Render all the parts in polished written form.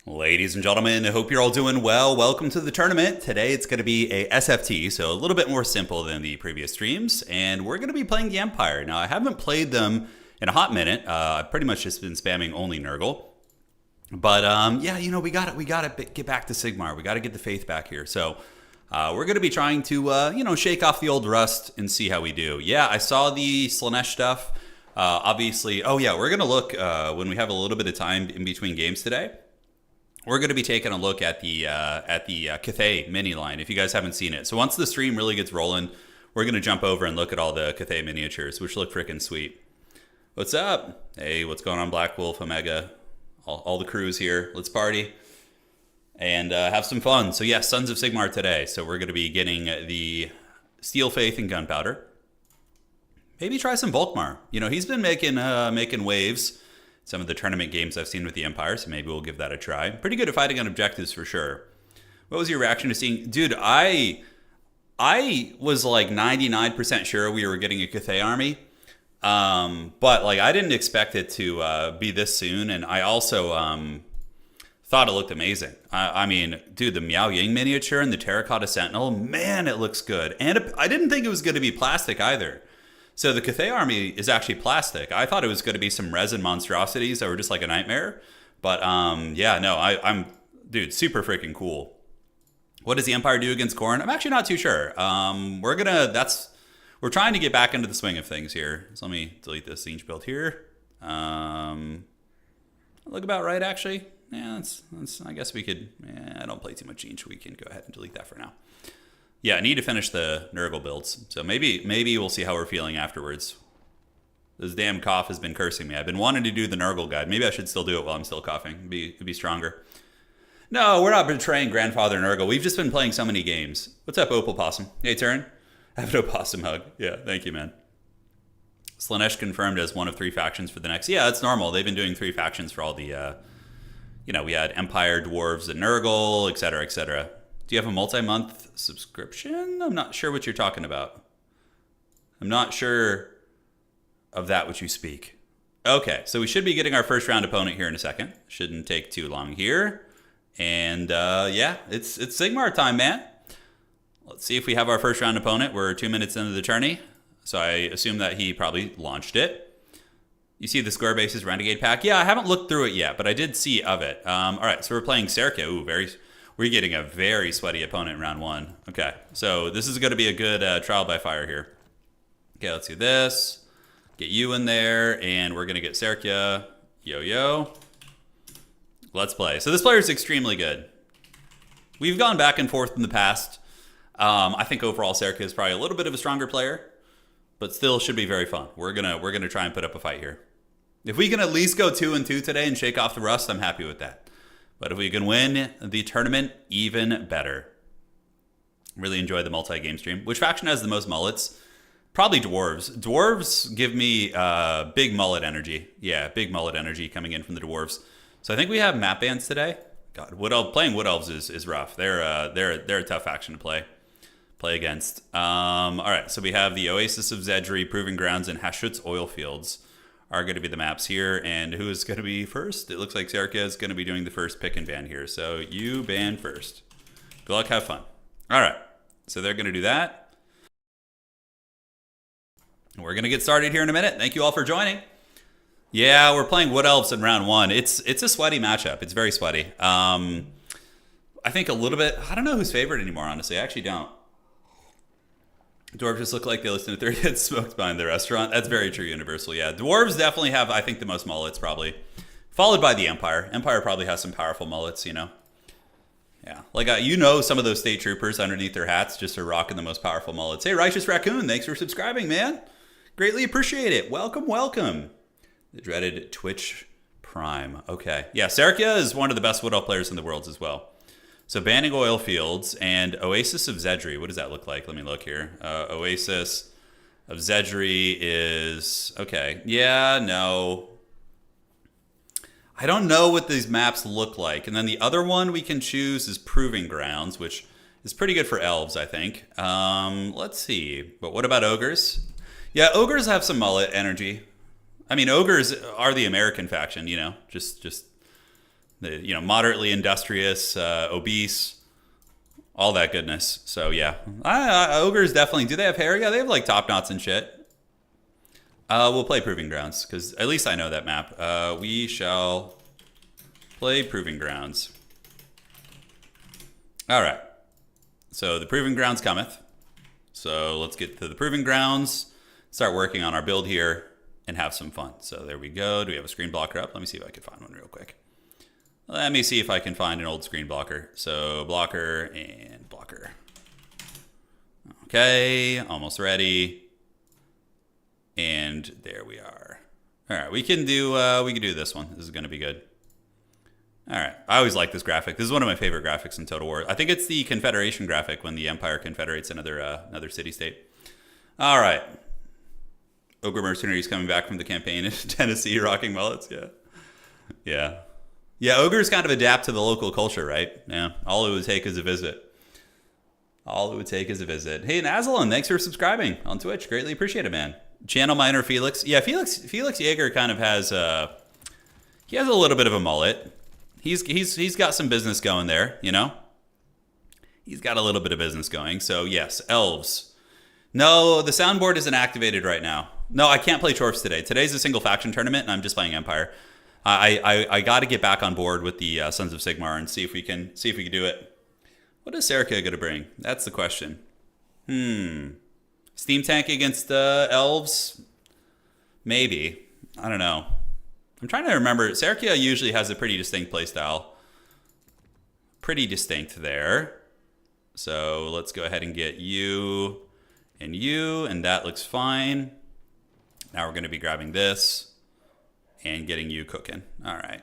Ladies and gentlemen, I hope you're all doing well. Welcome to the tournament. Today it's going to be a SFT, so a little bit more simple than the previous streams, and we're going to be playing the Empire. Now, I haven't played them in a hot minute. I've pretty much just been spamming only Nurgle. But yeah, you know, we got to get back to Sigmar. We got to get the faith back here. So we're going to be trying to, you know, shake off the old rust and see how we do. Yeah, I saw the Slaanesh stuff. Obviously, oh yeah, we're going to look when we have a little bit of time in between games today. We're going to be taking a look at the Cathay mini line, if you guys haven't seen it. So once the stream really gets rolling, we're going to jump over and look at all the Cathay miniatures, which look freaking sweet. What's up? Hey, what's going on, Black Wolf, Omega? All the crews here. Let's party and have some fun. So yeah, Sons of Sigmar today. So we're going to be getting the Steel Faith and Gunpowder. Maybe try some Volkmar. You know, he's been making waves. Some of the tournament games I've seen with the Empire, so maybe we'll give that a try. Pretty good at fighting on objectives for sure. What was your reaction to seeing... Dude, I was like 99% sure we were getting a Cathay army. But like I didn't expect it to be this soon, and I also thought it looked amazing. I mean, dude, the Miao Ying miniature and the Terracotta Sentinel, man, it looks good. And I didn't think it was going to be plastic either. So the Cathay army is actually plastic. I thought it was going to be some resin monstrosities that were just like a nightmare. But yeah, no, I'm dude, super freaking cool. What does the Empire do against Khorne? I'm actually not too sure. We're trying to get back into the swing of things here. So let me delete this Siege build here. Look about right, actually. Yeah, that's I guess we could. I don't play too much Siege. We can go ahead and delete that for now. Yeah, I need to finish the Nurgle builds. So maybe we'll see how we're feeling afterwards. This damn cough has been cursing me. I've been wanting to do the Nurgle guide. Maybe I should still do it while I'm still coughing. It'd be stronger. No, we're not betraying Grandfather Nurgle. We've just been playing so many games. What's up, Opal Possum? Hey, Turin. Have an opossum hug. Yeah, thank you, man. Slaanesh confirmed as one of 3 factions for the next... Yeah, that's normal. They've been doing 3 factions for all the... you know, we had Empire, Dwarves, and Nurgle, etc., etc. Do you have a multi-month subscription? I'm not sure what you're talking about. I'm not sure of that which you speak. Okay, so we should be getting our first round opponent here in a second. Shouldn't take too long here. And yeah, it's Sigmar time, man. Let's see if we have our first round opponent. We're 2 minutes into the tourney, so I assume that he probably launched it. You see the Square Bases Renegade pack? Yeah, I haven't looked through it yet, but I did see of it. All right, so we're playing Serkia. Ooh, we're getting a very sweaty opponent in round 1. Okay, so this is going to be a good trial by fire here. Okay, let's do this. Get you in there, and we're going to get Serkia. Yo. Let's play. So this player is extremely good. We've gone back and forth in the past. I think overall Serkia is probably a little bit of a stronger player, but still should be very fun. We're gonna try and put up a fight here. If we can at least go 2-2 today and shake off the rust, I'm happy with that. But if we can win the tournament, even better. Really enjoyed the multi-game stream. Which faction has the most mullets? Probably Dwarves. Dwarves give me big mullet energy. Yeah, big mullet energy coming in from the Dwarves. So I think we have map bans today. God, playing Wood Elves is rough. They're a tough faction to play. play against. All right, so we have the Oasis of Zedri, Proving Grounds, and Hashut's Oil Fields are going to be the maps here. And who is going to be first? It looks like Serkia is going to be doing the first pick and ban here. So you ban first. Good luck, have fun. All right, so they're going to do that. We're going to get started here in a minute. Thank you all for joining. Yeah, we're playing Wood Elves in round 1. It's a sweaty matchup. It's very sweaty. I think a little bit. I don't know who's favored anymore, honestly. I actually don't. Dwarves just look like they listen to 30 Head Smoked behind the restaurant. That's very true, Universal. Yeah, Dwarves definitely have, I think, the most mullets, probably. Followed by the Empire. Empire probably has some powerful mullets, you know. Yeah, like you know, some of those state troopers underneath their hats just are rocking the most powerful mullets. Hey, Righteous Raccoon, thanks for subscribing, man. Greatly appreciate it. Welcome, welcome. The dreaded Twitch Prime. Okay. Yeah, Serkia is one of the best Wood Elf players in the world as well. So banning Oil Fields and Oasis of Zedri. What does that look like? Let me look here. Oasis of Zedri is... Okay. Yeah, no. I don't know what these maps look like. And then the other one we can choose is Proving Grounds, which is pretty good for elves, I think. Let's see. But what about ogres? Yeah, ogres have some mullet energy. I mean, ogres are the American faction, you know, just the, moderately industrious, obese, all that goodness. So yeah, ogres definitely. Do they have hair? Yeah, they have like top knots and shit. We'll play Proving Grounds because at least I know that map. We shall play Proving Grounds. All right. So the Proving Grounds cometh. So let's get to the Proving Grounds. Start working on our build here. And have some fun. So there we go. Do we have a screen blocker up? Let me see if I can find one real quick. Let me see if I can find an old screen blocker. So blocker and blocker. Okay, almost ready. And there we are. All right, we can do this one. This is going to be good. All right, I always like this graphic. This is one of my favorite graphics in Total War. I think it's the Confederation graphic when the Empire confederates another city-state. All right. Ogre mercenaries coming back from the campaign in Tennessee, rocking mullets. Yeah. Ogres kind of adapt to the local culture, right? Yeah. All it would take is a visit. Hey, and Azalon, thanks for subscribing on Twitch. Greatly appreciate it, man. Channel Miner Felix. Yeah, Felix Jaeger kind of has he has a little bit of a mullet. He's got some business going there, you know. He's got a little bit of business going. So yes, elves. No, the soundboard isn't activated right now. No, I can't play Chorfs today. Today's a single faction tournament, and I'm just playing Empire. I got to get back on board with the Sons of Sigmar and see if we can do it. What is Serkia going to bring? That's the question. Steam tank against elves? Maybe. I don't know. I'm trying to remember. Serkia usually has a pretty distinct playstyle. Pretty distinct there. So let's go ahead and get you and that looks fine. Now we're going to be grabbing this and getting you cooking. All right.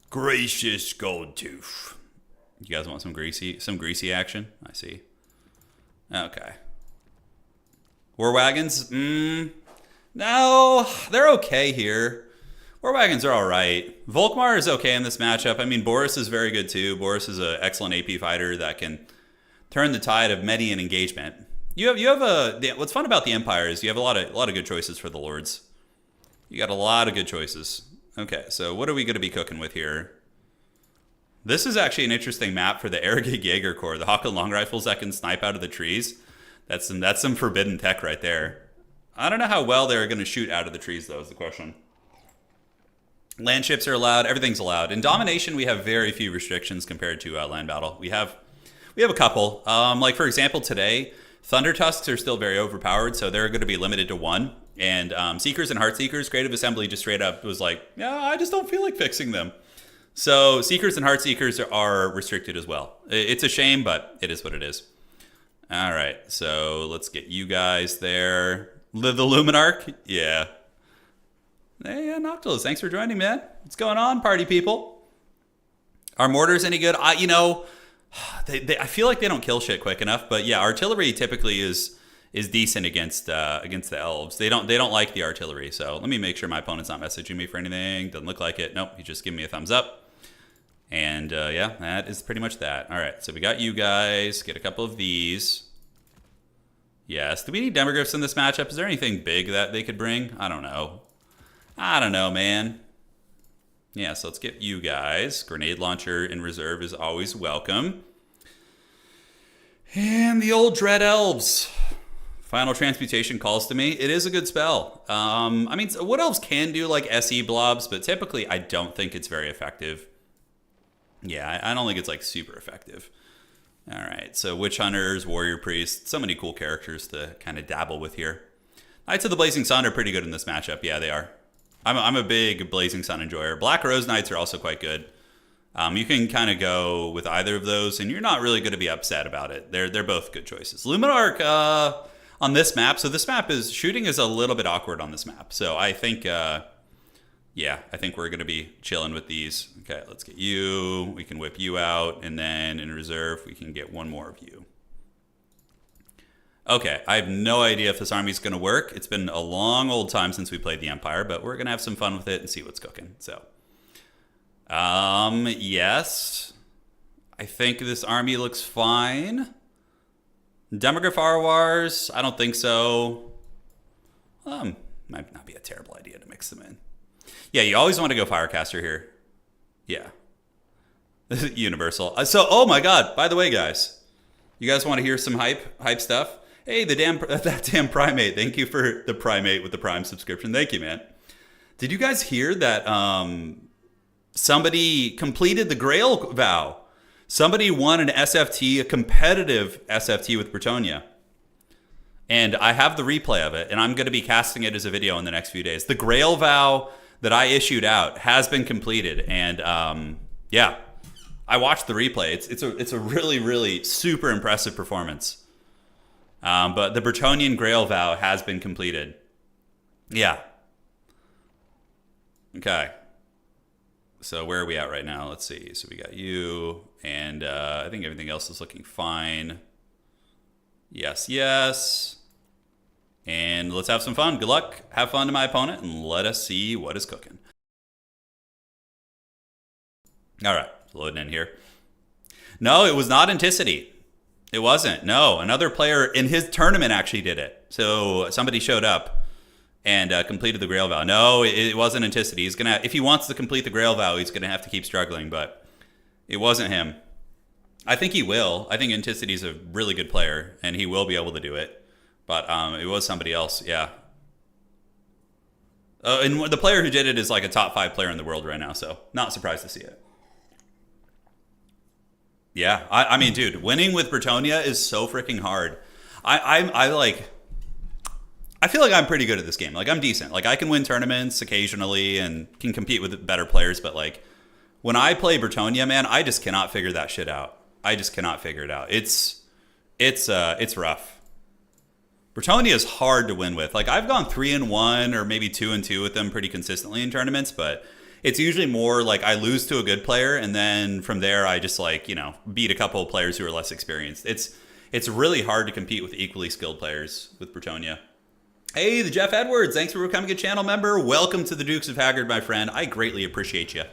Gracious Gold Tooth. You guys want some greasy action? I see. Okay. War wagons? No, they're okay here. War wagons are all right. Volkmar is okay in this matchup. I mean, Boris is very good too. Boris is an excellent AP fighter that can turn the tide of Median engagement. What's fun about the Empire is you have a lot of good choices for the Lords. You got a lot of good choices. Okay, so what are we going to be cooking with here? This is actually an interesting map for the Arrogate Jaeger Corps. The Hawk and Long Rifles that can snipe out of the trees. That's some forbidden tech right there. I don't know how well they're going to shoot out of the trees, though, is the question. Land ships are allowed. Everything's allowed. In Domination, we have very few restrictions compared to Land Battle. We have a couple. Like, for example, today, Thunder Tusks are still very overpowered, so they're going to be limited to 1. And Seekers and Heartseekers, Creative Assembly just straight up was like, yeah, I just don't feel like fixing them. So Seekers and Heartseekers are restricted as well. It's a shame, but it is what it is. All right, so let's get you guys there. The Luminarch? Yeah. Hey, Noctilus, thanks for joining, man. What's going on, party people? Are mortars any good? I feel like they don't kill shit quick enough, but yeah, artillery typically is decent against the elves. They don't like the artillery. So let me make sure my opponent's not messaging me for anything. Doesn't look like it. Nope, he's just giving me a thumbs up. And yeah, that is pretty much that. All right, so we got you guys. Get a couple of these. Yes. Do we need Demogryphs in this matchup? Is there anything big that they could bring? I don't know. I don't know, man. Yeah, so let's get you guys. Grenade launcher in reserve is always welcome. And the old Dread Elves. Final Transmutation calls to me. It is a good spell. I mean, what elves can do like SE blobs, but typically I don't think it's very effective. Yeah, I don't think it's like super effective. All right, so Witch Hunters, Warrior Priests, so many cool characters to kind of dabble with here. Knights of the Blazing Sun are pretty good in this matchup. Yeah, they are. I'm a big Blazing Sun enjoyer. Black Rose Knights are also quite good. You can kind of go with either of those, and you're not really going to be upset about it. They're both good choices. Luminarch on this map. So this map is shooting is a little bit awkward on this map. So I think, yeah, I think we're going to be chilling with these. Okay, let's get you. We can whip you out, and then in reserve we can get one more of you. Okay, I have no idea if this army's going to work. It's been a long old time since we played the Empire, but we're going to have some fun with it and see what's cooking. So, yes. I think this army looks fine. Demogryph Arwars, I don't think so. Might not be a terrible idea to mix them in. Yeah, you always want to go Firecaster here. Yeah. Universal. So, oh my god, by the way, guys. You guys want to hear some hype stuff? Hey, that damn Primate. Thank you for the Primate with the Prime subscription. Thank you, man. Did you guys hear that somebody completed the Grail vow? Somebody won an SFT, a competitive SFT with Bretonnia. And I have the replay of it, and I'm going to be casting it as a video in the next few days. The Grail vow that I issued out has been completed, and yeah, I watched the replay. It's a really, really super impressive performance. But the Bretonnian Grail vow has been completed. Yeah. Okay. So where are we at right now? Let's see. So we got you, and I think everything else is looking fine. Yes, yes. And let's have some fun. Good luck. Have fun to my opponent, and let us see what is cooking. All right, loading in here. No, it was not Anticity. It wasn't. No, another player in his tournament actually did it. So somebody showed up and completed the Grail vow. No, it wasn't Anticity. He's gonna, if he wants to complete the Grail vow, he's gonna have to keep struggling. But it wasn't him. I think he will. I think Anticity's a really good player, and he will be able to do it. But it was somebody else. Yeah. And the player who did it is like a top 5 player in the world right now. So not surprised to see it. Yeah, I mean, dude, winning with Bretonnia is so freaking hard. I feel like I'm pretty good at this game. Like, I'm decent. Like, I can win tournaments occasionally and can compete with better players. But, like, when I play Bretonnia, man, I just cannot figure that shit out. I just cannot figure it out. It's rough. Bretonnia is hard to win with. Like, I've gone 3-1 or maybe 2-2 with them pretty consistently in tournaments, but it's usually more like I lose to a good player, and then from there I just, like, you know, beat a couple of players who are less experienced. It's really hard to compete with equally skilled players with Bretonnia. Hey, the Jeff Edwards, thanks for becoming a channel member. Welcome to the Dukes of Haggard, my friend. I greatly appreciate you.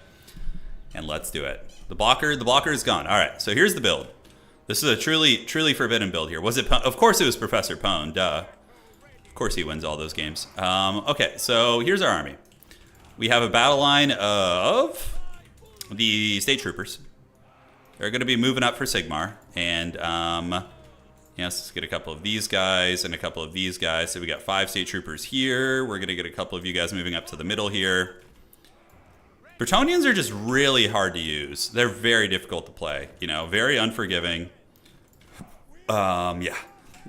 And let's do it. The blocker is gone. All right, so here's the build. This is a truly forbidden build here. Was it? Of course it was Professor Pone. Duh. Of course he wins all those games. Okay, so here's our army. We have a battle line of the State Troopers. They're going to be moving up for Sigmar. And, yes, let's get a couple of these guys and a couple of these guys. So we got 5 State Troopers here. We're going to get a couple of you guys moving up to the middle here. Bretonnians are just really hard to use. They're very difficult to play. You know, very unforgiving. Yeah,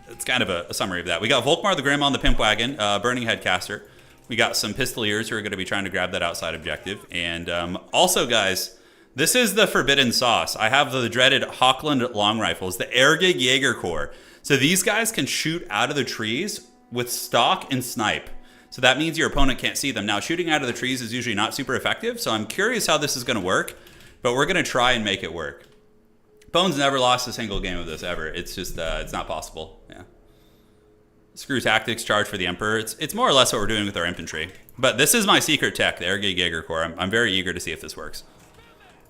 it's kind of a summary of that. We got Volkmar the Grim on the Pimp Wagon, Burning Headcaster. We got some Pistoliers who are going to be trying to grab that outside objective. And also, guys, this is the forbidden sauce. I have the dreaded Hochland long rifles, the Ergig Jaeger Corps. So these guys can shoot out of the trees with stock and snipe. So that means your opponent can't see them. Now, shooting out of the trees is usually not super effective, so I'm curious how this is going to work, but we're going to try and make it work. Bones never lost a single game of this ever. It's just, it's not possible. Yeah. Screw tactics, charge for the Emperor. It's more or less what we're doing with our infantry. But this is my secret tech, the Ergig Jaeger Corps. I'm very eager to see if this works.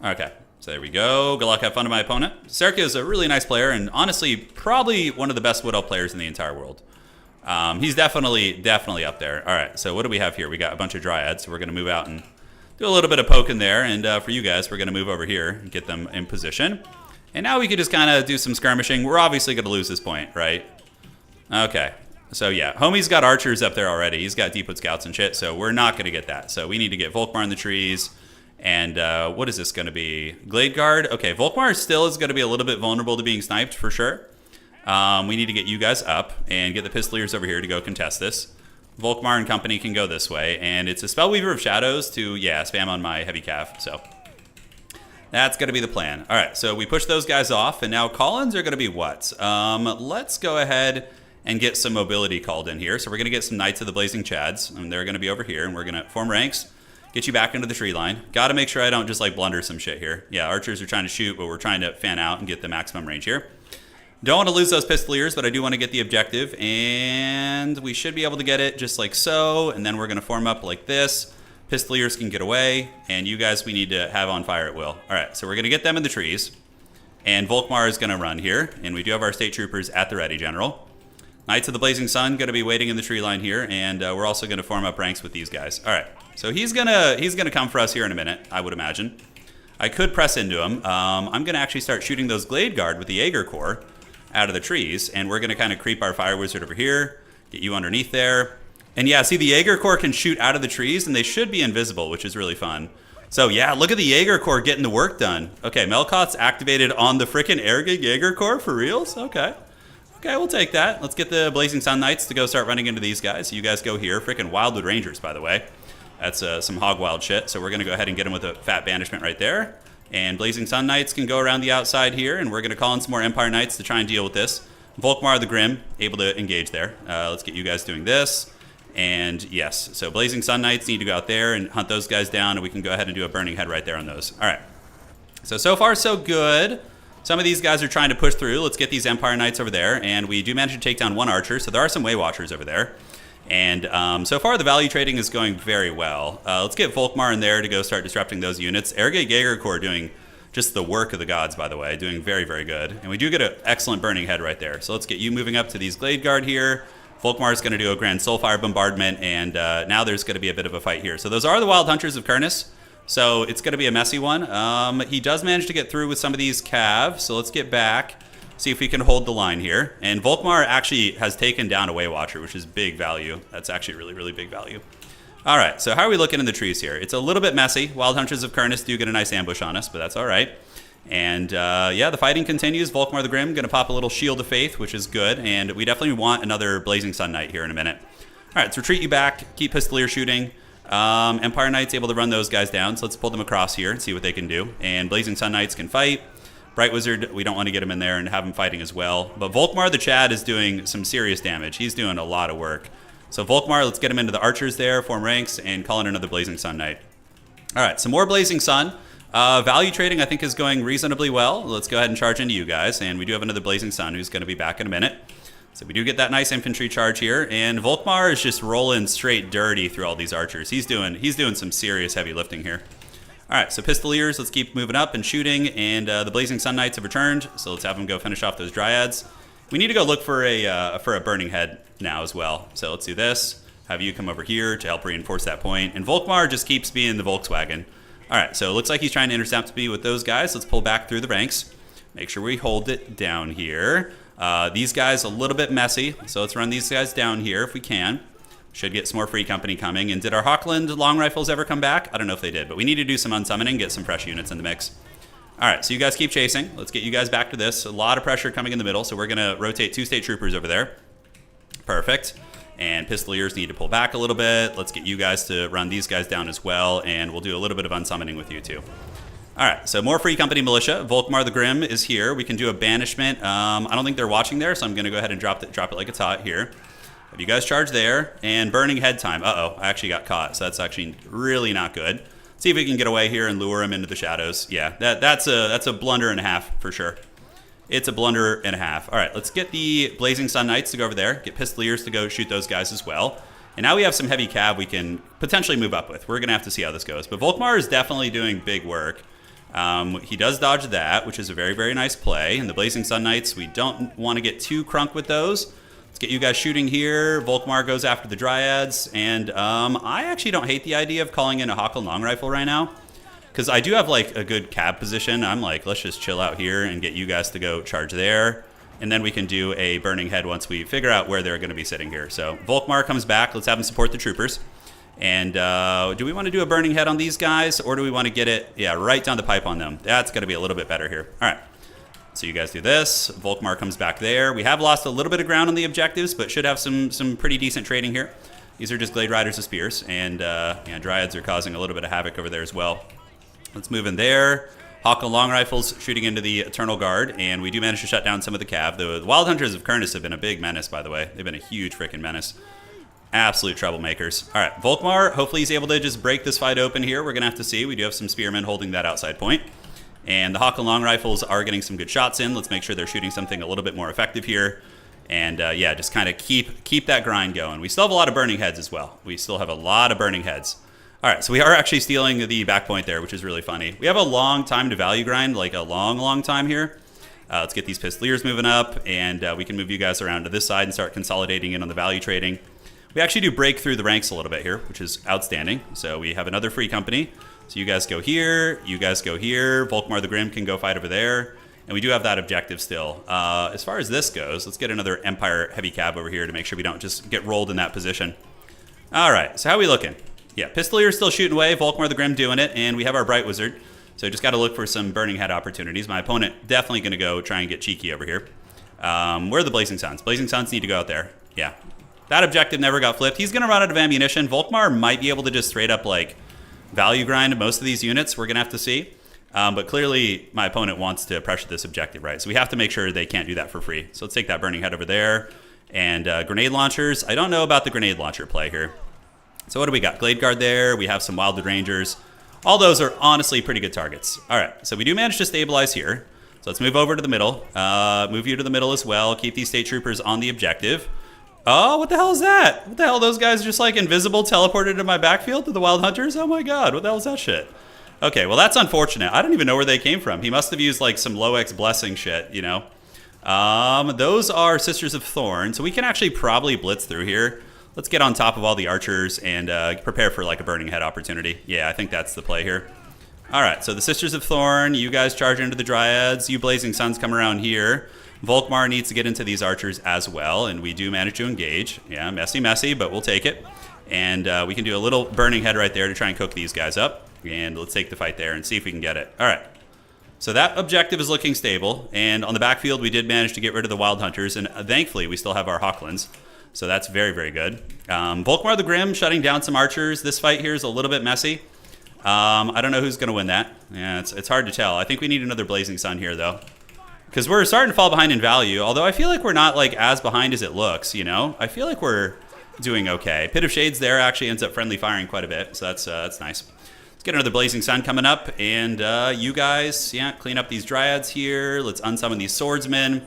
Okay. So there we go. Good luck, have fun to my opponent. Serkia is a really nice player, and honestly, probably one of the best Wood Elf players in the entire world. He's definitely up there. All right, so what do we have here? We got a bunch of Dryads, so we're going to move out and do a little bit of poking there. And for you guys, we're going to move over here and get them in position. And now we could just kind of do some skirmishing. We're obviously going to lose this point, right? Okay, so yeah, homie's got archers up there already. He's got deep wood scouts and shit, so we're not going to get that. So we need to get Volkmar in the trees. And what is this going to be? Glade Guard. Okay, Volkmar still is going to be a little bit vulnerable to being sniped for sure. We need to get you guys up and get the Pistoliers over here to go contest this. Volkmar and company can go this way. And it's a Spellweaver of Shadows to, yeah, spam on my heavy cav. So that's going to be the plan. All right, so we push those guys off. And now call-ins are going to be what? Let's go ahead and get some mobility called in here. So we're going to get some Knights of the Blazing Chads. And they're going to be over here. And we're going to form ranks. Get you back into the tree line. Got to make sure I don't just like blunder some shit here. Yeah, archers are trying to shoot, but we're trying to fan out and get the maximum range here. Don't want to lose those Pistoliers, but I do want to get the objective. And we should be able to get it just like so. And then we're going to form up like this. Pistoliers can get away. And you guys we need to have on fire at will. All right, so we're going to get them in the trees. And Volkmar is going to run here. And we do have our state troopers at the ready, General. Knights of the Blazing Sun going to be waiting in the tree line here. And we're also going to form up ranks with these guys. All right. So he's gonna come for us here in a minute, I would imagine. I could press into him. I'm gonna actually start shooting those Glade Guard with the Ogre Core out of the trees, and we're gonna kind of creep our Fire Wizard over here, get you underneath there. And yeah, see, the Ogre Core can shoot out of the trees, and they should be invisible, which is really fun. So yeah, look at the Ogre Core getting the work done. Okay, Melkot's activated on the frickin' Ogre Core for reals? Okay. Okay, we'll take that. Let's get the Blazing Sun Knights to go start running into these guys. You guys go here. Frickin' Wildwood Rangers, by the way. That's some hog wild shit. So we're going to go ahead and get him with a fat banishment right there. And Blazing Sun Knights can go around the outside here. And we're going to call in some more Empire Knights to try and deal with this. Volkmar the Grim, able to engage there. Let's get you guys doing this. And yes, so Blazing Sun Knights need to go out there and hunt those guys down. And we can go ahead and do a Burning Head right there on those. All right. So far, so good. Some of these guys are trying to push through. Let's get these Empire Knights over there. And we do manage to take down one archer. So there are some Way Watchers over there. And so far, the value trading is going very well. Let's get Volkmar in there to go start disrupting those units. Ogre Core doing just the work of the gods, by the way. Doing very, very good. And we do get an excellent Burning Head right there. So let's get you moving up to these Glade Guard here. Volkmar is going to do a Grand Soulfire Bombardment. And now there's going to be a bit of a fight here. So those are the Wild Hunters of Kurnus. So it's going to be a messy one. He does manage to get through with some of these Cav. So let's get back. See if we can hold the line here. And Volkmar actually has taken down a Way Watcher, which is big value. That's actually really, really big value. All right, so how are we looking in the trees here? It's a little bit messy. Wild Hunters of Kurnus do get a nice ambush on us, but that's all right. And yeah, the fighting continues. Volkmar the Grim going to pop a little Shield of Faith, which is good. And we definitely want another Blazing Sun Knight here in a minute. All right, let's retreat you back. Keep Pistolier shooting. Empire Knights able to run those guys down. So let's pull them across here and see what they can do. And Blazing Sun Knights can fight. Bright Wizard, we don't want to get him in there and have him fighting as well. But Volkmar the Chad is doing some serious damage. He's doing a lot of work. So Volkmar, let's get him into the archers there, form ranks, and call in another Blazing Sun Knight. All right, some more Blazing Sun. Value trading, I think, is going reasonably well. Let's go ahead and charge into you guys. And we do have another Blazing Sun who's going to be back in a minute. So we do get that nice infantry charge here. And Volkmar is just rolling straight dirty through all these archers. He's doing some serious heavy lifting here. All right, so Pistoliers, let's keep moving up and shooting, and the Blazing Sun Knights have returned, so let's have them go finish off those Dryads. We need to go look for a Burning Head now as well. So let's do this, have you come over here to help reinforce that point, and Volkmar just keeps being the Volkswagen. All right, so it looks like he's trying to intercept me with those guys. Let's pull back through the ranks. Make sure we hold it down here. These guys a little bit messy, so let's run these guys down here if we can. Should get some more free company coming. And did our Hawkland long rifles ever come back? I don't know if they did, but we need to do some unsummoning, get some fresh units in the mix. All right, so you guys keep chasing. Let's get you guys back to this. A lot of pressure coming in the middle, so we're going to rotate 2 state troopers over there. Perfect. And Pistoliers need to pull back a little bit. Let's get you guys to run these guys down as well, and we'll do a little bit of unsummoning with you too. All right, so more free company militia. Volkmar the Grim is here. We can do a banishment. I don't think they're watching there, so I'm going to go ahead and drop it like it's hot here. Have you guys charge there, and Burning Head time. Uh-oh, I actually got caught, so that's actually really not good. See if we can get away here and lure him into the shadows. Yeah, that's a blunder and a half for sure. It's a blunder and a half. All right, let's get the Blazing Sun Knights to go over there, get Pistoliers to go shoot those guys as well. And now we have some heavy cav we can potentially move up with. We're going to have to see how this goes. But Volkmar is definitely doing big work. He does dodge that, which is a very, very nice play. And the Blazing Sun Knights, we don't want to get too crunk with those. Let's get you guys shooting here. Volkmar goes after the Dryads. And I actually don't hate the idea of calling in a Hawk and Long Rifle right now, because I do have like a good cab position. I'm like, let's just chill out here and get you guys to go charge there. And then we can do a Burning Head once we figure out where they're going to be sitting here. So Volkmar comes back. Let's have him support the troopers. And do we want to do a Burning Head on these guys, or do we want to get it, right down the pipe on them? That's going to be a little bit better here. All right. So you guys do this. Volkmar comes back there. We have lost a little bit of ground on the objectives, but should have some pretty decent trading here. These are just Glade Riders of Spears. And Dryads are causing a little bit of havoc over there as well. Let's move in there. Hawk and Long Rifles shooting into the Eternal Guard, and we do manage to shut down some of the cav. The Wild Hunters of Kurnus have been a big menace, by the way. They've been a huge freaking menace. Absolute troublemakers. All right, Volkmar, hopefully he's able to just break this fight open here. We're going to have to see. We do have some Spearmen holding that outside point. And the Hawk and Long Rifles are getting some good shots in. Let's make sure they're shooting something a little bit more effective here. And just kind of keep that grind going. We still have a lot of Burning Heads as well. We still have a lot of Burning Heads. All right, so we are actually stealing the back point there, which is really funny. We have a long time to value grind, like a long time here. Let's get these Pistoliers moving up, and we can move you guys around to this side and start consolidating in on the value trading. We actually do break through the ranks a little bit here, which is outstanding. So we have another free company. So you guys go here, you guys go here. Volkmar the Grim can go fight over there. And we do have that objective still. As far as this goes, let's get another Empire heavy cab over here to make sure we don't just get rolled in that position. All right, so how are we looking? Yeah, Pistolier still shooting away, Volkmar the Grim doing it, and we have our Bright Wizard. So just got to look for some Burning Head opportunities. My opponent definitely going to go try and get cheeky over here. Where are the Blazing Suns? Blazing Suns need to go out there. Yeah, that objective never got flipped. He's going to run out of ammunition. Volkmar might be able to just straight up like value grind most of these units. We're going to have to see. But clearly my opponent wants to pressure this objective, right? So we have to make sure they can't do that for free. So let's take that Burning Head over there. And grenade launchers. I don't know about the grenade launcher play here. So what do we got? Glade Guard there. We have some Wildwood Rangers. All those are honestly pretty good targets. All right, so we do manage to stabilize here. So let's move over to the middle. Move you to the middle as well. Keep these State Troopers on the objective. Oh, what the hell is that? What the hell? Those guys just like invisible teleported into my backfield to the Wild Hunters? Oh my god, what the hell is that shit? Okay, well that's unfortunate. I don't even know where they came from. He must have used like some low X blessing shit, you know? Those are Sisters of Thorn, so we can actually probably blitz through here. Let's get on top of all the archers and prepare for like a Burning Head opportunity. Yeah, I think that's the play here. All right, so the Sisters of Thorn, you guys charge into the Dryads. You Blazing Suns come around here. Volkmar needs to get into these archers as well, and we do manage to engage. Yeah, messy, but we'll take it. And we can do a little Burning Head right there to try and cook these guys up. And let's take the fight there and see if we can get it. All right. So that objective is looking stable. And on the backfield, we did manage to get rid of the Wild Hunters. And thankfully, we still have our Hawklands. So that's very, very good. Volkmar the Grim shutting down some archers. This fight here is a little bit messy. I don't know who's going to win that. Yeah, it's hard to tell. I think we need another Blazing Sun here, though. Because we're starting to fall behind in value. Although I feel like we're not like as behind as it looks, you know? I feel like we're doing okay. Pit of Shades there actually ends up friendly firing quite a bit. So that's nice. Let's get another Blazing Sun coming up. And you guys, clean up these Dryads here. Let's unsummon these Swordsmen.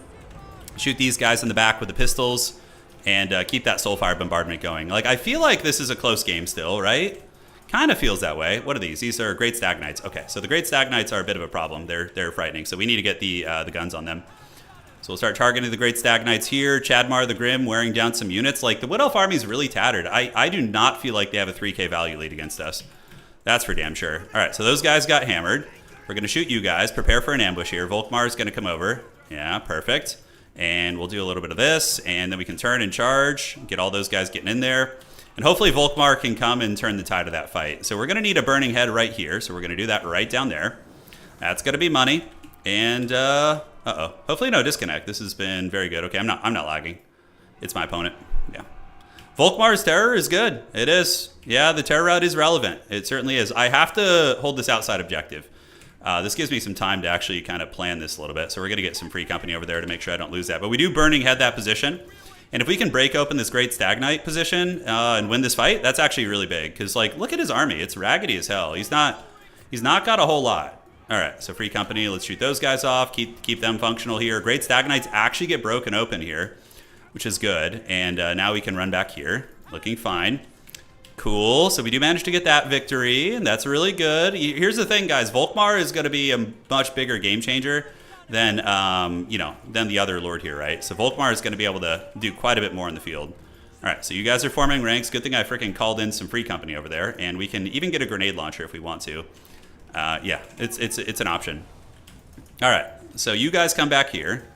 Shoot these guys in the back with the pistols. And keep that Soulfire Bombardment going. Like, I feel like this is a close game still, right? Kind of feels that way. What are these? These are Great Stag Knights. Okay, so the Great Stag Knights are a bit of a problem. They're frightening, so we need to get the guns on them. So we'll start targeting the Great Stag Knights here. Chadmar the Grim wearing down some units. Like, the Wood Elf army is really tattered. I do not feel like they have a 3k value lead against us. That's for damn sure. All right, so those guys got hammered. We're going to shoot you guys. Prepare for an ambush here. Volkmar is going to come over. Yeah, perfect. And we'll do a little bit of this, and then we can turn and charge, get all those guys getting in there. And hopefully Volkmar can come and turn the tide of that fight. So we're going to need a Burning Head right here, so we're going to do that right down there. That's going to be money. And, hopefully no disconnect. This has been very good. Okay, I'm not lagging. It's my opponent. Yeah. Volkmar's terror is good. It is. Yeah, the terror route is relevant. It certainly is. I have to hold this outside objective. This gives me some time to actually kind of plan this a little bit. So we're going to get some free company over there to make sure I don't lose that. But we do Burning Head that position. And if we can break open this Great Stag Knight position and win this fight, that's actually really big. Because, like, look at his army. It's raggedy as hell. He's not got a whole lot. All right, so free company. Let's shoot those guys off. Keep them functional here. Great Stag Knights actually get broken open here, which is good. And now we can run back here. Looking fine. Cool. So we do manage to get that victory, and that's really good. Here's the thing, guys. Volkmar is going to be a much bigger game changer than, than the other lord here, right? So Volkmar is going to be able to do quite a bit more in the field. All right, so you guys are forming ranks. Good thing I freaking called in some free company over there, and we can even get a grenade launcher if we want to. Yeah, it's an option. All right, so you guys come back here.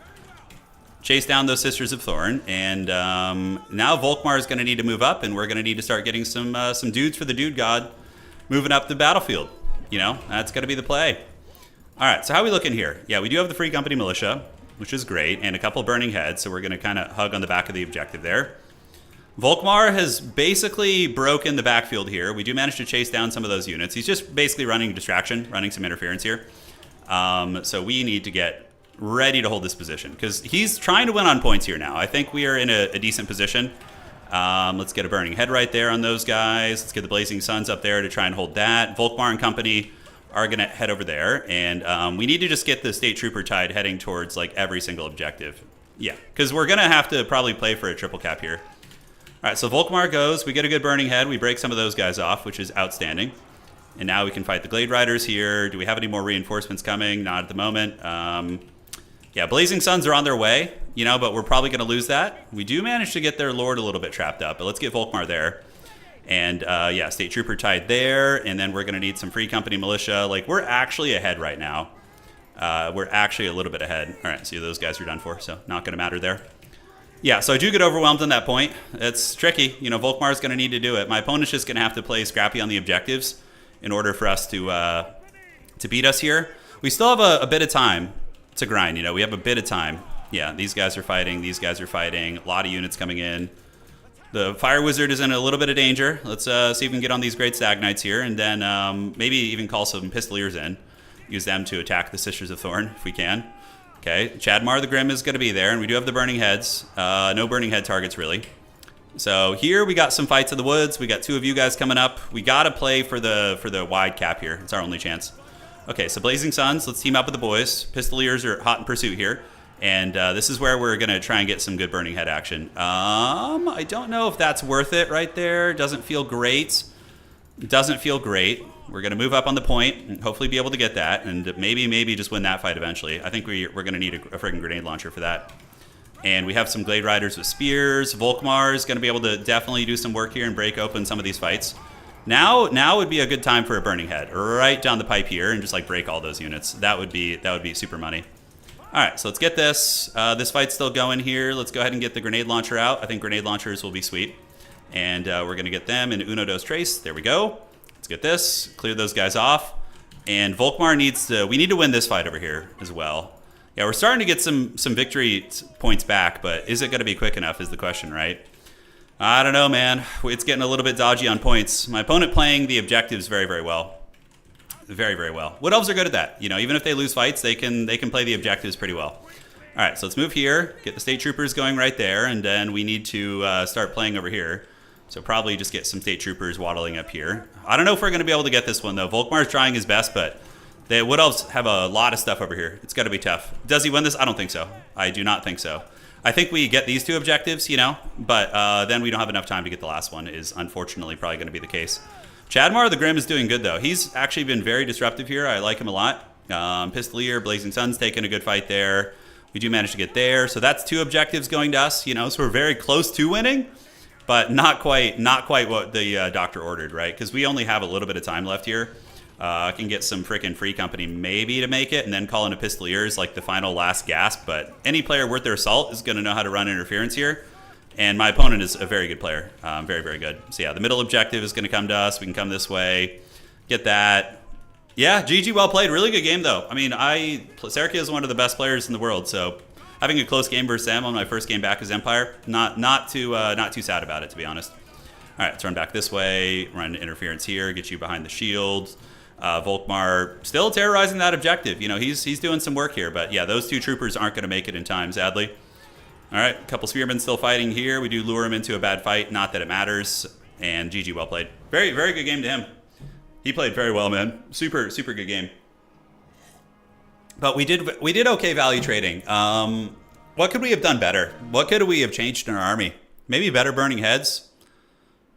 Chase down those Sisters of Thorn, and now Volkmar is going to need to move up, and we're going to need to start getting some dudes for the Dude God moving up the battlefield. You know, that's going to be the play. All right, so how are we looking here? Yeah, we do have the Free Company Militia, which is great, and a couple burning heads, so we're going to kind of hug on the back of the objective there. Volkmar has basically broken the backfield here. We do manage to chase down some of those units. He's just basically running distraction, running some interference here. So we need to get ready to hold this position because he's trying to win on points here now. I think we are in a decent position. Let's get a burning head right there on those guys. Let's get the Blazing Suns up there to try and hold that. Volkmar and company are going to head over there, and we need to just get the State Trooper tide heading towards like every single objective. Yeah, because we're going to have to probably play for a triple cap here. All right, so Volkmar goes. We get a good burning head. We break some of those guys off, which is outstanding. And now we can fight the Glade Riders here. Do we have any more reinforcements coming? Not at the moment. Yeah, Blazing Suns are on their way, but we're probably going to lose that. We do manage to get their Lord a little bit trapped up, but let's get Volkmar there. And, yeah, State Trooper tied there, and then we're going to need some Free Company Militia. Like, we're actually ahead right now. We're actually a little bit ahead. All right, see, those guys are done for, so not going to matter there. Yeah, so I do get overwhelmed on that point. It's tricky. Volkmar is going to need to do it. My opponent's just going to have to play scrappy on the objectives in order for us to beat us here. We still have a bit of time to grind. We have a bit of time. Yeah, these guys are fighting. These guys are fighting. A lot of units coming in. The Fire Wizard is in a little bit of danger. Let's see if we can get on these Great Stag Knights here, and then maybe even call some Pistoliers in. Use them to attack the Sisters of Thorn if we can. Okay, Chadmar the Grim is going to be there, and we do have the Burning Heads. No Burning Head targets, really. So here we got some fights in the woods. We got two of you guys coming up. We got to play for the wide cap here. It's our only chance. Okay, so Blazing Suns, let's team up with the boys. Pistoliers are hot in pursuit here. And this is where we're going to try and get some good Burning Head action. I don't know if that's worth it right there. Doesn't feel great. Doesn't feel great. We're going to move up on the point and hopefully be able to get that. And maybe just win that fight eventually. I think we're going to need a friggin' grenade launcher for that. And we have some Glade Riders with spears. Volkmar is going to be able to definitely do some work here and break open some of these fights. Now would be a good time for a Burning Head right down the pipe here and just like break all those units. That would be super money. All right, so let's get this. This fight's still going here. Let's go ahead and get the grenade launcher out. I think grenade launchers will be sweet. And we're going to get them in Uno Dos Tres. There we go. Let's get this. Clear those guys off. And Volkmar we need to win this fight over here as well. Yeah, we're starting to get some victory points back, but is it going to be quick enough is the question, right? I don't know, man. It's getting a little bit dodgy on points. My opponent playing the objectives very, very well. Very, very well. Wood Elves are good at that. Even if they lose fights, they can play the objectives pretty well. All right, so let's move here, get the State Troopers going right there, and then we need to start playing over here. So probably just get some State Troopers waddling up here. I don't know if we're going to be able to get this one, though. Volkmar's trying his best, but the Wood Elves have a lot of stuff over here. It's got to be tough. Does he win this? I don't think so. I do not think so. I think we get these two objectives, but then we don't have enough time to get the last one is unfortunately probably going to be the case. Chadmar the Grim is doing good, though. He's actually been very disruptive here. I like him a lot. Pistolier, Blazing Sun's taking a good fight there. We do manage to get there. So that's two objectives going to us, so we're very close to winning, but not quite what the doctor ordered, right? Because we only have a little bit of time left here. I can get some freaking free company maybe to make it and then call in a Pistoliers like the final last gasp, but any player worth their salt is going to know how to run interference here. And my opponent is a very good player. Very, very good. So yeah, the middle objective is going to come to us. We can come this way. Get that. Yeah, GG, well played. Really good game, though. I mean, Serkia is one of the best players in the world, so having a close game versus them on my first game back as Empire, not too sad about it, to be honest. All right, let's run back this way. Run interference here. Get you behind the shield. Volkmar still terrorizing that objective. He's doing some work here, but yeah, those two troopers aren't going to make it in time, sadly. All right, a couple spearmen still fighting here. We do lure him into a bad fight. Not that it matters. And GG, well played. Very, very good game to him. He played very well, man. Super, super good game. But we did okay value trading. What could we have done better? What could we have changed in our army? Maybe better burning heads.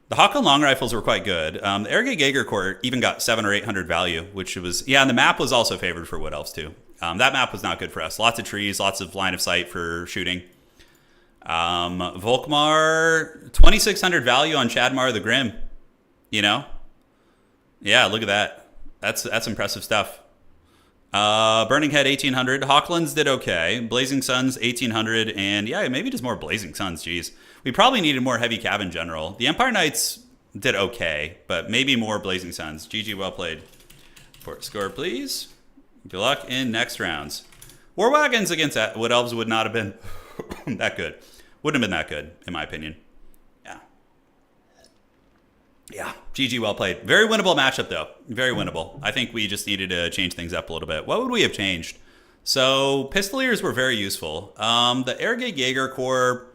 The Hawk long rifles were quite good. The Erge Jaeger Corps even got 700 or 800 value, which was, yeah, and the map was also favored for Wood Elves too. That map was not good for us. Lots of trees, lots of line of sight for shooting. Volkmar, 2,600 value on Chadmar the Grim. You know? Yeah, look at that. That's impressive stuff. Burning Head, 1,800. Hawklands did okay. Blazing Suns, 1,800. And yeah, maybe just more Blazing Suns, geez. We probably needed more Heavy Cav in general. The Empire Knights did okay, but maybe more Blazing Suns. GG, well played. Port score, please. Good luck in next rounds. War Wagons against Wood Elves would not have been that good. Wouldn't have been that good, in my opinion. Yeah. Yeah, GG, well played. Very winnable matchup, though. Very winnable. I think we just needed to change things up a little bit. What would we have changed? So, Pistoliers were very useful. The Erge Jaeger Corps,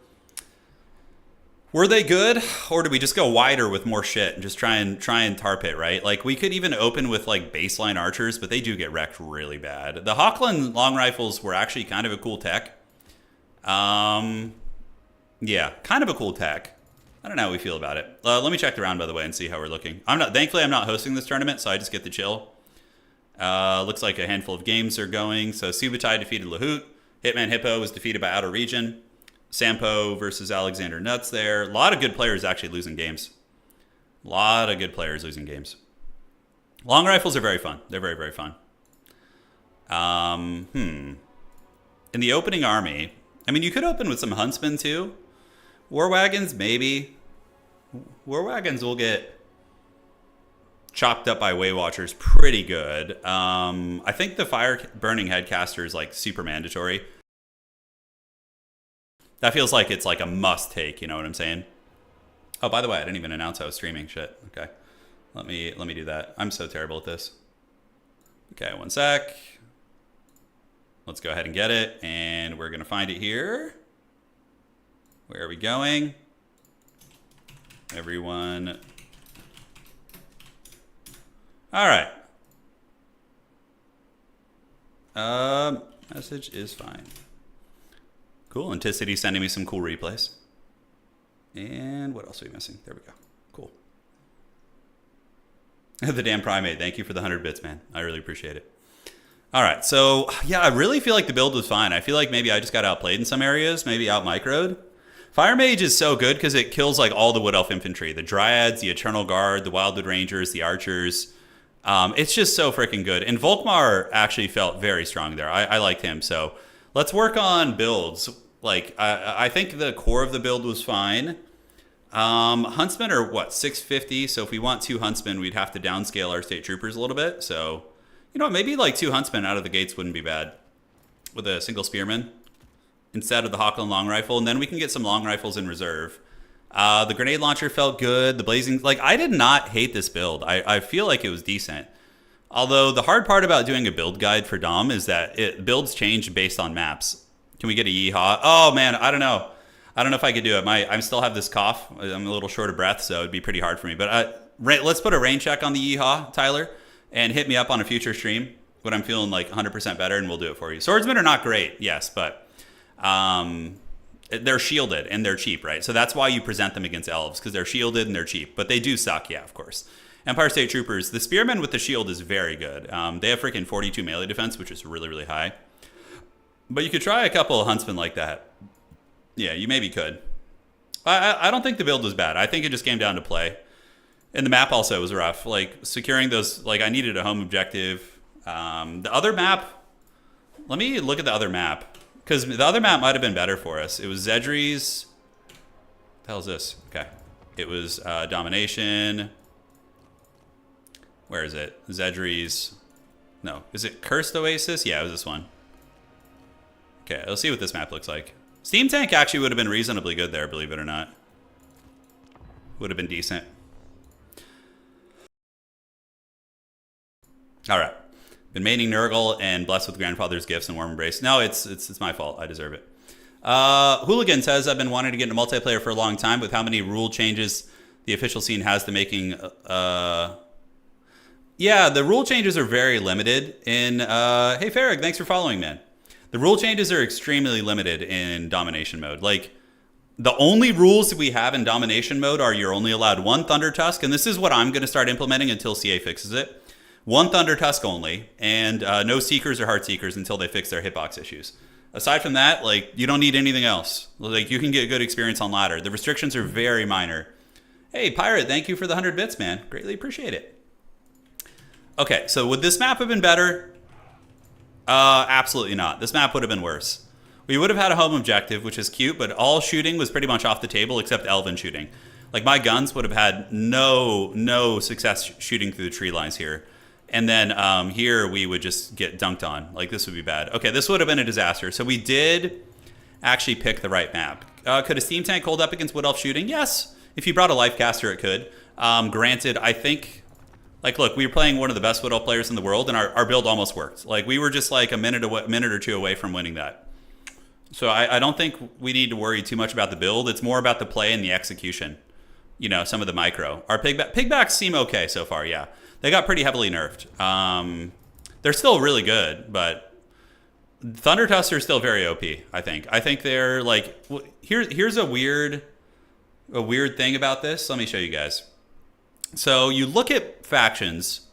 were they good? Or did we just go wider with more shit and just try and tar pit, right? Like, we could even open with, like, baseline archers, but they do get wrecked really bad. The Hawkland long rifles were actually kind of a cool tech. Yeah, kind of a cool tech. I don't know how we feel about it. Let me check the round, by the way, and see how we're looking. Thankfully, I'm not hosting this tournament, so I just get to chill. Looks like a handful of games are going. So Subutai defeated Lahoot. Hitman Hippo was defeated by Outer Region. Sampo versus Alexander Nuts there. A lot of good players actually losing games. A lot of good players losing games. Long rifles are very fun. They're very, very fun. In the opening army, I mean, you could open with some Huntsmen too. War Wagons, maybe. War Wagons will get chopped up by Way Watchers pretty good. I think the Fire Burning Headcaster is like super mandatory. That feels like it's like a must take, you know what I'm saying? Oh, by the way, I didn't even announce I was streaming. Shit. Okay. Let me do that. I'm so terrible at this. Okay, one sec. Let's go ahead and get it, and we're gonna find it here. Where are we going? Everyone. All right. Message is fine. Cool. Anticity sending me some cool replays. And what else are we missing? There we go. Cool. The damn primate. Thank you for the 100 bits, man. I really appreciate it. All right. So, yeah, I really feel like the build was fine. I feel like maybe I just got outplayed in some areas, maybe out-microed. Fire Mage is so good because it kills like all the Wood Elf infantry. The Dryads, the Eternal Guard, the Wildwood Rangers, the Archers. It's just so freaking good. And Volkmar actually felt very strong there. I liked him. So let's work on builds. Like, I think the core of the build was fine. Huntsmen are, what, 650? So if we want 2 Huntsmen, we'd have to downscale our State Troopers a little bit. So, you know, maybe like 2 Huntsmen out of the gates wouldn't be bad. With a single Spearman instead of the Hawkland long rifle. And then we can get some long rifles in reserve. The grenade launcher felt good. The blazing, like, I did not hate this build. I feel like it was decent. Although the hard part about doing a build guide for Dom is that builds change based on maps. Can we get a yeehaw? Oh man, I don't know. I don't know if I could do it. I still have this cough. I'm a little short of breath, so it'd be pretty hard for me. But let's put a rain check on the yeehaw, Tyler, and hit me up on a future stream when I'm feeling like 100% better, and we'll do it for you. Swordsmen are not great, yes, but they're shielded and they're cheap, right? So that's why you present them against elves, because they're shielded and they're cheap. But they do suck, yeah, of course. Empire State Troopers, the Spearmen with the shield is very good. They have freaking 42 melee defense, which is really, really high. But you could try a couple of Huntsmen like that. Yeah, you maybe could. I don't think the build was bad. I think it just came down to play. And the map also was rough. Like, securing those, like, I needed a home objective. The other map, let me look at the other map. Because the other map might have been better for us. It was Zedri's. What the hell is this? Okay. It was Domination. Where is it? Zedri's. No. Is it Cursed Oasis? Yeah, it was this one. Okay, let's see what this map looks like. Steam Tank actually would have been reasonably good there, believe it or not. Would have been decent. All right. Been maining Nurgle and blessed with grandfather's gifts and warm embrace. No, it's my fault. I deserve it. Hooligan says, I've been wanting to get into multiplayer for a long time. With how many rule changes the official scene has to making... Yeah, the rule changes are very limited in... hey, Farrig, thanks for following, man. The rule changes are extremely limited in domination mode. Like, The only rules that we have in domination mode are you're only allowed one Thunder Tusk, and this is what I'm going to start implementing until CA fixes it. One Thunder Tusk only, and no Seekers or Heart Seekers until they fix their hitbox issues. Aside from that, like, you don't need anything else. Like, you can get good experience on ladder. The restrictions are very minor. Hey, Pirate, thank you for the 100 bits, man. Greatly appreciate it. Okay, so would this map have been better? Absolutely not. This map would have been worse. We would have had a home objective, which is cute, but all shooting was pretty much off the table except elven shooting. Like, my guns would have had no success shooting through the tree lines here. And then here we would just get dunked on. Like, this would be bad. Okay, this would have been a disaster. So we did actually pick the right map. Could a steam tank hold up against wood elf shooting? Yes. If you brought a life caster, it could. Granted, I think, like, look, we were playing one of the best wood elf players in the world, and our build almost worked. Like, we were just like a minute or two away from winning that. So I don't think we need to worry too much about the build. It's more about the play and the execution. You know, some of the micro. Our pigbacks seem okay so far, yeah. They got pretty heavily nerfed. They're still really good, but Thunder Tusks are still very OP, I think. I think they're like, here's a weird thing about this. Let me show you guys. So you look at factions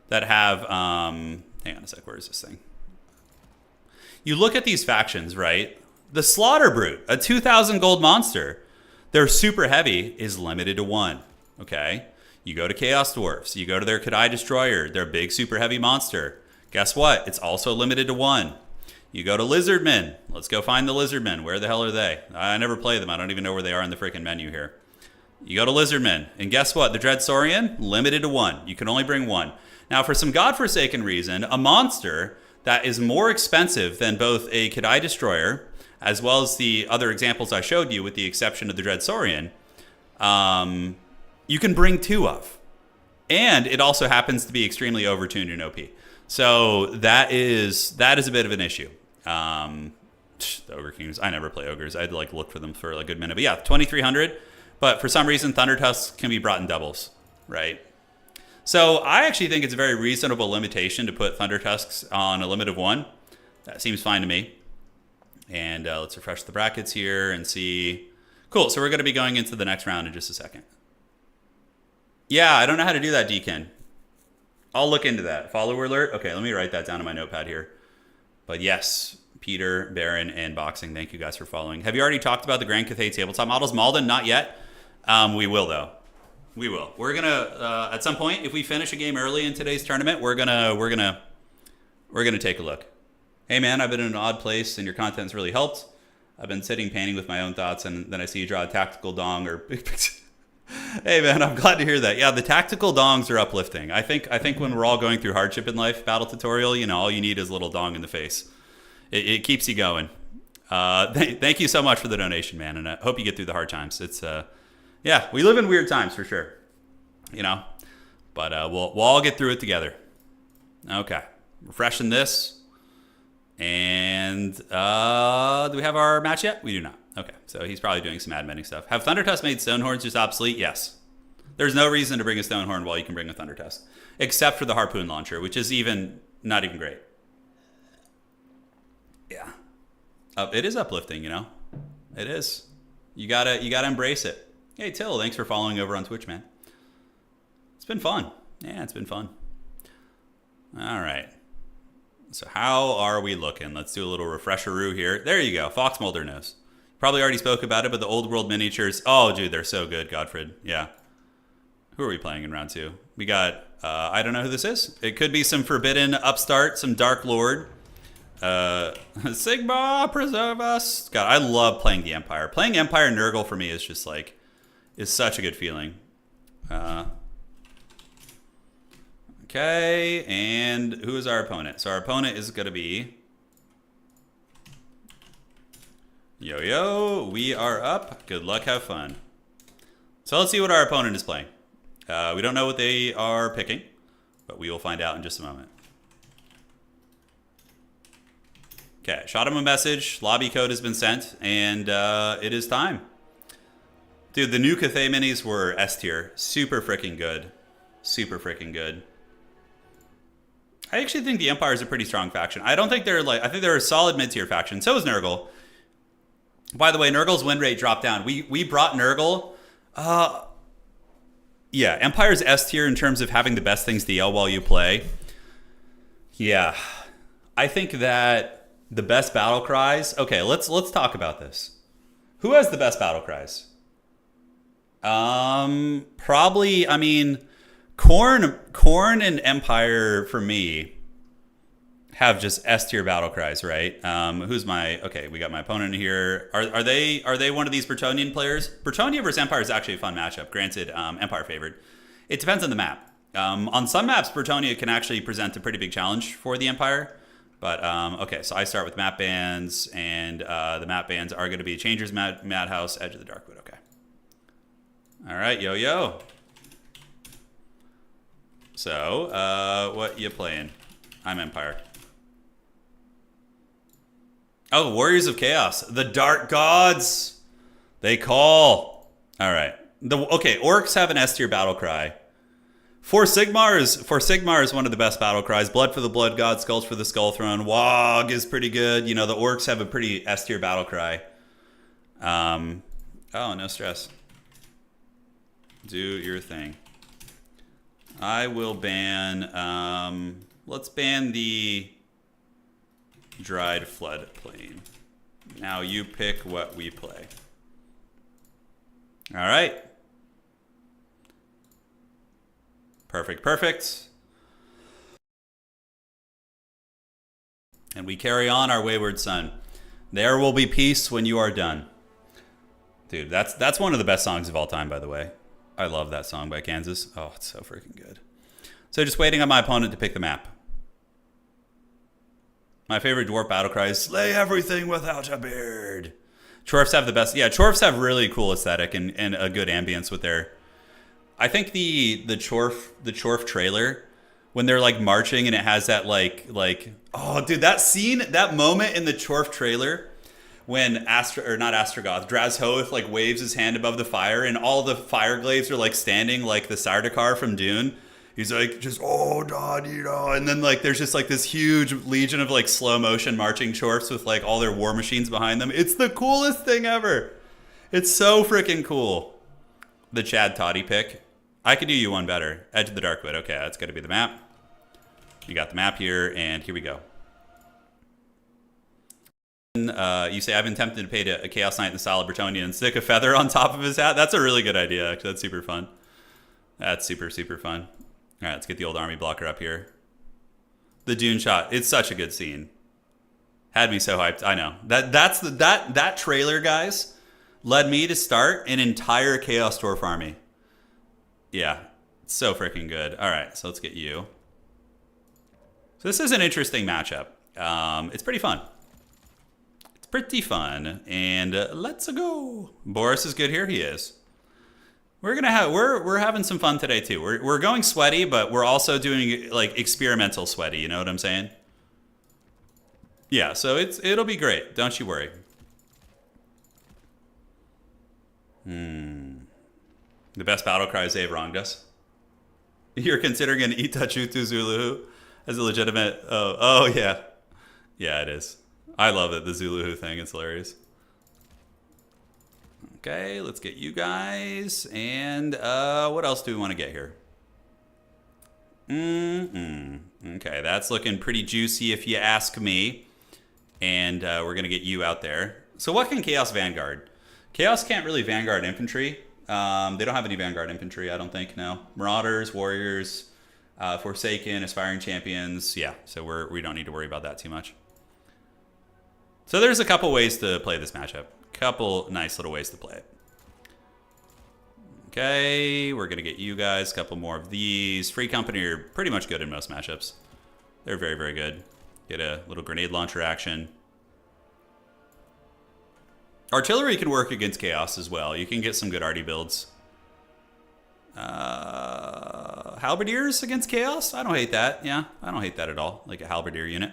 that have, hang on a sec, where is this thing? You look at these factions, right? The Slaughter Brute, a 2,000 gold monster. Their super heavy is limited to 1, okay? You go to Chaos Dwarfs. You go to their Kadai Destroyer, their big super heavy monster. Guess what? It's also limited to 1. You go to Lizardmen. Let's go find the Lizardmen. Where the hell are they? I never play them. I don't even know where they are in the freaking menu here. You go to Lizardmen. And guess what? The Dread Saurian, limited to 1. You can only bring 1. Now, for some godforsaken reason, a monster that is more expensive than both a Kadai Destroyer, as well as the other examples I showed you, with the exception of the Dread Saurian, you can bring 2 of. And it also happens to be extremely overtuned in OP. So that is a bit of an issue. The Ogre Kings, I never play Ogres. I had to like look for them for a good minute. But yeah, 2,300. But for some reason, Thunder Tusks can be brought in doubles, right? So I actually think it's a very reasonable limitation to put Thunder Tusks on a limit of 1. That seems fine to me. And let's refresh the brackets here and see. Cool, so we're going to be going into the next round in just a second. Yeah, I don't know how to do that, Deacon. I'll look into that. Follower alert? Okay, let me write that down in my notepad here. But yes, Peter, Baron, and Boxing, thank you guys for following. Have you already talked about the Grand Cathay tabletop models? Malden, not yet. We will, though. We will. We're going to, at some point, if we finish a game early in today's tournament, we're gonna take a look. Hey, man, I've been in an odd place, and your content's really helped. I've been sitting painting with my own thoughts, and then I see you draw a tactical dong or big picture. Hey, man, I'm glad to hear that. Yeah, the tactical dongs are uplifting. I think when we're all going through hardship in life, battle tutorial, you know, all you need is a little dong in the face. It keeps you going. Thank you so much for the donation, man, and I hope you get through the hard times. It's, yeah, we live in weird times for sure, you know, but we'll all get through it together. Okay, refreshing this. And do we have our match yet? We do not. Okay, so he's probably doing some adminning stuff. Have Thunder Tusk made Stonehorns just obsolete? Yes. There's no reason to bring a Stonehorn while you can bring a Thunder Tusk, except for the Harpoon Launcher, which is not even great. Yeah. It is uplifting, you know? It is. You gotta embrace it. Hey, Till, thanks for following over on Twitch, man. It's been fun. Yeah, it's been fun. All right. So how are we looking? Let's do a little refresher-oo here. There you go. Fox Mulder knows. Probably already spoke about it, but the old world miniatures. Oh, dude, they're so good, Godfred. Yeah. Who are we playing in round 2? We got, I don't know who this is. It could be some Forbidden Upstart, some Dark Lord. SIGMAR, preserve us. God, I love playing the Empire. Playing Empire Nurgle for me is just like, is such a good feeling. Okay, and who is our opponent? So our opponent is going to be Yo, we are up. Good luck, have fun. So let's see what our opponent is playing. We don't know what they are picking, but we will find out in just a moment. Okay, shot him a message. Lobby code has been sent, and it is time. Dude, the new Cathay minis were S tier. Super freaking good. Super freaking good. I actually think the Empire is a pretty strong faction. I don't think they're like, I think they're a solid mid-tier faction. So is Nurgle. By the way, Nurgle's win rate dropped down. We brought Nurgle. Yeah, Empire's S tier in terms of having the best things to yell while you play. Yeah, I think that the best battle cries. Okay, let's talk about this. Who has the best battle cries? Probably. I mean, Corn and Empire for me have just S tier battle cries, right? Who's my? Okay, we got my opponent here. Are they one of these Bretonnian players? Bretonnia versus Empire is actually a fun matchup. Granted, Empire favored. It depends on the map. On some maps, Bretonnia can actually present a pretty big challenge for the Empire. But okay, so I start with map bans, and the map bans are going to be Changers, Madhouse, Edge of the Darkwood. Okay. All right, yo. So, what you playing? I'm Empire. Oh, Warriors of Chaos. The Dark Gods. They call. All right. Okay, Orcs have an S tier battle cry. For Sigmar is one of the best battle cries. Blood for the Blood God, Skulls for the Skull Throne. Wog is pretty good. You know, the Orcs have a pretty S tier battle cry. Oh, no stress. Do your thing. I will ban. Let's ban the Dried Floodplain. Now you pick what we play. All right. Perfect. And we carry on our wayward son. There will be peace when you are done. Dude, that's one of the best songs of all time, by the way. I love that song by Kansas. Oh, it's so freaking good. So just waiting on my opponent to pick the map. My favorite dwarf battle cry is slay everything without a beard. Chorfs have the best. Yeah, Chorfs have really cool aesthetic and a good ambience with their. I think the Chorf trailer, when they're like marching and it has that like oh dude, that scene, that moment in the Chorf trailer when not Astrogoth, Drazhoath like waves his hand above the fire and all the fire glaives are like standing like the Sardaukar from Dune. He's like, just, oh, God, you know. And then, like, there's just, like, this huge legion of, like, slow motion marching Chorfs with, like, all their war machines behind them. It's the coolest thing ever. It's so freaking cool. The Chad Toddy pick. I could do you one better. Edge of the Darkwood. Okay, that's got to be the map. You got the map here, and here we go. You say, I've been tempted to paint a Chaos Knight in the style of Bretonnia and stick a feather on top of his hat. That's a really good idea, actually. That's super fun. That's super, super fun. All right, let's get the old army blocker up here. The Dune shot. It's such a good scene. Had me so hyped. I know. That trailer, guys, led me to start an entire Chaos Dwarf army. Yeah, it's so freaking good. All right, so let's get you. So this is an interesting matchup. It's pretty fun. It's pretty fun. And let's go. Boris is good here. He is. We're having some fun today too. We're going sweaty, but we're also doing like experimental sweaty. You know what I'm saying? Yeah. So it'll be great. Don't you worry. The best battle cry is Avrangus. You're considering an Itachutu Zulu as a legitimate. Oh yeah, yeah it is. I love it. The Zulu thing. It's hilarious. Okay, let's get you guys. And what else do we want to get here? Okay, that's looking pretty juicy if you ask me. And we're going to get you out there. So what can Chaos Vanguard? Chaos can't really Vanguard infantry. They don't have any Vanguard infantry, I don't think, no. Marauders, Warriors, Forsaken, Aspiring Champions. Yeah, so we don't need to worry about that too much. So there's a couple ways to play this matchup. Couple nice little ways to play it. Okay, we're going to get you guys a couple more of these. Free Company are pretty much good in most matchups. They're very, very good. Get a little grenade launcher action. Artillery can work against Chaos as well. You can get some good arty builds. Halberdiers against Chaos? I don't hate that. Yeah, I don't hate that at all. Like a Halberdier unit.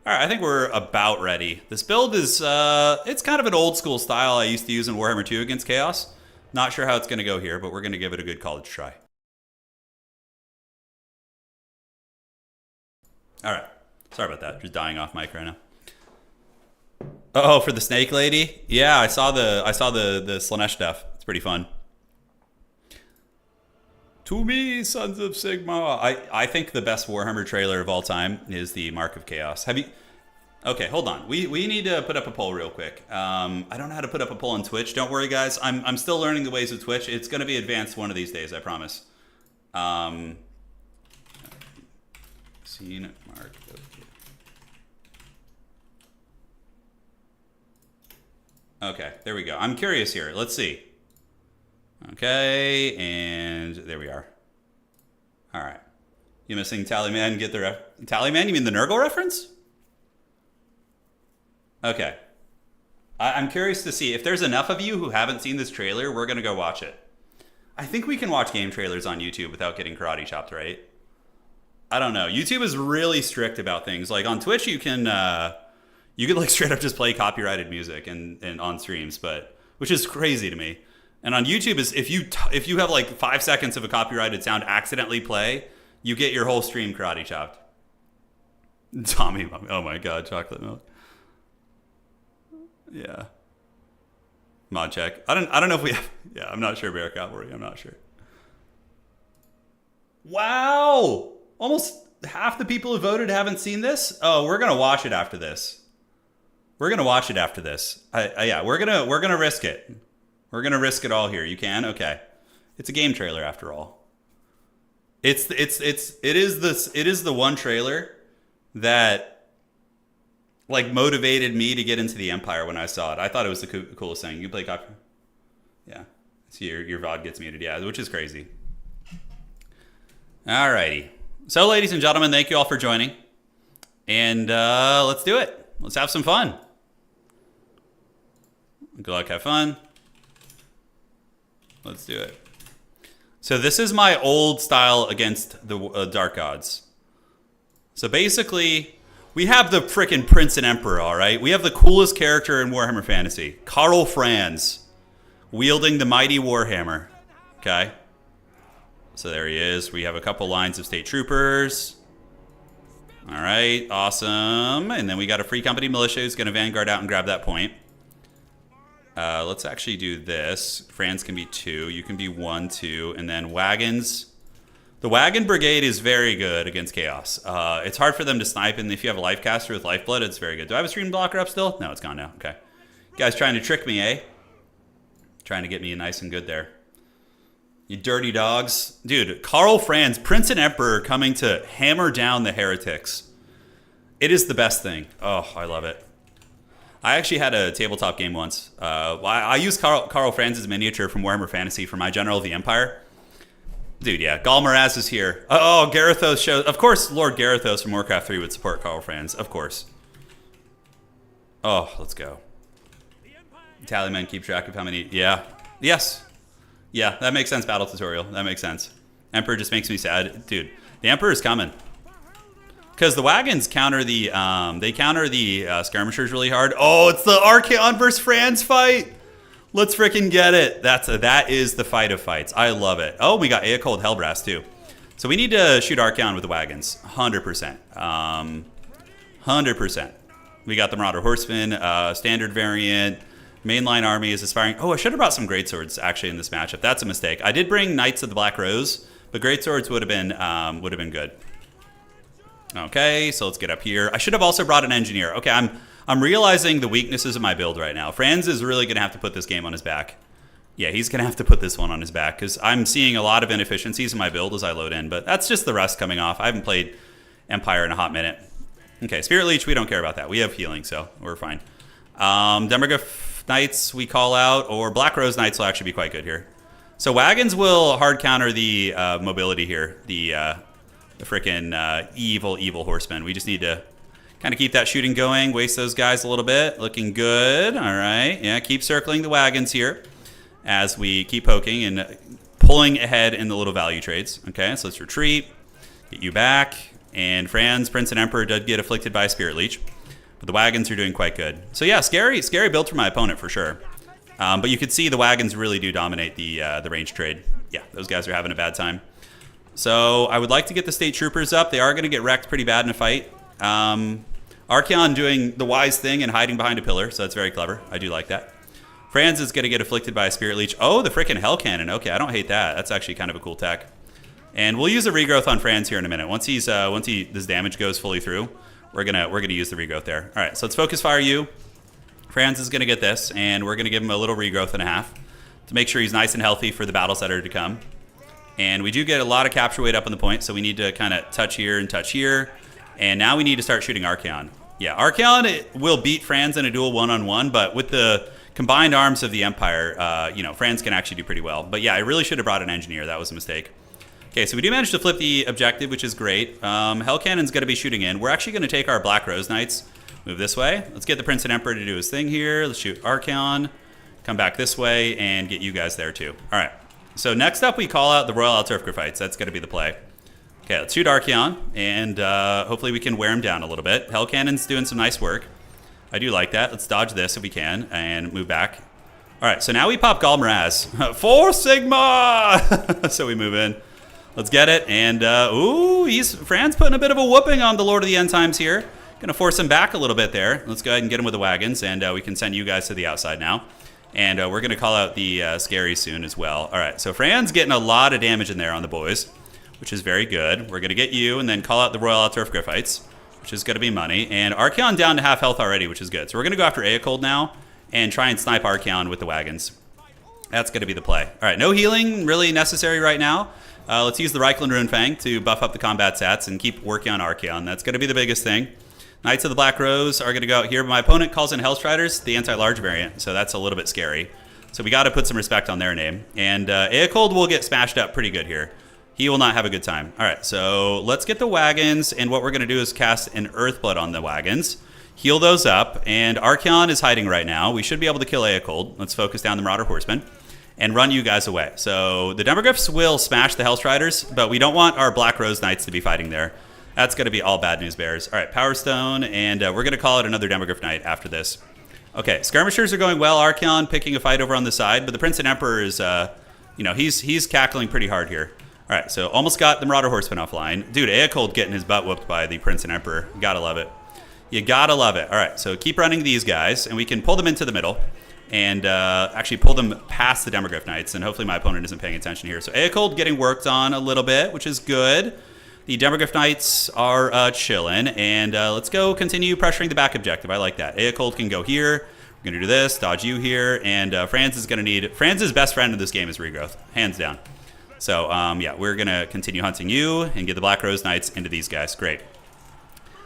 All right, I think we're about ready. This build is, it's kind of an old school style I used to use in Warhammer 2 against Chaos. Not sure how it's going to go here, but we're going to give it a good college try. All right, sorry about that. Just dying off mic right now. Oh, for the snake lady? Yeah, I saw the Slanesh stuff. It's pretty fun. To me, Sons of Sigmar. I think the best Warhammer trailer of all time is the Mark of Chaos. Have you? Okay, hold on. We need to put up a poll real quick. I don't know how to put up a poll on Twitch. Don't worry, guys. I'm still learning the ways of Twitch. It's going to be advanced one of these days, I promise. Scene Mark of Chaos. Okay, there we go. I'm curious here. Let's see. Okay, and there we are. All right. You missing Tallyman? Get the Tallyman? You mean the Nurgle reference? Okay. I'm curious to see if there's enough of you who haven't seen this trailer. We're gonna go watch it. I think we can watch game trailers on YouTube without getting karate chopped, right? I don't know. YouTube is really strict about things. Like on Twitch, you can like straight up just play copyrighted music and on streams, but which is crazy to me. And on YouTube is if you have like 5 seconds of a copyrighted sound accidentally play, you get your whole stream karate chopped. Tommy, oh my god, chocolate milk. Yeah. Mod check. I don't know if we have. Yeah, I'm not sure. Bear Cavalry. I'm not sure. Wow, almost half the people who voted haven't seen this. Oh, we're gonna watch it after this. We're gonna watch it after this. Yeah, we're gonna risk it. We're gonna risk it all here. You can? Okay. It's a game trailer after all. It is the one trailer that like motivated me to get into the Empire when I saw it. I thought it was the coolest thing. You play copy? Yeah. So your VOD gets muted. Yeah, which is crazy. Alrighty. So ladies and gentlemen, thank you all for joining. And let's do it. Let's have some fun. Good luck, have fun. Let's do it. So this is my old style against the Dark Gods. So basically, we have the frickin' Prince and Emperor, all right? We have the coolest character in Warhammer Fantasy. Karl Franz, wielding the mighty Warhammer. Okay? So there he is. We have a couple lines of state troopers. All right, awesome. And then we got a free company militia who's going to vanguard out and grab that point. Let's actually do this. Franz can be 2. You can be 1, 2. And then wagons. The wagon brigade is very good against chaos. It's hard for them to snipe, and if you have a life caster with lifeblood, it's very good. Do I have a stream blocker up still? No, it's gone now. Okay. You guys trying to trick me, eh? Trying to get me nice and good there. You dirty dogs. Dude, Karl Franz, Prince and Emperor coming to hammer down the heretics. It is the best thing. Oh, I love it. I actually had a tabletop game once. I used Karl Franz's miniature from Warhammer Fantasy for my General of the Empire. Dude, yeah. Galmaraz is here. Oh, Garithos shows. Of course, Lord Garithos from Warcraft 3 would support Karl Franz. Of course. Oh, let's go. Tallyman keep track of how many. Yeah. Yes. Yeah, that makes sense, battle tutorial. That makes sense. Emperor just makes me sad. Dude, the Emperor is coming. Because the wagons counter the skirmishers really hard. Oh, it's the Archaon versus Franz fight. Let's freaking get it. That is the fight of fights. I love it. Oh, we got Aecold Hellbrass too. So we need to shoot Archaon with the wagons. 100%. 100%. We got the Marauder Horsemen, standard variant. Mainline army is aspiring. Oh, I should have brought some greatswords actually in this matchup. That's a mistake. I did bring Knights of the Black Rose, but greatswords would have been good. Okay, so let's get up here. I should have also brought an engineer. Okay, I'm realizing the weaknesses of my build right now. Franz is really going to have to put this game on his back. Yeah, he's going to have to put this one on his back because I'm seeing a lot of inefficiencies in my build as I load in, but that's just the rust coming off. I haven't played Empire in a hot minute. Okay, Spirit Leech, we don't care about that. We have healing, so we're fine. Demergaf Knights we call out, or Black Rose Knights will actually be quite good here. So wagons will hard counter the mobility here, the frickin' evil horsemen. We just need to kind of keep that shooting going, waste those guys a little bit. Looking good. All right. Yeah, keep circling the wagons here as we keep poking and pulling ahead in the little value trades. Okay, so let's retreat, get you back. And Franz, Prince and Emperor did get afflicted by a Spirit Leech. But the wagons are doing quite good. So yeah, scary build for my opponent for sure. But you could see the wagons really do dominate the range trade. Yeah, those guys are having a bad time. So I would like to get the state troopers up. They are going to get wrecked pretty bad in a fight. Archeon doing the wise thing and hiding behind a pillar, so that's very clever. I do like that. Franz is going to get afflicted by a Spirit Leech. Oh, the freaking Hell Cannon. Okay, I don't hate that. That's actually kind of a cool tech. And we'll use the regrowth on Franz here in a minute. Once this damage goes fully through, we're gonna use the regrowth there. All right, so let's focus fire you. Franz is gonna get this, and we're gonna give him a little regrowth and a half to make sure he's nice and healthy for the battles that are to come. And we do get a lot of capture weight up on the point, so we need to kind of touch here and touch here. And now we need to start shooting Archeon. Yeah, Archeon will beat Franz in a duel one-on-one, but with the combined arms of the Empire, you know, Franz can actually do pretty well. But yeah, I really should have brought an engineer. That was a mistake. Okay, so we do manage to flip the objective, which is great. Hell Cannon's going to be shooting in. We're actually going to take our Black Rose Knights, move this way. Let's get the Prince and Emperor to do his thing here. Let's shoot Archeon, come back this way, and get you guys there too. All right, so next up we call out the Royal Altar of Graphites. That's going to be the play. Okay, let's shoot Archeon, and hopefully we can wear him down a little bit. Hell Cannon's doing some nice work. I do like that. Let's dodge this if we can, and move back. All right, so now we pop Galmaraz. For SIGMAR! So we move in. Let's get it, and ooh, Fran's putting a bit of a whooping on the Lord of the End Times here. Gonna force him back a little bit there. Let's go ahead and get him with the wagons, and we can send you guys to the outside now. And we're gonna call out the Scary soon as well. All right, so Fran's getting a lot of damage in there on the boys, which is very good. We're gonna get you, and then call out the Royal Altar of Graphites, which is gonna be money. And Archeon down to half health already, which is good. So we're gonna go after Aecold now, and try and snipe Archeon with the wagons. That's gonna be the play. All right, no healing really necessary right now. Let's use the Reikland Runefang to buff up the combat stats and keep working on Archeon. That's going to be the biggest thing. Knights of the Black Rose are going to go out here, but my opponent calls in Hellstriders, the anti-large variant, so that's a little bit scary. So we got to put some respect on their name. And Aecold will get smashed up pretty good here. He will not have a good time. All right, so let's get the wagons, and what we're going to do is cast an Earthblood on the wagons, heal those up, and Archeon is hiding right now. We should be able to kill Aecold. Let's focus down the Marauder Horsemen and run you guys away. So the Demogryphs will smash the Hellstriders, but we don't want our Black Rose Knights to be fighting there. That's going to be all bad news bears. All right, Power Stone, and we're going to call it another Demogryph Knight after this. Okay, Skirmishers are going well. Archeon picking a fight over on the side, but the Prince and Emperor is, you know, he's cackling pretty hard here. All right, so almost got the Marauder Horseman offline. Dude, Aecold getting his butt whooped by the Prince and Emperor. You gotta love it. You gotta love it. All right, so keep running these guys, and we can pull them into the middle. And actually pull them past the Demogryph Knights, and hopefully my opponent isn't paying attention here. So Aecold getting worked on a little bit, which is good. The Demogryph Knights are chilling, and let's go continue pressuring the back objective. I like that. Aecold can go here. We're going to do this, dodge you here, and Franz is going to need... Franz's best friend in this game is regrowth, hands down. So, yeah, we're going to continue hunting you and get the Black Rose Knights into these guys. Great.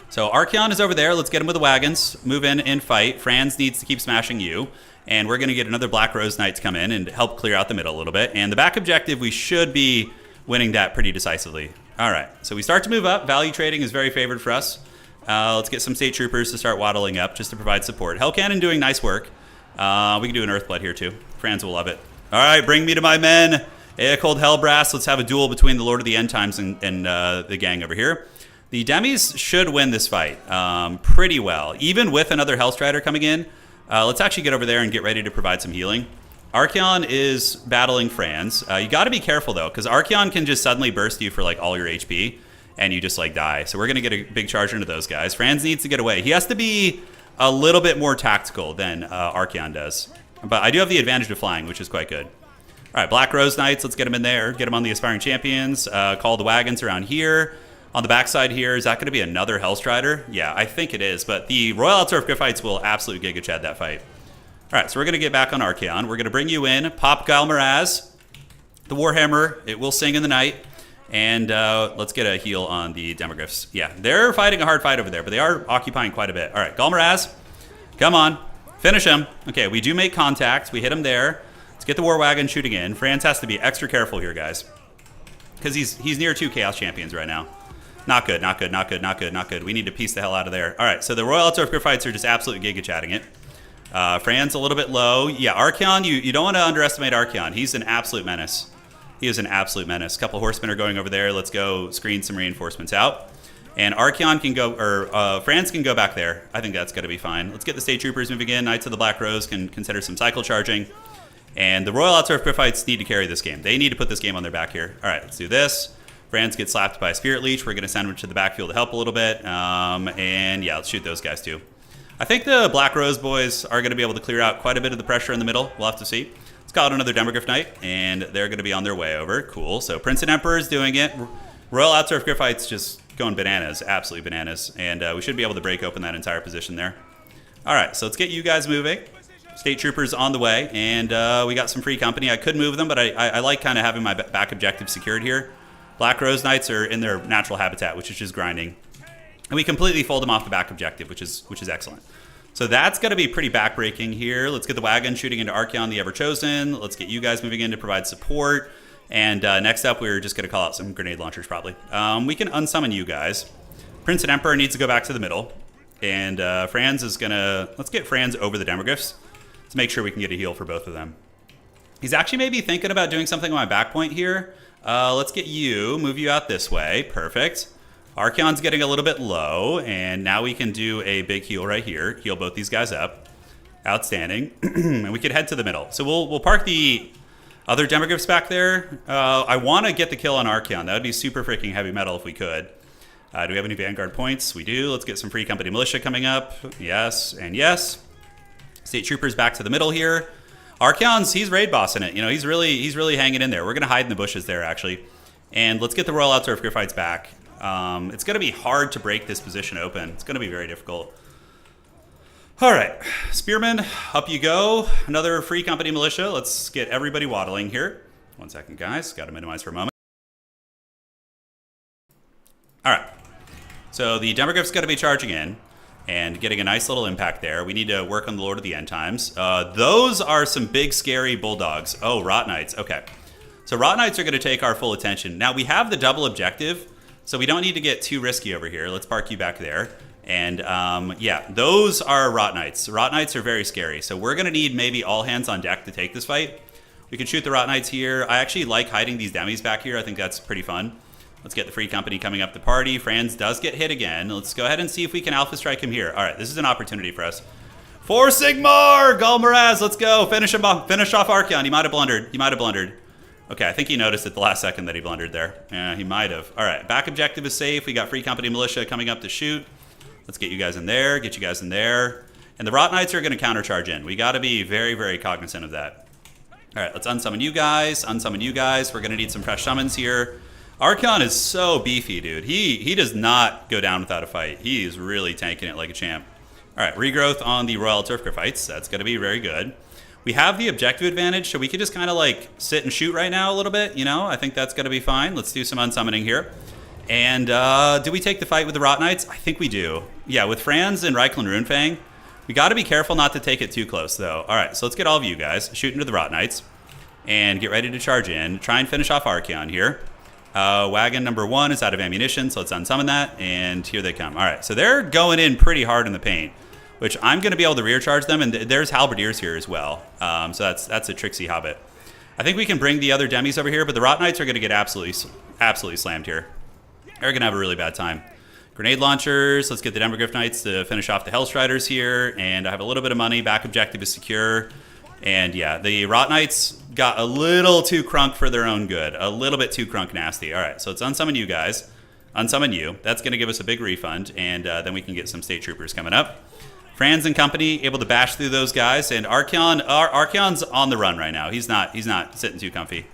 So Archeon is over there. Let's get him with the wagons. Move in and fight. Franz needs to keep smashing you. And we're going to get another Black Rose Knight to come in and help clear out the middle a little bit. And the back objective, we should be winning that pretty decisively. All right, so we start to move up. Value trading is very favored for us. Let's get some State Troopers to start waddling up just to provide support. Hell Cannon doing nice work. We can do an Earthblood here too. Franz will love it. All right, bring me to my men. Aecold Hellbrass. Let's have a duel between the Lord of the End Times and the gang over here. The Demis should win this fight pretty well, even with another Hellstrider coming in. Let's actually get over there and get ready to provide some healing. Archeon is battling Franz. You got to be careful, though, because Archeon can just suddenly burst you for, like, all your HP, and you just, like, die. So we're going to get a big charge into those guys. Franz needs to get away. He has to be a little bit more tactical than Archeon does. But I do have the advantage of flying, which is quite good. All right, Black Rose Knights, let's get them in there. Get them on the Aspiring Champions. Call the wagons around here. On the backside here, is that going to be another Hellstrider? Yeah, I think it is, but the Royal Altar of Graphites will absolutely Giga Chad that fight. All right, so we're going to get back on Archeon. We're going to bring you in, pop Galmaraz, the Warhammer. It will sing in the night, and let's get a heal on the Demogryphs. Yeah, they're fighting a hard fight over there, but they are occupying quite a bit. All right, Galmaraz, come on, finish him. Okay, we do make contact. We hit him there. Let's get the War Wagon shooting in. Franz has to be extra careful here, guys, because he's near 2 Chaos Champions right now. Not good, not good, not good, not good, not good. We need to piece the hell out of there. All right, so the Royal Altar of Graphites are just absolutely giga-chatting it. Franz a little bit low. Yeah, Archeon, you don't want to underestimate Archeon. He's an absolute menace. He is an absolute menace. A couple horsemen are going over there. Let's go screen some reinforcements out. And Archeon can go, or Franz can go back there. I think that's going to be fine. Let's get the State Troopers moving in. Knights of the Black Rose can consider some cycle charging. And the Royal Altar of Graphites need to carry this game. They need to put this game on their back here. All right, let's do this. Franz gets slapped by a Spirit Leech. We're going to send him to the backfield to help a little bit. And yeah, let's shoot those guys too. I think the Black Rose boys are going to be able to clear out quite a bit of the pressure in the middle. We'll have to see. Let's call out another Demogryph Knight, and they're going to be on their way over. Cool. So Prince and Emperor is doing it. Royal Outsurf Griffite's just going bananas, absolutely bananas. And we should be able to break open that entire position there. All right, so let's get you guys moving. State Troopers on the way, and we got some free company. I could move them, but I like kind of having my back objective secured here. Black Rose Knights are in their natural habitat, which is just grinding. And we completely fold them off the back objective, which is excellent. So that's going to be pretty backbreaking here. Let's get the wagon shooting into Archeon the Everchosen. Let's get you guys moving in to provide support. And next up, we're just going to call out some grenade launchers, probably. We can unsummon you guys. Prince and Emperor needs to go back to the middle. And Franz is going to... Let's get Franz over the Demogryphs to make sure we can get a heal for both of them. He's actually maybe thinking about doing something on my back point here. Let's get you, move you out this way. Perfect. Archeon's getting a little bit low, and now we can do a big heal right here. Heal both these guys up. Outstanding. And we could head to the middle. So we'll park the other Demogryphs back there. I want to get the kill on Archeon. That would be super freaking heavy metal if we could. Do we have any Vanguard points? We do. Let's get some free company militia coming up. Yes, and yes. State Troopers back to the middle here. Archeon's, he's raid bossing it. You know, he's really hanging in there. We're going to hide in the bushes there, actually. And let's get the Royal Outsurf Griffites back. It's going to be hard to break this position open. It's going to be very difficult. All right. Spearmen, up you go. Another free company militia. Let's get everybody waddling here. 1 second, guys. Got to minimize for a moment. All right. So the Demogryph's got to be charging in and getting a nice little impact there. We need to work on the Lord of the End Times. Those are some big, scary bulldogs. Oh, Rot Knights. Okay. So Rot Knights are going to take our full attention. Now, we have the double objective, so we don't need to get too risky over here. Let's park you back there. And, yeah, those are Rot Knights. Rot Knights are very scary. So we're going to need maybe all hands on deck to take this fight. We can shoot the Rot Knights here. I actually like hiding these demis back here. I think that's pretty fun. Let's get the free company coming up the party. Franz does get hit again. Let's go ahead and see if we can alpha strike him here. All right, this is an opportunity for us. For SIGMAR! Galmaraz, let's go. Finish him off. Finish off Archeon. He might have blundered. He might have blundered. Okay, I think he noticed at the last second that he blundered there. Yeah, he might have. All right, back objective is safe. We got free company militia coming up to shoot. Let's get you guys in there. Get you guys in there. And the Rot Knights are going to countercharge in. We got to be very, very cognizant of that. All right, let's unsummon you guys. Unsummon you guys. We're going to need some fresh summons here. Archeon is so beefy, dude. He does not go down without a fight. He is really tanking it like a champ. All right, regrowth on the Royal Turf Griffites. That's going to be very good. We have the objective advantage, so we could just kind of like sit and shoot right now a little bit. You know, I think that's going to be fine. Let's do some unsummoning here. And do we take the fight with the Rot Knights? I think we do. Yeah, with Franz and Reikland Runefang, we got to be careful not to take it too close, though. All right, so let's get all of you guys. Shoot into the Rot Knights and get ready to charge in. Try and finish off Archeon here. Wagon number 1 is out of ammunition, so let's unsummon that, and here they come. All right, so they're going in pretty hard in the paint, which I'm going to be able to rear charge them, and there's Halberdiers here as well. So that's a tricksy Hobbit. I think we can bring the other demis over here, but the Rot Knights are going to get absolutely slammed here. They're going to have a really bad time. Grenade launchers, let's get the Demogryph Knights to finish off the Hellstriders here, and I have a little bit of money. Back objective is secure. And yeah, the Rot Knights got a little too crunk for their own good. A little bit too crunk nasty. All right, so let's unsummon you guys. Unsummon you. That's going to give us a big refund, and then we can get some State Troopers coming up. Franz and company able to bash through those guys, and Archeon's on the run right now. He's not sitting too comfy.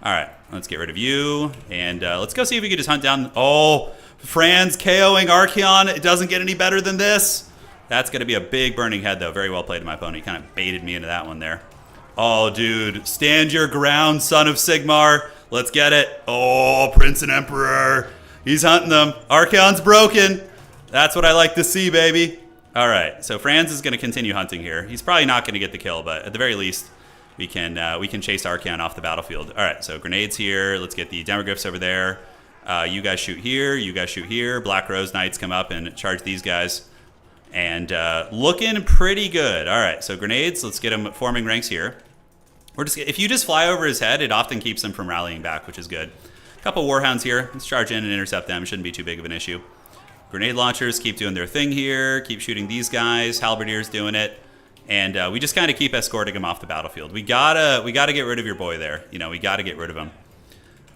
All right, let's get rid of you, and let's go see if we can just hunt down... Oh, Franz KOing Archeon. It doesn't get any better than this. That's going to be a big burning head, though. Very well played to my opponent. He kind of baited me into that one there. Oh, dude. Stand your ground, son of Sigmar. Let's get it. Oh, Prince and Emperor. He's hunting them. Archeon's broken. That's what I like to see, baby. All right. So Franz is going to continue hunting here. He's probably not going to get the kill, but at the very least, we can chase Archeon off the battlefield. All right. So grenades here. Let's get the Demogryphs over there. You guys shoot here. You guys shoot here. Black Rose Knights come up and charge these guys. And looking pretty good. All right, so grenades. Let's get him forming ranks here. If you just fly over his head, it often keeps him from rallying back, which is good. A couple Warhounds here. Let's charge in and intercept them. Shouldn't be too big of an issue. Grenade launchers keep doing their thing here. Keep shooting these guys. Halberdiers doing it. And we just kind of keep escorting him off the battlefield. We gotta get rid of your boy there. You know, we gotta get rid of him.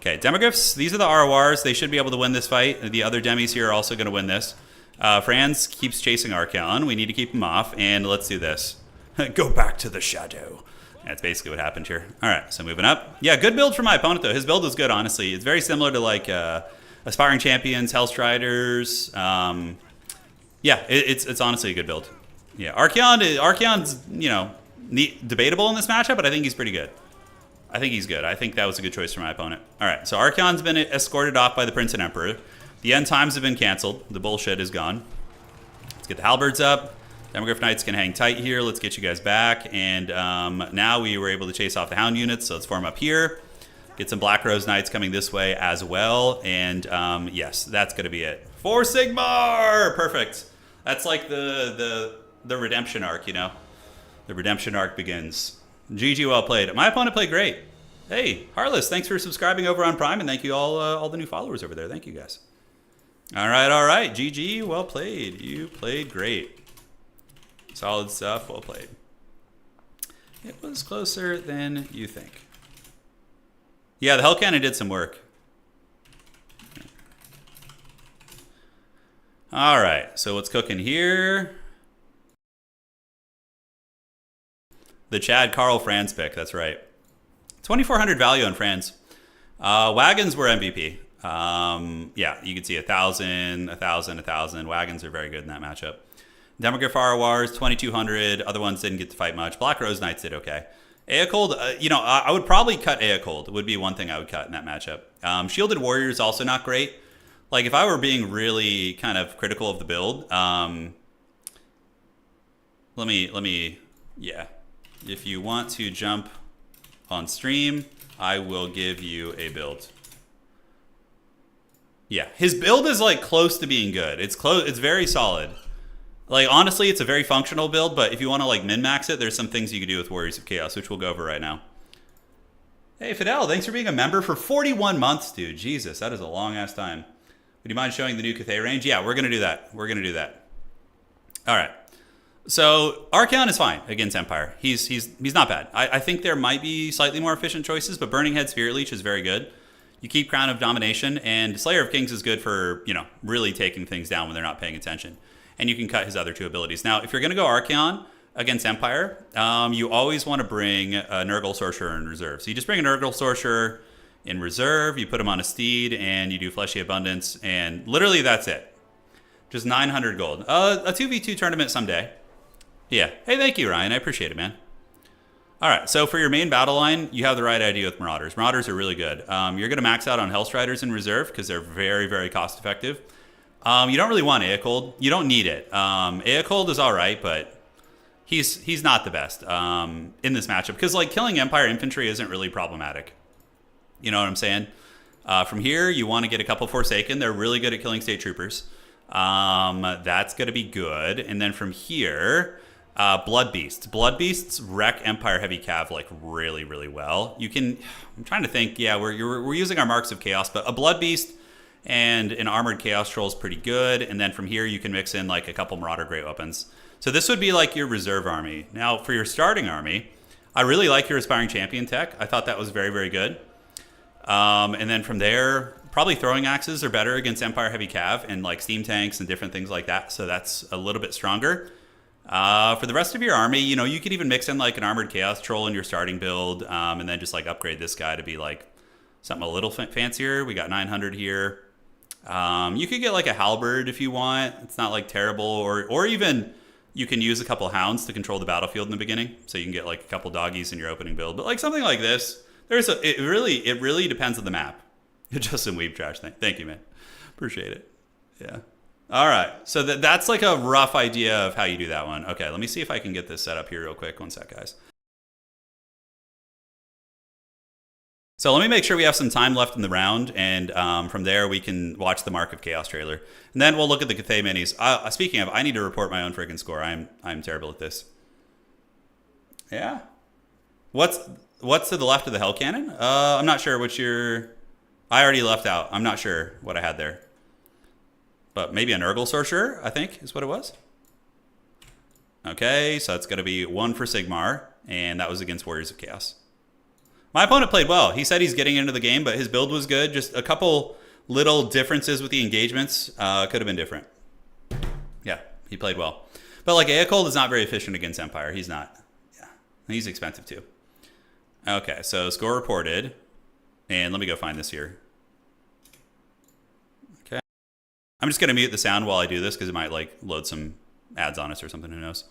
Okay, Demogryphs, these are the RORs. They should be able to win this fight. The other demis here are also going to win this. Franz keeps chasing Archaon. We need to keep him off, and let's do this. Go back to the shadow. That's basically what happened here. All right, so moving up. Yeah, good build for my opponent, though. His build was good, honestly. It's very similar to, like, Aspiring Champions, Hellstriders. Yeah, it's honestly a good build. Yeah, Archaon's, you know, debatable in this matchup, but I think he's pretty good. I think he's good. I think that was a good choice for my opponent. All right, so Archaon's been escorted off by the Prince and Emperor. The end times have been canceled. The bullshit is gone. Let's get the halberds up. Demogryph Knights can hang tight here. Let's get you guys back. And now we were able to chase off the Hound units, so let's form up here. Get some Black Rose Knights coming this way as well. And yes, that's going to be it. For Sigmar! Perfect. That's like the redemption arc, you know? The redemption arc begins. GG, well played. My opponent played great. Hey, Harless, thanks for subscribing over on Prime, and thank you all the new followers over there. Thank you, guys. All right. GG, well played. You played great. Solid stuff, well played. It was closer than you think. Yeah, the Hell Cannon did some work. All right, so what's cooking here? The Chad Carl Franz pick, that's right. 2,400 value on Franz. Wagons were MVP. Yeah, you can see 1,000, 1,000, 1,000. Wagons are very good in that matchup. Demogryph RORs, 2,200. Other ones didn't get to fight much. Black Rose Knights did okay. Aecold, you know, I would probably cut Aecold. Would be one thing I would cut in that matchup. Shielded Warriors also not great. Like, if I were being really kind of critical of the build, yeah. If you want to jump on stream, I will give you a build. Yeah, his build is like close to being good. It's very solid. Like, honestly, it's a very functional build, but if you want to like min-max it, there's some things you can do with Warriors of Chaos, which we'll go over right now. Hey, Fidel, thanks for being a member for 41 months, dude. Jesus, that is a long-ass time. Would you mind showing the new Cathay range? Yeah, we're going to do that. We're going to do that. All right. So Archaon is fine against Empire. He's not bad. I think there might be slightly more efficient choices, but Burning Head Spirit Leech is very good. You keep Crown of Domination, and Slayer of Kings is good for, you know, really taking things down when they're not paying attention. And you can cut his other two abilities. Now, if you're going to go Archaon against Empire, you always want to bring a Nurgle Sorcerer in reserve. So you just bring a Nurgle Sorcerer in reserve, you put him on a steed, and you do Fleshy Abundance, and literally that's it. Just 900 gold. A 2v2 tournament someday. Yeah. Hey, thank you, Ryan. I appreciate it, man. All right, so for your main battle line, you have the right idea with Marauders. Marauders are really good. You're going to max out on Hellstriders in reserve because they're very, very cost-effective. You don't really want Aecold. You don't need it. Aecold is all right, but he's not the best in this matchup because, like, killing Empire Infantry isn't really problematic. You know what I'm saying? From here, you want to get a couple Forsaken. They're really good at killing State Troopers. That's going to be good. And then from here... Blood Beasts. Blood Beasts wreck Empire Heavy Cav like really, really well. You can, I'm trying to think, yeah, we're using our Marks of Chaos, but a Blood Beast and an Armored Chaos Troll is pretty good. And then from here, you can mix in like a couple Marauder Great Weapons. So this would be like your reserve army. Now for your starting army, I really like your Aspiring Champion tech. I thought that was very, very good. And then from there, probably Throwing Axes are better against Empire Heavy Cav and like Steam Tanks and different things like that. So that's a little bit stronger. For the rest of your army, you know, you could even mix in like an Armored Chaos Troll in your starting build, and then just like upgrade this guy to be like something a little fancier. We got 900 here. You could get like a Halberd if you want. It's not like terrible, or even you can use a couple Hounds to control the battlefield in the beginning, so you can get like a couple doggies in your opening build. But like something like this, it really depends on the map. Justin Weeb Trash, thank you, man. Appreciate it. Yeah. All right, so that's like a rough idea of how you do that one. Okay, let me see if I can get this set up here real quick. One sec, guys. So let me make sure we have some time left in the round, and from there we can watch the Mark of Chaos trailer. And then we'll look at the Cathay minis. Speaking of, I need to report my own freaking score. I'm terrible at this. Yeah? What's to the left of the Hell Cannon? I'm not sure what your... I already left out. I'm not sure what I had there. But maybe a Nurgle Sorcerer, I think, is what it was. Okay, so it's going to be 1 for Sigmar, and that was against Warriors of Chaos. My opponent played well. He said he's getting into the game, but his build was good. Just a couple little differences with the engagements could have been different. Yeah, he played well. But like Aecold is not very efficient against Empire. He's not. Yeah, he's expensive too. Okay, so score reported. And let me go find this here. Okay. I'm just going to mute the sound while I do this because it might like load some ads on us or something. Who knows?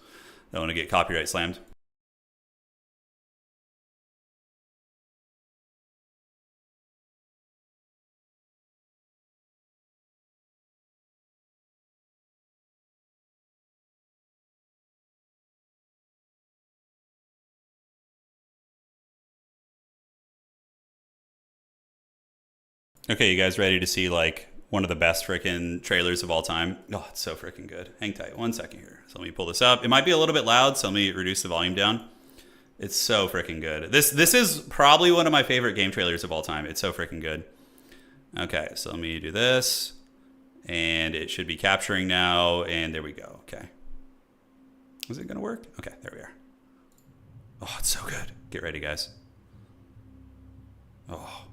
Don't want to get copyright slammed. Okay, you guys ready to see like one of the best freaking trailers of all time? Oh, it's so freaking good. Hang tight 1 second here. So let me pull this up. It might be a little bit loud, so let me reduce the volume down. It's so freaking good. This is probably one of my favorite game trailers of all time. It's so freaking good. Okay, so let me do this. And it should be capturing now, and there we go. Okay. Is it gonna work? Okay, there we are. Oh, it's so good. Get ready, guys. Oh.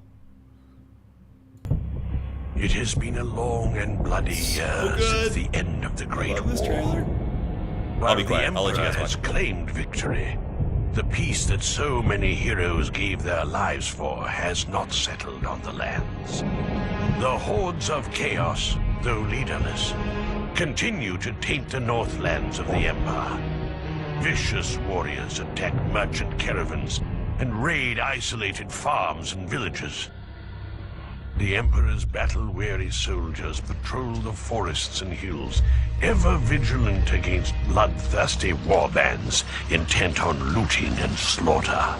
It has been a long and bloody year since the end of the Great War. I'll be quiet. I'll let you guys While the Emperor has claimed victory, the peace that so many heroes gave their lives for has not settled on the lands. The hordes of chaos, though leaderless, continue to taint the northlands of the Empire. Vicious warriors attack merchant caravans and raid isolated farms and villages. The Emperor's battle-weary soldiers patrol the forests and hills, ever vigilant against bloodthirsty warbands intent on looting and slaughter.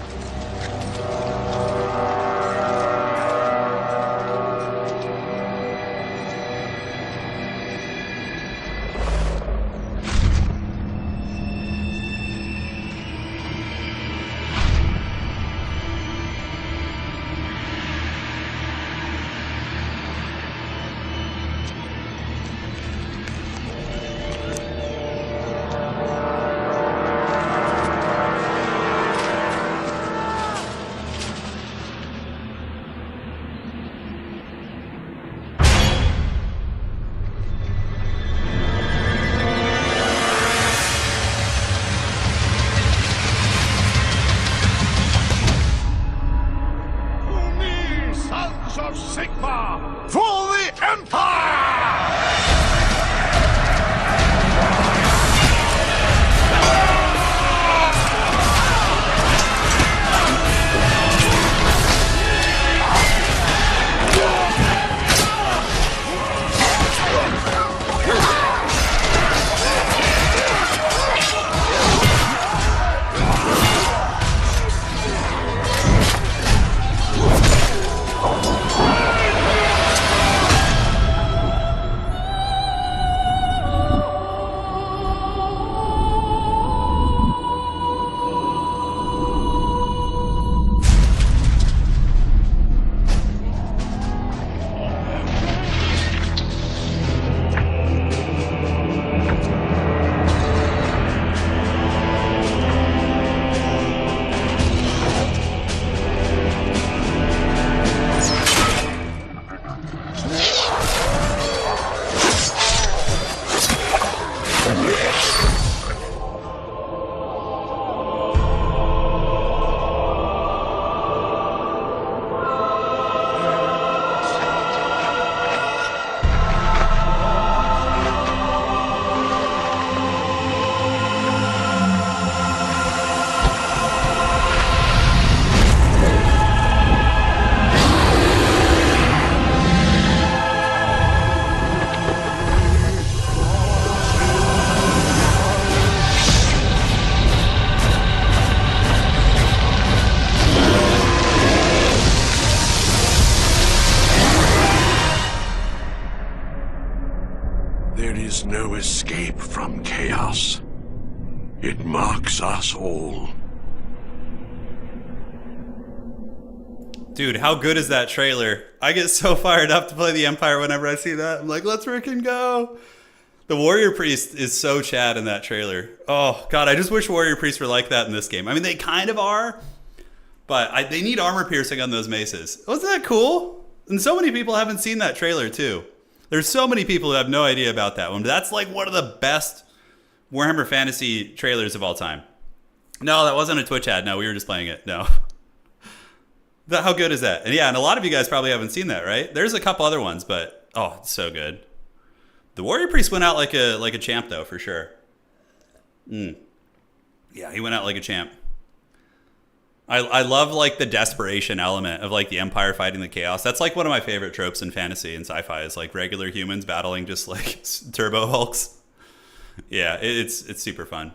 of SIGMAR for the Empire! There is no escape from chaos. It marks us all. Dude, how good is that trailer? I get so fired up to play the Empire whenever I see that. I'm like, let's frickin' go. The Warrior Priest is so Chad in that trailer. Oh, God, I just wish Warrior Priests were like that in this game. I mean, they kind of are, But they need armor piercing on those maces. Wasn't that cool? And so many people haven't seen that trailer too. There's so many people who have no idea about that one. But that's like one of the best Warhammer Fantasy trailers of all time. No, that wasn't a Twitch ad. No, we were just playing it. No. How good is that? And yeah, and a lot of you guys probably haven't seen that, right? There's a couple other ones, but oh, it's so good. The Warrior Priest went out like a champ, though, for sure. Yeah, he went out like a champ. I love like the desperation element of like the Empire fighting the Chaos. That's like one of my favorite tropes in fantasy and sci-fi is like regular humans battling just like turbo hulks. Yeah, it's super fun.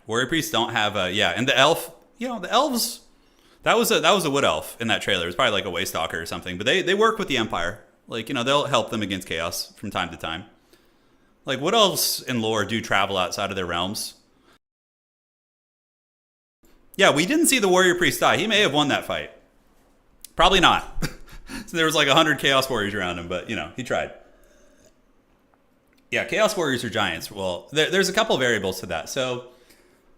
Warrior Priests don't have and the elf, the elves. That was a wood elf in that trailer. It was probably like a Waystalker or something, but they work with the Empire. Like, they'll help them against chaos from time to time. Like, wood elves in lore do travel outside of their realms. Yeah, we didn't see the Warrior Priest die. He may have won that fight. Probably not. So there was like 100 Chaos Warriors around him, but, he tried. Yeah, Chaos Warriors are giants. Well, there's a couple variables to that. So,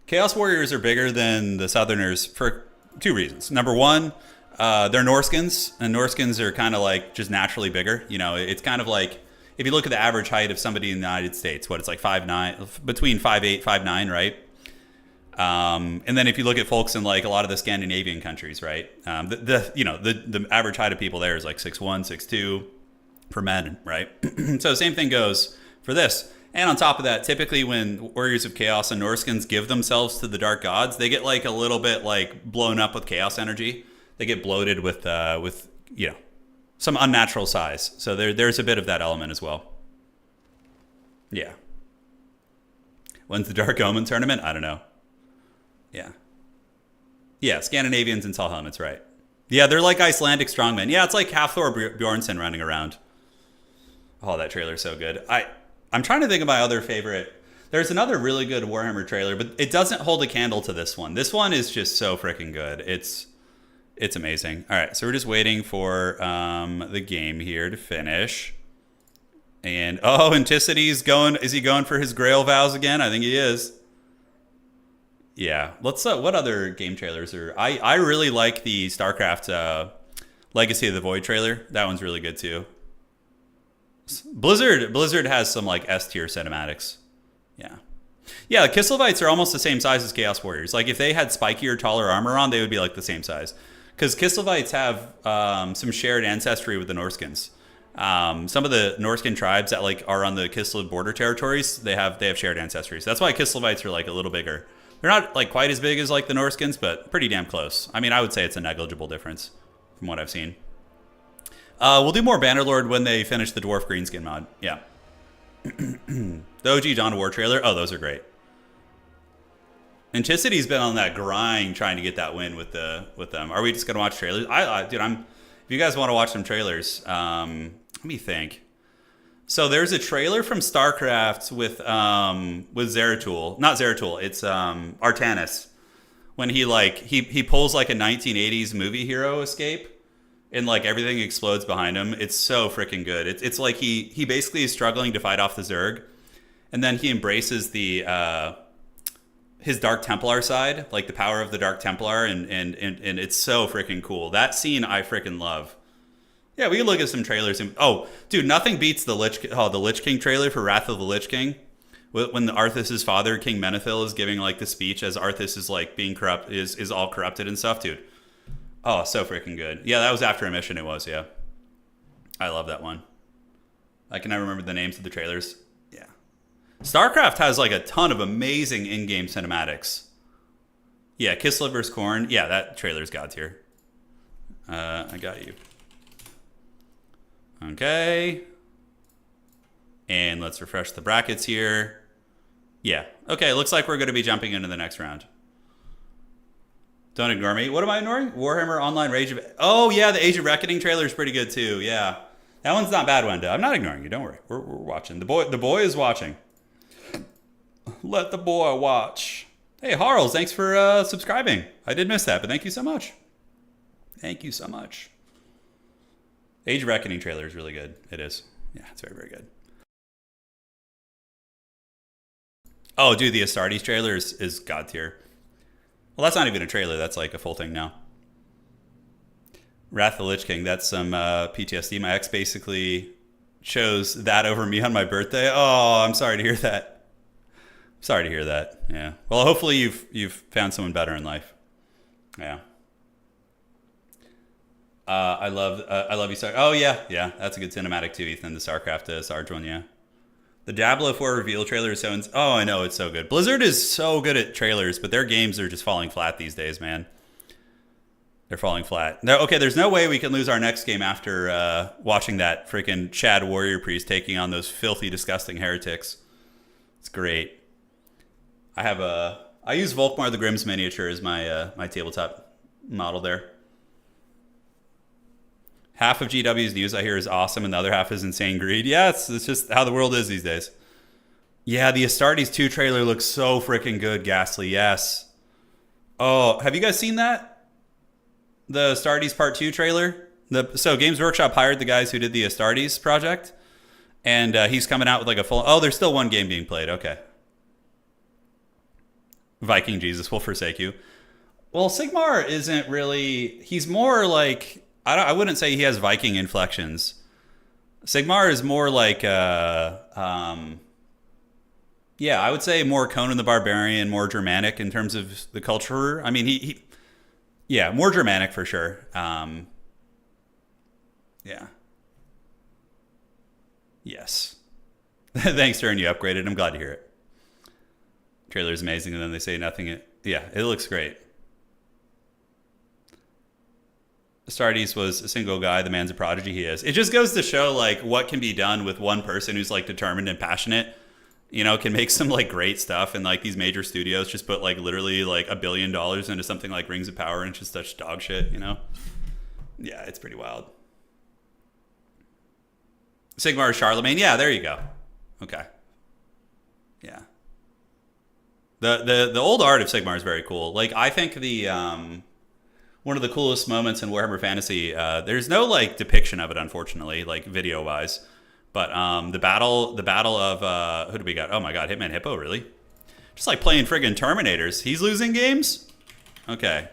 Chaos Warriors are bigger than the Southerners for two reasons. Number one, they're Norskins, and Norskins are kind of like just naturally bigger. It's kind of like, if you look at the average height of somebody in the United States, it's like 5'9", between 5'8", 5'9", right? And then if you look at folks in like a lot of the Scandinavian countries, right? The average height of people there is like 6'1", 6'2", for men, right? So same thing goes for this. And on top of that, typically when Warriors of Chaos and Norskins give themselves to the Dark Gods, they get like a little bit like blown up with chaos energy. They get bloated with some unnatural size. So there's a bit of that element as well. Yeah. When's the Dark Omen tournament? I don't know. Yeah. Yeah, Scandinavians and tall helmets, right. Yeah, they're like Icelandic strongmen. Yeah, it's like Hafthor Bjornsson running around. Oh, that trailer's so good. I'm trying to think of my other favorite. There's another really good Warhammer trailer, but it doesn't hold a candle to this one. This one is just so freaking good. It's amazing. All right, so we're just waiting for the game here to finish. And Anticity's going. Is he going for his Grail vows again? I think he is. Yeah. Let's. What other game trailers are? I really like the StarCraft Legacy of the Void trailer. That one's really good too. Blizzard has some like S tier cinematics. Yeah. Yeah, the Kislevites are almost the same size as Chaos Warriors. Like if they had spikier, taller armor on, they would be like the same size. Because Kislevites have some shared ancestry with the Norskins. Some of the Norskin tribes that like are on the Kislev border territories, they have shared ancestry. So that's why Kislevites are like a little bigger. They're not like quite as big as like the Norskins, but pretty damn close. I mean, I would say it's a negligible difference from what I've seen. We'll do more Bannerlord when they finish the Dwarf Greenskin mod. Yeah. The OG Dawn of War trailer. Oh, those are great. Anticity's been on that grind trying to get that win with them. Are we just gonna watch trailers? Dude, if you guys want to watch some trailers, let me think. So there's a trailer from StarCraft with Zeratul. Not Zeratul, it's Artanis. When he pulls like a 1980s movie hero escape and like everything explodes behind him. It's so freaking good. It's like he basically is struggling to fight off the Zerg, and then he embraces the his Dark Templar side, like the power of the Dark Templar, and it's so freaking cool. That scene I freaking love. Yeah, we can look at some trailers. Dude, nothing beats the Lich King trailer for Wrath of the Lich King. When Arthas's father, King Menethil, is giving like the speech as Arthas is like being corrupt, is all corrupted and stuff, dude. Oh, so freaking good. Yeah, that was after a mission. It was, yeah. I love that one. I can never remember the names of the trailers. Yeah. StarCraft has like a ton of amazing in-game cinematics. Yeah, Kislev vs. Khorne. Yeah, that trailer's god tier. I got you. Okay. And let's refresh the brackets here. Yeah. Okay, looks like we're going to be jumping into the next round. Don't ignore me. What am I ignoring? Warhammer Online Rage of... Oh, yeah, the Age of Reckoning trailer is pretty good, too. Yeah. That one's not bad, Wenda. I'm not ignoring you. Don't worry. We're watching. The boy is watching. Let the boy watch. Hey, Harls, thanks for subscribing. I did miss that, but thank you so much. Thank you so much. Age of Reckoning trailer is really good. It is. Yeah, it's very, very good. Oh, dude, the Astartes trailer is god tier. Well, that's not even a trailer. That's like a full thing now. Wrath of the Lich King. That's some PTSD. My ex basically chose that over me on my birthday. Oh, I'm sorry to hear that. Sorry to hear that. Yeah. Well, hopefully you've found someone better in life. Yeah. I love you, Star. Oh yeah. That's a good cinematic too, Ethan. The StarCraft Sarge one, yeah. The Diablo 4 reveal trailer is so. Oh, I know, it's so good. Blizzard is so good at trailers, but their games are just falling flat these days, man. They're falling flat. No, okay, there's no way we can lose our next game after watching that freaking Chad Warrior Priest taking on those filthy, disgusting heretics. It's great. I use Volkmar the Grimm's miniature as my my tabletop model there. Half of GW's news I hear is awesome, and the other half is insane greed. Yeah, it's just how the world is these days. Yeah, the Astartes 2 trailer looks so freaking good, Ghastly. Yes. Oh, have you guys seen that? The Astartes Part 2 trailer? So Games Workshop hired the guys who did the Astartes project, and he's coming out with like a full... Oh, there's still one game being played. Okay. Viking Jesus will forsake you. Well, Sigmar isn't really... He's more like... I wouldn't say he has Viking inflections. Sigmar is more like... yeah, I would say more Conan the Barbarian, more Germanic in terms of the culture. I mean, he yeah, more Germanic for sure. Yeah. Yes. Thanks, Turin. You upgraded. I'm glad to hear it. Trailer's amazing, and then they say nothing. Yeah, it looks great. Astartes was a single guy. The man's a prodigy. He is. It just goes to show like what can be done with one person who's like determined and passionate. You know, can make some like great stuff, and like these major studios just put like literally like $1 billion into something like Rings of Power, and it's just such dog shit. You know? Yeah, it's pretty wild. Sigmar Charlemagne. Yeah, there you go. Okay. Yeah. The old art of Sigmar is very cool. Like I think the one of the coolest moments in Warhammer Fantasy. There's no like depiction of it, unfortunately, like video wise. But the battle of who do we got? Oh my God, Hitman Hippo, really? Just like playing friggin' Terminators. He's losing games. Okay.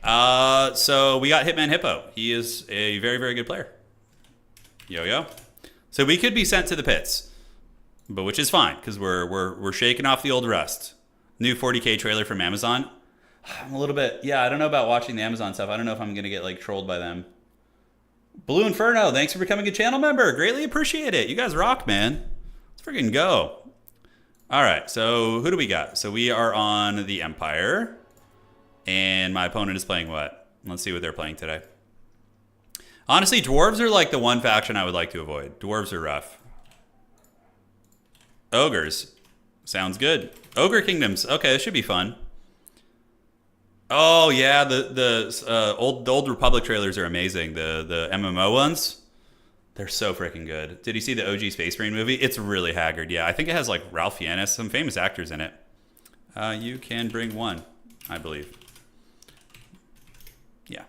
So we got Hitman Hippo. He is a very, very good player. Yo. So we could be sent to the pits, but which is fine because we're shaking off the old rust. New 40K trailer from Amazon. I'm a little bit, yeah, I don't know about watching the Amazon stuff. I don't know if I'm going to get like trolled by them. Blue Inferno, thanks for becoming a channel member. Greatly appreciate it. You guys rock, man. Let's freaking go. All right, so who do we got? So we are on the Empire. And my opponent is playing what? Let's see what they're playing today. Honestly, dwarves are like the one faction I would like to avoid. Dwarves are rough. Ogres. Sounds good. Ogre Kingdoms. Okay, this should be fun. Oh yeah, the old Republic trailers are amazing. The MMO ones, they're so freaking good. Did you see the OG Space Marine movie? It's really haggard. Yeah, I think it has like Ralph Fiennes, some famous actors in it. You can bring one, I believe. Yeah.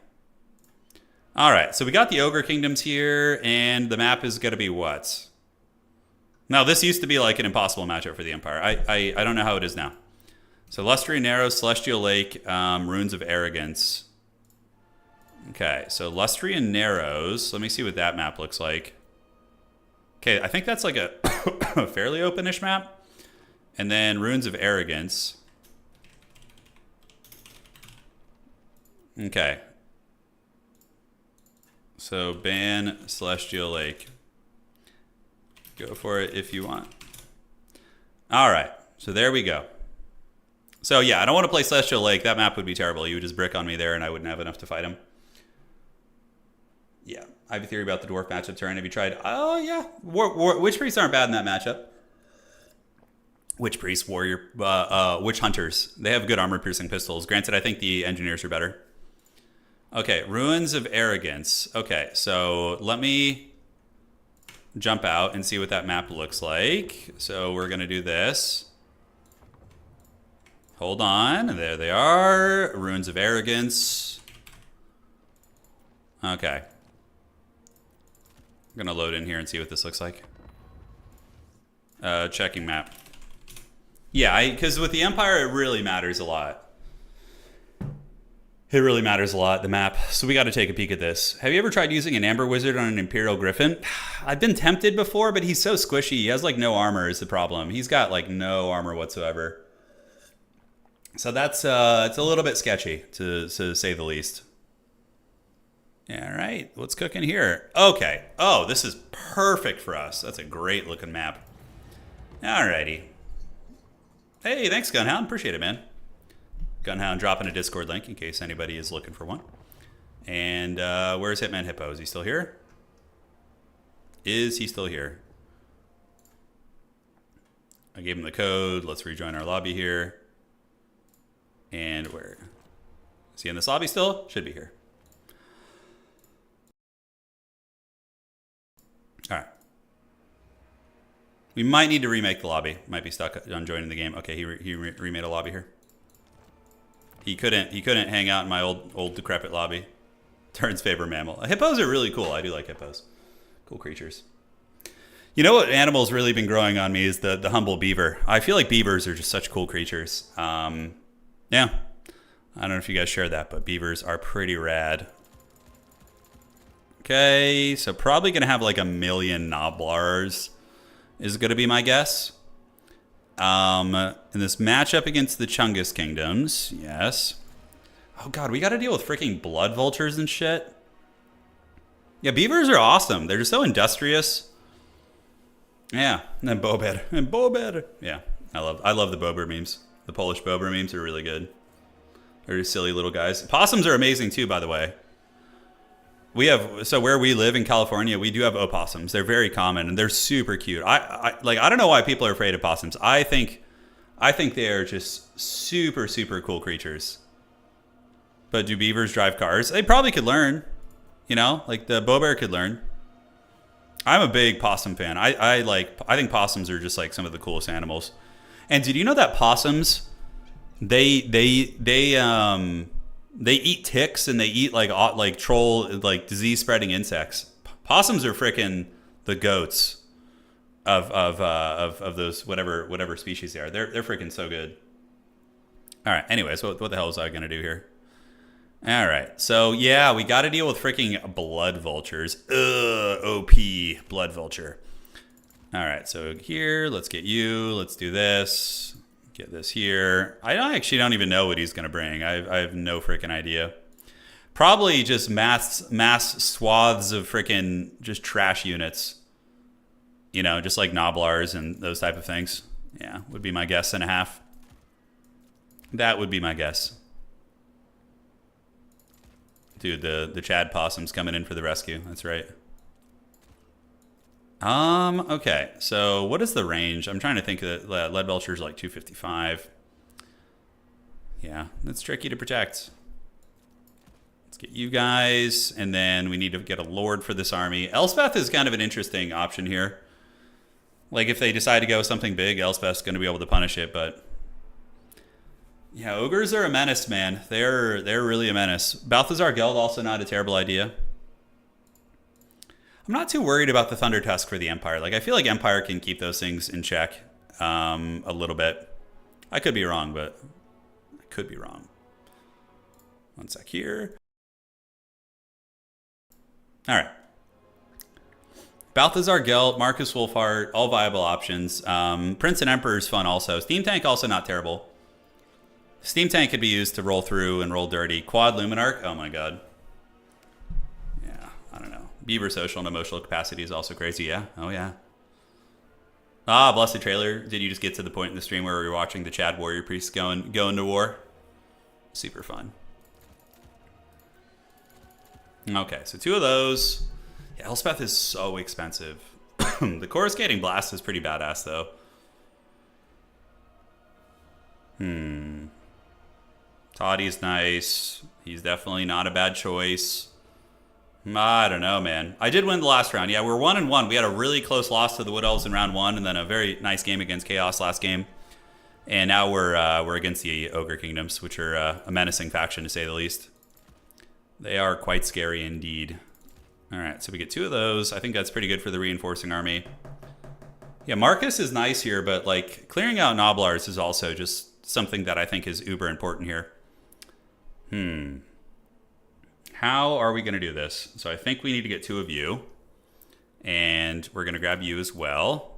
All right, so we got the Ogre Kingdoms here, and the map is gonna be what? Now this used to be like an impossible matchup for the Empire. I don't know how it is now. So Lustrian Narrows, Celestial Lake, Ruins of Arrogance. Okay, so Lustrian Narrows. Let me see what that map looks like. Okay, I think that's like a fairly openish map. And then Ruins of Arrogance. Okay. So ban Celestial Lake. Go for it if you want. All right, so there we go. So yeah, I don't want to play Celestial Lake. That map would be terrible. You would just brick on me there, and I wouldn't have enough to fight him. Yeah, I have a theory about the dwarf matchup. Turin, have you tried? Oh yeah, Witch Priests aren't bad in that matchup. Witch Priests, Warrior, Witch Hunters. They have good armor-piercing pistols. Granted, I think the Engineers are better. Okay, Ruins of Arrogance. Okay, so let me jump out and see what that map looks like. So we're gonna do this. Hold on, there they are. Ruins of Arrogance. Okay. I'm gonna load in here and see what this looks like. Checking map. Yeah, because with the Empire, it really matters a lot. It really matters a lot, the map. So we got to take a peek at this. Have you ever tried using an Amber Wizard on an Imperial Griffin? I've been tempted before, but he's so squishy. He has like no armor is the problem. He's got like no armor whatsoever. So that's it's a little bit sketchy to say the least. All right, what's cooking here? Okay. Oh, this is perfect for us. That's a great looking map. Alrighty. Hey, thanks, Gunhound. Appreciate it, man. Gunhound dropping a Discord link in case anybody is looking for one. And where's Hitman Hippo? Is he still here? Is he still here? I gave him the code. Let's rejoin our lobby here. And where? Is he in this lobby still? Should be here. All right. We might need to remake the lobby. Might be stuck on joining the game. Okay, he remade a lobby here. He couldn't hang out in my old decrepit lobby. Turn's favorite mammal. Hippos are really cool. I do like hippos. Cool creatures. You know what animal's really been growing on me is the humble beaver. I feel like beavers are just such cool creatures. Yeah. I don't know if you guys share that, but beavers are pretty rad. Okay, so probably going to have like 1 million Noblars is going to be my guess. In this matchup against the Chungus Kingdoms, yes. Oh god, we got to deal with freaking blood vultures and shit. Yeah, beavers are awesome. They're just so industrious. Yeah, and then Bober. And Bober. Yeah, I love the Bober memes. The Polish Bober memes are really good. They're just silly little guys. Possums are amazing too, by the way. So where we live in California, we do have opossums. They're very common and they're super cute. I don't know why people are afraid of possums. I think they are just super, super cool creatures. But do beavers drive cars? They probably could learn. You know, like the Bober could learn. I'm a big possum fan. I think possums are just like some of the coolest animals. And did you know that possums, they eat ticks and they eat like troll, like disease spreading insects. Possums are freaking the goats of those whatever species they are. They're freaking so good. All right. Anyways, what the hell was I gonna do here? All right. So yeah, we got to deal with freaking blood vultures. OP blood vulture. All right. So here, let's get you. Let's do this. Get this here. I actually don't even know what he's gonna bring. I have no freaking idea. Probably just mass swaths of freaking just trash units. You know, just like Noblars and those type of things. Yeah, would be my guess and a half. That would be my guess. Dude, the Chad possum's coming in for the rescue. That's right. Okay, so what is the range? I'm trying to think that lead vultures like 255. Yeah, that's tricky to protect. Let's get you guys, and then we need to get a lord for this army. Elspeth is kind of an interesting option here. Like if they decide to go something big, Elspeth's going to be able to punish it, but yeah, ogres are a menace, man. They're really a menace. Balthazar Geld also not a terrible idea. I'm not too worried about the Thunder Tusk for the Empire. Like, I feel like Empire can keep those things in check a little bit. I could be wrong, but I could be wrong. One sec here. All right. Balthazar Gelt, Marcus Wolfhard, all viable options. Prince and Emperor is fun also. Steam Tank also not terrible. Steam Tank could be used to roll through and roll dirty. Quad Luminarch, oh my god. I don't know. Beaver social and emotional capacity is also crazy. Yeah. Oh, yeah. Ah, Blessed Trailer. Did you just get to the point in the stream where we were watching the Chad Warrior Priests going to war? Super fun. Okay, so 2 of those. Yeah, Elspeth is so expensive. The Coruscating Blast is pretty badass, though. Toddy's nice. He's definitely not a bad choice. I don't know, man. I did win the last round. Yeah, we're 1-1. We had a really close loss to the Wood Elves in round 1, and then a very nice game against Chaos last game. And now we're against the Ogre Kingdoms, which are a menacing faction to say the least. They are quite scary indeed. All right, so we get 2 of those. I think that's pretty good for the reinforcing army. Yeah, Marcus is nice here, but like clearing out Noblars is also just something that I think is uber important here. How are we going to do this? So I think we need to get 2 of you. And we're going to grab you as well.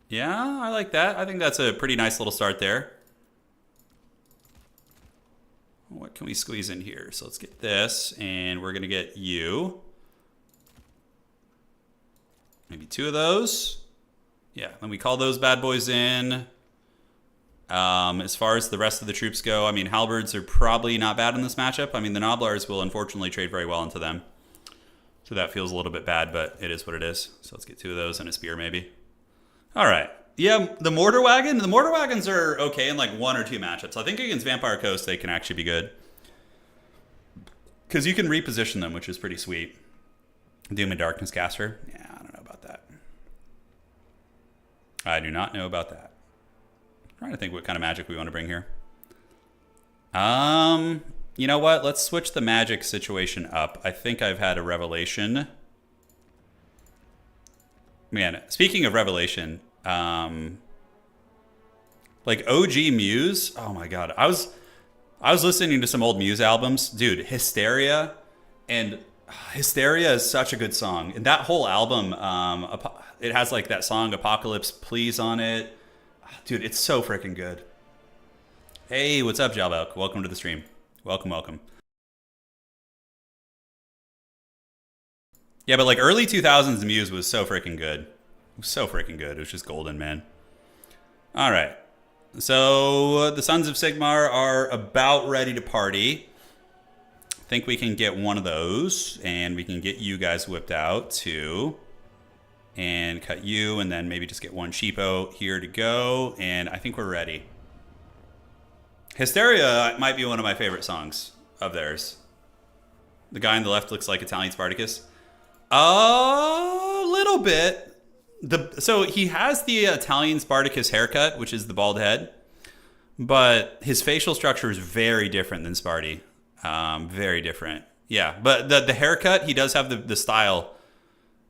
Yeah, I like that. I think that's a pretty nice little start there. What can we squeeze in here? So let's get this, and we're going to get you. Maybe 2 of those. Yeah, then we call those bad boys in. As far as the rest of the troops go, I mean, halberds are probably not bad in this matchup. I mean, the Noblars will unfortunately trade very well into them. So that feels a little bit bad, but it is what it is. So let's get 2 of those and a spear maybe. All right. Yeah, the mortar wagon. The mortar wagons are okay in like 1 or 2 matchups. I think against Vampire Coast, they can actually be good. Because you can reposition them, which is pretty sweet. Doom and Darkness Caster. Yeah, I don't know about that. I do not know about that. I'm trying to think what kind of magic we want to bring here. You know what? Let's switch the magic situation up. I think I've had a revelation. Man, speaking of revelation, like OG Muse. Oh my god, I was listening to some old Muse albums, dude. Hysteria is such a good song, and that whole album, it has like that song "Apocalypse Please" on it. Dude, it's so freaking good. Hey, what's up, Jalbelk? Welcome to the stream. Welcome, welcome. Yeah, but like early 2000s Muse was so freaking good. It was so freaking good. It was just golden, man. All right. So the Sons of Sigmar are about ready to party. I think we can get one of those, and we can get you guys whipped out too. And cut you, and then maybe just get 1 cheapo here to go. And I think we're ready. Hysteria might be one of my favorite songs of theirs. The guy on the left looks like Italian Spartacus. A little bit. So he has the Italian Spartacus haircut, which is the bald head. But his facial structure is very different than Sparty. Very different. Yeah, but the haircut, he does have the style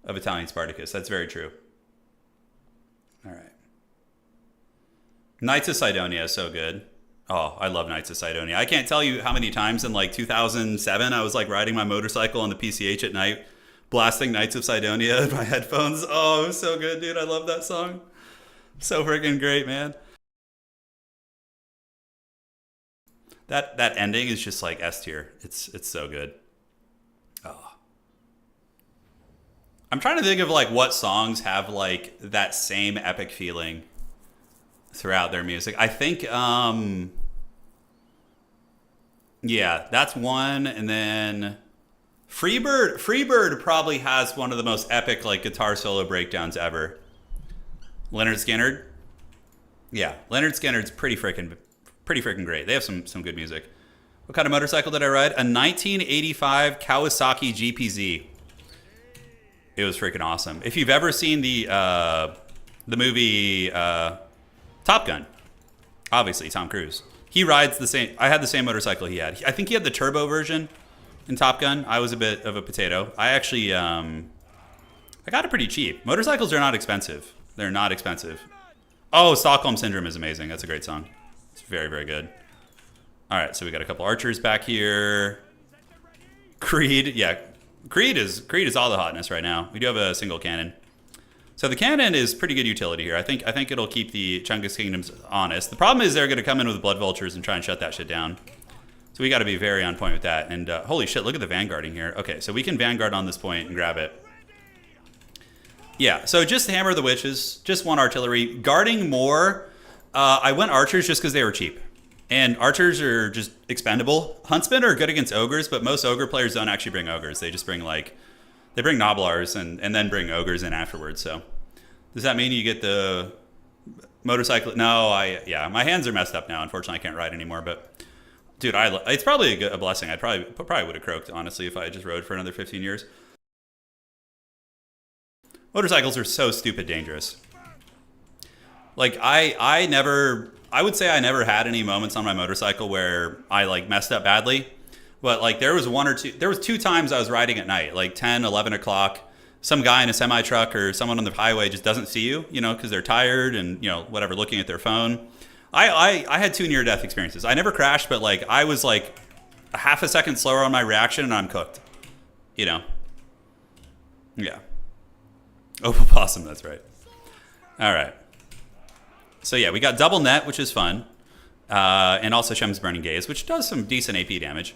of Italian Spartacus. That's very true. All right. Knights of Sidonia is so good. Oh, I love Knights of Sidonia. I can't tell you how many times in like 2007 I was like riding my motorcycle on the PCH at night, blasting Knights of Sidonia in my headphones. Oh, it was so good, dude. I love that song. So freaking great, man. That ending is just like S tier. It's so good. Oh. I'm trying to think of like what songs have like that same epic feeling throughout their music. I think yeah, that's one. And then Freebird probably has one of the most epic like guitar solo breakdowns ever. Leonard Skinner. Yeah, Leonard Skinner's pretty freaking great. They have some good music. What kind of motorcycle did I ride? A 1985 Kawasaki GPZ. It was freaking awesome. If you've ever seen the movie Top Gun, obviously Tom Cruise, he rides the same. I had the same motorcycle he had. I think he had the turbo version in Top Gun. I was a bit of a potato. I actually I got it pretty cheap. Motorcycles are not expensive. They're not expensive. Oh, Stockholm Syndrome is amazing. That's a great song. It's very, very good. All right, so we got a couple archers back here. Creed, yeah. Creed is all the hotness right now. We do have a single cannon. So the cannon is pretty good utility here. I think it'll keep the Chungus Kingdoms honest. The problem is they're going to come in with blood vultures and try and shut that shit down. So we got to be very on point with that. And holy shit, look at the vanguarding here. Okay, so we can vanguard on this point and grab it. Yeah, so just hammer the witches. Just 1 artillery. Guarding more. I went archers just because they were cheap. And archers are just expendable. Huntsmen are good against ogres, but most ogre players don't actually bring ogres. They just bring they bring noblars and then bring ogres in afterwards. So does that mean you get the motorcycle? No, my hands are messed up now. Unfortunately, I can't ride anymore. But dude, it's probably a blessing. I probably would have croaked, honestly, if I just rode for another 15 years. Motorcycles are so stupid dangerous. Like I would say I never had any moments on my motorcycle where I like messed up badly, but like there was 2 times I was riding at night, like 10, 11 o'clock. Some guy in a semi truck or someone on the highway just doesn't see you, because they're tired and whatever, looking at their phone. I had 2 near death experiences. I never crashed, but like I was like a half a second slower on my reaction and I'm cooked. You know? Yeah. Opal Possum, that's right. All right. So yeah, we got double net, which is fun. And also Shem's Burning Gaze, which does some decent AP damage.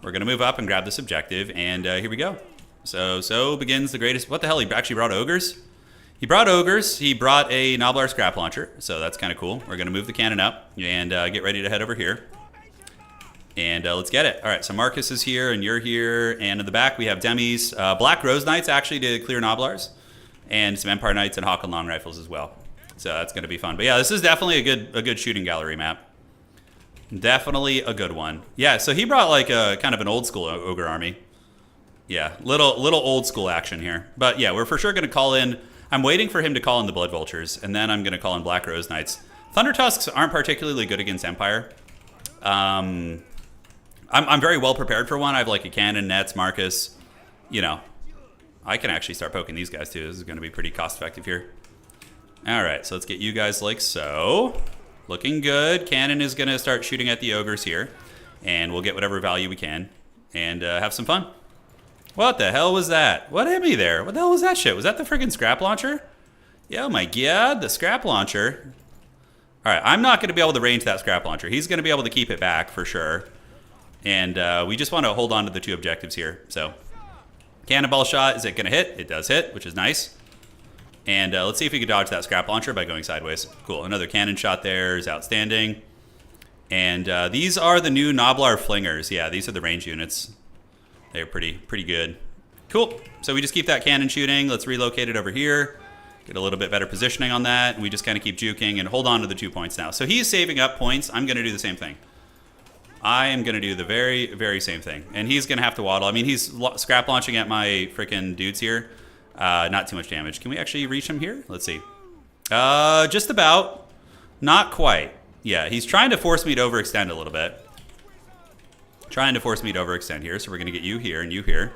We're going to move up and grab this objective, and here we go. So begins the greatest... What the hell? He actually brought ogres? He brought ogres. He brought a Noblar Scrap Launcher, so that's kind of cool. We're going to move the cannon up and get ready to head over here. And let's get it. All right, so Marcus is here, and you're here. And in the back, we have Demis. Black Rose Knights, actually, to clear Noblars. And some Empire Knights and Hawk and Long Rifles as well. So that's going to be fun. But yeah, this is definitely a good shooting gallery map. Definitely a good one. Yeah, so he brought like a kind of an old school ogre army. Yeah, little old school action here. But yeah, we're for sure going to call in... I'm waiting for him to call in the Blood Vultures, and then I'm going to call in Black Rose Knights. Thunder Tusks aren't particularly good against Empire. I'm very well prepared for one. I have like a cannon, nets, Marcus. You know, I can actually start poking these guys too. This is going to be pretty cost effective here. All right, so let's get you guys like so. Looking good. Cannon is going to start shooting at the ogres here, and we'll get whatever value we can and have some fun. What the hell was that? What hit me there? What the hell was that shit? Was that the freaking scrap launcher? Yeah, oh my god, the scrap launcher. All right, I'm not going to be able to range that scrap launcher. He's going to be able to keep it back for sure. And we just want to hold on to the two objectives here. So, cannonball shot, is it going to hit? It does hit, which is nice. And let's see if we can dodge that scrap launcher by going sideways. Cool, another cannon shot there is outstanding. And these are the new Noblar Flingers. Yeah, these are the range units. They're pretty good. Cool, so we just keep that cannon shooting. Let's relocate it over here. Get a little bit better positioning on that. And we just kind of keep juking and hold on to the 2 points now. So he's saving up points. I'm going to do the same thing. I am going to do the very, very same thing. And he's going to have to waddle. I mean, he's scrap launching at my freaking dudes here. Not too much damage. Can we actually reach him here? Let's see. Just about. Not quite. Yeah, he's trying to force me to overextend a little bit. Trying to force me to overextend here. So we're going to get you here and you here.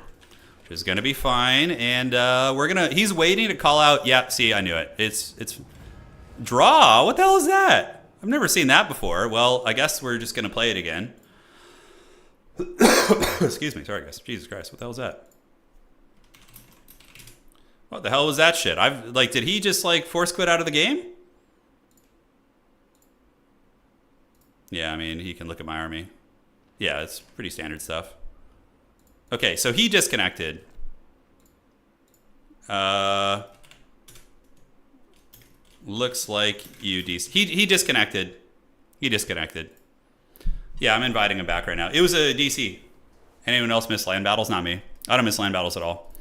Which is going to be fine. And we're going to... He's waiting to call out... Yeah, see, I knew it. It's... Draw? What the hell is that? I've never seen that before. Well, I guess we're just going to play it again. Excuse me. Sorry, guys. Jesus Christ. What the hell is that? What the hell was that shit? Did he just, force quit out of the game? Yeah, I mean, he can look at my army. Yeah, it's pretty standard stuff. Okay, so he disconnected. Looks like he disconnected. He disconnected. Yeah, I'm inviting him back right now. It was a DC. Anyone else miss land battles? Not me. I don't miss land battles at all.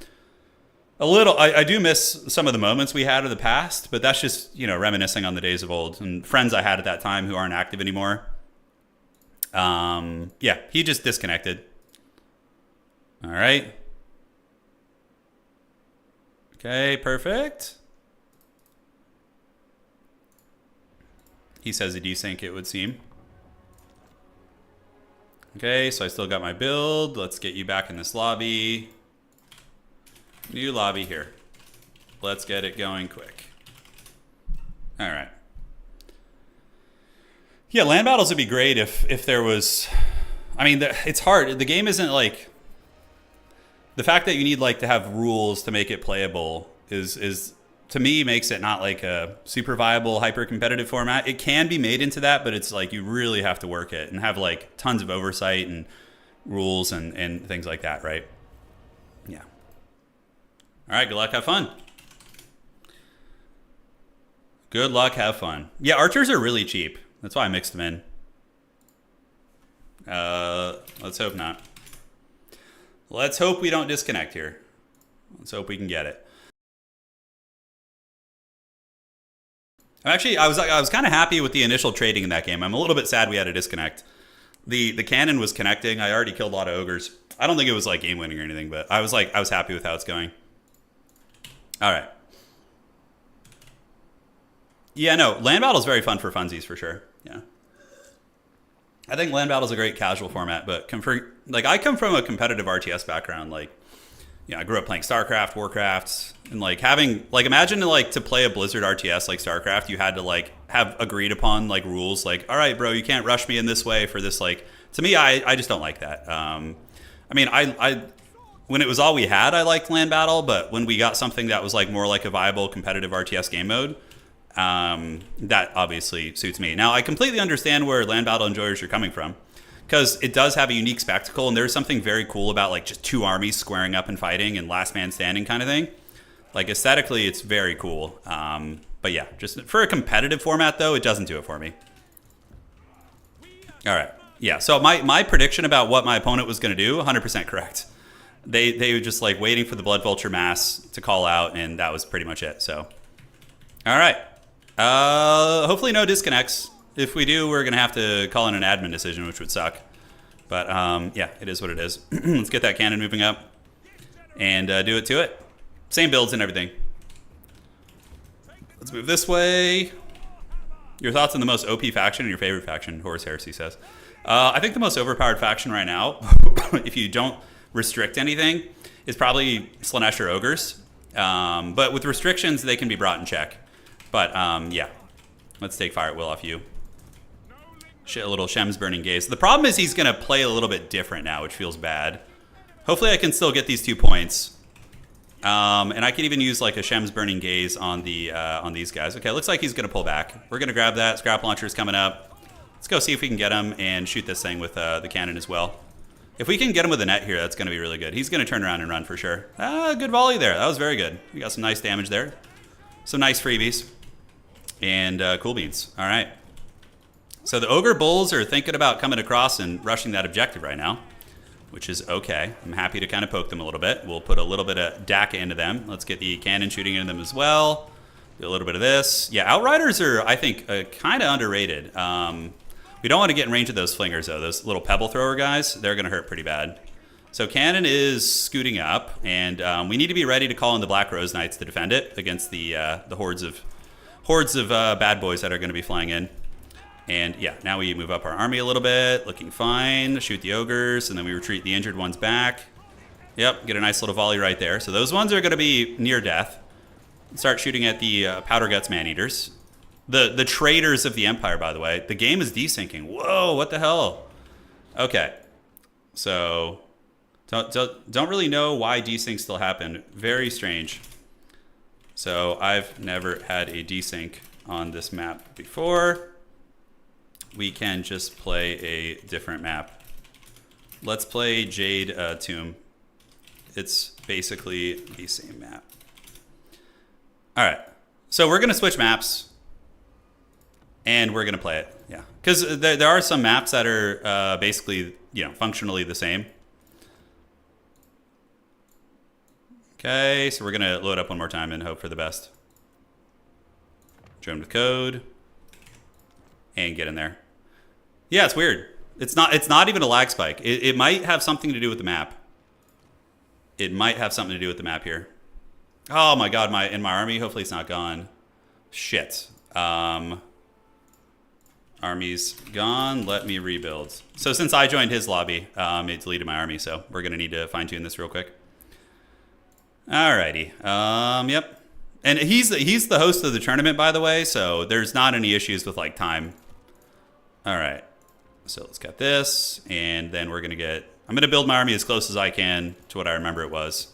A little. I do miss some of the moments we had in the past, but that's just, reminiscing on the days of old and friends I had at that time who aren't active anymore. Yeah, he just disconnected. All right. Okay, perfect. He says a desync, it would seem. Okay, so I still got my build. Let's get you back in this lobby. New lobby here. Let's get it going quick. All right. Yeah, land battles would be great if there was... I mean, it's hard. The game isn't like... The fact that you need to have rules to make it playable is to me makes it not like a super viable hyper competitive format. It can be made into that, but it's you really have to work it and have tons of oversight and rules and things like that, right? Yeah. All right, good luck, have fun. Good luck, have fun. Yeah, archers are really cheap. That's why I mixed them in. Let's hope not. Let's hope we don't disconnect here. Let's hope we can get it. Actually, I was kind of happy with the initial trading in that game. I'm a little bit sad we had a disconnect. The cannon was connecting. I already killed a lot of ogres. I don't think it was game winning or anything, but I was happy with how it's going. All right. Yeah, no, land battle is very fun for funsies for sure. Yeah. I think land battle is a great casual format, but I come from a competitive RTS background. I grew up playing StarCraft, Warcraft, and having imagine to play a Blizzard RTS like StarCraft, you had to have agreed upon rules all right, bro, you can't rush me in this way for this To me, I just don't like that. I mean, I when it was all we had, I liked land battle, but when we got something that was like more like a viable competitive RTS game mode, that obviously suits me. Now, I completely understand where land battle enjoyers are coming from, because it does have a unique spectacle, and there's something very cool about like just two armies squaring up and fighting and last man standing kind of thing. Like aesthetically, it's very cool. But yeah, just for a competitive format though, it doesn't do it for me. All right. Yeah, so my prediction about what my opponent was going to do, 100% correct. They were just like waiting for the Blood Vulture mass to call out, and that was pretty much it. So, all right. Hopefully no disconnects. If we do, we're going to have to call in an admin decision, which would suck. But yeah, it is what it is. Let's get that cannon moving up and do it to it. Same builds and everything. Let's move this way. Your thoughts on the most OP faction and your favorite faction, Horus Heresy says. I think the most overpowered faction right now, if you don't restrict anything, is probably Slaanesh or Ogres. But with restrictions, they can be brought in check. But yeah, let's take Fire at Will off you. A little Shem's Burning Gaze. The problem is he's going to play a little bit different now, which feels bad. Hopefully I can still get these 2 points. And I can even use like a Shem's Burning Gaze on these guys. Okay, looks like he's going to pull back. We're going to grab that. Scrap Launcher's coming up. Let's go see if we can get him and shoot this thing with the cannon as well. If we can get him with a net here, that's going to be really good. He's going to turn around and run for sure. Good volley there. That was very good. We got some nice damage there. Some nice freebies. And cool beans. All right. So the Ogre Bulls are thinking about coming across and rushing that objective right now, which is okay. I'm happy to kind of poke them a little bit. We'll put a little bit of DACA into them. Let's get the cannon shooting into them as well. Do a little bit of this. Yeah, Outriders are, I think, kind of underrated. We don't want to get in range of those flingers, though. Those little pebble thrower guys, they're going to hurt pretty bad. So cannon is scooting up, and we need to be ready to call in the Black Rose Knights to defend it against the hordes of bad boys that are going to be flying in. And yeah, now we move up our army a little bit, looking fine. Shoot the ogres, and then we retreat the injured ones back. Yep, get a nice little volley right there. So those ones are going to be near death. Start shooting at the Powder Guts Man-Eaters. The traitors of the Empire, by the way. The game is desyncing. Whoa, what the hell? Okay, so don't really know why desync still happened. Very strange. So I've never had a desync on this map before. We can just play a different map. Let's play Jade Tomb. It's basically the same map. All right, so we're gonna switch maps, and we're gonna play it. Yeah, because there are some maps that are basically, functionally the same. Okay, so we're gonna load up one more time and hope for the best. Join with code, and get in there. Yeah, it's weird. It's not even a lag spike. It might have something to do with the map. It might have something to do with the map here. Oh my god, in my army, hopefully it's not gone. Shit. Army's gone. Let me rebuild. So since I joined his lobby, it deleted my army, so we're gonna need to fine-tune this real quick. Alrighty. Yep. And he's the host of the tournament, by the way, so there's not any issues with like time. Alright. So let's get I'm gonna build my army as close as I can to what I remember it was.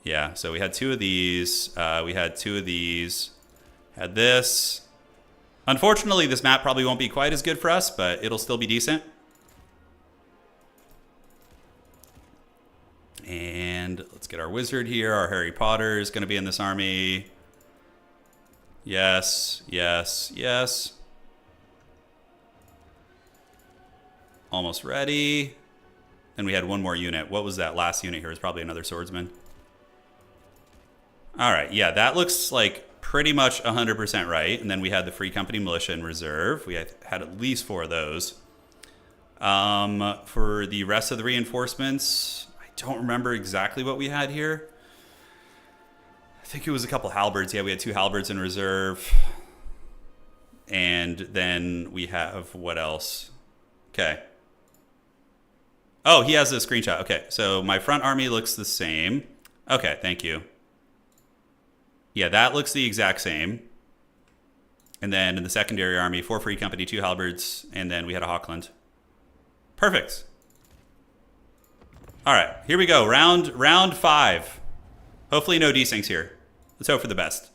Yeah, so we had 2 of these. We had 2 of these. Had this. Unfortunately, this map probably won't be quite as good for us, but it'll still be decent. And let's get our wizard here. Our Harry Potter is going to be in this army. Yes, yes, yes. Almost ready. And we had one more unit. What was that last unit here? It was probably another swordsman. All right, yeah, that looks like pretty much 100% right. And then we had the Free Company Militia in reserve. We had at least 4 of those. For the rest of the reinforcements, I don't remember exactly what we had here. I think it was a couple halberds. Yeah, we had 2 halberds in reserve. And then we have, what else? Okay. Oh, he has a screenshot. Okay, so my front army looks the same. Okay, thank you. Yeah, that looks the exact same. And then in the secondary army, 4 Free Company, 2 halberds, and then we had a Hawkland. Perfect. All right, here we go. Round 5. Hopefully no desyncs here. Let's hope for the best.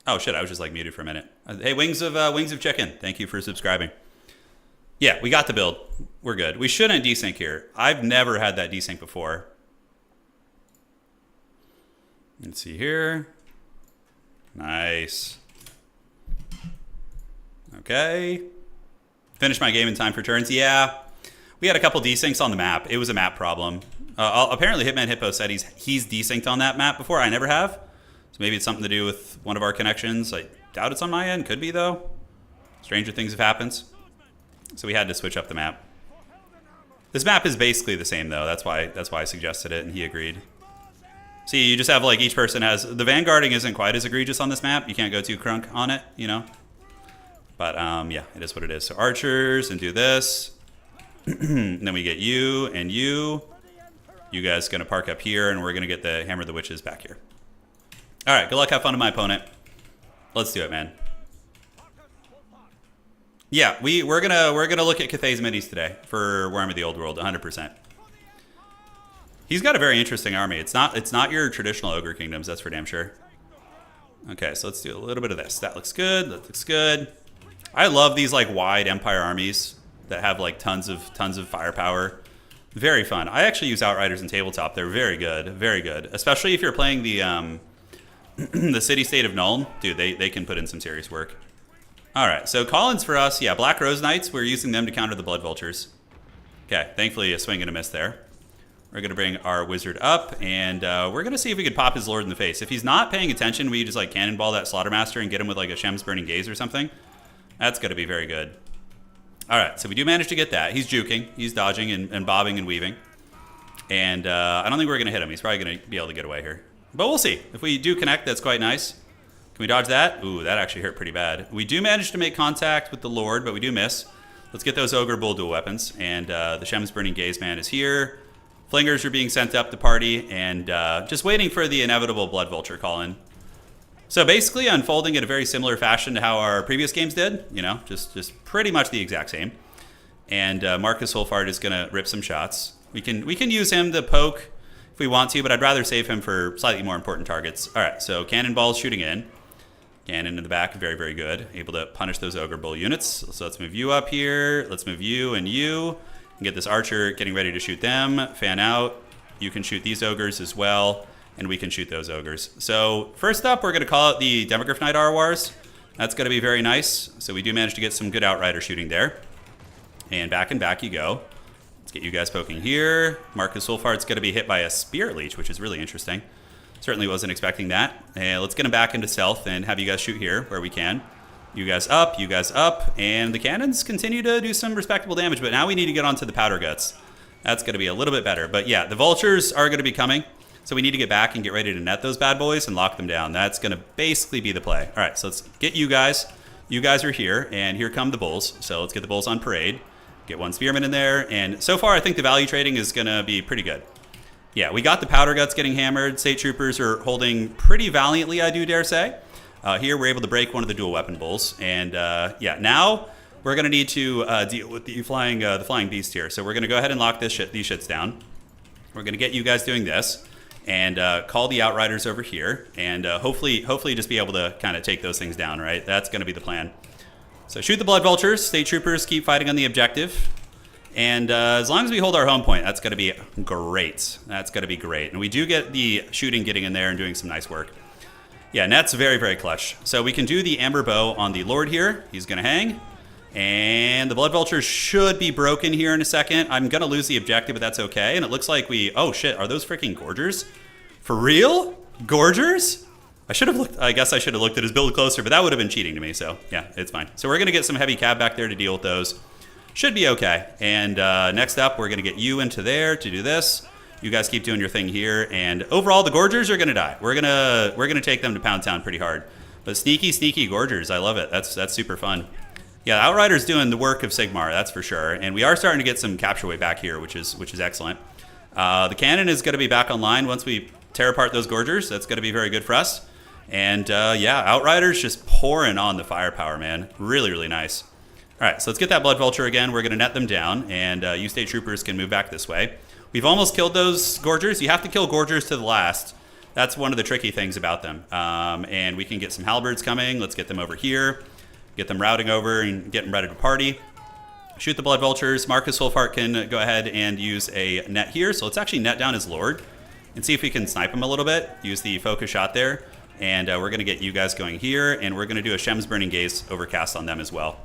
Oh shit, I was just like muted for a minute. Hey, Wings of Chicken, thank you for subscribing. Yeah, we got the build. We're good. We shouldn't desync here. I've never had that desync before. Let's see here. Nice. Okay. Finished my game in time for turns. Yeah, we had a couple desyncs on the map. It was a map problem. Apparently Hitman Hippo said he's desynced on that map before. I never have. So maybe it's something to do with one of our connections. I doubt it's on my end. Could be, though. Stranger things have happened. So we had to switch up the map. This map is basically the same, though. That's why I suggested it, and he agreed. See, you just have, like, each person has... The vanguarding isn't quite as egregious on this map. You can't go too crunk on it, you know? But, yeah, it is what it is. So archers, and do this. And then we get you and you. You guys going to park up here, and we're going to get the Hammer of the Witches back here. All right, good luck, have fun to my opponent. Let's do it, man. Yeah, we're gonna look at Cathay's minis today for Warhammer the Old World, 100%. He's got a very interesting army. It's not your traditional Ogre Kingdoms, that's for damn sure. Okay, so let's do a little bit of this. That looks good. That looks good. I love these like wide Empire armies that have like tons of firepower. Very fun. I actually use Outriders in tabletop. They're very good, especially if you're playing the the city-state of Nuln. Dude, they can put in some serious work. All right, so Collins for us. Yeah, Black Rose Knights. We're using them to counter the Blood Vultures. Okay, thankfully a swing and a miss there. We're going to bring our wizard up, and we're going to see if we could pop his lord in the face. If he's not paying attention, we just like cannonball that Slaughtermaster and get him with like a Shem's Burning Gaze or something. That's going to be very good. All right, so we do manage to get that. He's juking. He's dodging and bobbing and weaving. And I don't think we're going to hit him. He's probably going to be able to get away here. But we'll see. If we do connect, that's quite nice. Can we dodge that? Ooh, that actually hurt pretty bad. We do manage to make contact with the Lord, but we do miss. Let's get those Ogre Bull dual weapons. And the Shem's Burning Gaze man is here. Flingers are being sent up the party. And just waiting for the inevitable Blood Vulture call in. So basically unfolding in a very similar fashion to how our previous games did. You know, just pretty much the exact same. And Marcus Wolfhard is going to rip some shots. We can use him to poke if we want to, but I'd rather save him for slightly more important targets. All right, so cannonballs shooting in. Cannon in the back, very, very good. Able to punish those Ogre Bull units. So let's move you up here. Let's move you. And get this archer getting ready to shoot them. Fan out. You can shoot these ogres as well, and we can shoot those ogres. So first up, we're going to call out the Demogryph Knight Arwars. That's going to be very nice. So we do manage to get some good Outrider shooting there. And back you go. Let's get you guys poking here. Marcus Wolfhard's going to be hit by a Spirit Leech, which is really interesting. Certainly wasn't expecting that. And let's get him back into stealth and have you guys shoot here where we can. You guys up, and the cannons continue to do some respectable damage, but now we need to get onto the Powder Guts. That's going to be a little bit better. But yeah, the Vultures are going to be coming, so we need to get back and get ready to net those bad boys and lock them down. That's going to basically be the play. All right, so let's get you guys. You guys are here, and here come the Bulls. So let's get the Bulls on parade. Get one Spearman in there, and so far I think the value trading is going to be pretty good. Yeah, we got the Powder Guts getting hammered. State Troopers are holding pretty valiantly, I do dare say. Here we're able to break one of the dual weapon bulls, and yeah, now we're going to need to deal with the flying beast here. So we're going to go ahead and lock these shits down. We're going to get you guys doing this, and call the Outriders over here, and hopefully just be able to kind of take those things down. Right, that's going to be the plan. So shoot the Blood Vultures. State Troopers keep fighting on the objective. And as long as we hold our home point, that's going to be great. That's going to be great. And we do get the shooting getting in there and doing some nice work. Yeah, Net's very, very clutch. So we can do the Amber Bow on the Lord here. He's going to hang. And the Blood Vultures should be broken here in a second. I'm going to lose the objective, but that's okay. And it looks like oh shit, are those freaking Gorgers? For real? Gorgers? I guess I should have looked at his build closer, but that would have been cheating to me. So yeah, it's fine. So we're going to get some heavy cab back there to deal with those. Should be okay. And next up, we're going to get you into there to do this. You guys keep doing your thing here, and overall the Gorgers are gonna die. We're gonna take them to Pound Town pretty hard. But sneaky Gorgers, I love it. That's super fun. Yeah, Outrider's doing the work of Sigmar, that's for sure. And we are starting to get some capture weight back here, which is excellent. The cannon is gonna be back online once we tear apart those Gorgers. That's gonna be very good for us. And yeah, Outrider's just pouring on the firepower, man. Really, really nice. All right, so let's get that Blood Vulture again. We're gonna net them down, and you state troopers can move back this way. We've almost killed those Gorgers. You have to kill Gorgers to the last. That's one of the tricky things about them. And we can get some halberds coming. Let's get them over here. Get them routing over and get them ready to party. Shoot the Blood Vultures. Marcus Wolfhart can go ahead and use a net here. So let's actually net down his Lord and see if we can snipe him a little bit. Use the focus shot there. And we're going to get you guys going here. And we're going to do a Shem's Burning Gaze overcast on them as well.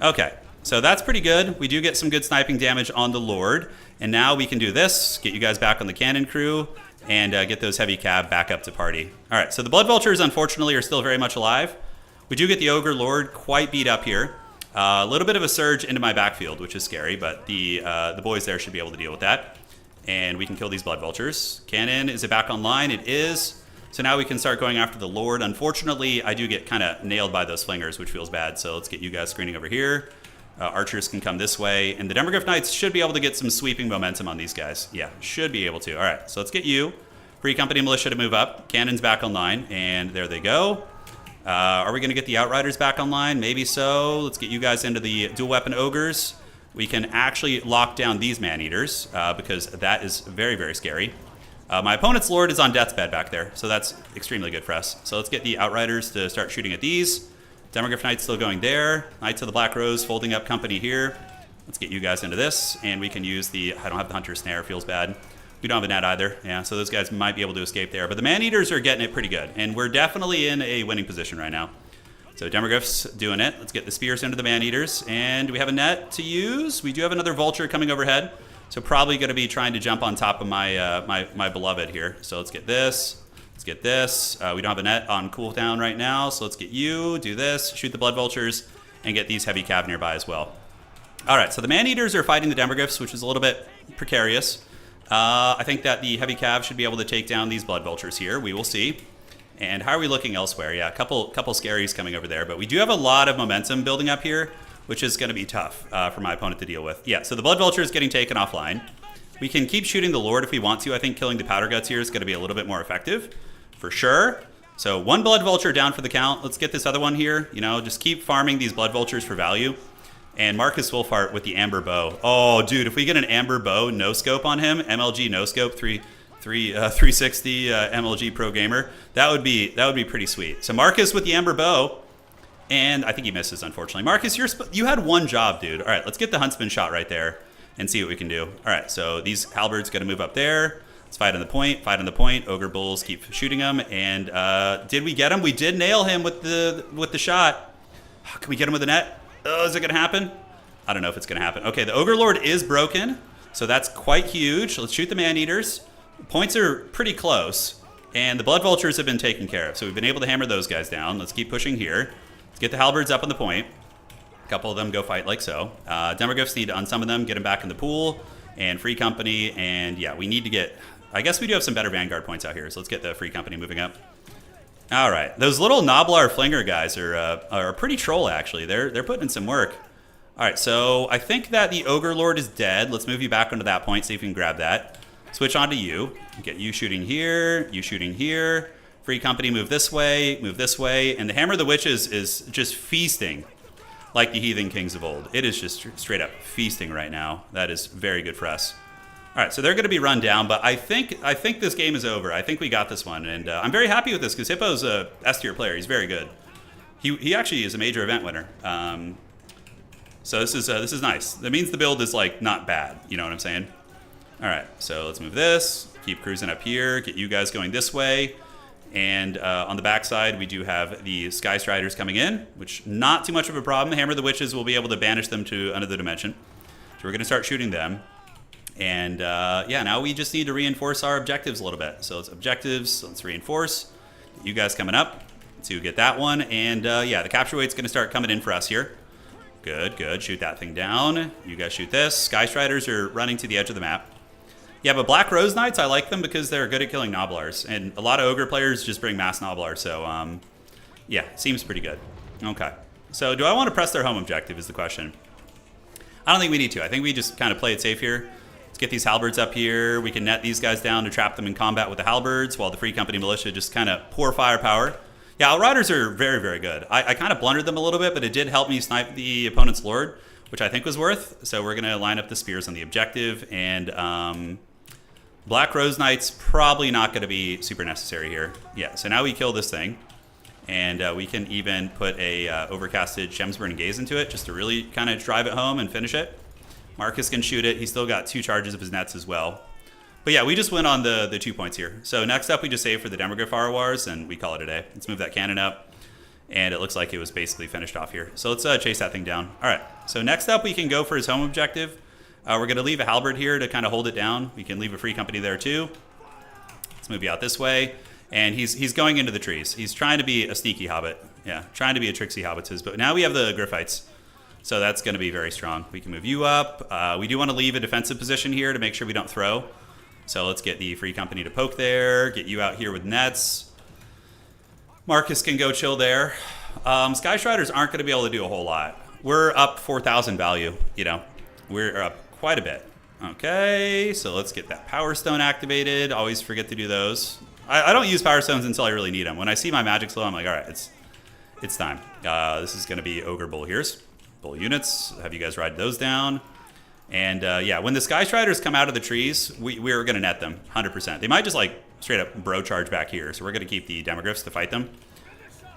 Okay, so that's pretty good. We do get some good sniping damage on the Lord. And now we can do this. Get you guys back on the cannon crew. And get those heavy cab back up to party. All right, so the Blood Vultures, unfortunately, are still very much alive. We do get the Ogre Lord quite beat up here. A little bit of a surge into my backfield, which is scary, but the boys there should be able to deal with that. And we can kill these Blood Vultures. Cannon, is it back online? It is. So now we can start going after the Lord. Unfortunately, I do get kind of nailed by those Flingers, which feels bad. So let's get you guys screening over here. Archers can come this way. And the Demogryph Knights should be able to get some sweeping momentum on these guys. Yeah, should be able to. All right, so let's get you. Free Company Militia to move up. Cannon's back online, and there they go. Are we going to get the Outriders back online? Maybe so. Let's get you guys into the dual weapon Ogres. We can actually lock down these Man-Eaters because that is very, very scary. My opponent's Lord is on death's bed back there, so that's extremely good for us. So let's get the Outriders to start shooting at these. Demogryph Knights still going there. Knights of the Black Rose folding up company here. Let's get you guys into this, and we can use the... I don't have the Hunter Snare, feels bad. We don't have a net either. Yeah, so those guys might be able to escape there. But the Man-Eaters are getting it pretty good, and we're definitely in a winning position right now. So Demogryph's doing it. Let's get the Spears into the Man-Eaters, and we have a net to use. We do have another Vulture coming overhead, so probably going to be trying to jump on top of my my beloved here. So let's get this. Let's get this. We don't have a net on cooldown right now, so let's get you, do this, shoot the Blood Vultures, and get these heavy cav nearby as well. All right, so the Man-Eaters are fighting the Demogryphs, which is a little bit precarious. I think that the heavy cav should be able to take down these Blood Vultures here. We will see. And how are we looking elsewhere? Yeah, a couple scaries coming over there, but we do have a lot of momentum building up here, which is going to be tough for my opponent to deal with. Yeah, so the Blood Vulture is getting taken offline. We can keep shooting the Lord if we want to. I think killing the Powder Guts here is going to be a little bit more effective, for sure. So one Blood Vulture down for the count. Let's get this other one here. You know, just keep farming these Blood Vultures for value. And Marcus Wolfhart with the Amber Bow. Oh, dude, if we get an Amber Bow no scope on him, MLG no scope 360 MLG Pro Gamer, that would be pretty sweet. So Marcus with the Amber Bow, and I think he misses, unfortunately. Marcus, you had one job, dude. All right, let's get the Huntsman shot right there and see what we can do. All right, so these halberds going to move up there. Let's fight on the point. Fight on the point. Ogre Bulls keep shooting him. And did we get him? We did nail him with the shot. Can we get him with the net? Oh, is it going to happen? I don't know if it's going to happen. Okay, the Ogre Lord is broken, so that's quite huge. Let's shoot the Man-Eaters. Points are pretty close, and the Blood Vultures have been taken care of, so we've been able to hammer those guys down. Let's keep pushing here. Let's get the halberds up on the point. A couple of them go fight like so. Demogryphs need to unsummon them, get them back in the pool, and Free Company, and yeah, we need to get... I guess we do have some better Vanguard points out here, so let's get the Free Company moving up. All right, those little Noblar Flinger guys are pretty troll, actually. They're putting in some work. All right, so I think that the Ogre Lord is dead. Let's move you back onto that point, see if we can grab that. Switch on to you. Get you shooting here, you shooting here. Free Company, move this way, and the Hammer of the Witches is just feasting like the Heathen Kings of old. It is just straight up feasting right now. That is very good for us. All right, so they're going to be run down, but I think this game is over. I think we got this one, and I'm very happy with this because Hippo's a S-tier player. He's very good. He actually is a major event winner. So this is nice. That means the build is like not bad. You know what I'm saying? All right, so let's move this. Keep cruising up here. Get you guys going this way. And on the backside, we do have the Sky Striders coming in, which not too much of a problem. Hammer the Witches will be able to banish them to another dimension. So we're going to start shooting them. And yeah, now we just need to reinforce our objectives a little bit. So it's objectives. Let's reinforce. You guys coming up to get that one. And yeah, the capture weight's going to start coming in for us here. Good, good. Shoot that thing down. You guys shoot this. Sky Striders are running to the edge of the map. Yeah, but Black Rose Knights, I like them because they're good at killing Noblars. And a lot of Ogre players just bring mass Noblar. So, yeah, seems pretty good. Okay. So do I want to press their home objective is the question. I don't think we need to. I think we just kind of play it safe here. Let's get these halberds up here. We can net these guys down to trap them in combat with the halberds while the Free Company Militia just kind of pour firepower. Yeah, Outriders are very, very good. I kind of blundered them a little bit, but it did help me snipe the opponent's Lord, which I think was worth. So we're going to line up the spears on the objective. And Black Rose Knights probably not going to be super necessary here. Yeah, so now we kill this thing. And we can even put a overcasted Shemsburn Gaze into it just to really kind of drive it home and finish it. Marcus can shoot it. He's still got 2 charges of his nets as well. But yeah, we just went on the 2 points here. So next up, we just save for the Demogryph Wars, and we call it a day. Let's move that cannon up. And it looks like it was basically finished off here. So let's chase that thing down. All right, so next up, we can go for his home objective. We're going to leave a halberd here to kind of hold it down. We can leave a Free Company there too. Let's move you out this way. And he's going into the trees. He's trying to be a sneaky hobbit. Yeah, trying to be a tricksy hobbit. But now we have the Griffites. So that's going to be very strong. We can move you up. We do want to leave a defensive position here to make sure we don't throw. So let's get the Free Company to poke there. Get you out here with nets. Marcus can go chill there. Sky Striders aren't going to be able to do a whole lot. We're up 4,000 value. You know, we're up quite a bit. Okay, so let's get that Power Stone activated. Always forget to do those. I don't use Power Stones until I really need them. When I see my magic low, I'm like, all right, it's time. This is going to be Ogre Bull Here's. Bull units. Have you guys ride those down. And yeah, when the Sky Striders come out of the trees, we're going to net them 100%. They might just like straight up bro charge back here. So we're going to keep the Demogryphs to fight them.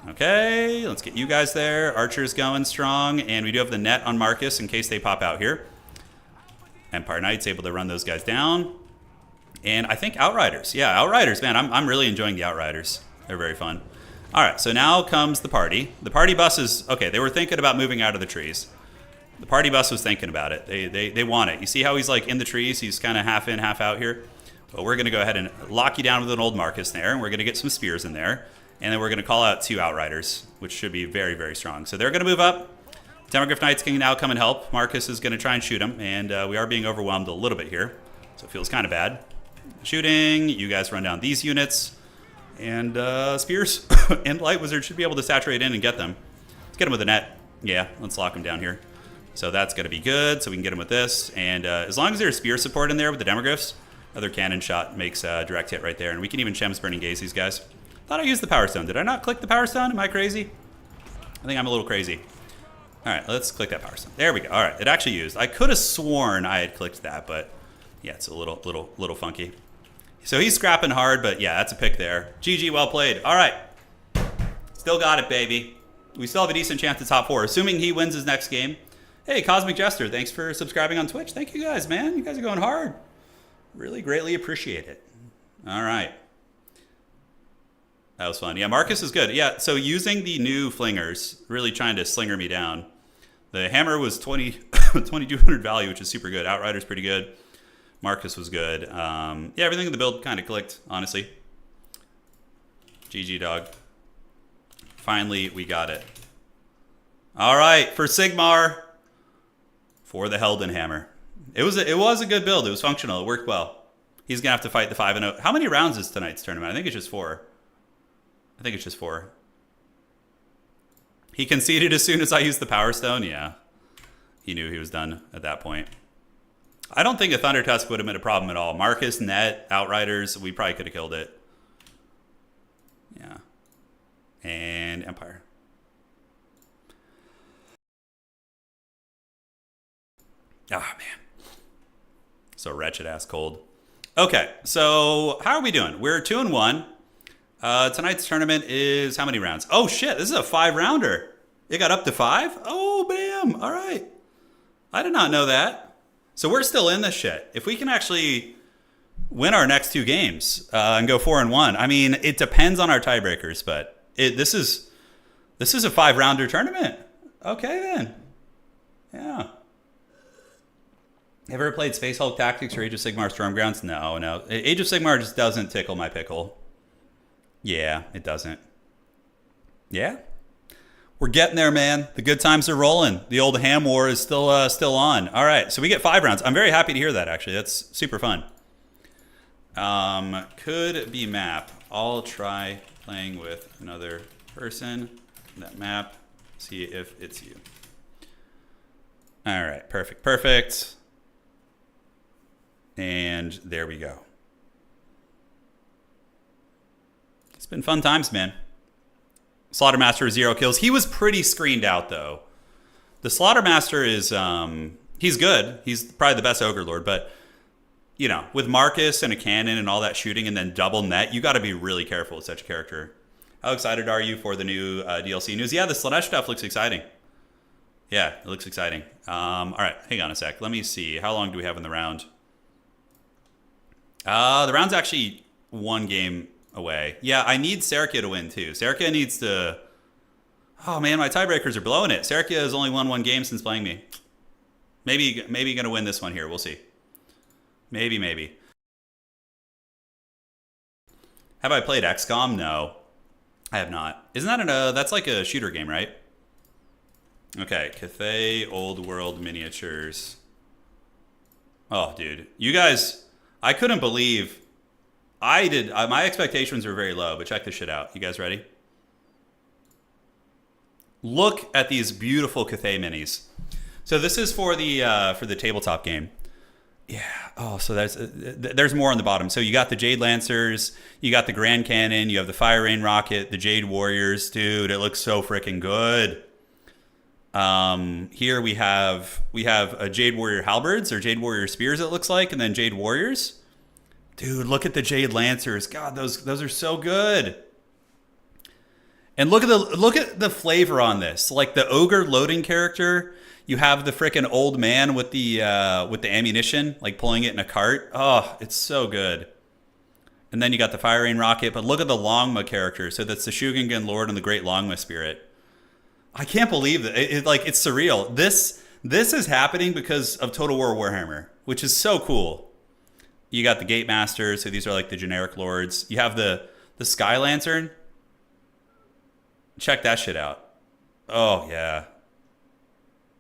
Okay, let's get you guys there. Archer's going strong. And we do have the net on Marcus in case they pop out here. Empire Knight's able to run those guys down. And I think Outriders. Yeah, Outriders, man. I'm really enjoying the Outriders. They're very fun. All right, so now comes the party. The party bus is, okay, they were thinking about moving out of the trees. The party bus was thinking about it. They want it. You see how he's like in the trees? He's kind of half in, half out here. But we're going to go ahead and lock you down with an old Marcus there. And we're going to get some spears in there. And then we're going to call out 2 Outriders, which should be very, very strong. So they're going to move up. Demogryph Knights can now come and help. Marcus is going to try and shoot him. And we are being overwhelmed a little bit here. So it feels kind of bad. Shooting. You guys run down these units. And spears and Light Wizard should be able to saturate in and get them. Let's get them with a net. Yeah, let's lock them down here. So that's going to be good. So we can get them with this. And as long as there's spear support in there with the Demogryphs, another cannon shot makes a direct hit right there. And we can even Shem's Burning Gaze these guys. Thought I used the Power Stone. Did I not click the Power Stone? Am I crazy? I think I'm a little crazy. All right, let's click that Power Stone. There we go. All right, it actually used. I could have sworn I had clicked that, but yeah, it's a little funky. So he's scrapping hard, but yeah, that's a pick there. GG, well played. All right. Still got it, baby. We still have a decent chance at top 4, assuming he wins his next game. Hey, Cosmic Jester, thanks for subscribing on Twitch. Thank you guys, man. You guys are going hard. Really greatly appreciate it. All right. That was fun. Yeah, Marcus is good. Yeah, so using the new flingers, really trying to slinger me down. The hammer was 2,200 value, which is super good. Outrider's pretty good. Marcus was good. Yeah, everything in the build kind of clicked, honestly. GG, dog. Finally, we got it. All right, for Sigmar, for the Helden Hammer. It was a good build. It was functional. It worked well. He's going to have to fight the 5-0. How many rounds is tonight's tournament? I think it's just 4. I think it's just 4. He conceded as soon as I used the Power Stone. Yeah, he knew he was done at that point. I don't think a Thunder Tusk would have been a problem at all. Marcus, Net, Outriders, we probably could have killed it. Yeah. And Empire. Ah, man. So wretched ass cold. Okay, so how are we doing? We're 2-1. Tonight's tournament is how many rounds? Oh shit, this is a 5-rounder. It got up to 5? Oh, bam. All right. I did not know that. So we're still in this shit. If we can actually win our next 2 games and go 4-1, I mean, it depends on our tiebreakers, but this is a 5-rounder tournament. Okay, then. Yeah. Ever played Space Hulk Tactics or Age of Sigmar Stormgrounds? No. Age of Sigmar just doesn't tickle my pickle. Yeah, it doesn't. Yeah. We're getting there, man. The good times are rolling. The old ham war is still on. All right, so we get 5 rounds. I'm very happy to hear that, actually. That's super fun. Could be map. I'll try playing with another person. That map. See if it's you. All right, perfect, perfect. And there we go. It's been fun times, man. Slaughtermaster 0 kills. He was pretty screened out though. The Slaughtermaster is he's good. He's probably the best Ogre Lord, but you know, with Marcus and a cannon and all that shooting and then double net, you got to be really careful with such a character. How excited are you for the new DLC news? Yeah, the Slanesh stuff looks exciting. Yeah, it looks exciting. All right, hang on a sec. Let me see. How long do we have in the round? The round's actually 1 game away. Yeah, I need Serkia to win too. Serkia needs to... Oh man, my tiebreakers are blowing it. Serkia has only won 1 game since playing me. Maybe gonna win this one here. We'll see. Maybe. Have I played XCOM? No, I have not. Isn't that that's like a shooter game, right? Okay, Cathay Old World Miniatures. Oh, dude. You guys, I couldn't believe... I did... my expectations were very low, but check this shit out. You guys ready? Look at these beautiful Cathay minis. So this is for the tabletop game. Yeah. Oh, so there's more on the bottom. So you got the Jade Lancers, you got the Grand Cannon, you have the Fire Rain Rocket, the Jade Warriors. Dude, it looks so freaking good. Here we have a Jade Warrior Halberds or Jade Warrior Spears, it looks like, and then Jade Warriors. Dude, look at the Jade Lancers. God, those are so good. And look at the flavor on this. Like the Ogre loading character, you have the freaking old man with the ammunition, like pulling it in a cart. Oh, it's so good. And then you got the Fire Rain Rocket, but look at the Longma character. So that's the Shugengen Lord and the Great Longma Spirit. I can't believe that. It's surreal. This is happening because of Total War Warhammer, which is so cool. You got the Gate Masters, so these are like the generic lords. You have the Sky Lantern. Check that shit out. Oh yeah.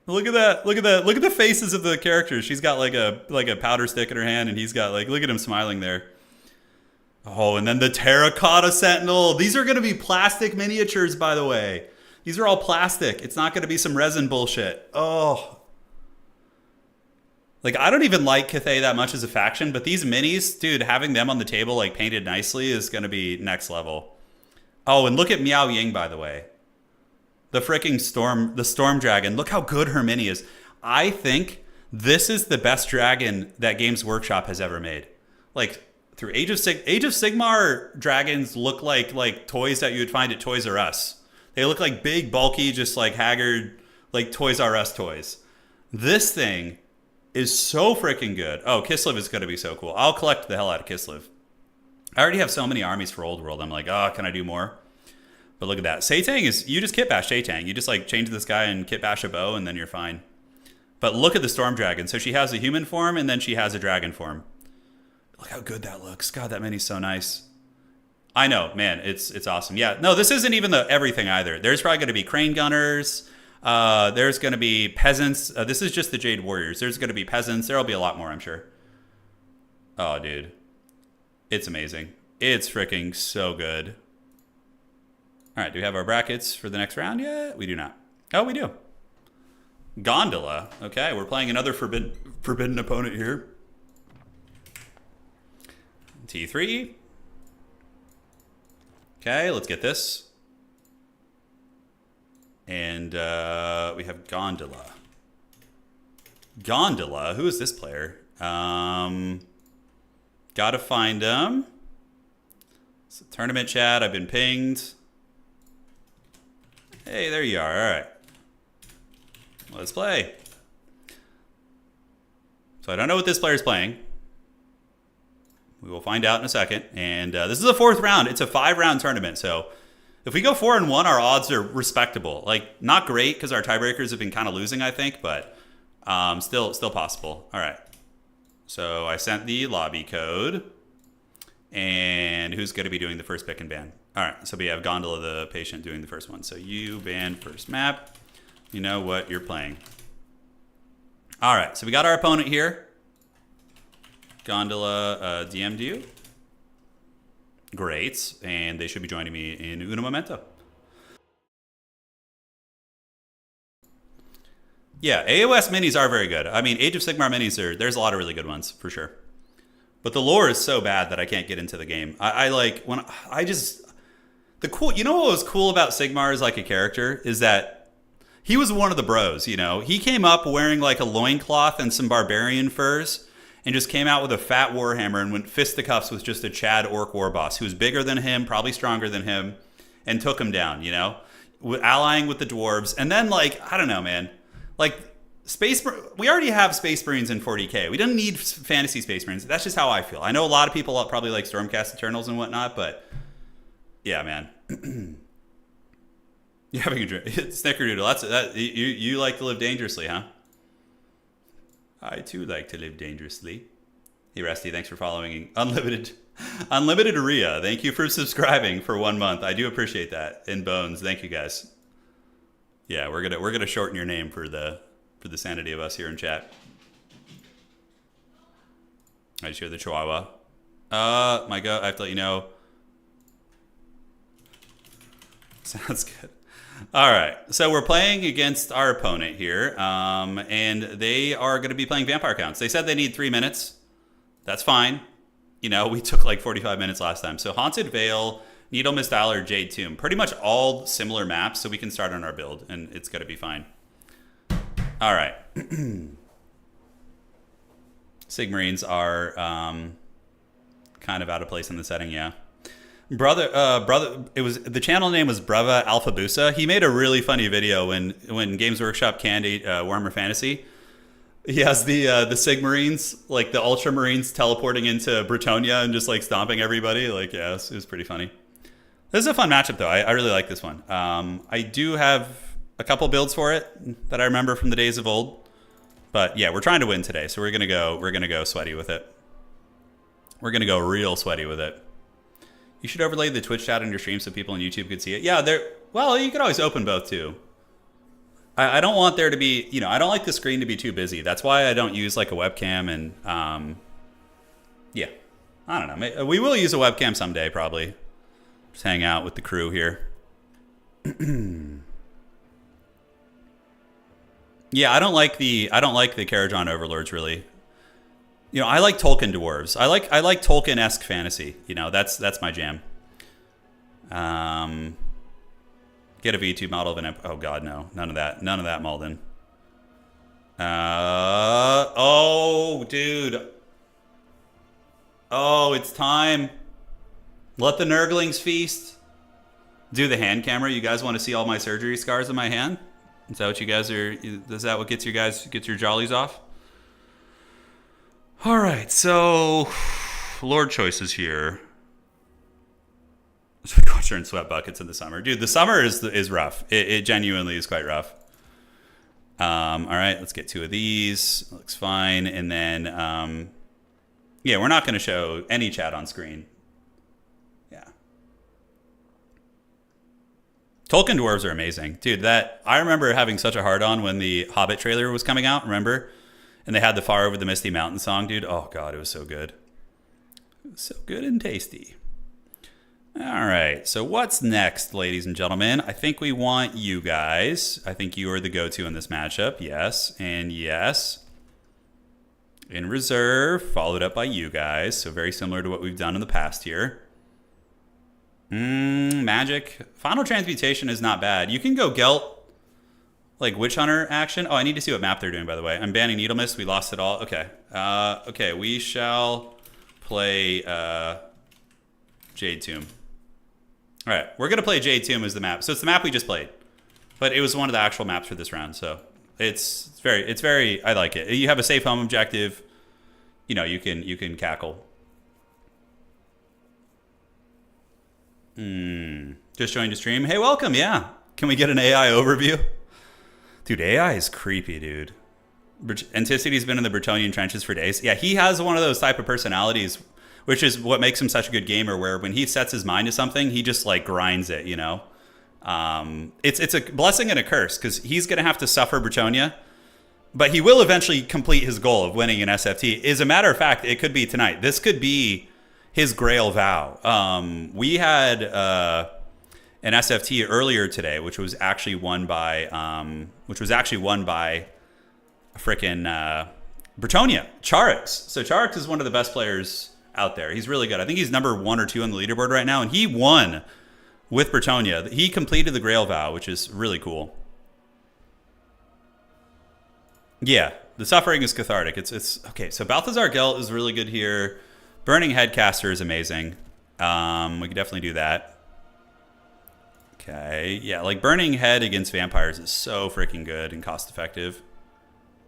Look at that. Look at the faces of the characters. She's got like a powder stick in her hand, and he's got look at him smiling there. Oh, and then the Terracotta Sentinel. These are gonna be plastic miniatures, by the way. These are all plastic. It's not going to be some resin bullshit. Oh. Like, I don't even like Cathay that much as a faction, but these minis, dude, having them on the table, like, painted nicely is going to be next level. Oh, and look at Miao Ying, by the way. The freaking Storm Dragon. Look how good her mini is. I think this is the best dragon that Games Workshop has ever made. Like, through Age of Sigmar dragons look like toys that you would find at Toys R Us. They look like big, bulky, just like haggard, like Toys R Us toys. This thing is so freaking good. Oh, Kislev is going to be so cool. I'll collect the hell out of Kislev. I already have so many armies for Old World. I'm like, oh, can I do more? But look at that. Seitang is, you just kit bash Seitang. You just like change this guy and kit bash a bow and then you're fine. But look at the Storm Dragon. So she has a human form and then she has a dragon form. Look how good that looks. God, that mini's so nice. I know, man, it's awesome. Yeah, no, this isn't even the everything either. There's probably going to be crane gunners. There's going to be peasants. This is just the Jade Warriors. There's going to be peasants. There'll be a lot more, I'm sure. Oh, dude. It's amazing. It's freaking so good. All right, do we have our brackets for the next round yet? We do not. Oh, we do. Gondola. Okay, we're playing another forbidden opponent here. T3. Okay, let's get this. And we have Gondola. Gondola? Who is this player? Gotta find him. It's a tournament chat. I've been pinged. Hey, there you are. All right. Let's play. So I don't know what this player's playing. We will find out in a second. And this is the 4th round. It's a 5-round tournament. So if we go 4-1, our odds are respectable. Like, not great because our tiebreakers have been kind of losing, I think, but still possible. All right. So I sent the lobby code. And who's going to be doing the first pick and ban? All right. So we have Gondola the patient doing the first one. So you ban first map. You know what you're playing. All right. So we got our opponent here. Gondola DM'd you. Great. And they should be joining me in uno momento. Yeah, AOS minis are very good. I mean, Age of Sigmar minis there's a lot of really good ones for sure. But the lore is so bad that I can't get into the game. I like when I just the cool. You know what was cool about Sigmar as like a character is that he was one of the bros. You know, he came up wearing like a loincloth and some barbarian furs, and just came out with a fat warhammer and went fisticuffs with just a Chad orc war boss who was bigger than him, probably stronger than him, and took him down. You know, allying with the dwarves, and then like I don't know, man. Like, we already have Space Marines in 40k. We don't need fantasy Space Marines. That's just how I feel. I know a lot of people probably like Stormcast Eternals and whatnot, but yeah, man. You're having a drink. Snickerdoodle. You like to live dangerously, huh? I too like to live dangerously. Hey, Rusty, thanks for following. Unlimited Rhea, thank you for subscribing for 1 month. I do appreciate that. And Bones, thank you guys. Yeah, we're gonna shorten your name for the sanity of us here in chat. I just hear the Chihuahua. My God, I have to let you know. Sounds good. All right, so we're playing against our opponent here, and they are going to be playing Vampire Counts. They said they need 3 minutes. That's fine. You know, we took like 45 minutes last time. So Haunted Vale, Needle Mist Isle, or Jade Tomb. Pretty much all similar maps, so we can start on our build, and it's going to be fine. All right. Sigmarines are kind of out of place in the setting, yeah. Brother, it was the channel name was Brava Alphabusa. He made a really funny video when Games Workshop canned Warhammer Fantasy. He has the Sigmarines, like the Ultramarines, teleporting into Bretonia and just like stomping everybody. Like, yeah, it was pretty funny. This is a fun matchup, though. I really like this one. I do have a couple builds for it that I remember from the days of old, but yeah, we're trying to win today, so we're gonna go sweaty with it. We're gonna go real sweaty with it. You should overlay the Twitch chat on your stream so people on YouTube could see it. Yeah, well, you could always open both too. I don't want there to be, you know, I don't like the screen to be too busy. That's why I don't use like a webcam and yeah, I don't know. We will use a webcam someday probably. Just hang out with the crew here. Yeah, I don't like the Karajan Overlords really. You know, I like Tolkien dwarves. I like Tolkien-esque fantasy. You know, that's my jam. Get a V2 model of an oh god, no. None of that, Malden. Oh dude. Oh, it's time. Let the Nurglings feast. Do the hand camera. You guys want to see all my surgery scars on my hand? Is that what you guys are? Is that what gets your jollies off? All right, so Lord choices here. Watcher and sweat buckets in the summer, dude. The summer is rough. It genuinely is quite rough. All right, let's get 2 of these. Looks fine, and then yeah, we're not going to show any chat on screen. Yeah. Tolkien dwarves are amazing, dude. I remember having such a hard on when the Hobbit trailer was coming out. Remember? And they had the Far Over the Misty Mountain song, dude. Oh, God, it was so good. It was so good and tasty. All right, so what's next, ladies and gentlemen? I think we want you guys. I think you are the go-to in this matchup. Yes, and yes. In reserve, followed up by you guys. So very similar to what we've done in the past here. Magic. Final Transmutation is not bad. You can go Gelt. Like Witch Hunter action. Oh, I need to see what map they're doing, by the way. I'm banning Needle Mist. We lost it all. Okay. Okay, we shall play Jade Tomb. All right, we're going to play Jade Tomb as the map. So it's the map we just played. But it was one of the actual maps for this round, so it's very I like it. You have a safe home objective. You know, you can cackle. Just joined the stream. Hey, welcome. Yeah. Can we get an AI overview? Dude, AI is creepy, dude. Anticity's been in the Bretonian trenches for days. Yeah, he has one of those type of personalities, which is what makes him such a good gamer, where when he sets his mind to something, he just like grinds it, you know? It's a blessing and a curse, because he's going to have to suffer Bretonia, but he will eventually complete his goal of winning an SFT. As a matter of fact, it could be tonight. This could be his Grail Vow. We had an SFT earlier today, which was actually won by frickin' Bretonia, Charix. So Charix is one of the best players out there. He's really good. I think he's number 1 or 2 on the leaderboard right now, and he won with Bretonia. He completed the Grail Vow, which is really cool. Yeah, the suffering is cathartic. It's okay. So Balthazar Gelt is really good here. Burning Headcaster is amazing. We could definitely do that. Okay, yeah, like Burning Head against vampires is so freaking good and cost effective.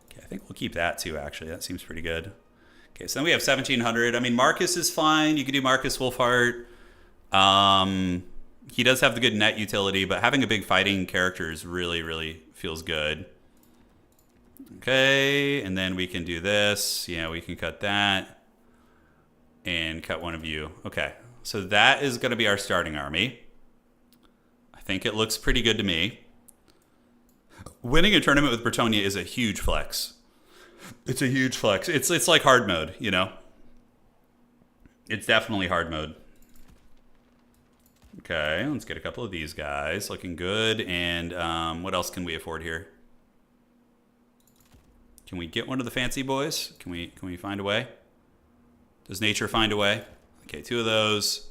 Okay, I think we'll keep that too, actually. That seems pretty good. Okay, so then we have 1700. I mean, Marcus is fine. You could do Marcus Wolfheart. He does have the good net utility, but having a big fighting character is really, really feels good. Okay, and then we can do this. Yeah, we can cut that and cut one of you. Okay, so that is going to be our starting army. I think it looks pretty good to me. Winning a tournament with Bretonia is a huge flex. It's a huge flex. It's like hard mode, you know? It's definitely hard mode. Okay, let's get a couple of these guys. Looking good. And what else can we afford here? Can we get one of the fancy boys? Can we find a way? Does nature find a way? Okay, 2 of those.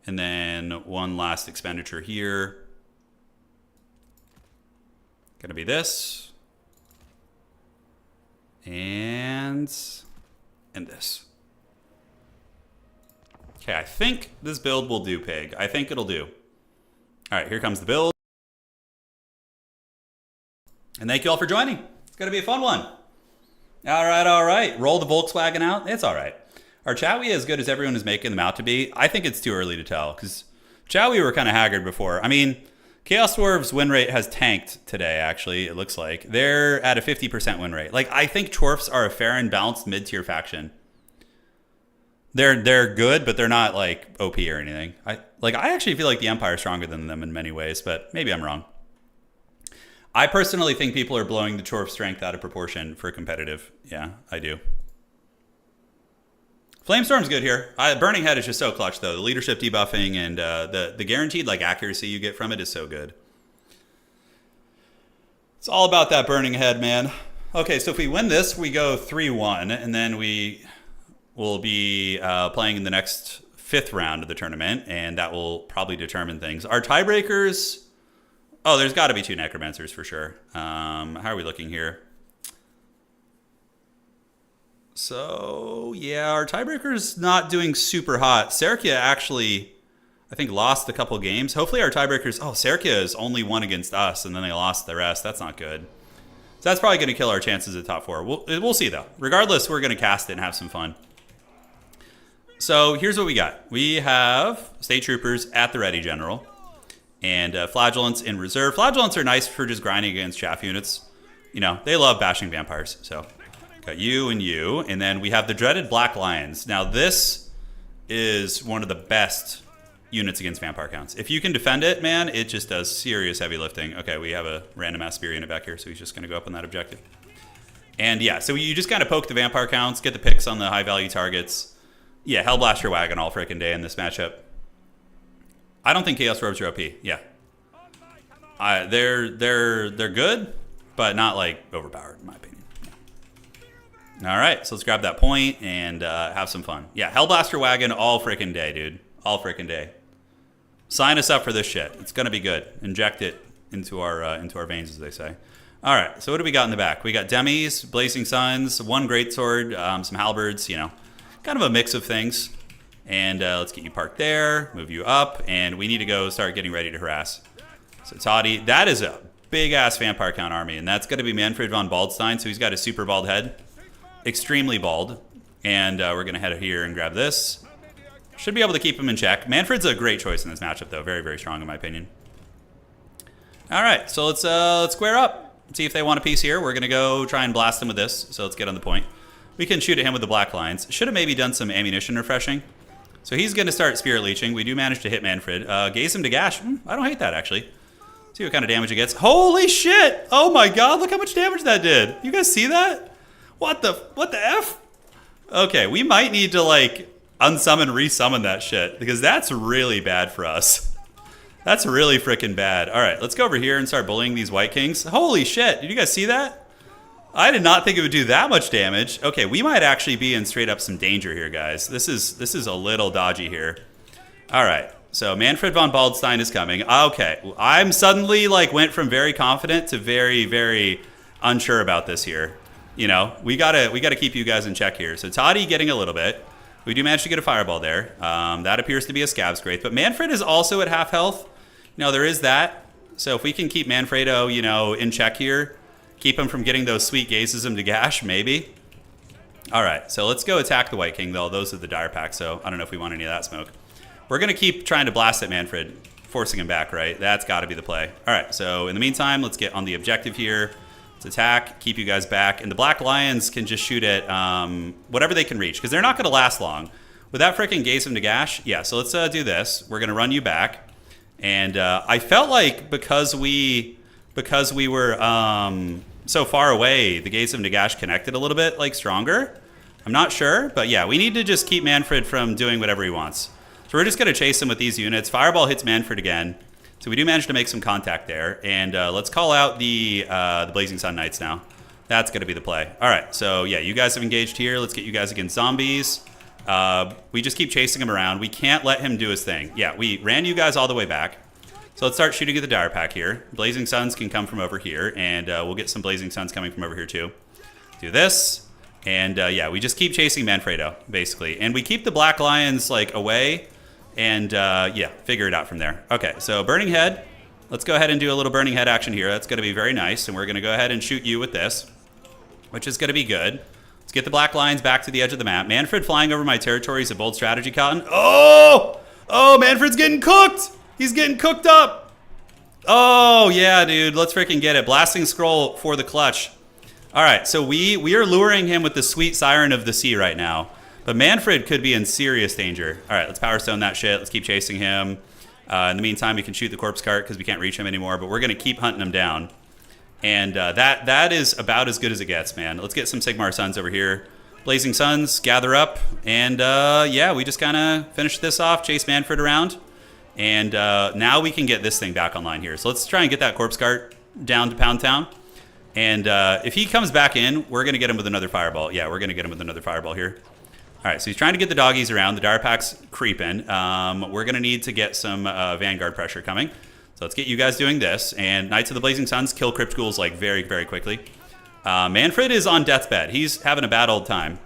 And then one last expenditure here. Gonna be this. And this. Okay, I think this build will do, Pig. I think it'll do. All right, here comes the build. And thank you all for joining. It's gonna be a fun one. All right. Roll the Volkswagen out. It's all right. Are Chowie as good as everyone is making them out to be? I think it's too early to tell, because Chowie were kind of haggard before. I mean, Chaos Dwarves win rate has tanked today, actually, it looks like. They're at a 50% win rate. Like, I think Dwarfs are a fair and balanced mid-tier faction. They're good, but they're not, like, OP or anything. I actually feel like the Empire is stronger than them in many ways, but maybe I'm wrong. I personally think people are blowing the Dwarf strength out of proportion for competitive. Yeah, I do. Flamestorm's good here. Burning Head is just so clutch, though. The leadership debuffing and the guaranteed like accuracy you get from it is so good. It's all about that Burning Head, man. Okay, so if we win this, we go 3-1, and then we will be playing in the next 5th round of the tournament, and that will probably determine things. Our tiebreakers... Oh, there's got to be 2 Necromancers for sure. How are we looking here? So, yeah, our tiebreaker's not doing super hot. Serkia actually, I think, lost a couple games. Hopefully our tiebreakers... Oh, Serkia is only won against us, and then they lost the rest. That's not good. So that's probably going to kill our chances at top 4. We'll see, though. Regardless, we're going to cast it and have some fun. So here's what we got. We have State Troopers at the ready, General. And Flagellants in reserve. Flagellants are nice for just grinding against chaff units. You know, they love bashing vampires. So, got you and you. And then we have the dreaded Black Lions. Now, this is one of the best units against vampire counts. If you can defend it, man, it just does serious heavy lifting. Okay, we have a random Aspir unit back here, so he's just going to go up on that objective. And yeah, so you just kind of poke the vampire counts, get the picks on the high-value targets. Yeah, Hellblast your wagon all freaking day in this matchup. I don't think Chaos Dwarves are OP. Yeah, they're good, but not like overpowered in my opinion. Yeah. All right, so let's grab that point and have some fun. Yeah, Hellblast your wagon all freaking day, dude. All freaking day. Sign us up for this shit. It's gonna be good. Inject it into our veins, as they say. All right, so what do we got in the back? We got Demis, Blazing Suns, 1 Greatsword, some Halberds. You know, kind of a mix of things. And let's get you parked there, move you up, and we need to go start getting ready to harass. So Toddy, that is a big-ass vampire count army, and that's going to be Manfred von Baldstein, so he's got a super bald head. Extremely bald. And we're going to head here and grab this. Should be able to keep him in check. Manfred's a great choice in this matchup, though. Very, very strong, in my opinion. All right, so let's square up. See if they want a piece here. We're going to go try and blast them with this, so let's get on the point. We can shoot at him with the Black Lines. Should have maybe done some ammunition refreshing. So he's going to start Spirit Leeching. We do manage to hit Manfred. Gaze him to Gash. I don't hate that, actually. See what kind of damage it gets. Holy shit! Oh my god, look how much damage that did. You guys see that? What the F? Okay, we might need to, like, unsummon, resummon that shit, because that's really bad for us. That's really freaking bad. All right, let's go over here and start bullying these White Kings. Holy shit, did you guys see that? I did not think it would do that much damage. Okay, we might actually be in straight up some danger here, guys. This is a little dodgy here. All right, so Manfred von Baldstein is coming. Okay, I'm suddenly like went from very confident to very, very unsure about this here. You know, we gotta keep you guys in check here. So Toddy getting a little bit. We do manage to get a fireball there. That appears to be a Scab's Wraith, but Manfred is also at half health. You know, there is that. So if we can keep Manfredo, you know, in check here, keep him from getting those sweet gazes him to gash, maybe. All right, so let's go attack the White King, though. Those are the dire pack, so I don't know if we want any of that smoke. We're going to keep trying to blast at Manfred, forcing him back, right? That's got to be the play. All right, so in the meantime, let's get on the objective here. Let's attack, keep you guys back. And the Black Lions can just shoot at whatever they can reach, because they're not going to last long. With that freaking gaze him to gash, yeah, so let's do this. We're going to run you back. And I felt like because we were so far away, the gaze of Nagash connected a little bit, like stronger. I'm not sure, but yeah, we need to just keep Manfred from doing whatever he wants. So we're just gonna chase him with these units. Fireball hits Manfred again, so we do manage to make some contact there. And let's call out the Blazing Sun Knights now. That's gonna be the play. All right, so yeah, you guys have engaged here. Let's get you guys against zombies. We just keep chasing him around. We can't let him do his thing. Yeah, we ran you guys all the way back. So let's start shooting at the dire pack here. Blazing Suns can come from over here, and we'll get some Blazing Suns coming from over here too. Do this, and yeah, we just keep chasing Manfredo, basically. And we keep the Black Lions, like, away, and yeah, figure it out from there. Okay, so Burning Head. Let's go ahead and do a little Burning Head action here. That's going to be very nice, and we're going to go ahead and shoot you with this, which is going to be good. Let's get the Black Lions back to the edge of the map. Manfred flying over my territory is a bold strategy, Cotton. Oh! Oh, Manfred's getting cooked! He's getting cooked up! Oh, yeah, dude. Let's freaking get it. Blasting Scroll for the clutch. All right, so we are luring him with the sweet Siren of the Sea right now. But Manfred could be in serious danger. All right, let's Power Stone that shit. Let's keep chasing him. In the meantime, we can shoot the Corpse Cart because we can't reach him anymore. But we're going to keep hunting him down. And that is about as good as it gets, man. Let's get some Sigmar Suns over here. Blazing Suns, gather up. And yeah, we just kind of finish this off, chase Manfred around. And now we can get this thing back online here. So let's try and get that Corpse Cart down to Pound Town. And if he comes back in, we're going to get him with another Fireball. Yeah, we're going to get him with another Fireball here. All right, so he's trying to get the doggies around. The dire pack's creeping. We're going to need to get some Vanguard pressure coming. So let's get you guys doing this. And Knights of the Blazing Suns kill Crypt Ghouls like very, very quickly. Manfred is on death's bed. He's having a bad old time.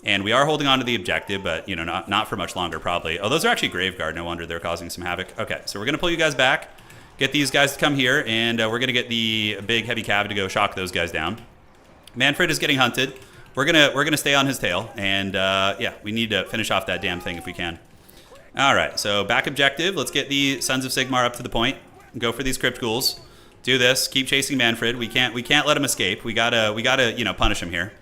And we are holding on to the objective, but you know, not for much longer probably. Oh, those are actually Graveguard. No wonder they're causing some havoc. Okay, so we're going to pull you guys back. Get these guys to come here. And we're going to get the big heavy cav to go shock those guys down. Manfred is getting hunted. We're gonna stay on his tail. And yeah, we need to finish off that damn thing if we can. All right, so back objective. Let's get the Sons of Sigmar up to the point. Go for these Crypt Ghouls. Do this. Keep chasing Manfred. We can't let him escape. We gotta you know, punish him here.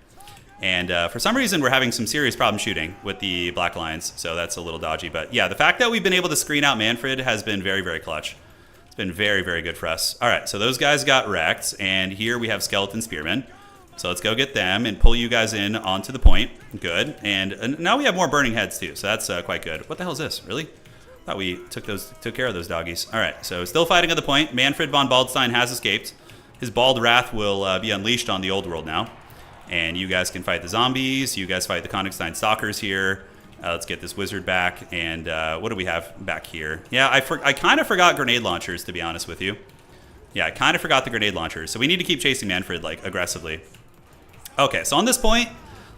And for some reason, we're having some serious problem shooting with the Black Lions, so that's a little dodgy. But yeah, the fact that we've been able to screen out Manfred has been very, very clutch. It's been very, very good for us. All right, so those guys got wrecked, and here we have Skeleton Spearmen. So let's go get them and pull you guys in onto the point. Good. And now we have more Burning Heads too, so that's quite good. What the hell is this? Really? Thought we took care of those doggies. All right, so still fighting at the point. Manfred von Baldstein has escaped. His bald wrath will be unleashed on the old world now. And you guys can fight the zombies. You guys fight the Konigstein Stalkers here. Let's get this wizard back. And what do we have back here? Yeah, I kind of forgot grenade launchers, to be honest with you. Yeah, I kind of forgot the grenade launchers. So we need to keep chasing Manfred, like, aggressively. Okay, so on this point,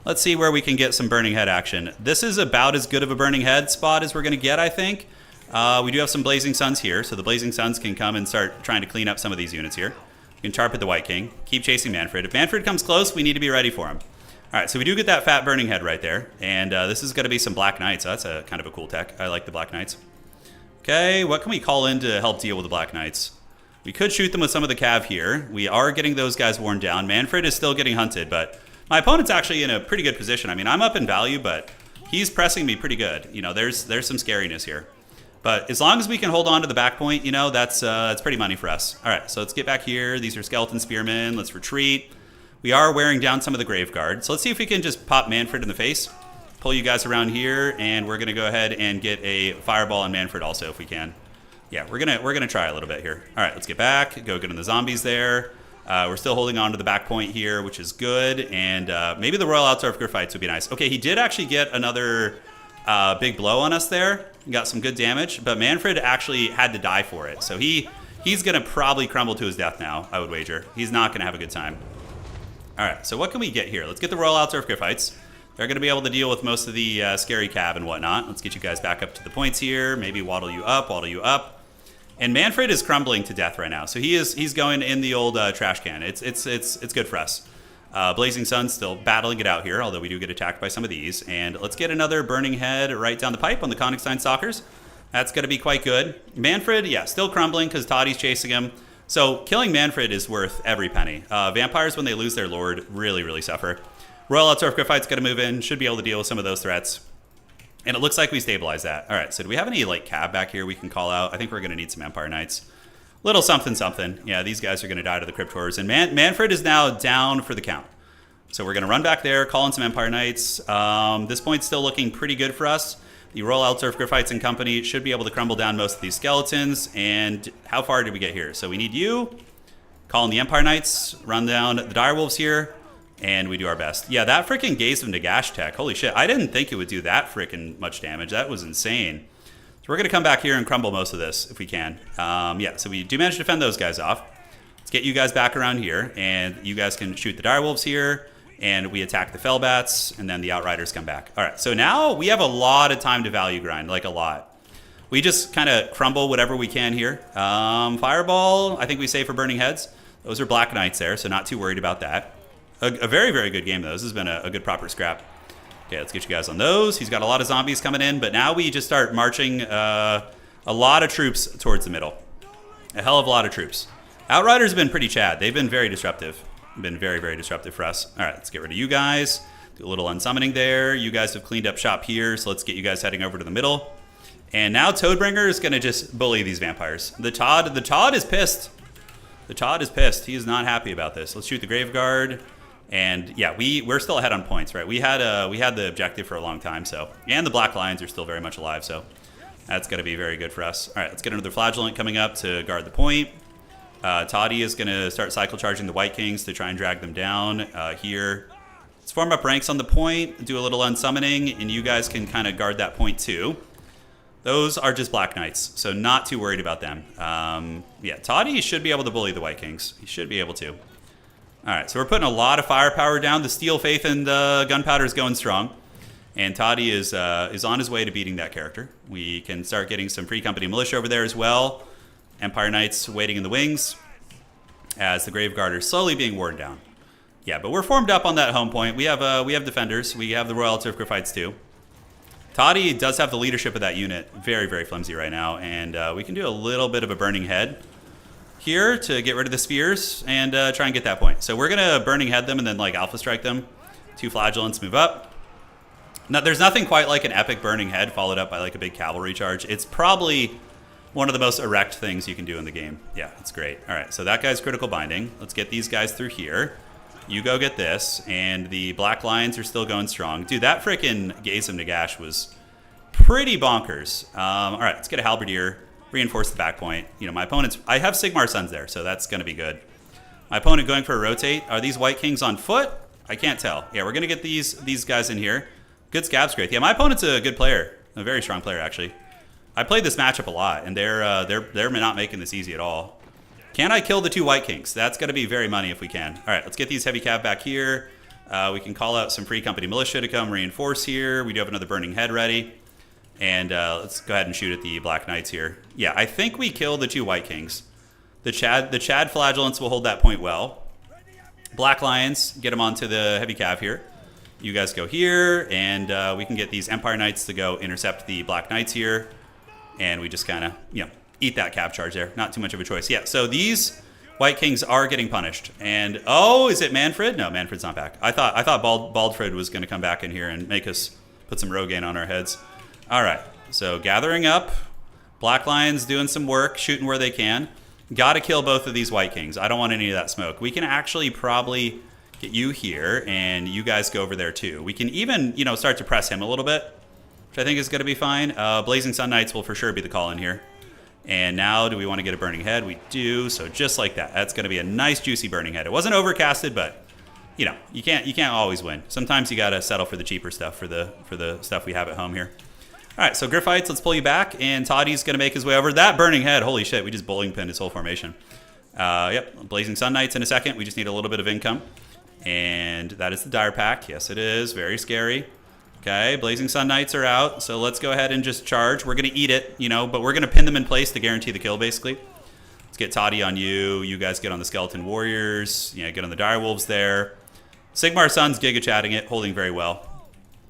let's see where we can get some Burning Head action. This is about as good of a Burning Head spot as we're going to get, I think. We do have some Blazing Suns here, so the Blazing Suns can come and start trying to clean up some of these units here. We can Charp at the White King. Keep chasing Manfred. If Manfred comes close, we need to be ready for him. All right, so we do get that fat Burning Head right there. And this is going to be some Black Knights. So that's a kind of a cool tech. I like the Black Knights. Okay, what can we call in to help deal with the Black Knights? We could shoot them with some of the cav here. We are getting those guys worn down. Manfred is still getting hunted, but my opponent's actually in a pretty good position. I mean, I'm up in value, but he's pressing me pretty good. You know, there's some scariness here. But as long as we can hold on to the back point, you know, that's pretty money for us. All right, so let's get back here. These are Skeleton Spearmen. Let's retreat. We are wearing down some of the Graveguard. So let's see if we can just pop Manfred in the face. pull you guys around here, and we're gonna go ahead and get a fireball on Manfred also if we can. Yeah, we're gonna try a little bit here. All right, let's get back. Go get in the zombies there. We're still holding on to the back point here, which is good. And maybe the Royal Altar of Graphites would be nice. Okay, he did actually get another big blow on us there. He got some good damage, but Manfred actually had to die for it. So he's gonna probably crumble to his death now, I would wager. He's not gonna have a good time. All right, so what can we get here? Let's get the Royal Altar of Graphites. They're going to be able to deal with most of the scary cab and whatnot. Let's get you guys back up to the points here. Maybe waddle you up, waddle you up. And Manfred is crumbling to death right now. So he's going in the old trash can. It's good for us. Blazing Sun's still battling it out here, although we do get attacked by some of these. And let's get another Burning Head right down the pipe on the Königstein Stalkers. That's going to be quite good. Manfred, yeah, still crumbling because Toddy's chasing him. So killing Manfred is worth every penny. Vampires, when they lose their lord, really suffer. Royal Altar of Graphite's going to move in. Should be able to deal with some of those threats. And it looks like we stabilized that. All right, so do we have any like cab back here we can call out? I think we're going to need some Empire Knights. Little something. Yeah, these guys are going to die to the Cryptors. And Manfred is now down for the count. So we're going to run back there, call in some Empire Knights. This point's still looking pretty good for us. The Royal Altar of Graphites and company should be able to crumble down most of these skeletons. And how far did we get here? So we need you. Call in the Empire Knights. Run down the Direwolves here. And we do our best. Yeah, that freaking Gaze of Nagash tech. Holy shit. I didn't think it would do that freaking much damage. That was insane. So we're going to come back here and crumble most of this if we can. Yeah, so we do manage to defend those guys off. Let's get you guys back around here. And you guys can shoot the Direwolves here. And we attack the Fellbats, and then the Outriders come back. All right, so now we have a lot of time to value grind, like a lot. We just kind of crumble whatever we can here. Fireball, I think we save for Burning Heads. Those are Black Knights there, so not too worried about that. A very good game, though. This has been a good proper scrap. Okay, let's get you guys on those. He's got a lot of zombies coming in, but now we just start marching a lot of troops towards the middle. A hell of a lot of troops. Outriders have been pretty chad. They've been very disruptive. Been very disruptive for us. All right, let's get rid of you guys. Do a little unsummoning there. You guys have cleaned up shop here, so let's get you guys heading over to the middle. And now Toadbringer is going to just bully these vampires. The Todd is pissed. The Todd is pissed. He is not happy about this. Let's shoot the Graveguard. And yeah, we're still ahead on points, right? We had the objective for a long time, so. And the Black Lions are still very much alive, so that's going to be very good for us. All right, let's get another Flagellant coming up to guard the point. Toddy is going to start cycle charging the White Kings to try and drag them down here. Let's form up ranks on the point, do a little unsummoning, and you guys can kind of guard that point too. Those are just Black Knights, so not too worried about them. Yeah, Toddy should be able to bully the White Kings. He should be able to. All right, so we're putting a lot of firepower down. The Steel Faith and the Gunpowder is going strong. And Toddy is on his way to beating that character. We can start getting some Free Company Militia over there as well. Empire Knights waiting in the wings as the Graveguard are slowly being worn down. Yeah, but we're formed up on that home point. We have defenders. We have the Royal Altar of Graphites too. Toddy does have the leadership of that unit. Very flimsy right now. And we can do a little bit of a Burning Head here to get rid of the spears and try and get that point. So we're going to Burning Head them and then like Alpha Strike them. 2 Flagellants move up. Now, there's nothing quite like an epic Burning Head followed up by like a big cavalry charge. It's probably one of the most erect things you can do in the game. Yeah, it's great. All right, so that guy's critical binding. Let's get these guys through here. You go get this, and the Black Lions are still going strong. Dude, that freaking Gaze of Nagash was pretty bonkers. All right, let's get a Halberdier, reinforce the back point. You know, my opponent's... I have Sigmar Sons there, so that's going to be good. My opponent going for a rotate. Are these White Kings on foot? I can't tell. Yeah, we're going to get these guys in here. Good Scab Scrape. Yeah, my opponent's a good player. A very strong player, actually. I played this matchup a lot, and they're not making this easy at all. Can I kill the 2 White Kings? That's going to be very money if we can. All right, let's get these heavy cav back here. We can call out some Free Company Militia to come reinforce here. We do have another Burning Head ready. And let's go ahead and shoot at the Black Knights here. Yeah, I think we kill the 2 White Kings. The Chad Flagellants will hold that point well. Black Lions, get them onto the heavy cav here. You guys go here, and we can get these Empire Knights to go intercept the Black Knights here. And we just kind of, you know, eat that cap charge there. Not too much of a choice. Yeah, so these White Kings are getting punished. And, oh, is it Manfred? No, Manfred's not back. I thought Baldfred was going to come back in here and make us put some Rogaine on our heads. All right, so gathering up. Black Lions doing some work, shooting where they can. Got to kill both of these White Kings. I don't want any of that smoke. We can actually probably Get you here, and you guys go over there too. We can even, you know, start to press him a little bit, which I think is going to be fine. Blazing Sun Knights will for sure be the call in here. And now, do we want to get a Burning Head? We do. So just like that, that's going to be a nice juicy Burning Head. It wasn't overcasted, but you know, you can't always win. Sometimes you got to settle for the cheaper stuff for the stuff we have at home here. All right, so Griffites, let's pull you back, and Toddy's going to make his way over. That Burning Head, holy shit, we just bowling pinned his whole formation. Yep, Blazing Sun Knights in a second. We just need a little bit of income. And that is the Dire Pack. Yes, it is. Very scary. Okay, Blazing Sun Knights are out. So let's go ahead and just charge. We're going to eat it, you know, but we're going to pin them in place to guarantee the kill, basically. Let's get Toddy on you. You guys get on the Skeleton Warriors. Yeah, get on the Dire Wolves there. Sigmar Sun's giga-chatting it, holding very well.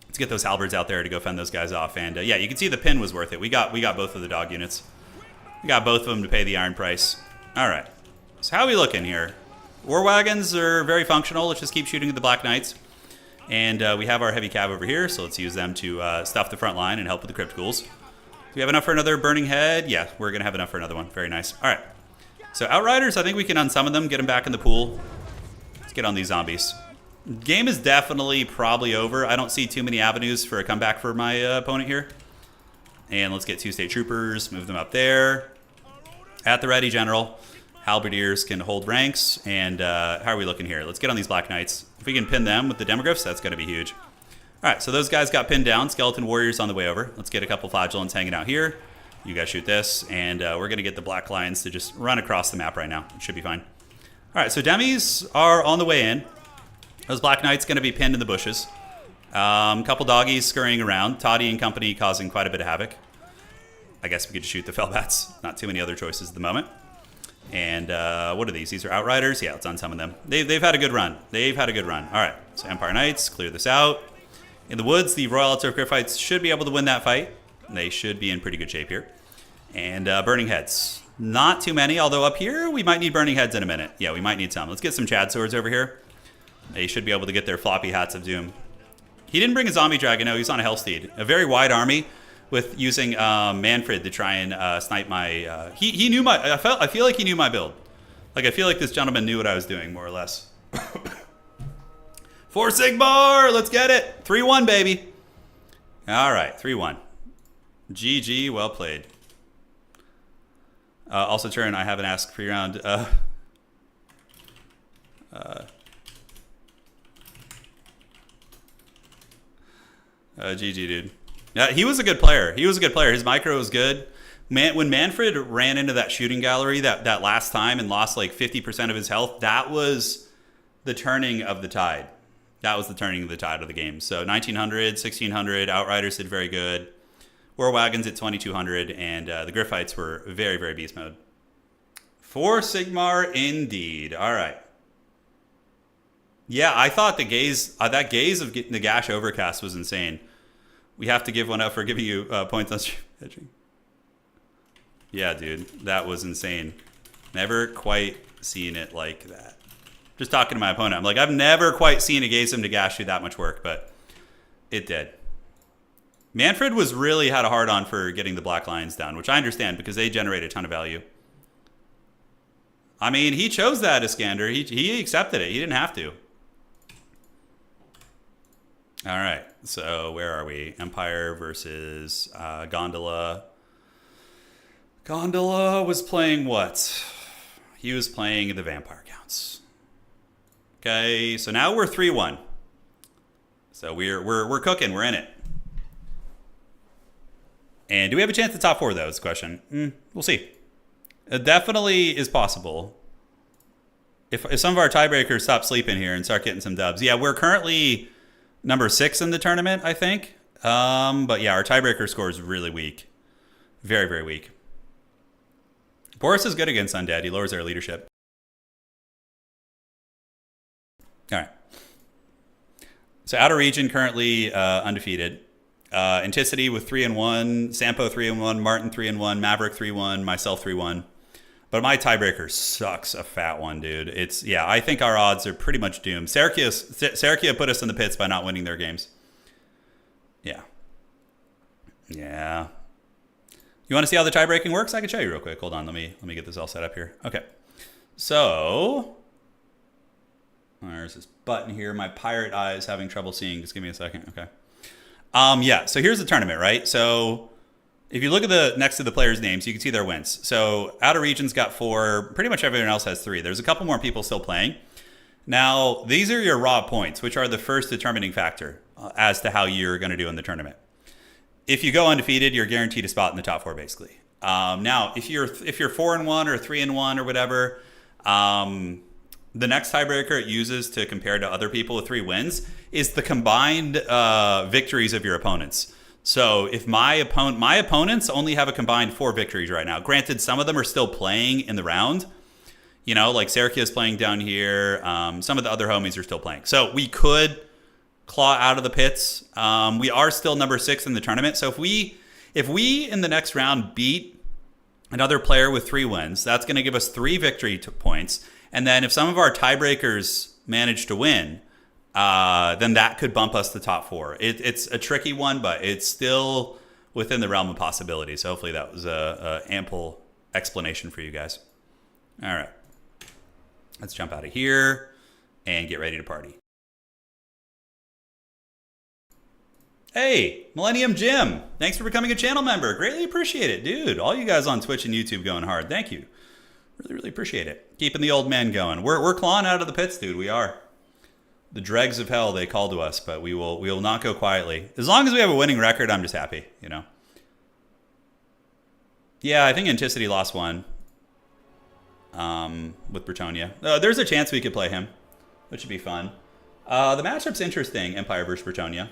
Let's get those halberds out there to go fend those guys off. And yeah, you can see the pin was worth it. We got both of the dog units. We got both of them to pay the iron price. All right. So how are we looking here? War wagons are very functional. Let's just keep shooting at the Black Knights. And we have our heavy cav over here, so let's use them to stuff the front line and help with the crypt ghouls. Do we have enough for another Burning Head? Yeah, we're going to have enough for another one. Very nice. All right. So Outriders, I think we can unsummon them, get them back in the pool. Let's get on these zombies. Game is definitely probably over. I don't see too many avenues for a comeback for my opponent here. And let's get 2 state troopers, move them up there. At the ready, General. Halberdiers can hold ranks, and how are we looking here? Let's get on these Black Knights. If we can pin them with the Demogryphs, that's going to be huge. All right, so those guys got pinned down. Skeleton Warriors on the way over. Let's get a couple Flagellants hanging out here. You guys shoot this, and we're going to get the Black Lions to just run across the map right now. It should be fine. All right, so Demis are on the way in. Those Black Knights going to be pinned in the bushes. Couple doggies scurrying around. Toddy and company causing quite a bit of havoc. I guess we could just shoot the Fellbats. Not too many other choices at the moment. And what are these? These are Outriders? Yeah, let's unsummon them. They've had a good run. They've had a good run. All right, so Empire Knights, clear this out. In the woods, the Royal Altar of Griffites should be able to win that fight. They should be in pretty good shape here. And Burning Heads. Not too many, although up here, we might need Burning Heads in a minute. Yeah, we might need some. Let's get some Chad Swords over here. They should be able to get their floppy hats of doom. He didn't bring a Zombie Dragon. No, he's on a Hellsteed. A very wide army with using Manfred to try and snipe my... He knew my... I feel like he knew my build. Like, I feel like this gentleman knew what I was doing, more or less. For SIGMAR! Let's get it! 3-1, baby. All right, 3-1. GG, well played. Also, Turin, I haven't asked for your round. GG, dude. Yeah, he was a good player. He was a good player. His micro was good. When Manfred ran into that shooting gallery that last time and lost like 50% of his health, that was the turning of the tide. That was the turning of the tide of the game. So 1900, 1600, Outriders did very good. War Wagons at 2200, and the Griffites were very, very beast mode. For Sigmar, indeed. All right. Yeah, I thought the gaze, that gaze of getting the Gash Overcast was insane. We have to give one up for giving you points on stream hedging. Yeah, dude, that was insane. Never quite seen it like that. Just talking to my opponent, I'm like, I've never quite seen a gaze him to Gash do that much work, but it did. Manfred was really had a hard on for getting the Black Lions down, which I understand because they generate a ton of value. I mean, he chose that, Iskander. He accepted it. He didn't have to. All right, so where are we? Empire versus Gondola. Gondola was playing what? He was playing the Vampire Counts. Okay, so now we're 3-1. So we're cooking. We're in it. And do we have a chance at top 4, though, is the question. We'll see. It definitely is possible. If some of our tiebreakers stop sleeping here and start getting some dubs. Yeah, we're currently number 6 in the tournament, I think. But yeah, our tiebreaker score is really weak. Very, very weak. Boris is good against Undead. He lowers their leadership. All right. So Outer Region currently undefeated. Anticity with 3-1, Sampo 3-1, Martin 3-1, Maverick 3-1, myself 3-1. But my tiebreaker sucks a fat one, dude. Yeah, I think our odds are pretty much doomed. Sarakia put us in the pits by not winning their games. Yeah. Yeah. You want to see how the tiebreaking works? I can show you real quick. Hold on, let me get this all set up here. Okay. So There's this button here. My pirate eye is having trouble seeing. Just give me a second. Okay. Yeah, so here's the tournament, right? So if you look at the next to the players' names, you can see their wins. So Outer Region's got 4. Pretty much everyone else has 3. There's a couple more people still playing. Now, these are your raw points, which are the first determining factor as to how you're going to do in the tournament. If you go undefeated, you're guaranteed a spot in the top 4, basically. Now, if you're 4-1 or 3-1 or whatever, the next tiebreaker it uses to compare to other people with 3 wins is the combined victories of your opponents. So if my opponents only have a combined 4 victories right now. Granted, some of them are still playing in the round. You know, like Serkia is playing down here. Some of the other homies are still playing. So we could claw out of the pits. We are still number 6 in the tournament. So if we in the next round beat another player with 3 wins, that's going to give us 3 victory points. And then if some of our tiebreakers manage to win, then that could bump us to top 4. It's a tricky one, but it's still within the realm of possibilities. So hopefully that was a ample explanation for you guys. All right. Let's jump out of here and get ready to party. Hey, Millennium Jim. Thanks for becoming a channel member. Greatly appreciate it, dude. All you guys on Twitch and YouTube going hard. Thank you. Really, really appreciate it. Keeping the old man going. We're clawing out of the pits, dude. We are. The dregs of hell, they call to us, but we will not go quietly. As long as we have a winning record, I'm just happy, you know. Yeah, I think Anticity lost 1. With Bretonia. There's a chance we could play him, which would be fun. The matchup's interesting, Empire versus Bretonia.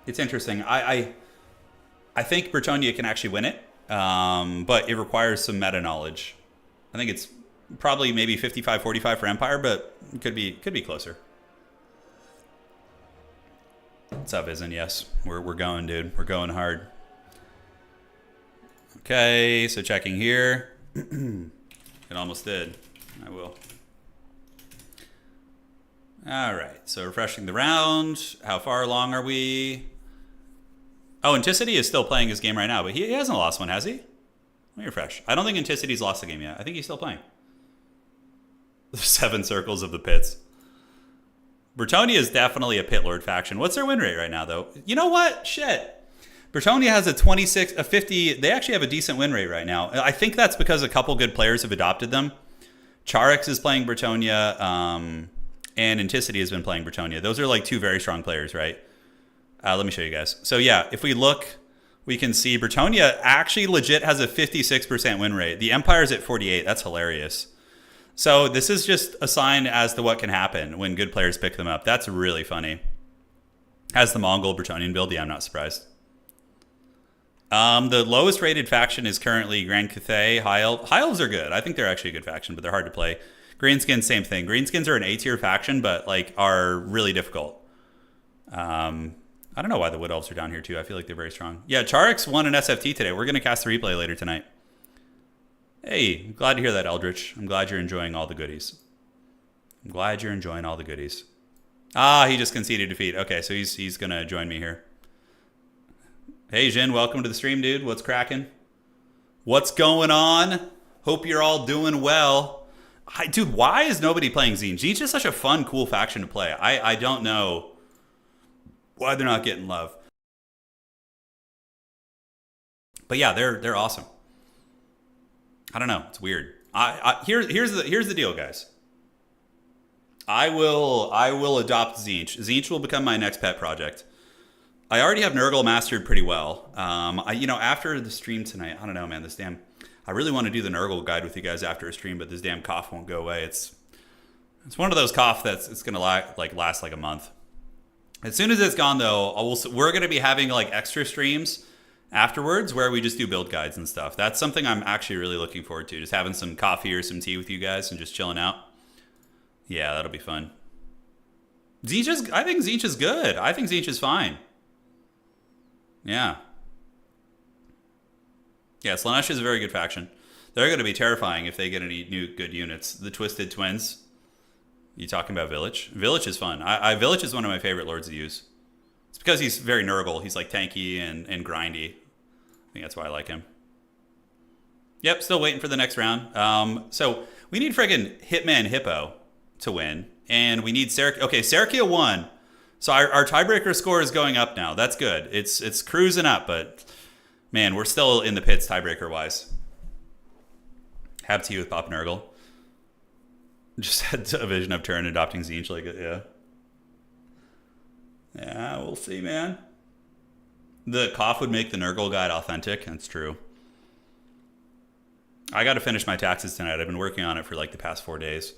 It's interesting. I think Bretonia can actually win it, but it requires some meta knowledge. I think it's probably maybe 55-45 for Empire, but it could be closer. What's up, Isn't? Yes, we're going, dude. We're going hard. Okay, so checking here. It almost did. I will. All right, so refreshing the round. How far along are we? Oh, Anticity is still playing his game right now, but he hasn't lost one, has he? Let me refresh. I don't think Anticity's lost the game yet. I think he's still playing. The 7 circles of the pits. Bretonia is definitely a Pit Lord faction. What's their win rate right now, though? You know what? Shit. Bretonia has a 50. They actually have a decent win rate right now. I think that's because a couple good players have adopted them. Charix is playing Bretonia, and Anticity has been playing Bretonia. Those are like 2 very strong players, right? Let me show you guys. So yeah, if we look, we can see Bretonia actually legit has a 56% win rate. The Empire's at 48. That's hilarious. So this is just a sign as to what can happen when good players pick them up. That's really funny. Has the Mongol Bretonian build? Yeah, I'm not surprised. The lowest rated faction is currently Grand Cathay, High Elves. High Elves are good. I think they're actually a good faction, but they're hard to play. Greenskins, same thing. Greenskins are an A-tier faction, but like are really difficult. I don't know why the Wood Elves are down here too. I feel like they're very strong. Yeah, Charix won an SFT today. We're going to cast the replay later tonight. Hey, I'm glad to hear that, Eldritch. I'm glad you're enjoying all the goodies. I'm glad you're enjoying all the goodies. Ah, he just conceded defeat. Okay, so he's going to join me here. Hey, Jin, welcome to the stream, dude. What's cracking? What's going on? Hope you're all doing well. Dude, why is nobody playing Tzeentch? Tzeentch is such a fun, cool faction to play. I don't know why they're not getting love. But yeah, they're awesome. I don't know. It's weird. Here's the deal, guys. I will adopt Tzeentch. Tzeentch will become my next pet project. I already have Nurgle mastered pretty well. After the stream tonight, I don't know, man. I really want to do the Nurgle guide with you guys after a stream, but this damn cough won't go away. It's one of those cough it's gonna last like a month. As soon as it's gone, though, we're gonna be having like extra streams afterwards where we just do build guides and stuff. That's something I'm actually really looking forward to. Just having some coffee or some tea with you guys and just chilling out. Yeah, that'll be fun. I think Tzeentch is good. I think Tzeentch is fine. Yeah. Yeah, Slaanesh is a very good faction. They're going to be terrifying if they get any new good units. The Twisted Twins. You talking about Village? Village is fun. Village is one of my favorite lords to use. It's because he's very Nurgle. He's like tanky and grindy. I think that's why I like him. Yep, still waiting for the next round. So we need friggin' Hitman Hippo to win. and we need Serkia. Okay, Serkia won. So our tiebreaker score is going up now. That's good. It's cruising up, but man, we're still in the pits tiebreaker wise. Have tea with Pop Nurgle. Just had a vision of Turin adopting Tzeentch, like, yeah. Yeah, we'll see, man. The cough would make the Nurgle guide authentic. That's true. I got to finish my taxes tonight. I've been working on it for like the past 4 days.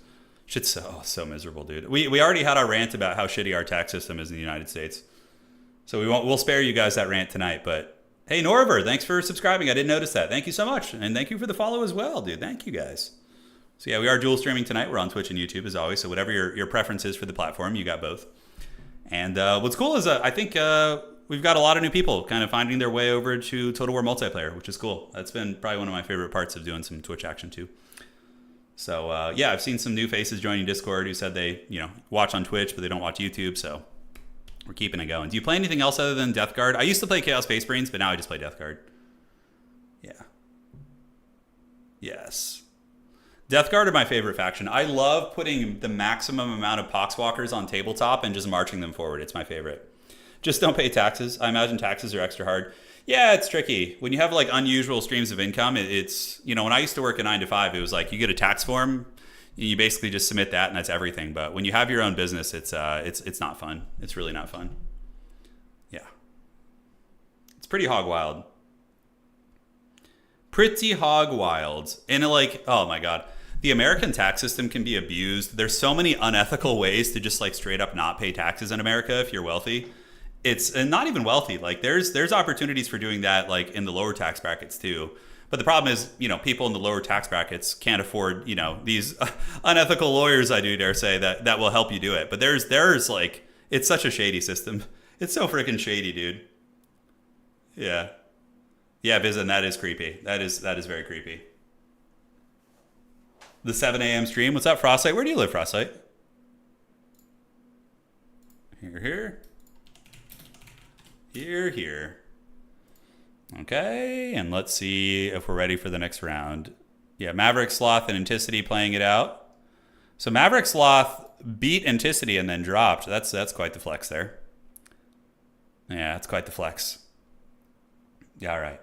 Shit's so miserable, dude. We already had our rant about how shitty our tax system is in the United States. So we'll spare you guys that rant tonight, but hey, Norver, thanks for subscribing. I didn't notice that. Thank you so much. And thank you for the follow as well, dude. Thank you guys. So yeah, we are dual streaming tonight. We're on Twitch and YouTube as always. So whatever your preference is for the platform, you got both. And what's cool is I think we've got a lot of new people kind of finding their way over to Total War multiplayer, which is cool. That's been probably one of my favorite parts of doing some Twitch action too. So yeah, I've seen some new faces joining Discord who said they watch on Twitch, but they don't watch YouTube. So we're keeping it going. Do you play anything else other than Death Guard? I used to play Chaos Space Marines, but now I just play Death Guard. Yeah. Yes. Death Guard are my favorite faction. I love putting the maximum amount of Poxwalkers on tabletop and just marching them forward. It's my favorite. Just don't pay taxes. I imagine taxes are extra hard. Yeah, it's tricky. When you have like unusual streams of income, it's, when I used to work a 9 to 5, it was like you get a tax form, you basically just submit that and that's everything. But when you have your own business, it's not fun. It's really not fun. Yeah. It's pretty hog wild. Pretty hog wild. And oh my God. The American tax system can be abused. There's so many unethical ways to just like straight up not pay taxes in America if you're wealthy. And not even wealthy. Like there's opportunities for doing that like in the lower tax brackets too. But the problem is, people in the lower tax brackets can't afford, these unethical lawyers, I do dare say, that will help you do it. But there's like, it's such a shady system. It's so freaking shady, dude. Yeah. Yeah, Vizen, that is creepy. That is very creepy. The 7 a.m. stream. What's up, Frostlight? Where do you live, Frostlight? Here. Here. Okay, and let's see if we're ready for the next round. Yeah, Maverick, Sloth, and Anticity playing it out. So Maverick, Sloth beat Anticity and then dropped. That's quite the flex there. Yeah, that's quite the flex. Yeah, all right.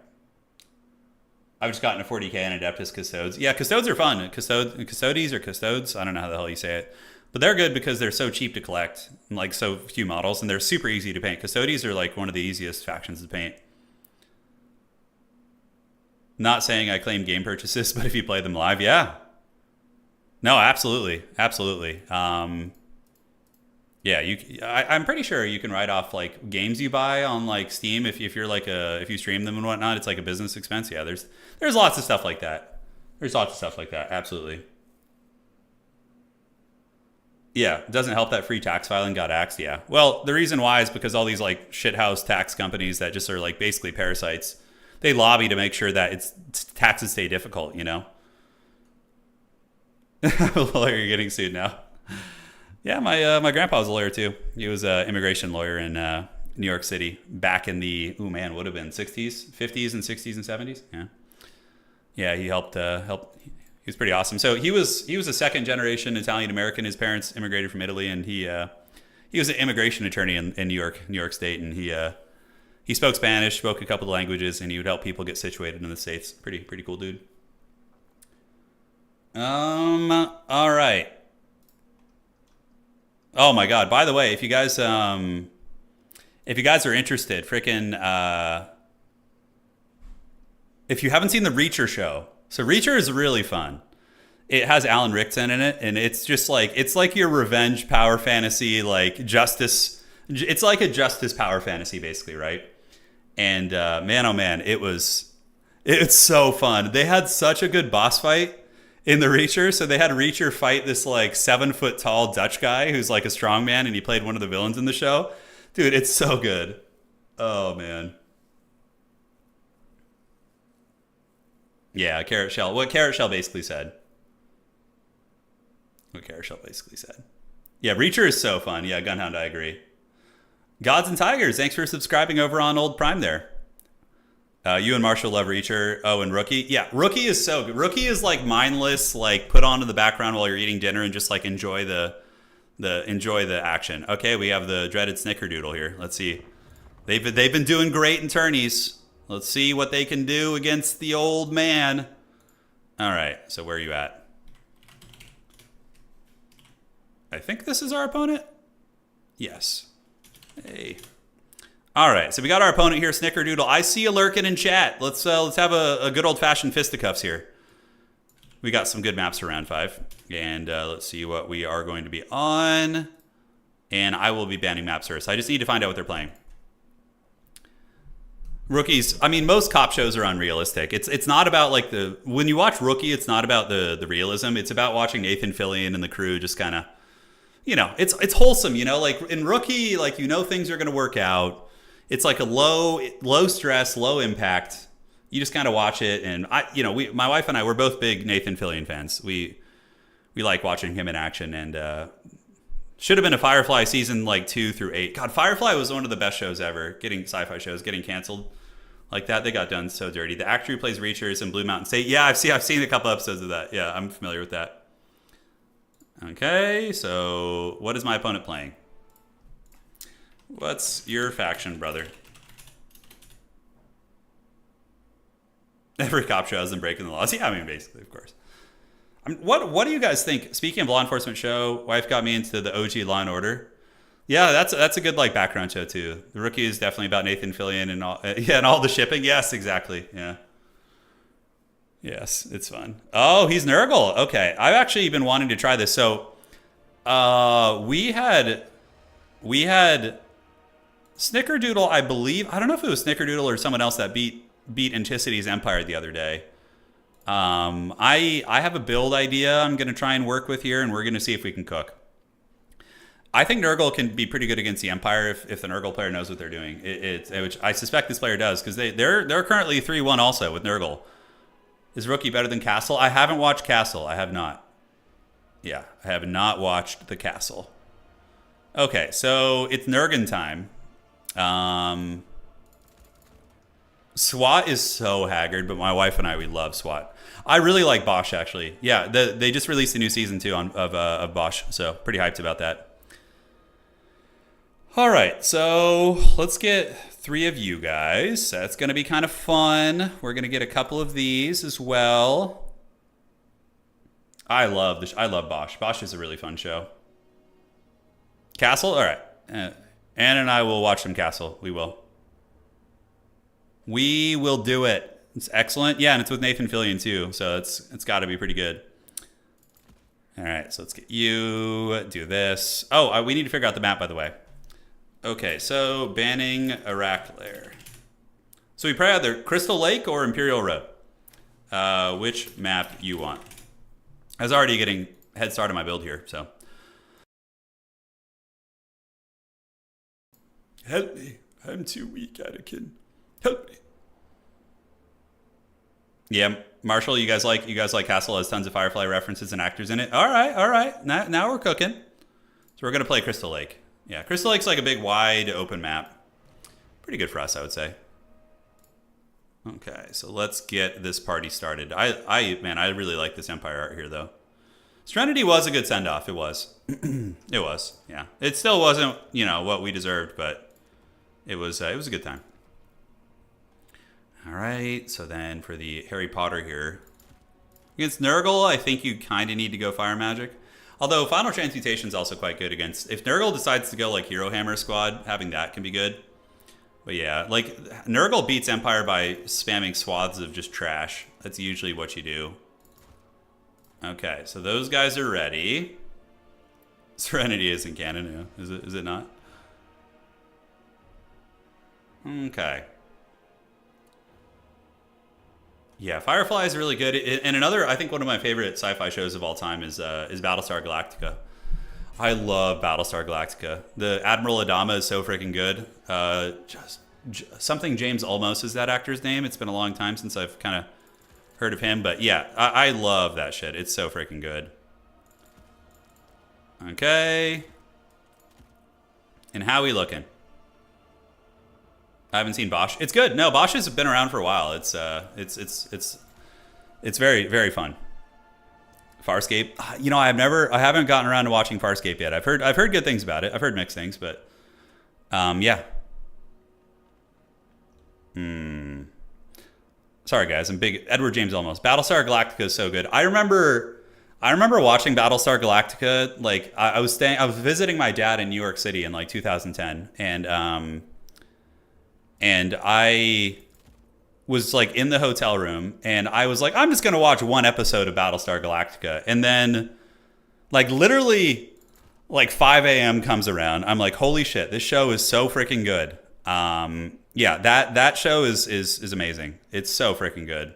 I've just gotten a 40k and Adeptus Custodes. Yeah, Custodes are fun. Custodes or Custodes, I don't know how the hell you say it. But they're good because they're so cheap to collect, and like so few models, and they're super easy to paint. Custodes are like one of the easiest factions to paint. Not saying I claim game purchases, but if you play them live, yeah. No, absolutely. Yeah, I'm pretty sure you can write off like games you buy on like Steam if you're like if you stream them and whatnot. It's like a business expense. Yeah, there's lots of stuff like that. Absolutely. Yeah, it doesn't help that free tax filing got axed. Yeah, well, the reason why is because all these like shithouse tax companies that just are like basically parasites. They lobby to make sure that taxes stay difficult. Lawyer, you're getting sued now. Yeah, my grandpa was a lawyer too. He was an immigration lawyer in New York City back in the would have been 60s, 50s, and 60s and 70s. Yeah. He helped. He was pretty awesome. So he was a second generation Italian American. His parents immigrated from Italy, and he was an immigration attorney in New York State, and he spoke Spanish, spoke a couple of languages, and he would help people get situated in the States. Pretty cool dude. All right. Oh my God! By the way, if you guys are interested, if you haven't seen the Reacher show, so Reacher is really fun. It has Alan Rickson in it, and it's just like your revenge power fantasy, like justice. It's like a justice power fantasy, basically, right? And man, oh man, it's so fun. They had such a good boss fight in the Reacher. So they had Reacher fight this like 7 foot tall Dutch guy who's like a strongman, and he played one of the villains in the show. Dude, it's so good. Oh man. Yeah, Carrot Shell. What Carrot Shell basically said. Yeah, Reacher is so fun. Yeah, Gunhound, I agree. Gods and Tigers, thanks for subscribing over on Old Prime there. You and Marshall love Reacher. Oh, and Rookie. Yeah, Rookie is so good. Rookie is like mindless, like put on in the background while you're eating dinner and just like enjoy the enjoy the action. Okay, we have the dreaded Snickerdoodle here. Let's see. They've been doing great in tourneys. Let's see what they can do against the old man. All right, so where are you at? I think this is our opponent. Yes. Hey. All right, so we got our opponent here, Snickerdoodle. I see you lurking in chat. Let's have a good old-fashioned fisticuffs here. We got some good maps for round 5. And let's see what we are going to be on. And I will be banning maps first. I just need to find out what they're playing. Rookies, I mean, most cop shows are unrealistic. It's not about like when you watch Rookie, it's not about the realism. It's about watching Nathan Fillion and the crew just kind of, you know, it's wholesome, you know, like in Rookie, like, you know, things are going to work out. It's like a low stress, low impact. You just kind of watch it. And my wife and I, we're both big Nathan Fillion fans. We like watching him in action, and should have been a Firefly season like 2 through 8. God, Firefly was one of the best shows ever. Sci-fi shows getting canceled like that. They got done so dirty. The actor who plays Reachers in Blue Mountain State. Yeah, I've seen a couple episodes of that. Yeah, I'm familiar with that. Okay, so what is my opponent playing? What's your faction, brother? Every cop show has them breaking the laws. Yeah, I mean, basically, of course. What do you guys think? Speaking of law enforcement show, wife got me into the OG Law and Order. Yeah, that's a good like background show too. The Rookie is definitely about Nathan Fillion and all. Yeah, and all the shipping. Yes, exactly. Yeah. Yes, it's fun. Oh, he's Nurgle. Okay, I've actually been wanting to try this. So, we had Snickerdoodle, I believe. I don't know if it was Snickerdoodle or someone else that beat Anticity's Empire the other day. I have a build idea I'm going to try and work with here, and we're going to see if we can cook. I think Nurgle can be pretty good against the Empire if the Nurgle player knows what they're doing. Which I suspect this player does, because they're currently 3-1 also with Nurgle. Is Rookie better than Castle? I haven't watched Castle. I have not. Yeah, I have not watched the Castle. Okay, so it's Nurgan time. SWAT is so haggard, but my wife and I, we love SWAT. I really like Bosch, actually. Yeah, they just released a new season too of Bosch, so pretty hyped about that. All right, so let's get 3 of you guys. That's going to be kind of fun. We're going to get a couple of these as well. I love Bosch. Bosch is a really fun show. Castle? All right. Anne and I will watch some Castle. We will. We will do it. It's excellent. Yeah, and it's with Nathan Fillion too, so it's got to be pretty good. All right, so let's get you. Do this. Oh, we need to figure out the map, by the way. Okay, so banning Iraq Lair. So we probably either Crystal Lake or Imperial Road. Which map you want? I was already getting head start on my build here, so. Help me. I'm too weak, Anakin. Help me. Yeah, Marshall, you guys like Castle, has tons of Firefly references and actors in it. All right. Now we're cooking. So we're gonna play Crystal Lake. Yeah, Crystal Lake's like a big, wide, open map. Pretty good for us, I would say. Okay, so let's get this party started. I really like this Empire art here, though. Serenity was a good send-off. It was. It was, yeah. It still wasn't, what we deserved, but it was a good time. All right, so then for the Harry Potter here. Against Nurgle, I think you kind of need to go Fire Magic. Although Final Transmutation is also quite good against... If Nurgle decides to go like Hero Hammer Squad, having that can be good. But yeah, like Nurgle beats Empire by spamming swaths of just trash. That's usually what you do. Okay, so those guys are ready. Serenity isn't canon, yeah. Is it not? Okay. Yeah, Firefly is really good. And another, I think one of my favorite sci-fi shows of all time is Battlestar Galactica. I love Battlestar Galactica. The Admiral Adama is so freaking good. Something James Olmos is that actor's name. It's been a long time since I've kind of heard of him. But yeah, I love that shit. It's so freaking good. Okay. And how we looking? I haven't seen Bosch. It's good. No, Bosch has been around for a while. It's very, very fun. Farscape. You know, I haven't gotten around to watching Farscape yet. I've heard good things about it. I've heard mixed things, but yeah. Sorry guys, I'm big Edward James Olmos. Battlestar Galactica is so good. I remember watching Battlestar Galactica. Like I was visiting my dad in New York City in like 2010, and I was like in the hotel room, and I was like, I'm just gonna watch one episode of Battlestar Galactica, and then like literally like 5 a.m. comes around. I'm like, holy shit, this show is so freaking good. Yeah, that show is amazing. It's so freaking good.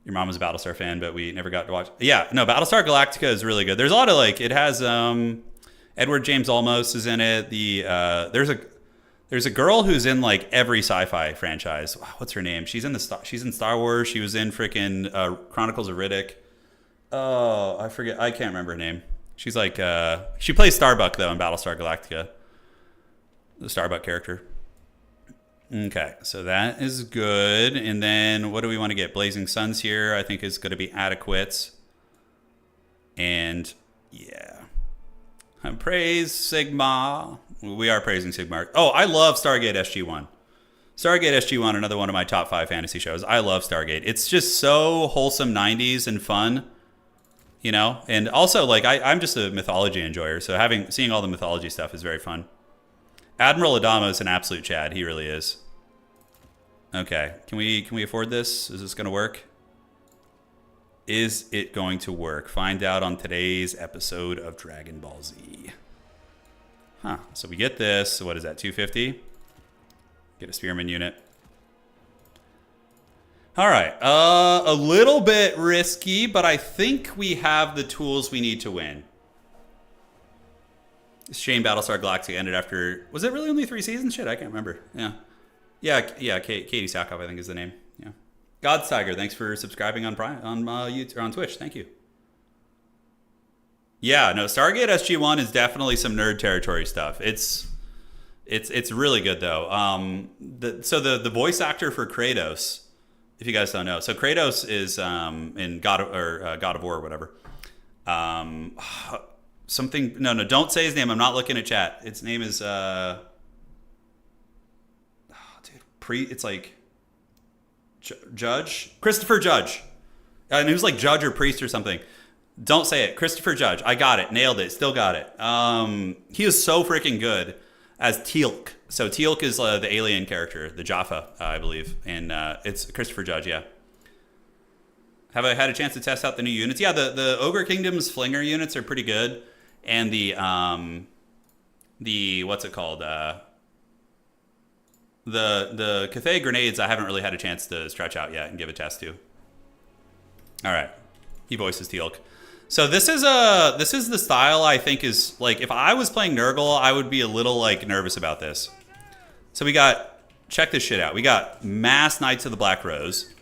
Your mom was a Battlestar fan, but we never got to watch. Yeah, no, Battlestar Galactica is really good. There's a lot of like, it has Edward James Olmos is in it. There's a girl who's in like every sci-fi franchise. What's her name? She's in Star Wars. She was in freaking Chronicles of Riddick. Oh, I forget. I can't remember her name. She's like she plays Starbuck though in Battlestar Galactica. The Starbuck character. Okay, so that is good. And then what do we want to get? Blazing Suns here, I think is going to be adequate. And yeah. Praise SIGMAR. We are praising SIGMAR. Oh, I love Stargate SG-1. Stargate SG-1, another one of my top 5 fantasy shows. I love Stargate. It's just so wholesome 90s and fun, you know? And also, like, I'm just a mythology enjoyer, so seeing all the mythology stuff is very fun. Admiral Adamo is an absolute Chad. He really is. Okay, can we afford this? Is this going to work? Is it going to work? Find out on today's episode of Dragon Ball Z. Huh, so we get this. So what is that, 250? Get a Spearman unit. All right, a little bit risky, but I think we have the tools we need to win. Shame Battlestar Galactica ended after... Was it really only 3 seasons? Shit, I can't remember. Yeah, Katie Sackhoff, I think is the name. Yeah. God's Tiger, thanks for subscribing on Prime, on YouTube, or on Twitch. Thank you. Yeah, no, Stargate SG-1 is definitely some nerd territory stuff. It's really good though. So the voice actor for Kratos, if you guys don't know, so Kratos is in God of War or whatever. Something. No, don't say his name. I'm not looking at chat. Its name is it's like Judge Christopher Judge, and he was like Judge or Priest or something. Don't say it. Christopher Judge. I got it. Nailed it. Still got it. He is so freaking good as Teal'c. So Teal'c is the alien character, the Jaffa, I believe, and it's Christopher Judge. Yeah. Have I had a chance to test out the new units? Yeah, the Ogre Kingdom's Flinger units are pretty good, and the what's it called? The Cathay grenades I haven't really had a chance to stretch out yet and give a test to. All right, he voices Teal'c. So this is the style I think is like, if I was playing Nurgle, I would be a little like nervous about this. So check this shit out. We got mass Knights of the Black Rose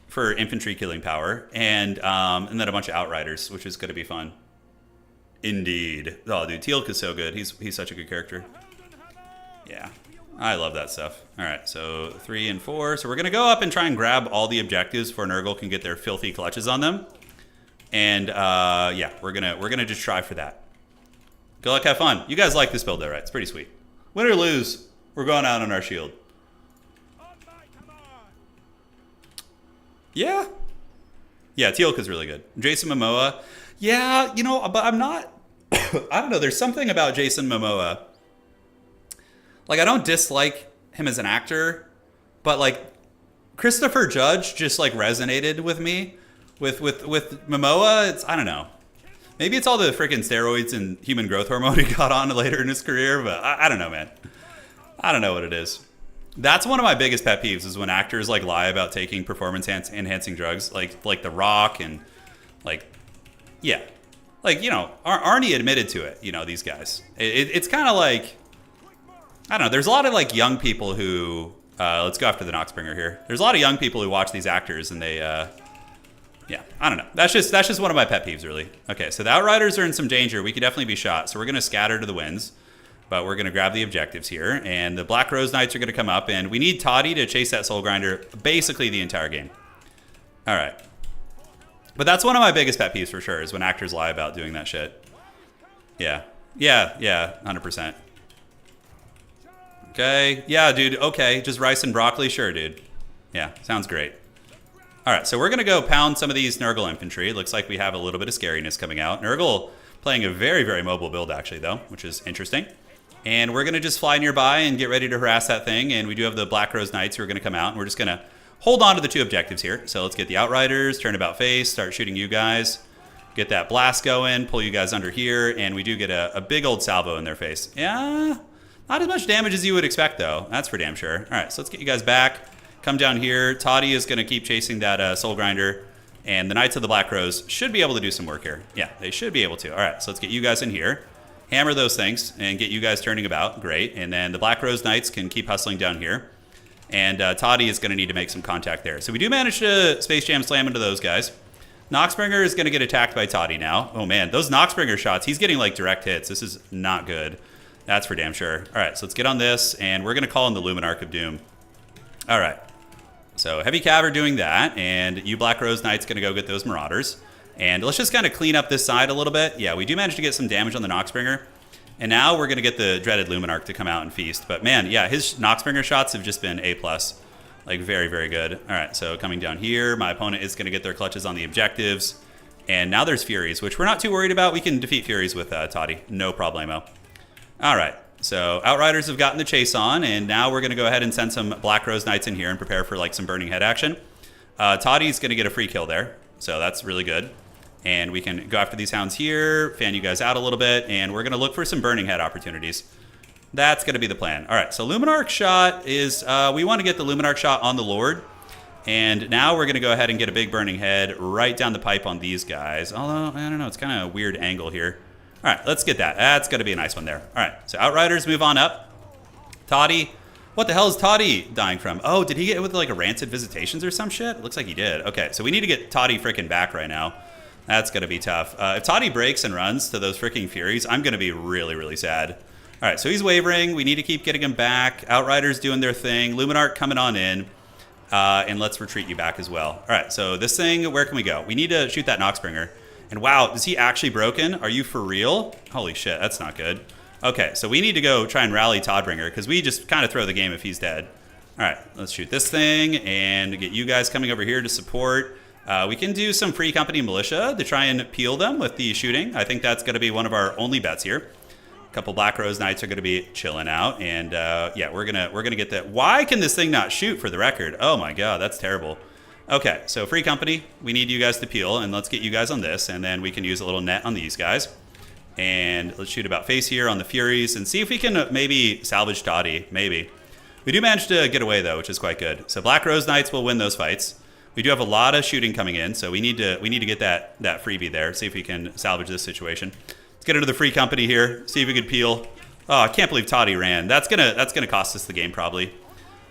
for infantry killing power, and then a bunch of Outriders, which is going to be fun. Indeed. Oh, dude, Teal'c is so good. He's such a good character. Yeah, I love that stuff. All right, so 3 and 4. So we're going to go up and try and grab all the objectives before Nurgle can get their filthy clutches on them. And yeah, we're gonna just try for that. Good luck, have fun. You guys like this build though, right? It's pretty sweet. Win or lose, we're going out on our shield. Yeah. Yeah, Teal'c is really good. Jason Momoa. Yeah, you know, but I'm not... I don't know, there's something about Jason Momoa. Like, I don't dislike him as an actor, but, like, Christopher Judge just, like, resonated with me. With Momoa, it's... I don't know. Maybe it's all the freaking steroids and human growth hormone he got on later in his career, but I don't know, man. I don't know what it is. That's one of my biggest pet peeves is when actors like lie about taking performance enhancing drugs, like The Rock and like, yeah, like, you know, Arnie admitted to it. You know, these guys. It's kind of like, I don't know. There's a lot of like young people who let's go after the Noxbringer here. There's a lot of young people who watch these actors and they, yeah, I don't know. That's just one of my pet peeves, really. Okay, so the Outriders are in some danger. We could definitely be shot, so we're gonna scatter to the winds. But we're going to grab the objectives here. And the Black Rose Knights are going to come up. And we need Toddy to chase that Soul Grinder basically the entire game. All right. But that's one of my biggest pet peeves for sure, is when actors lie about doing that shit. Yeah. Yeah, 100%. Okay. Yeah, dude. Okay. Just rice and broccoli. Sure, dude. Yeah, sounds great. All right, so we're going to go pound some of these Nurgle infantry. It looks like we have a little bit of scariness coming out. Nurgle playing a very, very mobile build, actually, though, which is interesting. And we're going to just fly nearby and get ready to harass that thing. And we do have the Black Rose Knights who are going to come out. And we're just going to hold on to the 2 objectives here. So let's get the Outriders, turn about face, start shooting you guys. Get that blast going, pull you guys under here. And we do get a big old salvo in their face. Yeah, not as much damage as you would expect, though. That's for damn sure. All right, so let's get you guys back. Come down here. Toddy is going to keep chasing that Soul Grinder. And the Knights of the Black Rose should be able to do some work here. Yeah, they should be able to. All right, so let's get you guys in here. Hammer those things and get you guys turning about. Great. And then the Black Rose Knights can keep hustling down here. And Toddy is going to need to make some contact there. So we do manage to Space Jam slam into those guys. Noxbringer is going to get attacked by Toddy now. Oh, man. Those Noxbringer shots, he's getting, like, direct hits. This is not good. That's for damn sure. All right, so let's get on this. And we're going to call in the Luminarch of Doom. All right. So Heavy Cav are doing that, and you Black Rose Knight's going to go get those Marauders. And let's just kind of clean up this side a little bit. Yeah, we do manage to get some damage on the Noxbringer. And now we're going to get the dreaded Luminarch to come out and feast. But man, yeah, his Noxbringer shots have just been A+. Like very, very good. All right, so coming down here, my opponent is going to get their clutches on the objectives. And now there's Furies, which we're not too worried about. We can defeat Furies with Toddy. No problemo. All right. So Outriders have gotten the chase on, and now we're going to go ahead and send some Black Rose Knights in here and prepare for like some Burning Head action. Toddy's going to get a free kill there, so that's really good. And we can go after these hounds here, fan you guys out a little bit, and we're going to look for some Burning Head opportunities. That's going to be the plan. All right, so Luminarch shot is, we want to get the Luminarch shot on the Lord. And now we're going to go ahead and get a big Burning Head right down the pipe on these guys. Although, I don't know, it's kind of a weird angle here. All right, let's get that. That's going to be a nice one there. All right, so Outriders move on up. Toddy. What the hell is Toddy dying from? Oh, did he get with like a Rancid Visitations or some shit? It looks like he did. Okay, so we need to get Toddy freaking back right now. That's going to be tough. If Toddy breaks and runs to those freaking Furies, I'm going to be really, really sad. All right, so he's wavering. We need to keep getting him back. Outriders doing their thing. Luminarch coming on in. And let's retreat you back as well. All right, so this thing, where can we go? We need to shoot that Noxbringer. And wow, is he actually broken? Are you for real? Holy shit, that's not good. Okay, so we need to go try and rally Toddbringer because we just kind of throw the game if he's dead. All right, let's shoot this thing and get you guys coming over here to support. We can do some Free Company Militia to try and peel them with the shooting. I think that's going to be one of our only bets here. A couple Black Rose Knights are going to be chilling out, and yeah, we're gonna get that. Why can this thing not shoot? For the record, oh my god, that's terrible. Okay, so Free Company, we need you guys to peel, and let's get you guys on this, and then we can use a little net on these guys. And let's shoot about face here on the Furies, and see if we can maybe salvage Toddy, maybe. We do manage to get away, though, which is quite good. So Black Rose Knights will win those fights. We do have a lot of shooting coming in, so we need to get that freebie there, see if we can salvage this situation. Let's get into the Free Company here, see if we can peel. Oh, I can't believe Toddy ran. That's gonna cost us the game, probably.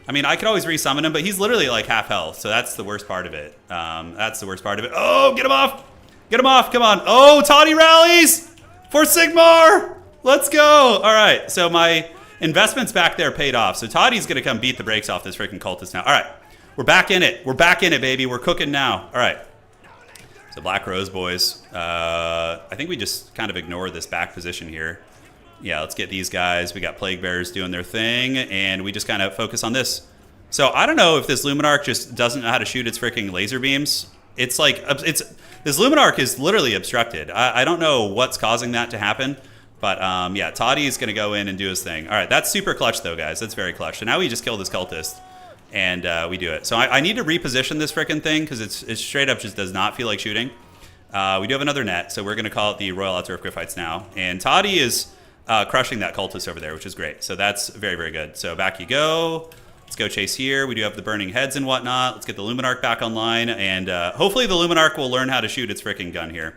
I mean, I could always resummon him, but he's literally like half health, so that's the worst part of it. That's the worst part of it. Oh, get him off! Get him off, come on. Oh, Toddy rallies for Sigmar! Let's go! All right, so my investments back there paid off, so Toddy's gonna come beat the brakes off this freaking cultist now. All right, we're back in it. We're back in it, baby. We're cooking now. All right. So Black Rose boys. I think we just kind of ignore this back position here. Yeah, let's get these guys. We got Plague Bearers doing their thing, and we just kind of focus on this. So I don't know if this Luminarch just doesn't know how to shoot its freaking laser beams. It's like, this Luminarch is literally obstructed. I don't know what's causing that to happen, but yeah, Toddy's going to go in and do his thing. All right, that's super clutch though, guys. That's very clutch. So now we just kill this cultist, and we do it. So I need to reposition this freaking thing because it's straight up just does not feel like shooting. We do have another net, so we're going to call it the Royal Outdoor Fights now. And Toddy is crushing that cultist over there, which is great. So that's very, very good. So back you go. Let's go chase here. We do have the burning heads and whatnot. Let's get the Luminarch back online. And hopefully the Luminarch will learn how to shoot its freaking gun here.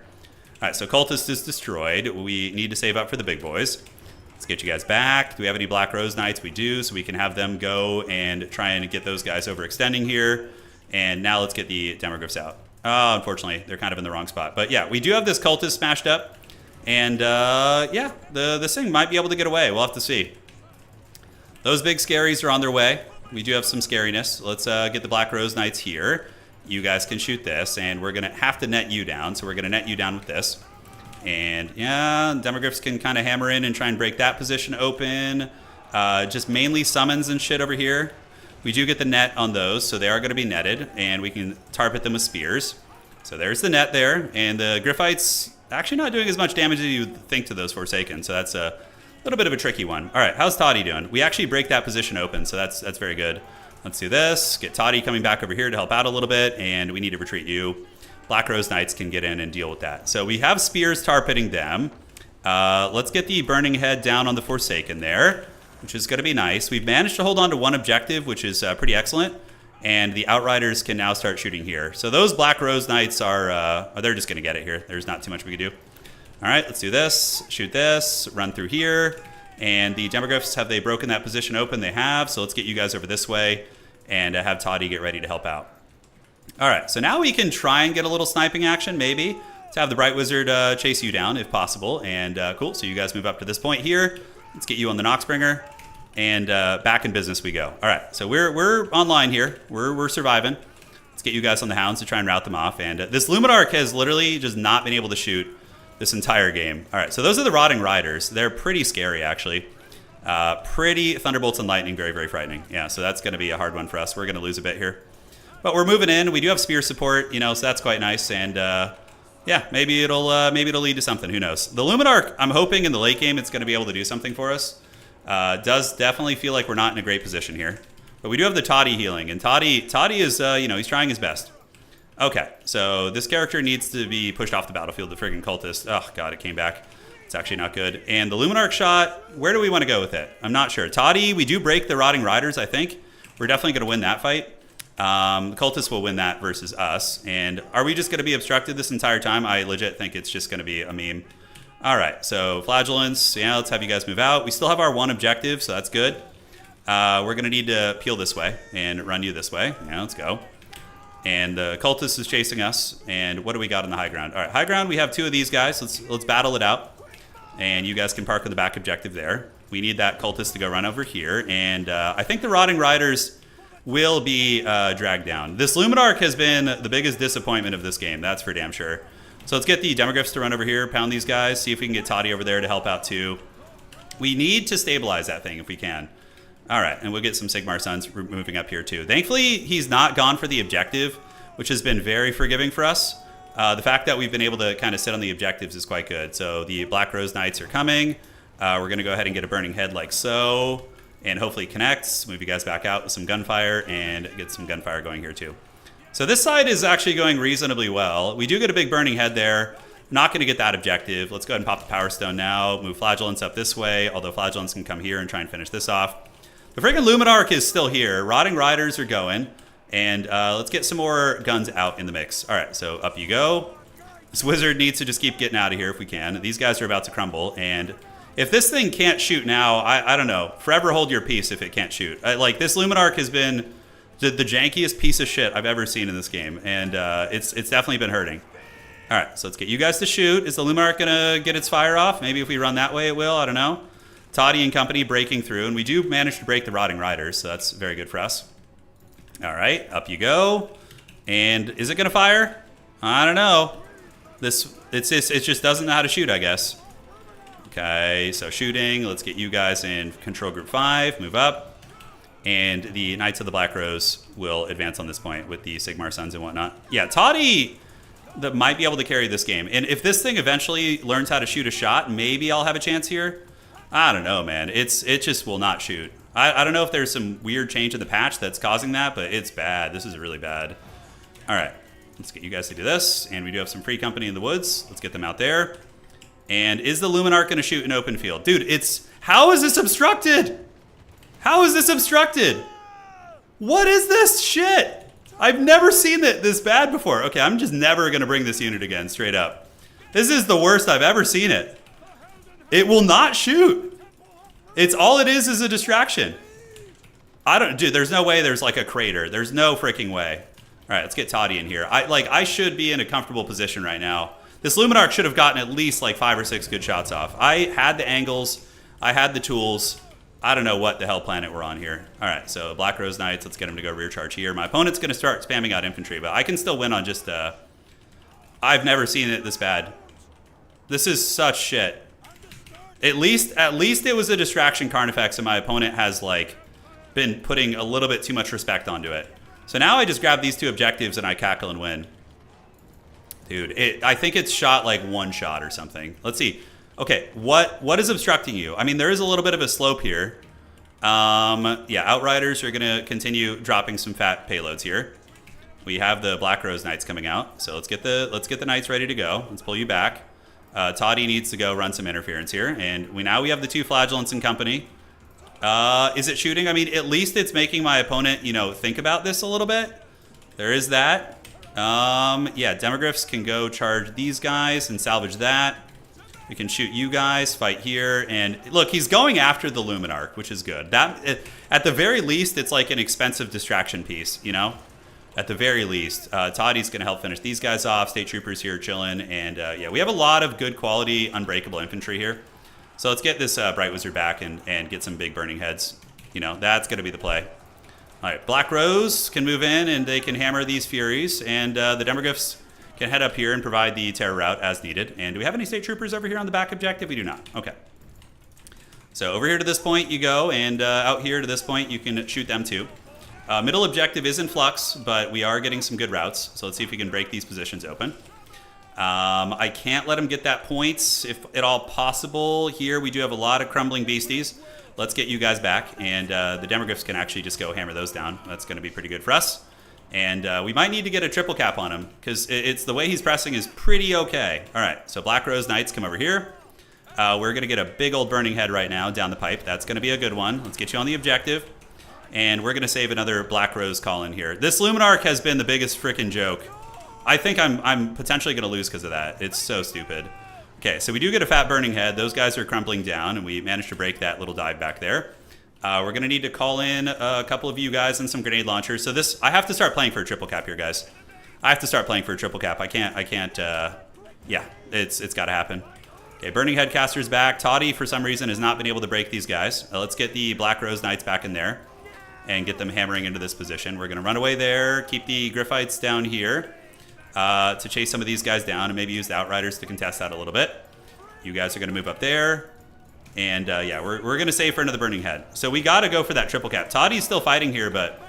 All right, so cultist is destroyed. We need to save up for the big boys. Let's get you guys back. Do we have any Black Rose Knights? We do, so we can have them go and try and get those guys overextending here. And now let's get the Demogryphs out. Oh, unfortunately, they're kind of in the wrong spot. But yeah, we do have this cultist smashed up. And yeah, this thing might be able to get away. We'll have to see. Those big scaries are on their way. We do have some scariness. Let's get the Black Rose Knights here. you guys can shoot this, and we're gonna have to net you down. So we're gonna net you down with this. And yeah, Demogryphs can kind of hammer in and try and break that position open. Just mainly summons and shit over here. We do get the net on those, so they are going to be netted, and we can target them with spears. So there's the net there, and the Gryphites actually not doing as much damage as you would think to those Forsaken, so that's a little bit of a tricky one. All right, how's Toddy doing? We actually break that position open, so that's very good. Let's do this. Get Toddy coming back over here to help out a little bit, and we need to retreat you. Black Rose Knights can get in and deal with that. So we have spears targeting them. Let's get the Burning Head down on the Forsaken there, which is going to be nice. We've managed to hold on to one objective, which is pretty excellent. And the Outriders can now start shooting here. So those Black Rose Knights are they're just going to get it here. There's not too much we can do. All right, let's do this. Shoot this. Run through here. And the Demogryphs, have they broken that position open? They have. So let's get you guys over this way and have Toddy get ready to help out. All right, so now we can try and get a little sniping action, maybe, to have the Bright Wizard chase you down, if possible. And cool, so you guys move up to this point here. Let's get you on the Noxbringer, and back in business we go. All right, so we're online here. We're surviving. Let's get you guys on the Hounds to try and rout them off. And this Luminarch has literally just not been able to shoot this entire game. All right, so those are the Rotting Riders. They're pretty scary, actually. Pretty Thunderbolts and Lightning, very, very frightening. Yeah, so that's going to be a hard one for us. We're going to lose a bit here. But we're moving in. We do have spear support, you know, so that's quite nice. And yeah, maybe it'll lead to something. Who knows? The Luminarch, I'm hoping in the late game it's going to be able to do something for us. Does definitely feel like we're not in a great position here. But we do have the Toddy healing, and Toddy is you know, he's trying his best. Okay, so this character needs to be pushed off the battlefield. The friggin' cultist. Oh god, it came back. It's actually not good. And the Luminarch shot. Where do we want to go with it? I'm not sure. Toddy, we do break the Rotting Riders. I think we're definitely going to win that fight. The cultists will win that versus us. And are we just going to be obstructed this entire time? I legit think it's just going to be a meme. All right, so Flagellants. Yeah, let's have you guys move out. We still have our one objective, so that's good. We're going to need to peel this way and run you this way. Yeah, let's go. And the cultist is chasing us. And what do we got on the high ground? All right, high ground, we have two of these guys. Let's battle it out. And you guys can park on the back objective there. We need that cultist to go run over here. And I think the Rotting Riders will be dragged down. This Luminarch has been the biggest disappointment of this game, that's for damn sure. So let's get the Demogryphs to run over here, pound these guys, see if we can get Toddy over there to help out too. We need to stabilize that thing if we can. All right, and we'll get some Sigmar Sons moving up here too. Thankfully, he's not gone for the objective, which has been very forgiving for us. The fact that we've been able to kind of sit on the objectives is quite good. So the Black Rose Knights are coming. We're going to go ahead and get a Burning Head like so. And hopefully connects, move you guys back out with some gunfire, and get some gunfire going here too. So this side is actually going reasonably well. We do get a big Burning Head there. Not going to get that objective. Let's go ahead and pop the Power Stone now. Move Flagellants up this way, although Flagellants can come here and try and finish this off. The freaking Luminarch is still here. Rotting Riders are going. And let's get some more guns out in the mix. All right, so up you go. This Wizard needs to just keep getting out of here if we can. These guys are about to crumble, and if this thing can't shoot now, I don't know. Forever hold your peace if it can't shoot. Like, this Luminarch has been the jankiest piece of shit I've ever seen in this game, and it's definitely been hurting. All right, so let's get you guys to shoot. Is the Luminarch going to get its fire off? Maybe if we run that way it will. I don't know. Toddy and company breaking through, and we do manage to break the Rotting Riders, so that's very good for us. All right, up you go. And is it going to fire? I don't know. It just doesn't know how to shoot, I guess. Okay, so shooting. Let's get you guys in control group 5. Move up. And the Knights of the Black Rose will advance on this point with the Sigmar Sons and whatnot. Yeah, Toddy that might be able to carry this game. And if this thing eventually learns how to shoot a shot, maybe I'll have a chance here. I don't know, man. It just will not shoot. I don't know if there's some weird change in the patch that's causing that, but it's bad. This is really bad. All right, let's get you guys to do this. And we do have some free company in the woods. Let's get them out there. And is the Luminarch going to shoot an open field? Dude, how is this obstructed? How is this obstructed? What is this shit? I've never seen it this bad before. Okay, I'm just never going to bring this unit again, straight up. This is the worst I've ever seen it. It will not shoot. All it is a distraction. Dude, there's no way there's like a crater. There's no freaking way. All right, let's get Toddy in here. I should be in a comfortable position right now. This Luminarch should have gotten at least like 5 or 6 good shots off. I had the angles. I had the tools. I don't know what the hell planet we're on here. All right, so Black Rose Knights, let's get him to go rear charge here. My opponent's going to start spamming out infantry, but I can still win on just... I've never seen it this bad. This is such shit. At least it was a distraction Carnifex, and my opponent has, like, been putting a little bit too much respect onto it. So now I just grab these 2 objectives, and I cackle and win. Dude, I think it's shot, like, 1 shot or something. Let's see. Okay, what is obstructing you? I mean, there is a little bit of a slope here. Yeah, Outriders are going to continue dropping some fat payloads here. We have the Black Rose Knights coming out, so let's get the Knights ready to go. Let's pull you back. Toddy needs to go run some interference here, and now we have the 2 Flagellants in company. Is it shooting? I mean, at least it's making my opponent, you know, think about this a little bit. There is that. Yeah, Demogryphs can go charge these guys and salvage that. We can shoot you guys, fight here, and look, he's going after the Luminarch, which is good. That, at the very least, it's like an expensive distraction piece, you know? At the very least. Toddy's going to help finish these guys off. State Troopers here chilling, and yeah, we have a lot of good quality unbreakable infantry here. So let's get this Bright Wizard back and get some big burning heads. You know, that's going to be the play. All right, Black Rose can move in, and they can hammer these Furies, and the Demogryphs can head up here and provide the terror route as needed. And do we have any State Troopers over here on the back objective? We do not. Okay. So over here to this point you go, and out here to this point you can shoot them too. Middle objective is in flux, but we are getting some good routes. So let's see if we can break these positions open. I can't let him get that points if at all possible. Here we do have a lot of crumbling beasties. Let's get you guys back, and the Demogryphs can actually just go hammer those down. That's going to be pretty good for us. And we might need to get a triple cap on him, because it's the way he's pressing is pretty okay. All right, so Black Rose Knights come over here. We're going to get a big old burning head right now down the pipe. That's going to be a good one. Let's get you on the objective. And we're going to save another Black Rose call in here. This Luminarch has been the biggest freaking joke. I think I'm potentially going to lose because of that. It's so stupid. Okay, so we do get a fat burning head. Those guys are crumbling down, and we managed to break that little dive back there. We're going to need to call in a couple of you guys and some grenade launchers. So this, I have to start playing for a triple cap here, guys. I have to start playing for a triple cap. I can't, yeah, it's got to happen. Okay, Burning Head Caster's back. Toddy, for some reason, has not been able to break these guys. Let's get the Black Rose Knights back in there and get them hammering into this position. We're going to run away there, keep the Griffites down here to chase some of these guys down, and maybe use the Outriders to contest that a little bit. You guys are going to move up there. And yeah, we're going to save for another Burning Head. So we got to go for that triple cap. Toddy's still fighting here, but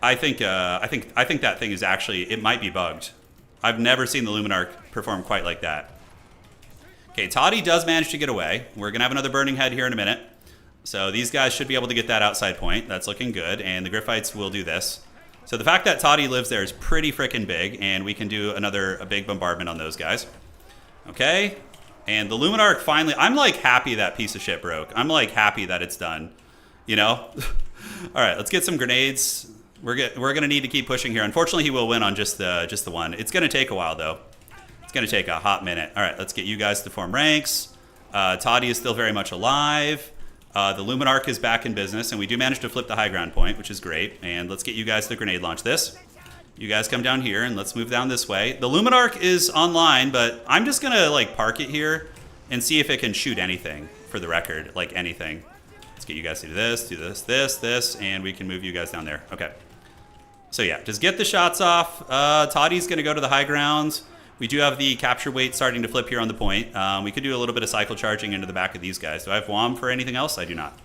I think that thing is actually, it might be bugged. I've never seen the Luminarch perform quite like that. Okay, Toddy does manage to get away. We're going to have another Burning Head here in a minute. So these guys should be able to get that outside point. That's looking good, and the Griffites will do this. So the fact that Toddy lives there is pretty freaking big, and we can do a big bombardment on those guys. Okay. And the Luminarch finally, I'm like happy that piece of shit broke. I'm like happy that it's done, you know? All right, let's get some grenades. We're going to need to keep pushing here. Unfortunately, he will win on just the one. It's going to take a while, though. It's going to take a hot minute. All right, let's get you guys to form ranks. Toddy is still very much alive. The Luminarch is back in business, and we do manage to flip the high ground point, which is great. And let's get you guys to grenade launch this. You guys come down here, and let's move down this way. The Luminarch is online, but I'm just going to like park it here and see if it can shoot anything, for the record, like anything. Let's get you guys to do this, and we can move you guys down there. Okay. So yeah, just get the shots off. Toddy's going to go to the high ground. We do have the capture weight starting to flip here on the point. We could do a little bit of cycle charging into the back of these guys. Do I have WOM for anything else? I do not.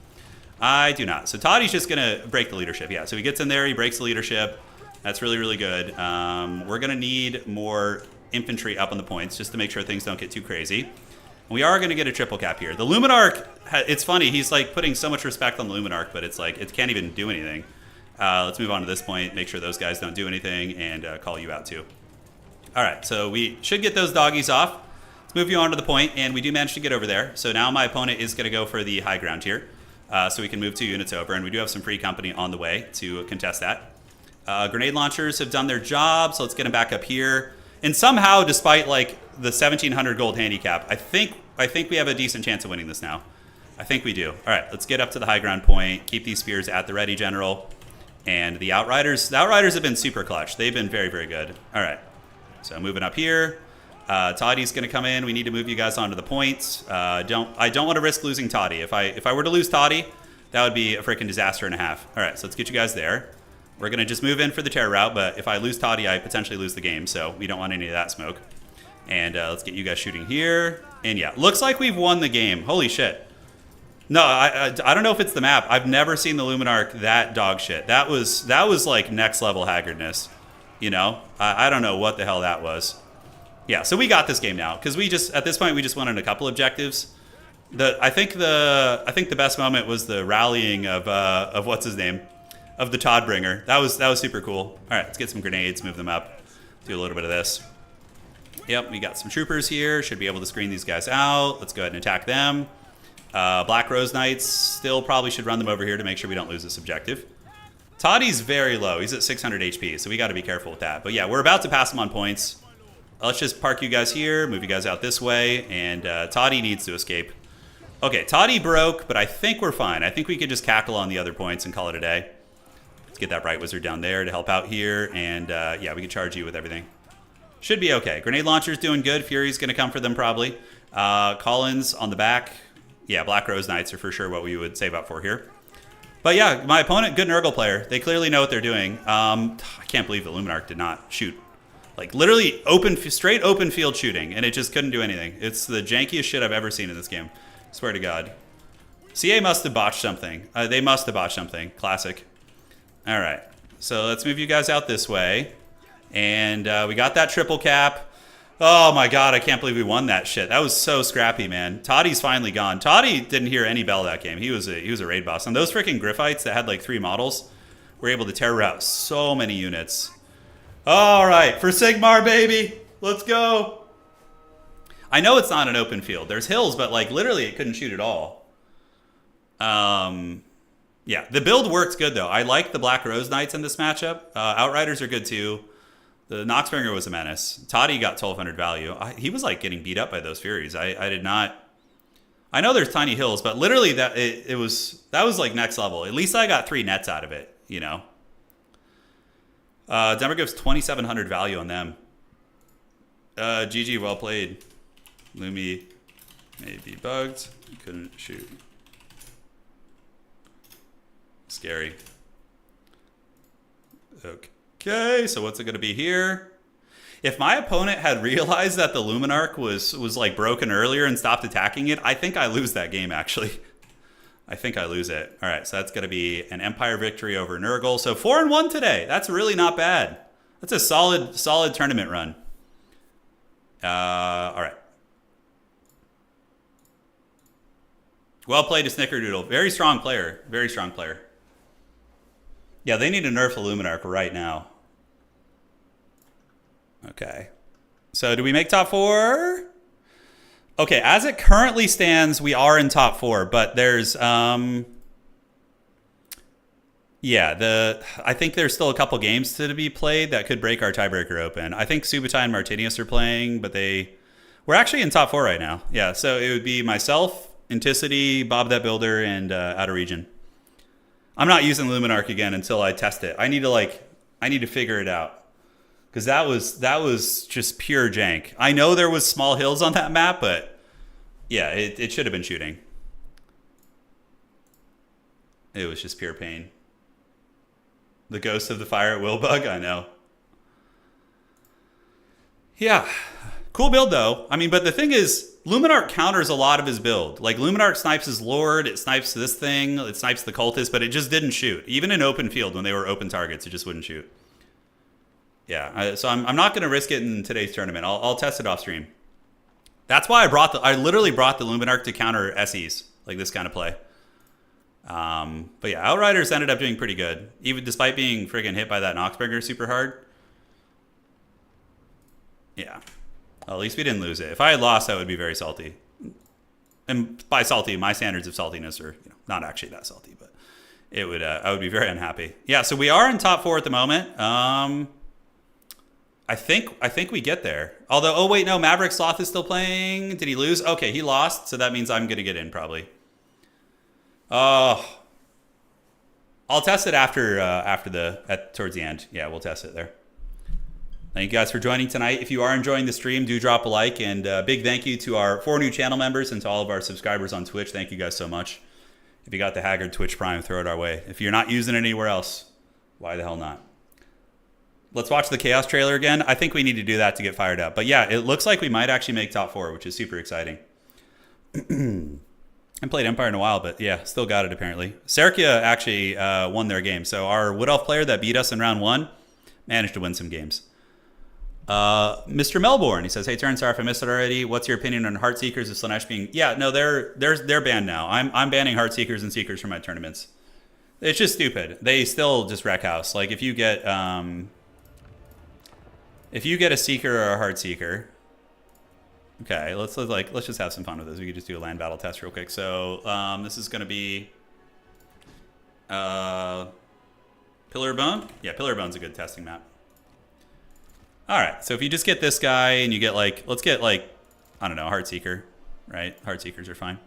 I do not. So Toddy's just going to break the leadership. Yeah, so he gets in there, he breaks the leadership. That's really, really good. We're going to need more infantry up on the points just to make sure things don't get too crazy. We are going to get a triple cap here. The Luminarch, it's funny, he's like putting so much respect on the Luminarch, but it's like, it can't even do anything. Let's move on to this point, make sure those guys don't do anything, and call you out too. All right, so we should get those doggies off. Let's move you on to the point, and we do manage to get over there. So now my opponent is going to go for the high ground here, so we can move 2 units over, and we do have some free company on the way to contest that. Grenade launchers have done their job, so let's get them back up here. And somehow, despite like the 1,700 gold handicap, I think we have a decent chance of winning this now. I think we do. All right, let's get up to the high ground point. Keep these spears at the ready, General. And the Outriders have been super clutch. They've been very, very good. All right, so moving up here. Toddy's going to come in. We need to move you guys onto the points. I don't want to risk losing Toddy. If I were to lose Toddy, That would be a freaking disaster and a half. All right, so let's get you guys there. We're going to just move in for the terror route, but if I lose Toddy, I potentially lose the game, so we don't want any of that smoke. And let's get you guys shooting here. And yeah, looks like we've won the game. Holy shit. No, I don't know if it's the map. I've never seen the Luminarch that dog shit. That was like next level haggardness. You know? I don't know what the hell that was. Yeah, so we got this game now, because we just, at this point, we just wanted a couple objectives. I think the best moment was the rallying of what's his name? Of the Toddbringer. That was super cool. All right, let's get some grenades, move them up, do a little bit of this. Yep, we got some troopers here. Should be able to screen these guys out. Let's go ahead and attack them. Black Rose Knights, still probably should run them over here to make sure we don't lose this objective. Toddy's very low. He's at 600 HP, so we got to be careful with that. But yeah, we're about to pass him on points. Let's just park you guys here, move you guys out this way, and Toddy needs to escape. Okay, Toddy broke, but I think we're fine. I think we could just cackle on the other points and call it a day. Let's get that Bright Wizard down there to help out here, and yeah, we can charge you with everything. Should be okay. Grenade launcher's doing good. Fury's going to come for them probably. Collins on the back. Yeah, Black Rose Knights are for sure what we would save up for here. But yeah, my opponent, good Nurgle player. They clearly know what they're doing. I can't believe the Luminarch did not shoot. Like literally straight open field shooting, and it just couldn't do anything. It's the jankiest shit I've ever seen in this game. Swear to God. CA must have botched something. They must have botched something. Classic. All right. So let's move you guys out this way. And we got that triple cap. Oh my God, I can't believe we won that shit. That was so scrappy, man. Toddy's finally gone. Toddy didn't hear any bell that game. He was a raid boss. And those freaking Griffites that had like 3 models were able to terror out so many units. All right, for Sigmar, baby. Let's go. I know it's not an open field. There's hills, but like literally it couldn't shoot at all. Yeah, the build works good though. I like the Black Rose Knights in this matchup. Outriders are good too. The Noxbringer was a menace. Toddy got 1200 value. He was like getting beat up by those Furies. I did not. I know there's tiny hills, but literally that was like next level. At least I got 3 nets out of it, you know. Denver gives 2700 value on them. GG, well played. Lumi may be bugged. Couldn't shoot. Scary. Okay, so what's it going to be here? If my opponent had realized that the Luminarch was like broken earlier and stopped attacking it, I think I lose that game, actually. I think I lose it. All right, so that's going to be an Empire victory over Nurgle. So 4-1 today. That's really not bad. That's a solid tournament run. All right. Well played to Snickerdoodle. Very strong player. Very strong player. Yeah, they need to nerf the Luminarch right now. Okay. So do we make top 4? Okay, as it currently stands, we are in top 4, but there's yeah, I think there's still a couple games to be played that could break our tiebreaker open. I think Subutai and Martinius are playing, but we're actually in top 4 right now. Yeah, so it would be myself, Inticity, Bob That Builder, and Out of Region. I'm not using Luminarch again until I test it. I need to figure it out. Because that was just pure jank. I know there was small hills on that map, but yeah, it should have been shooting. It was just pure pain. The Ghost of the Fire at Willbug, I know. Yeah, cool build though. I mean, but the thing is, Luminarch counters a lot of his build. Like Luminarch snipes his Lord, it snipes this thing, it snipes the Cultist, but it just didn't shoot. Even in open field, when they were open targets, it just wouldn't shoot. Yeah, so I'm not going to risk it in today's tournament. I'll test it off stream. That's why I literally brought the Luminarch to counter SEs, like this kind of play. But yeah, Outriders ended up doing pretty good, even despite being friggin' hit by that Noxbringer super hard. Yeah, well, at least we didn't lose it. If I had lost, I would be very salty. And by salty, my standards of saltiness are not actually that salty, but it would I would be very unhappy. Yeah, so we are in top 4 at the moment. I think we get there. Although, oh wait, no, Maverick Sloth is still playing. Did he lose? Okay, he lost, so that means I'm gonna get in probably. I'll test it towards the end. Yeah, we'll test it there. Thank you guys for joining tonight. If you are enjoying the stream, do drop a like, and big thank you to our 4 new channel members and to all of our subscribers on Twitch. Thank you guys so much. If you got the Haggard Twitch Prime, throw it our way. If you're not using it anywhere else, why the hell not? Let's watch the Chaos trailer again. I think we need to do that to get fired up. But yeah, it looks like we might actually make top 4, which is super exciting. I haven't played Empire in a while, but yeah, still got it apparently. Serkia actually won their game. So our Wood Elf player that beat us in round 1 managed to win some games. Mr. Melbourne, he says, "Hey, Turin, sorry if I missed it already. What's your opinion on Heartseekers of Slanesh being..." Yeah, no, they're banned now. I'm banning Heartseekers and Seekers from my tournaments. It's just stupid. They still just wreck house. Like if you get a Seeker or a Heartseeker, okay, let's just have some fun with this. We could just do a land battle test real quick. So this is gonna be Pillar of Bone. Yeah, Pillar of Bone's a good testing map. All right, so if you just get this guy and you get like, let's get like, I don't know, Heartseeker, right? Heartseekers are fine.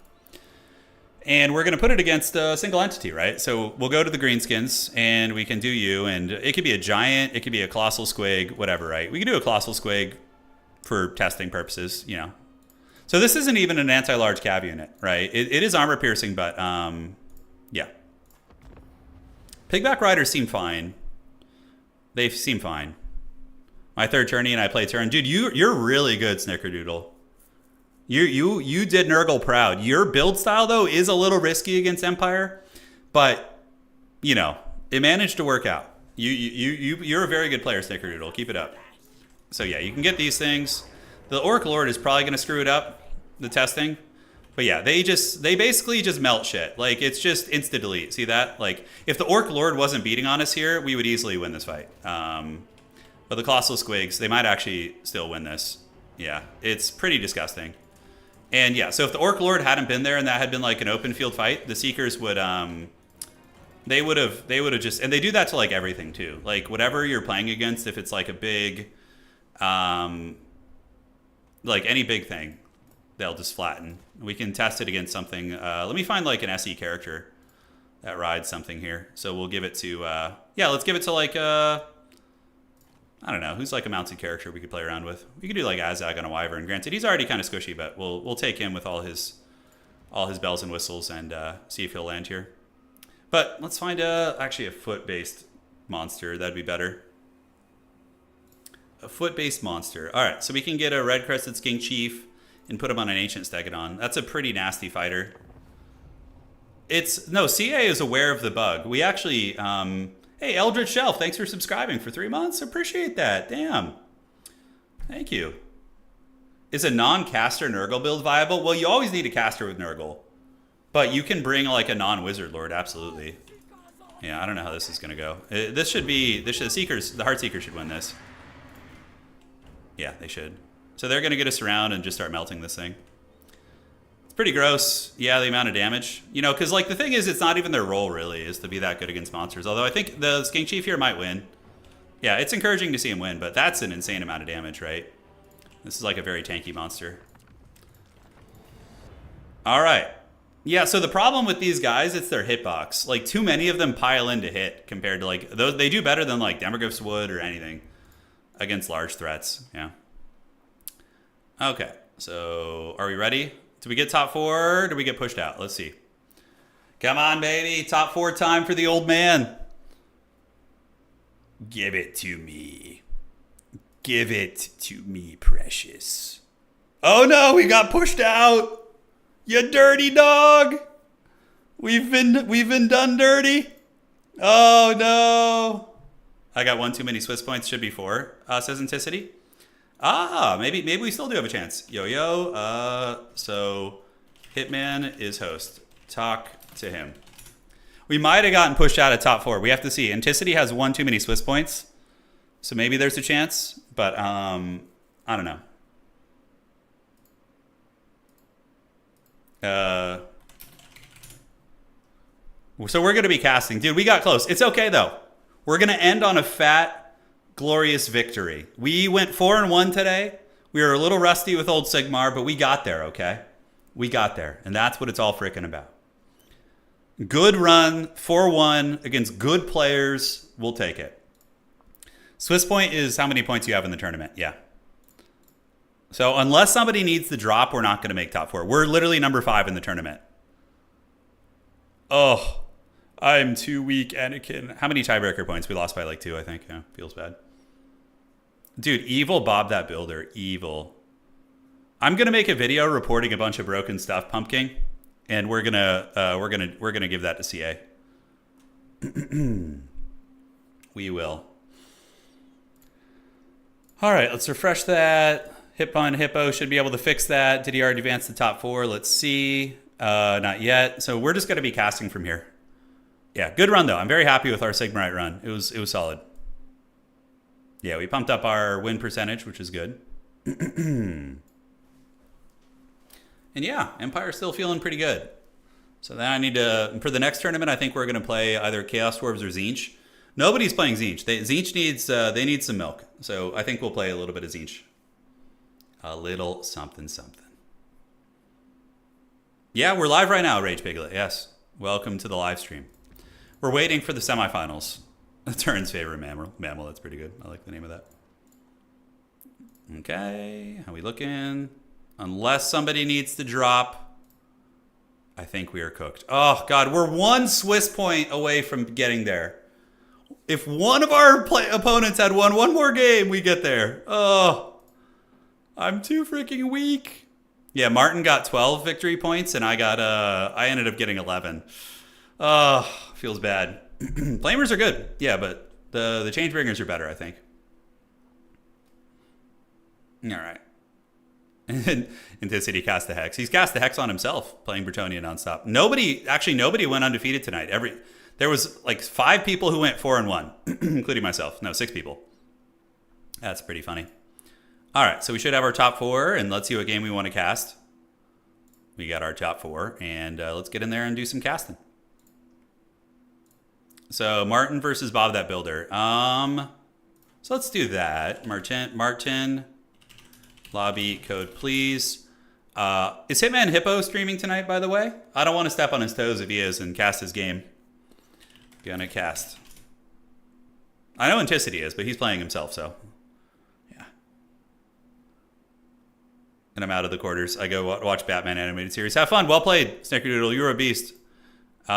And we're going to put it against a single entity, right? So we'll go to the greenskins and we can do you, and it could be a giant, it could be a colossal squig, whatever, right? We can do a colossal squig for testing purposes, you know. So this isn't even an anti-large cav unit, right? It is armor piercing, but yeah. Pigback Riders seem fine. They seem fine. My third tourney and I play Turin. Dude, you're really good, Snickerdoodle. You did Nurgle proud. Your build style, though, is a little risky against Empire. But, you know, it managed to work out. You're a very good player, Snickerdoodle. Keep it up. So, yeah, you can get these things. The Orc Lord is probably going to screw it up, the testing. But, yeah, they basically just melt shit. Like, it's just insta-delete. See that? Like, if the Orc Lord wasn't beating on us here, we would easily win this fight. But the Colossal Squigs, they might actually still win this. Yeah, it's pretty disgusting. And yeah, so if the Orc Lord hadn't been there and that had been like an open field fight, the Seekers would, they would have just, and they do that to like everything too. Like whatever you're playing against, if it's like a big, like any big thing, they'll just flatten. We can test it against something. Let me find like an SE character that rides something here. So we'll give it to, yeah, let's give it to like, I don't know, who's like a mounted character we could play around with. We could do like Azag on a Wyvern. Granted, he's already kind of squishy, but we'll take him with all his bells and whistles and see if he'll land here. But let's find actually a foot-based monster. That'd be better. A foot-based monster. All right, so we can get a red-crested skink chief and put him on an ancient stegodon. That's a pretty nasty fighter. No, CA is aware of the bug. We actually... Hey, Eldritch Shelf, thanks for subscribing for 3 months. Appreciate that. Damn. Thank you. Is a non-caster Nurgle build viable? Well, you always need a caster with Nurgle. But you can bring like a non-wizard lord, absolutely. Yeah, I don't know how this is going to go. The Heartseekers should win this. Yeah, they should. So they're going to get us around and just start melting this thing. Pretty gross. Yeah, the amount of damage. You know, because like the thing is, it's not even their role really is to be that good against monsters. Although I think the Skink Chief here might win. Yeah, it's encouraging to see him win, but that's an insane amount of damage, right? This is like a very tanky monster. All right. Yeah, so the problem with these guys, it's their hitbox. Like too many of them pile in to hit compared to like those. They do better than like Demogryph's Wood or anything against large threats. Yeah. Okay, so are we ready? Do we get top 4 or do we get pushed out? Let's see. Come on, baby. Top 4 time for the old man. Give it to me. Give it to me, precious. Oh no, we got pushed out. You dirty dog. We've been done dirty. Oh no. I got 1 too many Swiss points. Should be 4, says Anticity. Maybe we still do have a chance. Yo. So Hitman is host. Talk to him. We might have gotten pushed out of top 4. We have to see. Anticity has 1 too many Swiss points. So maybe there's a chance. But, I don't know. So we're going to be casting. Dude, we got close. It's okay, though. We're going to end on a fat... glorious victory. We went 4-1 today. We were a little rusty with old Sigmar, but we got there, okay? We got there, and that's what it's all freaking about. Good run, 4-1 against good players. We'll take it. Swiss point is how many points you have in the tournament. Yeah. So unless somebody needs the drop, we're not going to make top 4. We're literally number 5 in the tournament. Oh, I'm too weak, Anakin. How many tiebreaker points? We lost by like 2, I think. Yeah, feels bad. Dude, evil Bob that builder. Evil. I'm gonna make a video reporting a bunch of broken stuff, Pumpkin, and we're gonna give that to CA. We will. All right, let's refresh that. Hippon Hippo should be able to fix that. Did he already advance the top 4? Let's see. Not yet. So we're just gonna be casting from here. Yeah, good run though. I'm very happy with our Sigmarite run. It was solid. Yeah, we pumped up our win percentage, which is good. And yeah, Empire's still feeling pretty good. So then I need to, for the next tournament, I think we're going to play either Chaos Dwarves or Tzeentch. Nobody's playing Tzeentch. Tzeentch needs, they need some milk. So I think we'll play a little bit of Tzeentch. A little something, something. Yeah, we're live right now, Rage Piglet. Yes. Welcome to the live stream. We're waiting for the semifinals. Turin's favorite mammal. That's pretty good. I like the name of that. Okay. How we looking? Unless somebody needs to drop, I think we are cooked. Oh, God. We're 1 Swiss point away from getting there. If one of our opponents had won one more game, we get there. Oh, I'm too freaking weak. Yeah, Martin got 12 victory points, and I ended up getting 11. Oh, feels bad. Flamers are good. Yeah, but the Changebringers are better, I think. All right. And Intensity cast the Hex. He's cast the Hex on himself, playing Bretonnia nonstop. Nobody went undefeated tonight. There was like 5 people who went 4-1, including myself. No, 6 people. That's pretty funny. All right, so we should have our top 4, and let's see what game we want to cast. We got our top 4, and let's get in there and do some casting. So Martin versus Bob that builder. So let's do that. Martin. Lobby code, please. Is Hitman Hippo streaming tonight, by the way? I don't want to step on his toes if he is and cast his game. Gonna cast. I know Anticity is, but he's playing himself, so. Yeah. And I'm out of the quarters. I go watch Batman animated series. Have fun. Well played, Snickerdoodle. You're a beast. You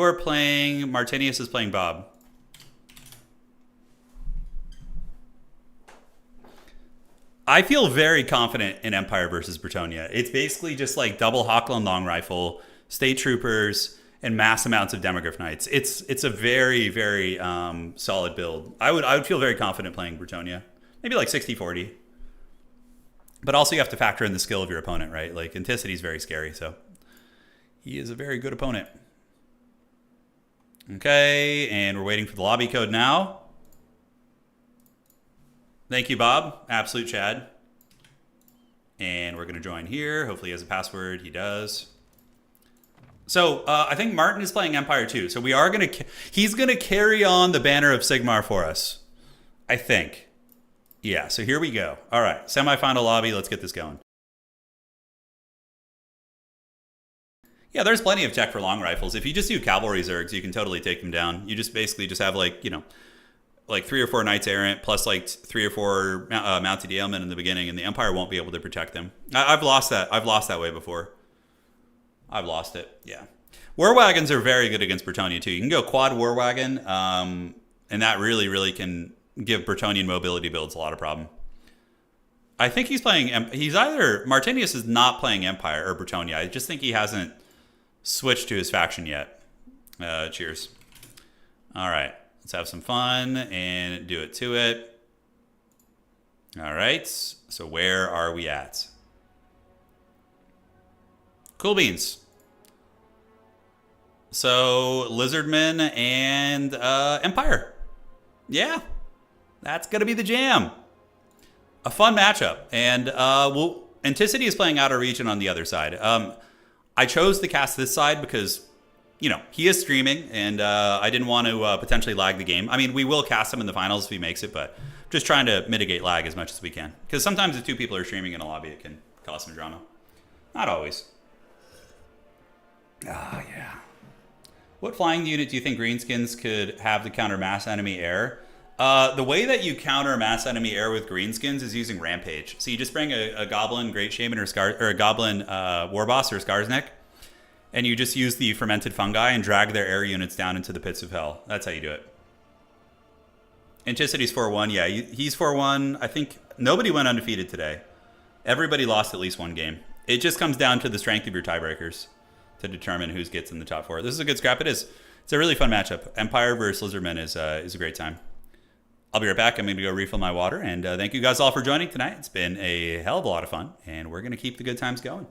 are playing... Martinius is playing Bob. I feel very confident in Empire versus Bretonnia. It's basically just like double Hochland long rifle, state troopers, and mass amounts of Demogryph Knights. It's a very, very solid build. I would feel very confident playing Bretonnia. Maybe like 60-40. But also you have to factor in the skill of your opponent, right? Like Anticity is very scary, so he is a very good opponent. Okay, and we're waiting for the lobby code now. Thank you, Bob. Absolute Chad. And we're going to join here. Hopefully he has a password. He does. So I think Martin is playing Empire too. So we are going to... He's going to carry on the banner of Sigmar for us. I think. Yeah, so here we go. All right, semifinal lobby. Let's get this going. Yeah, there's plenty of tech for long rifles. If you just do cavalry zergs, you can totally take them down. You just basically just have like, you know... like 3 or 4 Knights Errant, plus like 3 or 4 mounted yeomen in the beginning, and the Empire won't be able to protect them. I've lost that. I've lost that way before. I've lost it. Yeah. War Wagons are very good against Bretonnia too. You can go quad War Wagon, and that really, really can give Bretonian mobility builds a lot of problem. I think he's playing... He's either... Martinius is not playing Empire or Bretonnia. I just think he hasn't switched to his faction yet. Cheers. All right. Let's have some fun and do it to it. All right. So where are we at? Cool beans. So Lizardmen and Empire. Yeah. That's going to be the jam. A fun matchup. And Anticity is playing Outer Region on the other side. I chose to cast this side because... you know, he is streaming, and I didn't want to potentially lag the game. I mean, we will cast him in the finals if he makes it, but just trying to mitigate lag as much as we can. Because sometimes if 2 people are streaming in a lobby, it can cause some drama. Not always. Ah, yeah. What flying unit do you think Greenskins could have to counter mass enemy air? The way that you counter mass enemy air with Greenskins is using Rampage. So you just bring a Goblin Great Shaman or a Goblin Warboss or Skarsnik, and you just use the fermented fungi and drag their air units down into the pits of hell. That's how you do it. Anticity's 4-1. Yeah, he's 4-1. I think nobody went undefeated today. Everybody lost at least one game. It just comes down to the strength of your tiebreakers to determine who gets in the top 4. This is a good scrap. It is. It's a really fun matchup. Empire versus Lizardmen is a great time. I'll be right back. I'm going to go refill my water. And thank you guys all for joining tonight. It's been a hell of a lot of fun. And we're going to keep the good times going.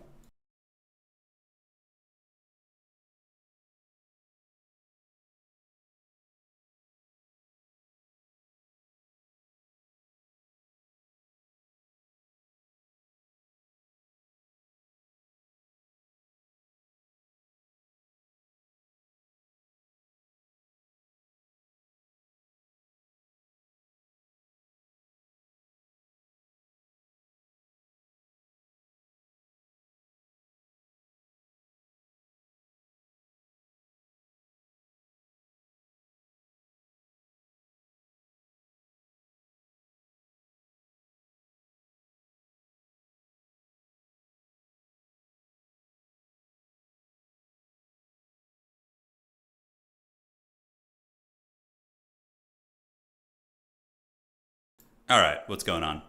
All right, what's going on?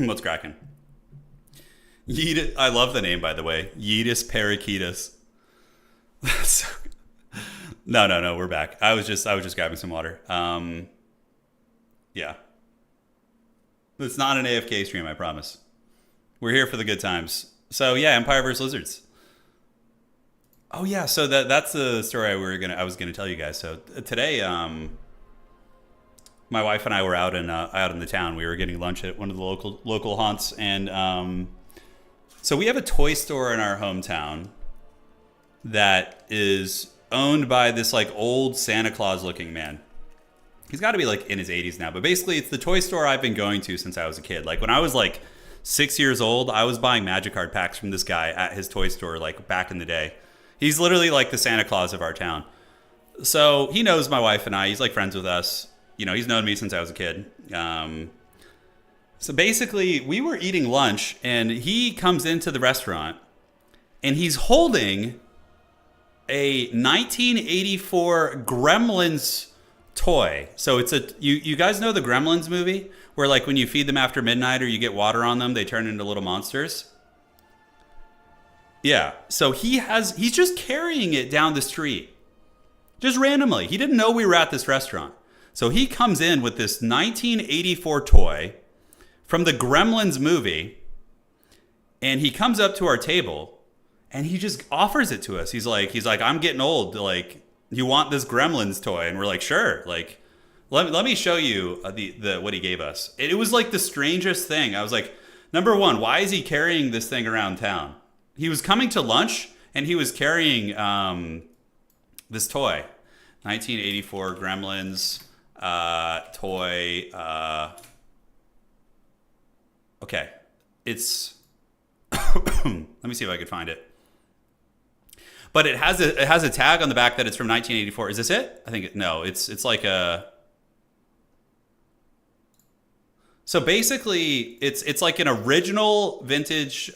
What's cracking? I love the name, by the way. Yeetus Parakeetus. No, we're back. I was just grabbing some water. Yeah. It's not an AFK stream, I promise. We're here for the good times. So yeah, Empire vs. Lizards. Oh yeah, so that's the story I was gonna tell you guys. So today, my wife and I were out in the town. We were getting lunch at one of the local haunts, and so we have a toy store in our hometown that is owned by this like old Santa Claus looking man. He's got to be like in his 80s now, but basically it's the toy store I've been going to since I was a kid. Like when I was like 6 years old, I was buying Magic card packs from this guy at his toy store like back in the day. He's literally like the Santa Claus of our town. So he knows my wife and I. He's like friends with us. You know, he's known me since I was a kid. So basically, we were eating lunch, and he comes into the restaurant, and he's holding a 1984 Gremlins toy. So it's you guys know the Gremlins movie, where like when you feed them after midnight or you get water on them, they turn into little monsters. Yeah. So he's just carrying it down the street, just randomly. He didn't know we were at this restaurant. So he comes in with this 1984 toy from the Gremlins movie, and he comes up to our table, and he just offers it to us. He's like, I'm getting old. Like, you want this Gremlins toy? And we're like, sure. Like, let me show you the what he gave us. It was like the strangest thing. I was like, number one, why is he carrying this thing around town? He was coming to lunch, and he was carrying this toy, 1984 Gremlins. Toy. Okay, it's. Let me see if I could find it. But it has a tag on the back that it's from 1984. Is this it? I think no. It's like a. So basically, it's like an original vintage.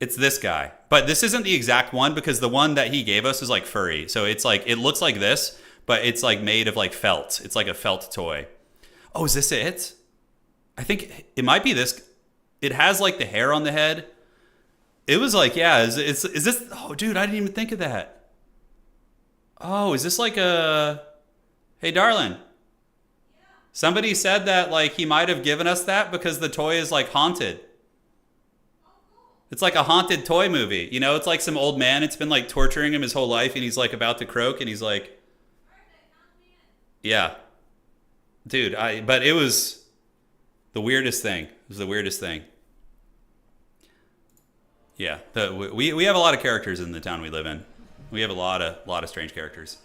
It's this guy, but this isn't the exact one because the one that he gave us is like furry. So it's like it looks like this. But it's like made of like felt. It's like a felt toy. Oh, is this it? I think it might be this. It has like the hair on the head. It was like, yeah, is this? Oh, dude, I didn't even think of that. Oh, is this like a? Hey, darling. Yeah. Somebody said that like he might have given us that because the toy is like haunted. Oh, cool. It's like a haunted toy movie. You know, it's like some old man. It's been like torturing him his whole life, and he's like about to croak, and he's like. Yeah. Dude, but it was the weirdest thing. It was the weirdest thing. Yeah, we have a lot of characters in the town we live in. We have a lot of strange characters.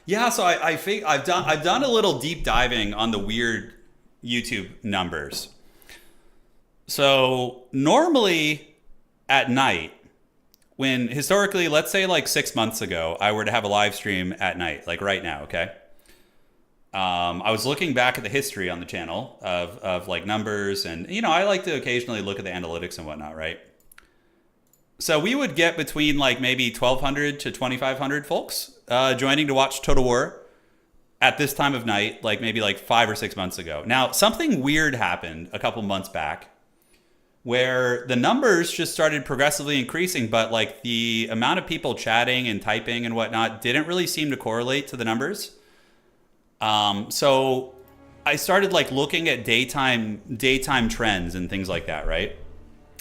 Yeah, so I think I've done a little deep diving on the weird YouTube numbers. So normally at night, when historically, let's say like 6 months ago, I were to have a live stream at night, like right now, okay? I was looking back at the history on the channel of like numbers, and you know, I like to occasionally look at the analytics and whatnot, right? So we would get between like maybe 1,200 to 2,500 folks joining to watch Total War at this time of night, like maybe like 5 or 6 months ago. Now, something weird happened a couple months back where the numbers just started progressively increasing, but like the amount of people chatting and typing and whatnot didn't really seem to correlate to the numbers. So I started like looking at daytime trends and things like that, right?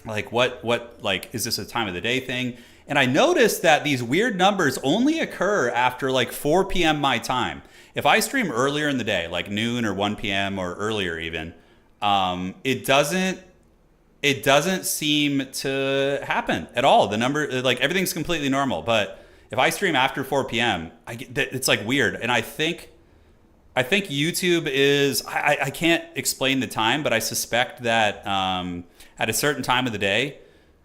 Like what like, is this a time of the day thing? And I noticed that these weird numbers only occur after like 4 p.m. my time. If I stream earlier in the day, like noon or 1 p.m. or earlier even, it doesn't seem to happen at all. The number, like everything's completely normal. But if I stream after 4 p.m., it's like weird. And I think YouTube is, I can't explain the time, but I suspect that at a certain time of the day,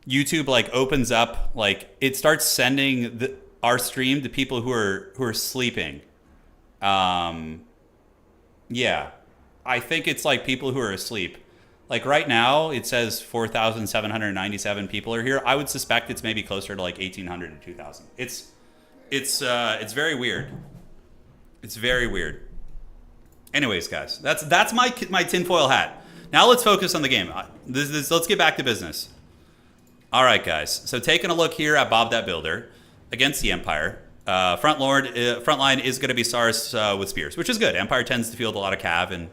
YouTube like opens up, like it starts sending our stream to people who are sleeping. Yeah, I think it's like people who are asleep. Like right now, it says 4,797 people are here. I would suspect it's maybe closer to like 1,800 to 2,000. It's very weird. It's very weird. Anyways, guys, that's my tinfoil hat. Now let's focus on the game. Let's get back to business. All right, guys. So taking a look here at Bob That Builder against the Empire. Front line is going to be SARS with spears, which is good. Empire tends to field a lot of cav and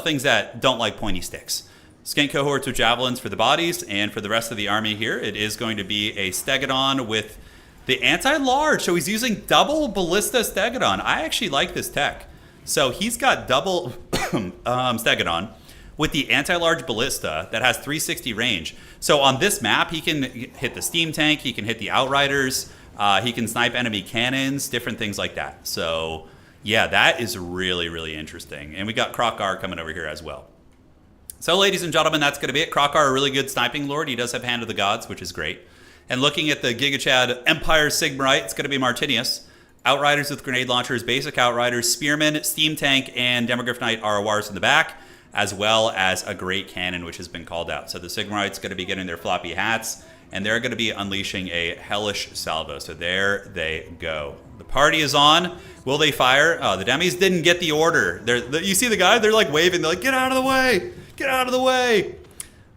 things that don't like pointy sticks. Skink cohorts with javelins for the bodies, and for the rest of the army here, it is going to be a Stegodon with the anti-large. So he's using double ballista Stegodon. I actually like this tech. So he's got double Stegodon with the anti-large ballista that has 360 range. So on this map, he can hit the steam tank, he can hit the outriders, he can snipe enemy cannons, different things like that. So yeah, that is really, really interesting. And we got Krokar coming over here as well. So ladies and gentlemen, that's going to be it. Krokar, a really good sniping lord. He does have Hand of the Gods, which is great. And looking at the Giga Chad Empire SIGMAR, it's going to be Martinius. Outriders with grenade launchers, basic outriders, spearmen, steam tank, and Demogryph Knight RORs in the back, as well as a great cannon, which has been called out. So the SIGMARite's going to be getting their floppy hats, and they're going to be unleashing a hellish salvo. So there they go. The party is on. Will they fire? Oh, the demis didn't get the order. You see the guy? They're like waving. They're like, get out of the way. Get out of the way.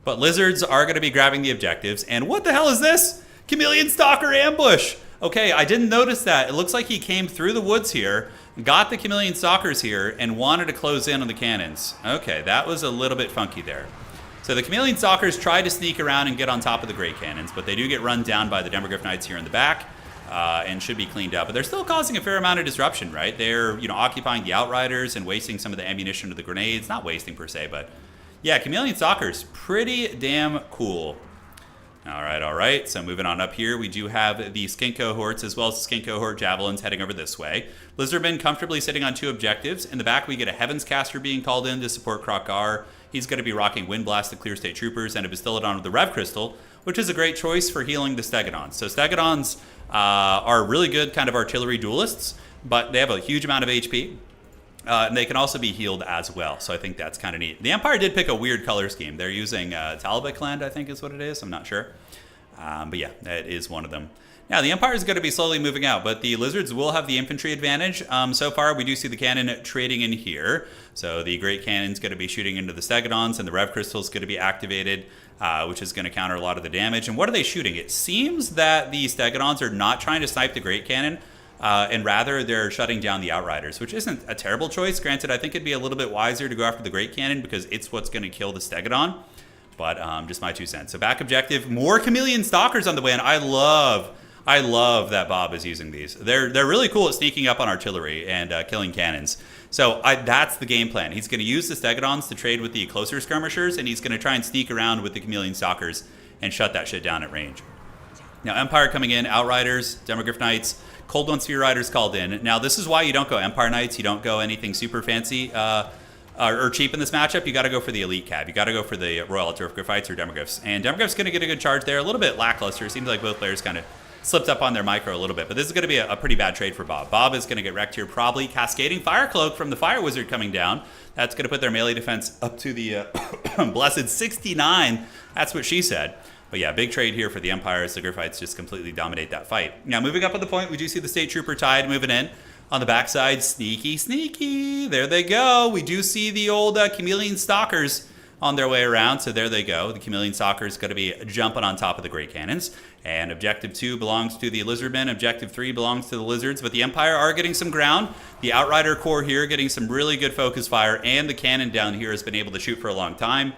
But lizards are going to be grabbing the objectives. And what the hell is this? Chameleon Stalker ambush. Okay, I didn't notice that. It looks like he came through the woods here, got the Chameleon Stalkers here, and wanted to close in on the cannons. Okay, that was a little bit funky there. So the Chameleon Stalkers try to sneak around and get on top of the Great Cannons, but they do get run down by the Demogryph Knights here in the back, and should be cleaned up. But they're still causing a fair amount of disruption, right? They're, occupying the Outriders and wasting some of the ammunition of the grenades. Not wasting per se, but yeah, Chameleon Stalkers, pretty damn cool. All right. So moving on up here, we do have the Skink cohorts as well as the Skink cohort javelins heading over this way. Lizardmen comfortably sitting on 2 objectives. In the back, we get a Heavens Caster being called in to support Krokar. He's going to be rocking Wind Blast, the Clear State Troopers, and a Bastillodon with the Rev Crystal, which is a great choice for healing the Stegodons. So Stegodons are really good kind of artillery duelists, but they have a huge amount of HP. And they can also be healed as well, so I think that's kind of neat. The Empire did pick a weird color scheme. They're using Talbot Land, I think is what it is. I'm not sure. But yeah, that is one of them. Now, the Empire is going to be slowly moving out, but the Lizards will have the infantry advantage. So far, we do see the cannon trading in here. So the Great Cannon's going to be shooting into the Stegodons, and the Rev Crystal's going to be activated, which is going to counter a lot of the damage. And what are they shooting? It seems that the Stegodons are not trying to snipe the Great Cannon, and rather they're shutting down the Outriders, which isn't a terrible choice. Granted, I think it'd be a little bit wiser to go after the Great Cannon because it's what's going to kill the Stegodon. But just my 2 cents. So back objective, more Chameleon Stalkers on the way, and I love that Bob is using these. They're really cool at sneaking up on artillery and killing cannons. So that's the game plan. He's going to use the Stegodons to trade with the closer skirmishers, and he's going to try and sneak around with the Chameleon Stalkers and shut that shit down at range. Now, Empire coming in, Outriders, Demogryph Knights, Cold One Sphere Riders called in. Now, this is why you don't go Empire Knights. You don't go anything super fancy or cheap in this matchup. You got to go for the Elite Cav. You got to go for the Royal Turfgryphites or Demogryphs. And Demogryph's going to get a good charge there. A little bit lackluster. It seems like both players kind of slipped up on their micro a little bit. But this is going to be a pretty bad trade for Bob. Bob is going to get wrecked here. Probably Cascading Fire Cloak from the Fire Wizard coming down. That's going to put their melee defense up to the blessed 69. That's what she said. But yeah, big trade here for the Empire as the Griffites just completely dominate that fight. Now, moving up on the point, we do see the State Trooper Tide moving in. On the backside, sneaky, sneaky. There they go. We do see the old Chameleon Stalkers on their way around. So there they go. The Chameleon Stalkers going to be jumping on top of the Great Cannons. And Objective 2 belongs to the Lizardmen. Objective 3 belongs to the Lizards. But the Empire are getting some ground. The Outrider Corps here getting some really good focus fire. And the cannon down here has been able to shoot for a long time.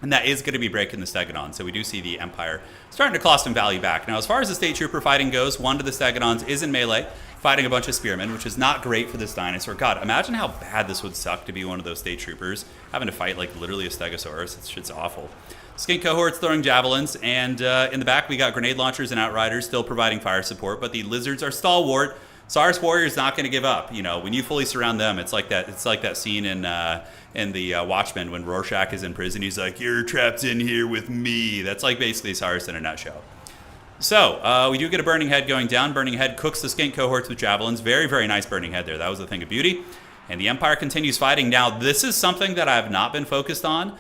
And that is going to be breaking the Stegodon. So we do see the Empire starting to claw some value back. Now, as far as the State Trooper fighting goes, one of the Stegodons is in melee, fighting a bunch of Spearmen, which is not great for this dinosaur. God, imagine how bad this would suck to be one of those State Troopers, having to fight like literally a Stegosaurus. It's shit's awful. Skink cohorts throwing javelins, and in the back we got grenade launchers and outriders still providing fire support, but the Lizards are stalwart. Saurus Warrior is not going to give up. You know, when you fully surround them, it's like that. It's like that scene in the Watchmen when Rorschach is in prison. He's like, "You're trapped in here with me." That's like basically Saurus in a nutshell. So we do get a Burning Head going down. Burning Head cooks the Skink cohorts with javelins. Very, very nice Burning Head there. That was a thing of beauty. And the Empire continues fighting. Now, this is something that I have not been focused on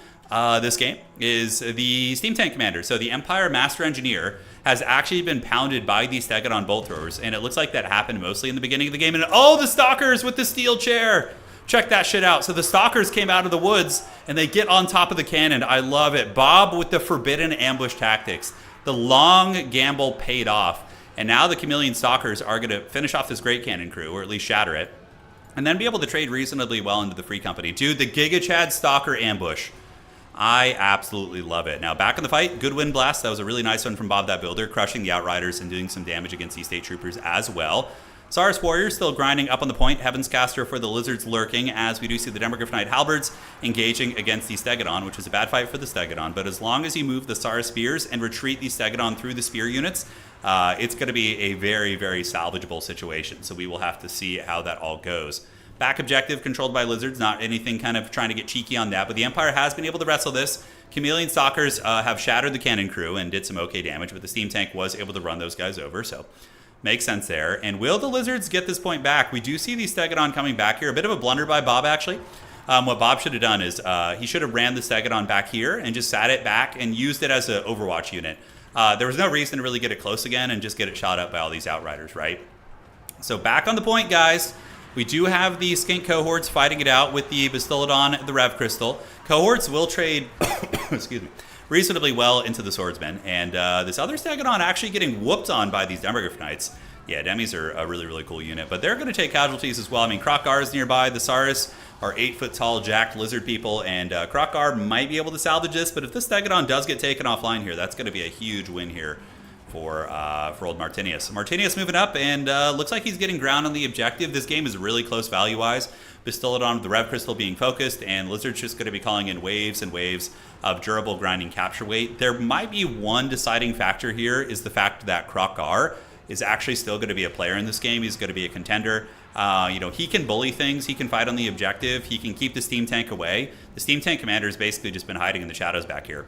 this game, is the Steam Tank Commander. So the Empire Master Engineer has actually been pounded by these Stegodon bolt throwers, and it looks like that happened mostly in the beginning of the game. And oh, the Stalkers with the steel chair! Check that shit out. So the Stalkers came out of the woods, and they get on top of the cannon. I love it. Bob with the forbidden ambush tactics. The long gamble paid off, and now the Chameleon Stalkers are going to finish off this Great Cannon crew, or at least shatter it, and then be able to trade reasonably well into the Free Company. Dude, the Giga Chad Stalker ambush. I absolutely love it. Now, back in the fight, good Wind Blast. That was a really nice one from Bob that Builder, crushing the Outriders and doing some damage against these State Troopers as well. Saurus Warrior still grinding up on the point. Heaven's Caster for the Lizards lurking, as we do see the Demogryph Knight Halberds engaging against the Stegodon, which is a bad fight for the Stegodon. But as long as you move the Saurus Spears and retreat the Stegodon through the spear units, it's going to be a very, very salvageable situation. So we will have to see how that all goes. Back objective controlled by Lizards, not anything kind of trying to get cheeky on that, but the Empire has been able to wrestle this. Chameleon Stalkers have shattered the cannon crew and did some okay damage, but the Steam Tank was able to run those guys over, so makes sense there. And will the Lizards get this point back? We do see the Stegodon coming back here. A bit of a blunder by Bob, actually. What Bob should have done is he should have ran the Stegodon back here and just sat it back and used it as an Overwatch unit. There was no reason to really get it close again and just get it shot up by all these Outriders, right? So back on the point, guys. We do have the Skink cohorts fighting it out with the Bastillodon, the Rev Crystal. Cohorts will trade, excuse me, reasonably well into the Swordsmen. And this other Stegodon actually getting whooped on by these Demogryph Knights. Yeah, Demis are a really, really cool unit. But they're going to take casualties as well. I mean, Krokgar is nearby. The Saurus are 8-foot-tall jacked lizard people. And Krokgar might be able to salvage this. But if this Stegodon does get taken offline here, that's going to be a huge win here for old Martinius. Martinius moving up, and looks like he's getting ground on the objective. This game is really close value-wise. Bastillodon with the Rev Crystal being focused, and Lizard's just going to be calling in waves and waves of durable grinding capture weight. There might be one deciding factor here, is the fact that Krokgar is actually still going to be a player in this game. He's going to be a contender. You know, he can bully things. He can fight on the objective. He can keep the Steam Tank away. The Steam Tank commander has basically just been hiding in the shadows back here.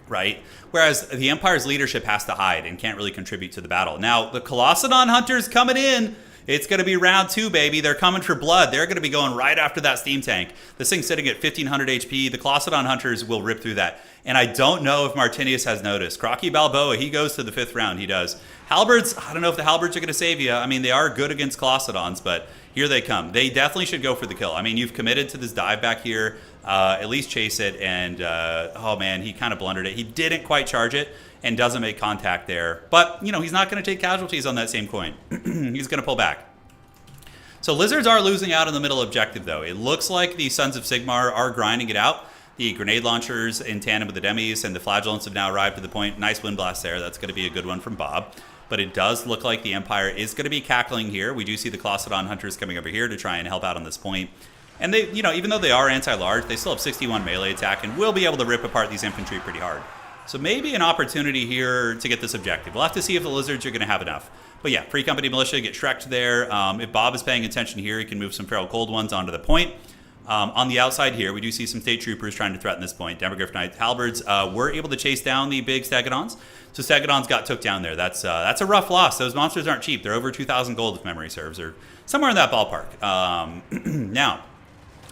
Right? Whereas the Empire's leadership has to hide and can't really contribute to the battle. Now, the Colossodon Hunters coming in. It's going to be round 2, baby. They're coming for blood. They're going to be going right after that Steam Tank. This thing's sitting at 1,500 HP. The Colossodon Hunters will rip through that. And I don't know if Martinius has noticed. Crocky Balboa, he goes to the 5th round. He does. Halberds, I don't know if the Halberds are going to save you. I mean, they are good against Colossodons, but here they come. They definitely should go for the kill. I mean, you've committed to this dive back here. At least chase it. And, oh, man, he kind of blundered it. He didn't quite charge it and doesn't make contact there. But, you know, he's not going to take casualties on that same coin. He's going to pull back. So Lizards are losing out in the middle objective, though. It looks like the Sons of Sigmar are grinding it out. The grenade launchers in tandem with the Demis and the Flagellants have now arrived to the point. Nice wind blast there. That's going to be a good one from Bob. But it does look like the Empire is going to be cackling here. We do see the Colossodon Hunters coming over here to try and help out on this point. And they, you know, even though they are anti-large, they still have 61 melee attack and will be able to rip apart these infantry pretty hard. So maybe an opportunity here to get this objective. We'll have to see if the Lizards are going to have enough. But yeah, Free Company Militia get Shrek'd there. If Bob is paying attention here, he can move some Feral Cold Ones onto the point. On the outside here, we do see some State Troopers trying to threaten this point. Demogryph Knights, Halberds were able to chase down the big Stegodons. So Stegodons got took down there. That's a rough loss. Those monsters aren't cheap. They're over 2,000 gold if memory serves, or somewhere in that ballpark. Now,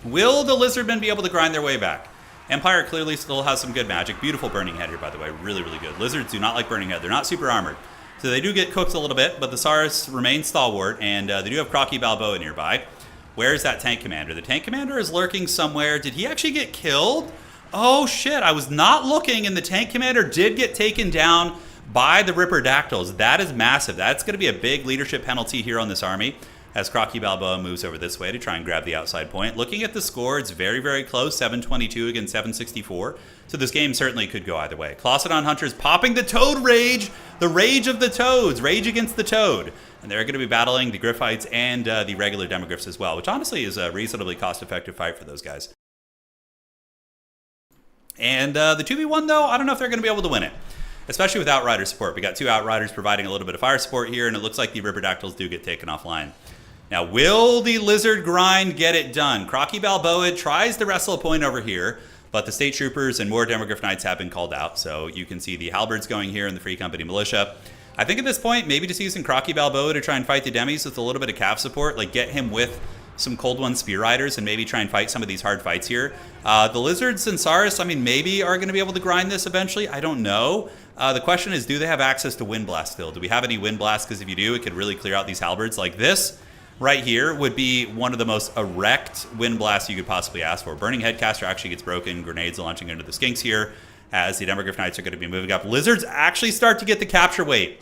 will the Lizardmen be able to grind their way back? Empire clearly still has some good magic. Beautiful Burning Head here, by the way. Really, really good. Lizards do not like Burning Head. They're not super armored. So they do get cooked a little bit, but the Saurus remain stalwart, and they do have Crocky Balboa nearby. Where's that tank commander? The tank commander is lurking somewhere. Did he actually get killed? Oh, shit. I was not looking, and the tank commander did get taken down by the Ripperdactyls. That is massive. That's going to be a big leadership penalty here on this army as Crocky Balboa moves over this way to try and grab the outside point. Looking at the score, it's very, very close, 722 against 764. So this game certainly could go either way. Clossodon Hunters popping the Toad Rage, the Rage of the Toads, Rage against the Toad. And they're going to be battling the Griffites and the regular Demogryphs as well, which honestly is a reasonably cost-effective fight for those guys. And the 2v1, though, I don't know if they're going to be able to win it, especially with Outrider support. We got 2 Outriders providing a little bit of fire support here, and it looks like the Ripperdactyls do get taken offline. Now, will the Lizard Grind get it done? Crocky Balboa tries to wrestle a point over here, but the State Troopers and more Demogryph Knights have been called out. So you can see the Halberds going here in the Free Company Militia. I think at this point, maybe just using Crocky Balboa to try and fight the Demis with a little bit of cav support, like get him with some Cold One Spear Riders and maybe try and fight some of these hard fights here. The Lizards and Saurus, I mean, maybe are going to be able to grind this eventually. I don't know. The question is, do they have access to Wind Blast still? Do we have any Wind Blast? Because if you do, it could really clear out these Halberds. Like this right here would be one of the most erect Wind Blasts you could possibly ask for. Burning Headcaster actually gets broken. Grenades launching into the Skinks here as the Demogryph Knights are going to be moving up. Lizards actually start to get the capture weight.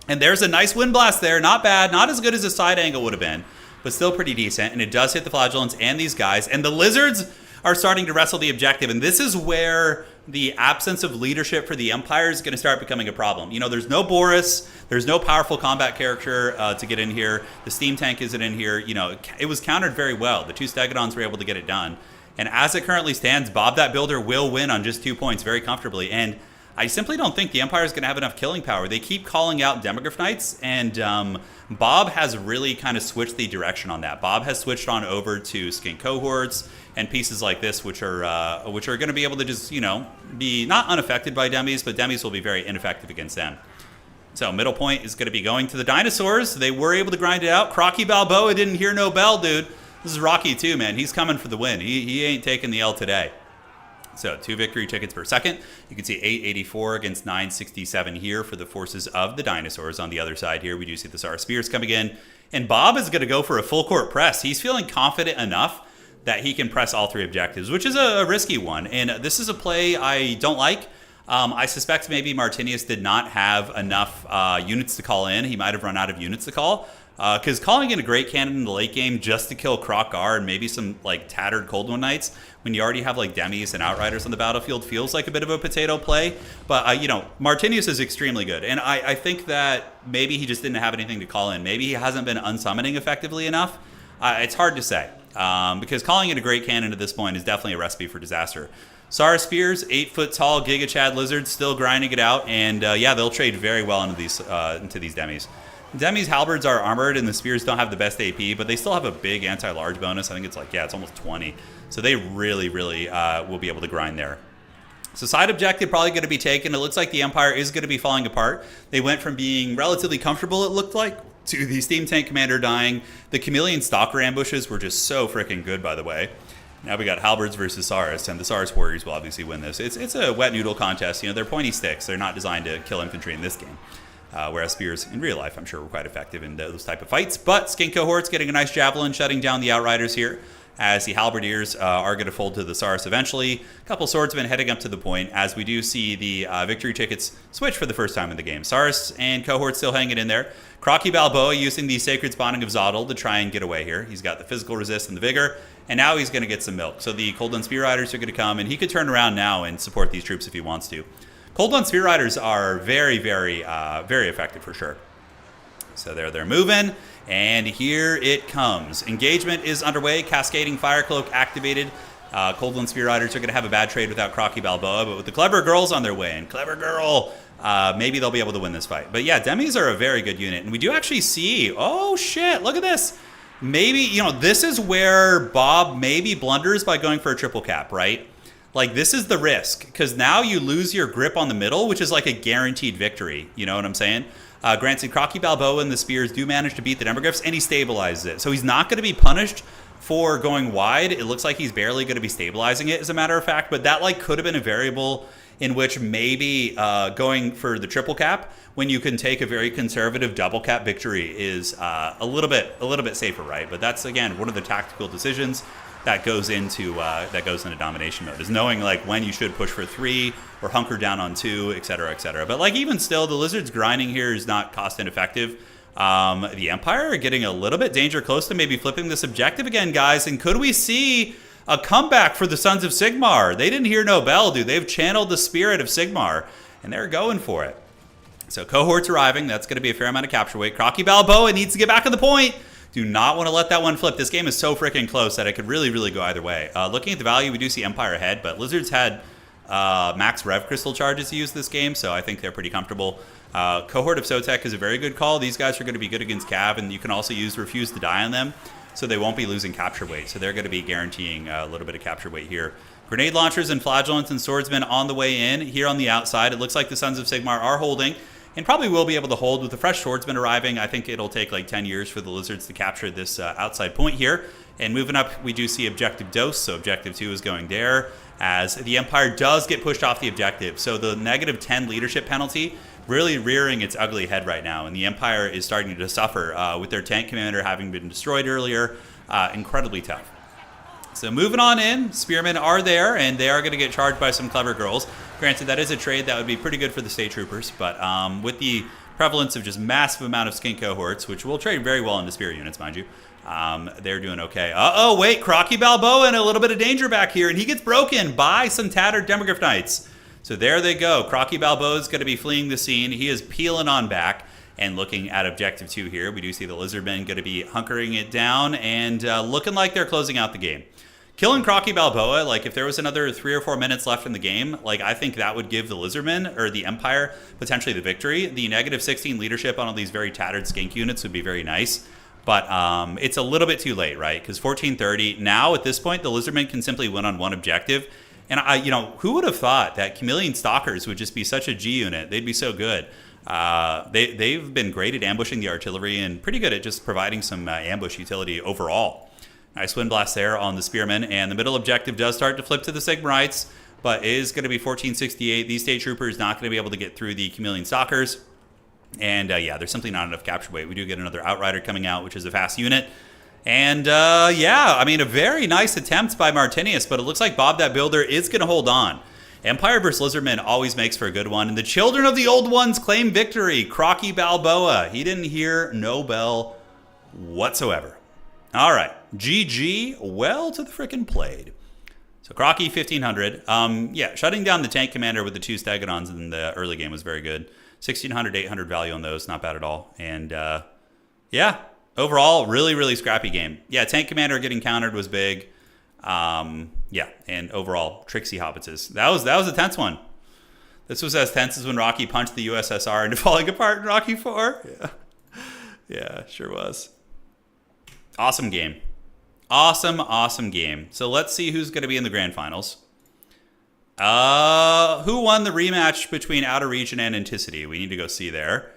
And there's a nice Wind Blast there. Not bad. Not as good as a side angle would have been, but still pretty decent. And it does hit the Flagellants and these guys. And the Lizards are starting to wrestle the objective. And this is where the absence of leadership for the Empire is going to start becoming a problem. You know, there's no Boris. There's no powerful combat character to get in here. The steam tank isn't in here. You know, it was countered very well. The 2 Stegodons were able to get it done. And as it currently stands, Bob that Builder will win on just 2 points very comfortably. And I simply don't think the Empire is going to have enough killing power. They keep calling out Demogryph Knights, and Bob has really kind of switched the direction on that. Bob has switched on over to Skink Cohorts and pieces like this, which are going to be able to just, you know, be not unaffected by Demis, but Demis will be very ineffective against them. So middle point is going to be going to the Dinosaurs. They were able to grind it out. Crocky Balboa didn't hear no bell, dude. This is Rocky too, man. He's coming for the win. He ain't taking the L today. So 2 victory tickets per second. You can see 884 against 967 here for the forces of the Dinosaurs. On the other side here, we do see the Saurus Spears coming in. And Bob is going to go for a full court press. He's feeling confident enough that he can press all 3 objectives, which is a risky one. And this is a play I don't like. I suspect maybe Martinius did not have enough units to call in. He might have run out of units to call. Because calling in a Great Cannon in the late game just to kill Croc-Gar and maybe some like tattered Cold One Knights when you already have like Demis and Outriders on the battlefield feels like a bit of a potato play. But, you know, Martinius is extremely good. And I think that maybe he just didn't have anything to call in. Maybe he hasn't been unsummoning effectively enough. It's hard to say. Because calling in a Great Cannon at this point is definitely a recipe for disaster. Saurus Spears, 8 foot tall Giga Chad Lizards still grinding it out. And yeah, they'll trade very well into these Demis. Demi's Halberds are armored and the Spears don't have the best AP, but they still have a big anti-large bonus. I think it's like, yeah, it's almost 20. So they really, really will be able to grind there. So side objective probably going to be taken. It looks like the Empire is going to be falling apart. They went from being relatively comfortable, it looked like, to the Steam Tank Commander dying. The Chameleon Stalker ambushes were just so freaking good, by the way. Now we got Halberds versus Saurus, and the Saurus Warriors will obviously win this. It's a wet noodle contest. You know, they're pointy sticks. They're not designed to kill infantry in this game. Whereas Spears in real life, I'm sure, were quite effective in those type of fights. But Skink Cohorts getting a nice Javelin, shutting down the Outriders here, as the Halberdiers are going to fold to the Saurus eventually. A couple Swordsmen heading up to the point, as we do see the victory tickets switch for the first time in the game. Saurus and Cohorts still hanging in there. Crocky Balboa using the Sacred Spawning of Zotl to try and get away here. He's got the physical resist and the vigor, and now he's going to get some milk. So the Cold One Spear Riders are going to come, and he could turn around now and support these troops if he wants to. Cold One Spear Riders are very, very, very effective for sure. So they're moving, and here it comes. Engagement is underway. Cascading Fire Cloak activated. Cold One Spear Riders are going to have a bad trade without Crocky Balboa, but with the Clever Girls on their way, and Clever Girl, maybe they'll be able to win this fight. But yeah, Demis are a very good unit, and we do actually see, oh shit, look at this. Maybe, you know, this is where Bob maybe blunders by going for a triple cap, right? Like, this is the risk, because now you lose your grip on the middle, which is like a guaranteed victory. You know what I'm saying? Granted, Crocky Balboa and the Spears do manage to beat the Demogryphs, and he stabilizes it. So he's not going to be punished for going wide. It looks like he's barely going to be stabilizing it, as a matter of fact. But that like could have been a variable in which maybe going for the triple cap when you can take a very conservative double cap victory is a little bit safer, right? But that's again one of the tactical decisions that goes into domination mode, is knowing like when you should push for 3 or hunker down on 2, etc., etc. But like even still, the Lizards grinding here is not cost ineffective. The Empire are getting a little bit danger close to maybe flipping this objective again, guys. And could we see a comeback for the Sons of Sigmar? They didn't hear no bell, dude. They've channeled the spirit of Sigmar, and they're going for it. So cohorts arriving. That's going to be a fair amount of capture weight. Crocky Balboa needs to get back on the point. Do not want to let that one flip. This game is so freaking close that it could really, really go either way. Looking at the value, we do see Empire ahead, but Lizards had max Rev Crystal charges to use this game, so I think they're pretty comfortable. Cohort of Sotek is a very good call. These guys are going to be good against Cav, and you can also use Refuse to Die on them, so they won't be losing capture weight. So they're going to be guaranteeing a little bit of capture weight here. Grenade launchers and flagellants and swordsmen on the way in. Here on the outside, it looks like the Sons of Sigmar are holding, and probably will be able to hold with the fresh swordsman arriving. I think it'll take like 10 years for the Lizards to capture this outside point here. And moving up, we do see objective dose, so objective 2 is going there, as the Empire does get pushed off the objective. So the -10 leadership penalty really rearing its ugly head right now, and the Empire is starting to suffer with their tank commander having been destroyed earlier. Incredibly tough. So moving on in, Spearmen are there, and they are going to get charged by some clever girls. Granted, that is a trade that would be pretty good for the State Troopers, but with the prevalence of just massive amount of skink cohorts, which will trade very well into Spear units, mind you, they're doing okay. Uh-oh, wait, Crocky Balboa in a little bit of danger back here, and he gets broken by some tattered Demogryph Knights. So there they go. Crocky Balboa is going to be fleeing the scene. He is peeling on back. And looking at objective 2 here, we do see the Lizardmen going to be hunkering it down and looking like they're closing out the game. Killing Crocky Balboa, like if there was another 3 or 4 minutes left in the game, like I think that would give the Lizardmen or the Empire potentially the victory. The -16 leadership on all these very tattered skink units would be very nice. But it's a little bit too late, right? Because 1430, now at this point, the Lizardmen can simply win on one objective. And who would have thought that Chameleon Stalkers would just be such a G unit? They'd be so good. They've been great at ambushing the artillery and pretty good at just providing some ambush utility overall. Nice wind blast there on the Spearmen, and the middle objective does start to flip to the Sigmarites, but is going to be 1468. These State Troopers not going to be able to get through the Chameleon Stalkers. And yeah, there's simply not enough capture weight. We do get another Outrider coming out, which is a fast unit. And yeah, I mean, a very nice attempt by Martinius, but it looks like Bob that Builder is going to hold on. Empire vs. Lizardmen always makes for a good one. And the Children of the Old Ones claim victory. Crocky Balboa. He didn't hear no bell whatsoever. All right. GG. Well to the frickin' played. So Crocky, 1500. Yeah, shutting down the tank commander with the 2 Stegodons in the early game was very good. 1600, 800 value on those. Not bad at all. And yeah, overall, really, really scrappy game. Yeah, tank commander getting countered was big. Yeah, and overall, Trixie Hobbitses. That was a tense one. This was as tense as when Rocky punched the USSR into falling apart in Rocky 4. Yeah, yeah, sure was. Awesome game. Awesome game. So let's see who's going to be in the grand finals. Who won the rematch between Outer Region and Anticity? We need to go see there.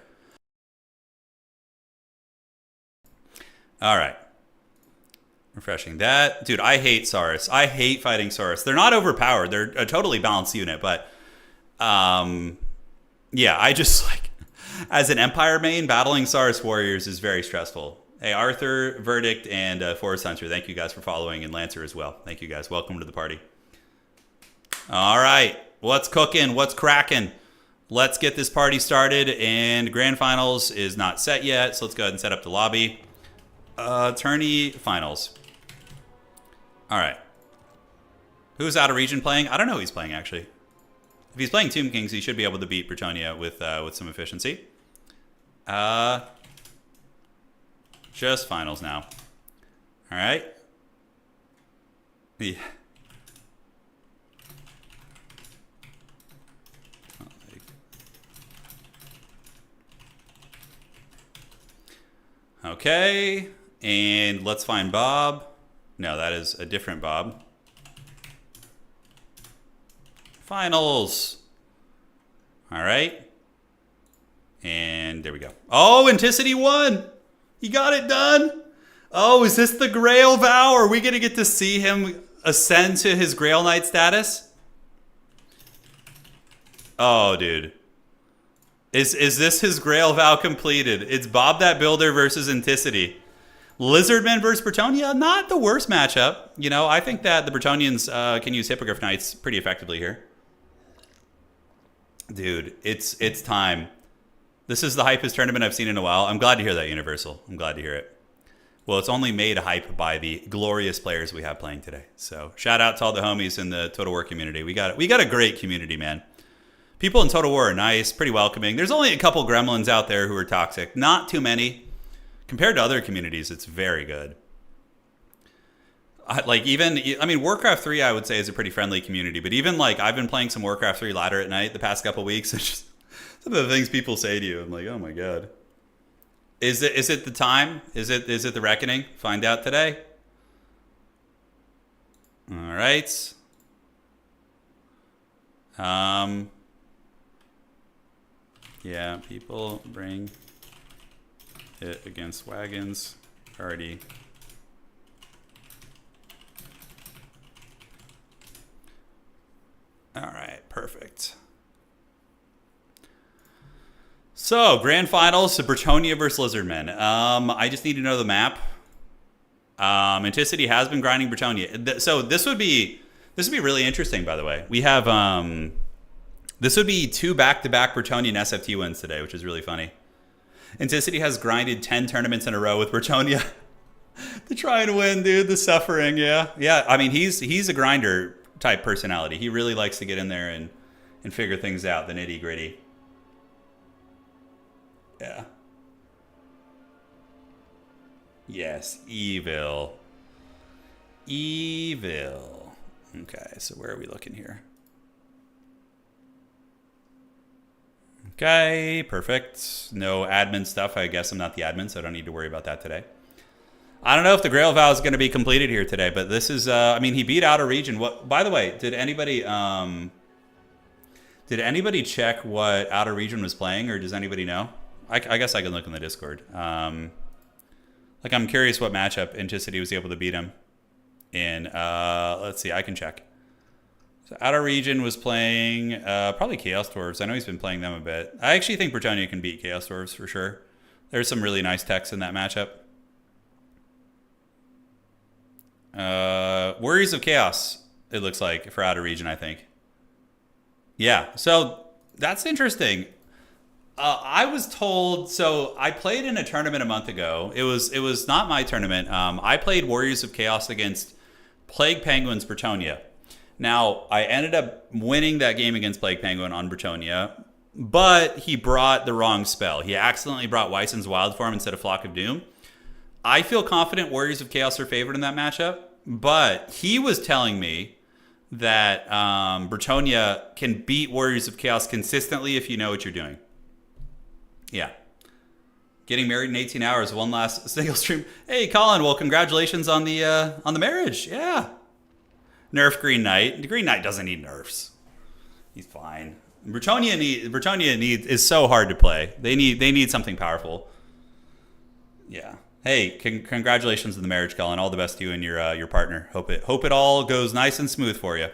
All right. Refreshing that. Dude, I hate Saurus. I hate fighting Saurus. They're not overpowered. They're a totally balanced unit, but yeah, I just like, as an Empire main, battling Saurus warriors is very stressful. Hey, Arthur, Verdict, and Forest Hunter, thank you guys for following, and Lancer as well. Thank you guys. Welcome to the party. All right, what's cooking? What's cracking? Let's get this party started, and grand finals is not set yet, so let's go ahead and set up the lobby. Tourney finals. All right. Who's out of region playing? I don't know who he's playing, actually. If he's playing Tomb Kings, he should be able to beat Bretonia with some efficiency. Just finals now. All right. Yeah. Okay. And let's find Bob. No, that is a different Bob. Finals. All right. And there we go. Oh, Anticity won. He got it done. Oh, is this the Grail Vow? Are we going to get to see him ascend to his Grail Knight status? Oh, dude. Is this his Grail Vow completed? It's Bob That Builder versus Anticity. Lizardmen versus Bretonnia, not the worst matchup. You know, I think that the Bretonians can use Hippogriff Knights pretty effectively here. Dude, it's time. This is the hypest tournament I've seen in a while. I'm glad to hear that, Universal. I'm glad to hear it. Well, it's only made hype by the glorious players we have playing today. So shout out to all the homies in the Total War community. We got a great community, man. People in Total War are nice, pretty welcoming. There's only a couple gremlins out there who are toxic. Not too many. Compared to other communities, it's very good. Warcraft 3, I would say, is a pretty friendly community. But even, I've been playing some Warcraft 3 ladder at night the past couple weeks. It's just some of the things people say to you. I'm like, oh my god. Is it the time? Is it the reckoning? Find out today. All right. Yeah, people bring it against wagons. Already. All right, perfect. So, grand finals, Bretonnia versus Lizardmen. I just need to know the map. Anticity has been grinding Bretonnia. So this would be really interesting, by the way. We have this would be 2 back-to-back Bretonian SFT wins today, which is really funny. Anticity has grinded 10 tournaments in a row with Bretonnia to try and win, dude. The suffering, yeah. Yeah, I mean, he's a grinder type personality. He really likes to get in there and figure things out, the nitty-gritty. Yeah. Yes, evil. Evil. Okay, so where are we looking here? Okay, perfect. No admin stuff. I guess I'm not the admin, so I don't need to worry about that today. I don't know if the Grail Vow is going to be completed here today, but this is, he beat Outer Region. What? By the way, did anybody check what Outer Region was playing, or does anybody know? I guess I can look in the Discord. I'm curious what matchup Anticity was able to beat him in. Let's see, I can check. So Outer Region was playing probably Chaos Dwarves. I know he's been playing them a bit. I actually think Bretonnia can beat Chaos Dwarves for sure. There's some really nice techs in that matchup. Warriors of Chaos, it looks like, for Outer Region, I think. Yeah, so that's interesting. I was told, so I played in a tournament a month ago. It was not my tournament. I played Warriors of Chaos against Plague Penguin's Bretonnia. Now, I ended up winning that game against Plague Penguin on Bretonnia, but he brought the wrong spell. He accidentally brought Weisson's Wild Form instead of Flock of Doom. I feel confident Warriors of Chaos are favored in that matchup, but he was telling me that Bretonnia can beat Warriors of Chaos consistently if you know what you're doing. Yeah. Getting married in 18 hours, one last single stream. Hey, Colin, well, congratulations on the marriage. Yeah. Nerf Green Knight. The Green Knight doesn't need nerfs. He's fine. Bretonnia is so hard to play. They need something powerful. Yeah. Hey, congratulations on the marriage, Colin. All the best to you and your partner. Hope it all goes nice and smooth for you.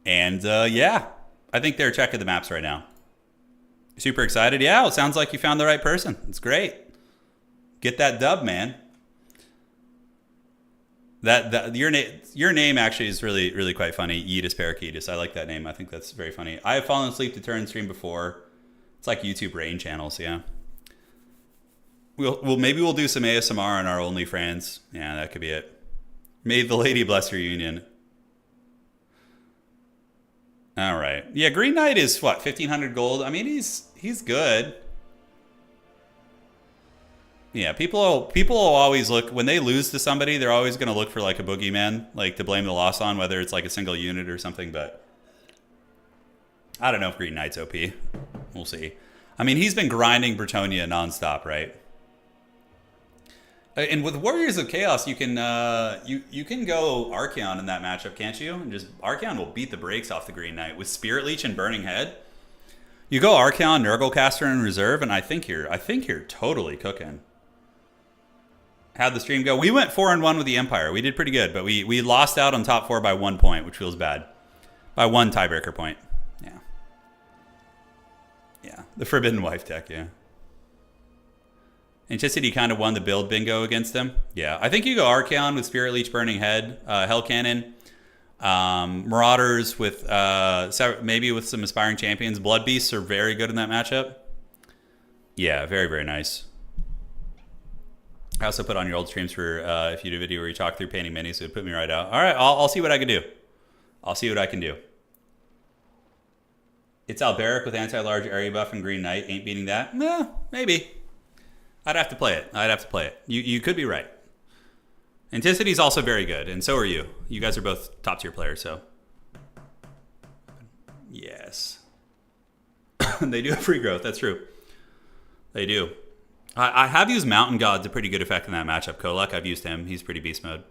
And yeah, I think they're checking the maps right now. Super excited. Yeah, well, it sounds like you found the right person. It's great. Get that dub, man. Your name actually is really, really quite funny. Yeetus Parakeetus. I like that name. I think that's very funny. I have fallen asleep to Turin stream before. It's like YouTube rain channels, yeah. Maybe we'll do some ASMR on our OnlyFans. Yeah, that could be it. May the lady bless your union. All right. Yeah, Green Knight is what, 1,500 gold? I mean, he's good. Yeah, people will always look, when they lose to somebody, they're always going to look for like a boogeyman, like to blame the loss on, whether it's like a single unit or something, but I don't know if Green Knight's OP. We'll see. I mean, he's been grinding Bretonnia nonstop, right? And with Warriors of Chaos, you can you can go Archeon in that matchup, can't you? And just Archeon will beat the brakes off the Green Knight with Spirit Leech and Burning Head. You go Archaon, Nurglecaster in reserve, and I think you're totally cooking. How'd the stream go? We went 4-1 with the Empire. We did pretty good, but we lost out on top 4 by 1 point, which feels bad. By 1 tiebreaker point. Yeah. Yeah. The Forbidden Wife deck, yeah. Anticity kind of won the build bingo against them. Yeah. I think you go Archaon with Spirit Leech, Burning Head, Hell Cannon, Marauders with maybe with some Aspiring Champions. Blood Beasts are very good in that matchup. Yeah, very, very nice. I also put on your old streams for if you do a video where you talk through painting minis, so it put me right out. All right, I'll see what I can do. I'll see what I can do. It's Alberic with anti-large area buff and Green Knight. Ain't beating that? Nah, maybe. I'd have to play it. You could be right. Anticity's also very good, and so are you. You guys are both top tier players, so. Yes. They do have free growth, that's true. They do. I have used Mountain God to pretty good effect in that matchup. Kolek, I've used him. He's pretty beast mode.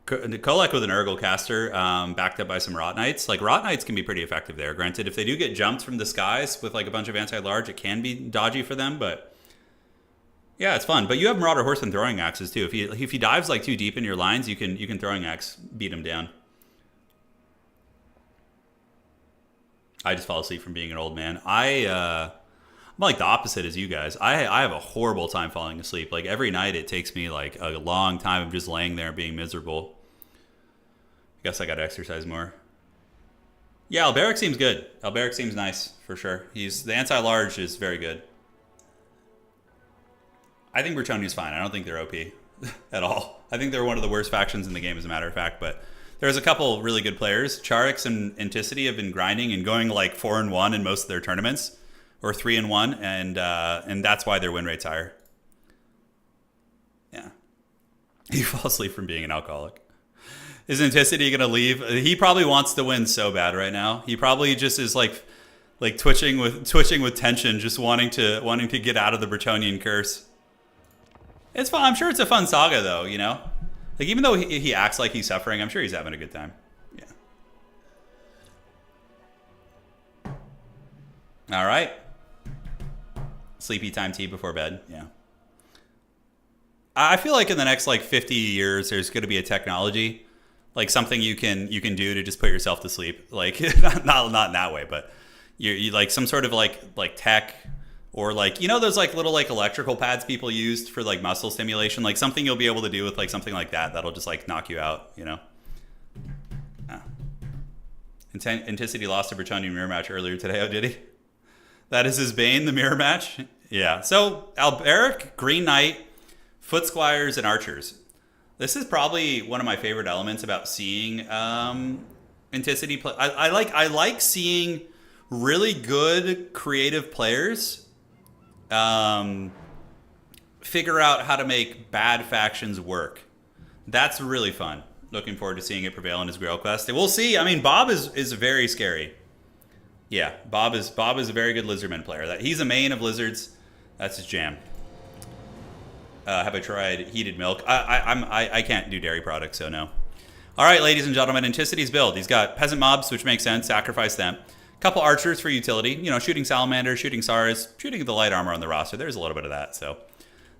Kolek with an Nurglecaster, backed up by some Rot Knights. Like, Rot Knights can be pretty effective there. Granted, if they do get jumped from the skies with like a bunch of anti-large, it can be dodgy for them, but yeah, it's fun. But you have Marauder Horse and Throwing Axes too. If he dives like too deep in your lines, you can Throwing Axe beat him down. I just fall asleep from being an old man. I'm like the opposite as you guys. I have a horrible time falling asleep. Like every night it takes me like a long time of just laying there and being miserable. I guess I got to exercise more. Yeah, Alberic seems good. Alberic seems nice for sure. The anti-large is very good. I think Bretonnia's fine. I don't think they're OP at all. I think they're one of the worst factions in the game as a matter of fact, but there's a couple really good players. Charix and Anticity have been grinding and going like 4-1 in most of their tournaments. Or 3-1, and that's why their win rate's higher. Yeah. You fall asleep from being an alcoholic. Is Anticity gonna leave? He probably wants to win so bad right now. He probably just is like twitching with tension, just wanting to get out of the Bretonian curse. It's fun. I'm sure it's a fun saga though, you know? Like even though he acts like he's suffering, I'm sure he's having a good time. Yeah. All right. Sleepy time tea before bed. Yeah. I feel like in the next like 50 years, there's going to be a technology, like something you can do to just put yourself to sleep. Like not in that way, but you like some sort of like tech or like, you know, those like little like electrical pads people used for like muscle stimulation, like something you'll be able to do with like something like that. That'll just like knock you out, you know? Yeah. Anticity lost a Bretonian mirror match earlier today. Oh, did he? That is his bane, the mirror match? Yeah. So, Alberic, Green Knight, Foot Squires, and Archers. This is probably one of my favorite elements about seeing Anticity play. I like seeing really good creative players figure out how to make bad factions work. That's really fun. Looking forward to seeing it prevail in his Grail Quest. And we'll see. I mean, Bob is very scary. Yeah, Bob is a very good Lizardman player. He's a main of Lizards. That's his jam. Have I tried heated milk? I can't do dairy products, so no. All right, ladies and gentlemen, Anticity's build. He's got Peasant Mobs, which makes sense. Sacrifice them. Couple Archers for utility. You know, shooting Salamander, shooting Saurus, shooting the light armor on the roster. There's a little bit of that, so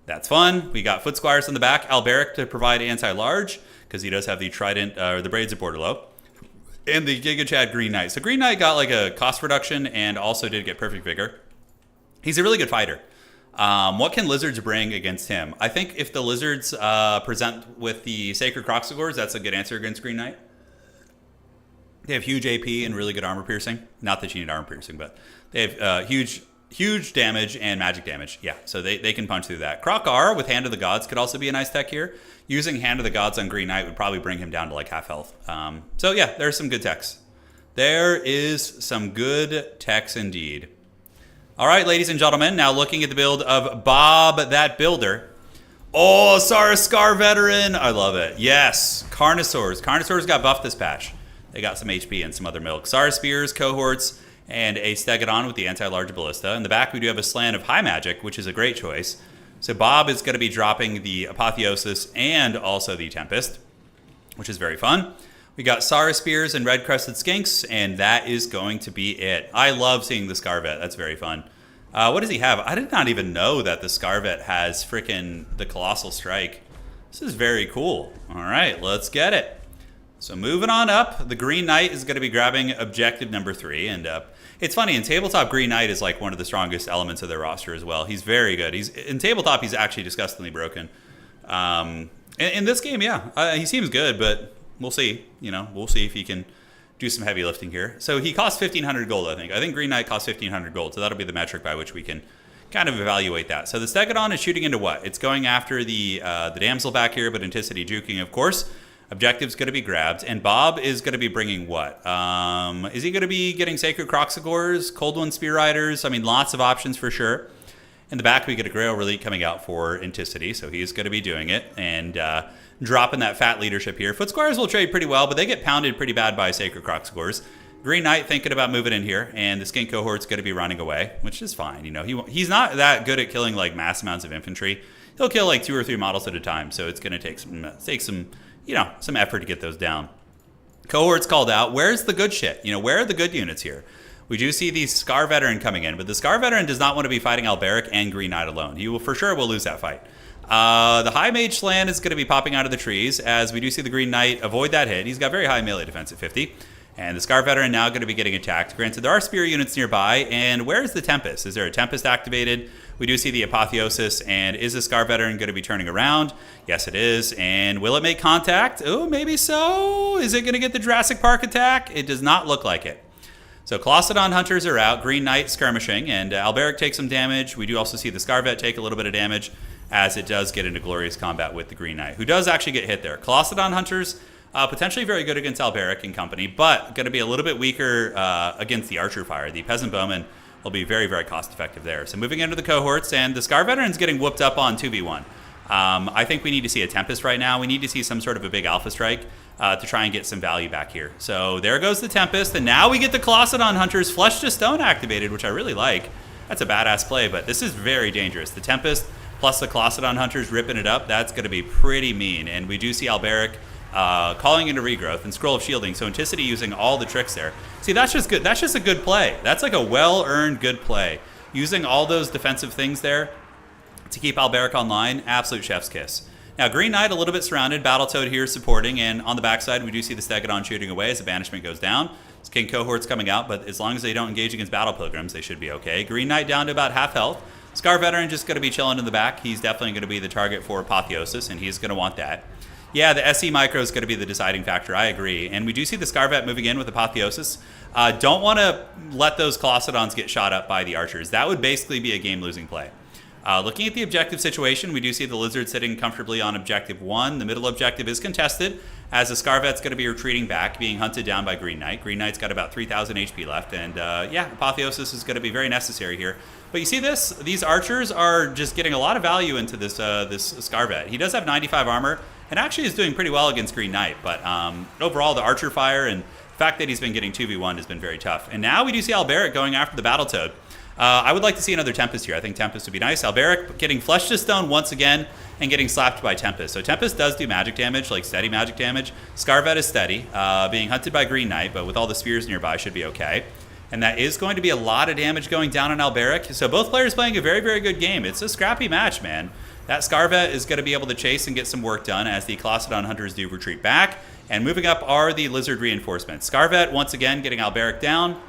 that's fun. We got Foot Squires in the back. Alberic to provide anti-large, because he does have the Trident, or the Braids of Borderlow. And the Giga Chad Green Knight. So Green Knight got like a cost reduction and also did get Perfect Vigor. He's a really good fighter. What can Lizards bring against him? I think if the Lizards present with the Sacred Croxigores, that's a good answer against Green Knight. They have huge AP and really good armor piercing. Not that you need armor piercing, but they have huge damage and magic damage. Yeah, so they can punch through that. Krokar with Hand of the Gods could also be a nice tech here. Using Hand of the Gods on Green Knight would probably bring him down to like half health. So yeah, there's some good techs. There is some good techs indeed. All right, ladies and gentlemen, now looking at the build of Bob That Builder. Oh, Saurus Scar Veteran. I love it. Yes, Carnosaurs. Carnosaurs got buffed this patch. They got some HP and some other milk. Saurus Spears, Cohorts, and a Stegodon with the anti-large ballista. In the back, we do have a Slan of High Magic, which is a great choice. So Bob is going to be dropping the Apotheosis and also the Tempest, which is very fun. We got Sara Spears and Red Crested Skinks, and that is going to be it. I love seeing the Scarvet. That's very fun. What does he have? I did not even know that the Scarvet has frickin' the Colossal Strike. This is very cool. All right, let's get it. So moving on up, the Green Knight is going to be grabbing objective number 3. And it's funny, in Tabletop, Green Knight is like one of the strongest elements of their roster as well. He's very good. In Tabletop, he's actually disgustingly broken. In this game, yeah, he seems good, but we'll see. We'll see if he can do some heavy lifting here. So he costs 1,500 gold, I think. I think Green Knight costs 1,500 gold, so that'll be the metric by which we can kind of evaluate that. So the Stegodon is shooting into what? It's going after the damsel back here, but Anticity juking, of course. Objective's going to be grabbed, and Bob is going to be bringing what? Is he going to be getting Sacred Croxagores, Cold One Spear Riders? I mean, lots of options for sure. In the back, we get a Grail Relic coming out for Anticity, so he's going to be doing it, and dropping that fat leadership here. Foot Squires will trade pretty well, but they get pounded pretty bad by Sacred Croxagores. Green Knight thinking about moving in here, and the Skink Cohort's going to be running away, which is fine. He's not that good at killing like mass amounts of infantry. He'll kill like 2 or 3 models at a time, so it's going to take some effort to get those down. Cohort's called out. Where's the good shit? Where are the good units here? We do see the Scar Veteran coming in, but the Scar Veteran does not want to be fighting Alberic and Green Knight alone. He will for sure will lose that fight. The High Mage Slan is going to be popping out of the trees, as we do see the Green Knight avoid that hit. He's got very high melee defense at 50. And the Scar Veteran now going to be getting attacked. Granted, there are Spear units nearby. And where is the Tempest? Is there a Tempest activated? We do see the Apotheosis. And is the Scar Veteran going to be turning around? Yes, it is. And will it make contact? Oh, maybe so. Is it going to get the Jurassic Park attack? It does not look like it. So Colossadon Hunters are out. Green Knight skirmishing. And Alberic takes some damage. We do also see the Scarvet take a little bit of damage, as it does get into glorious combat with the Green Knight, who does actually get hit there. Colossadon Hunters, potentially very good against Alberic and company, but going to be a little bit weaker against the Archer Fire. The Peasant Bowman will be very, very cost-effective there. So moving into the cohorts, and the Scar Veteran's getting whooped up on 2v1. I think we need to see a Tempest right now. We need to see some sort of a big Alpha Strike to try and get some value back here. So there goes the Tempest, and now we get the Colossadon Hunters Flesh to Stone activated, which I really like. That's a badass play, but this is very dangerous. The Tempest plus the Colossadon Hunters ripping it up, that's going to be pretty mean. And we do see Alberic calling into regrowth and Scroll of Shielding, so Anticity using all the tricks there. See, that's just good. That's just a good play. That's like a well-earned good play. Using all those defensive things there to keep Alberic online, absolute chef's kiss. Now, Green Knight a little bit surrounded, Battletoad here supporting, and on the backside we do see the Stegodon shooting away as the banishment goes down. King Cohort's coming out, but as long as they don't engage against Battle Pilgrims, they should be okay. Green Knight down to about half health. Scar Veteran just going to be chilling in the back. He's definitely going to be the target for Apotheosis, and he's going to want that. Yeah, the SE Micro is going to be the deciding factor. I agree. And we do see the Scarvet moving in with Apotheosis. Don't want to let those Colossadons get shot up by the Archers. That would basically be a game-losing play. Looking at the objective situation, we do see the Lizard sitting comfortably on objective 1. The middle objective is contested, as the Scarvet's going to be retreating back, being hunted down by Green Knight. Green Knight's got about 3,000 HP left, and yeah, Apotheosis is going to be very necessary here. But you see this? These Archers are just getting a lot of value into this this Scarvet. He does have 95 armor, and actually is doing pretty well against Green Knight, but overall, the Archer Fire and the fact that he's been getting 2v1 has been very tough. And now we do see Alberic going after the Battletoad. I would like to see another Tempest here. I think Tempest would be nice. Alberic getting Flesh to Stone once again and getting slapped by Tempest. So Tempest does do magic damage, like steady magic damage. Scarvet is steady, being hunted by Green Knight, but with all the spears nearby should be okay. And that is going to be a lot of damage going down on Alberic. So both players playing a very, very good game. It's a scrappy match, man. That Scarvet is going to be able to chase and get some work done as the Colossadon Hunters do retreat back. And moving up are the Lizard reinforcements. Scarvet, once again, getting Alberic down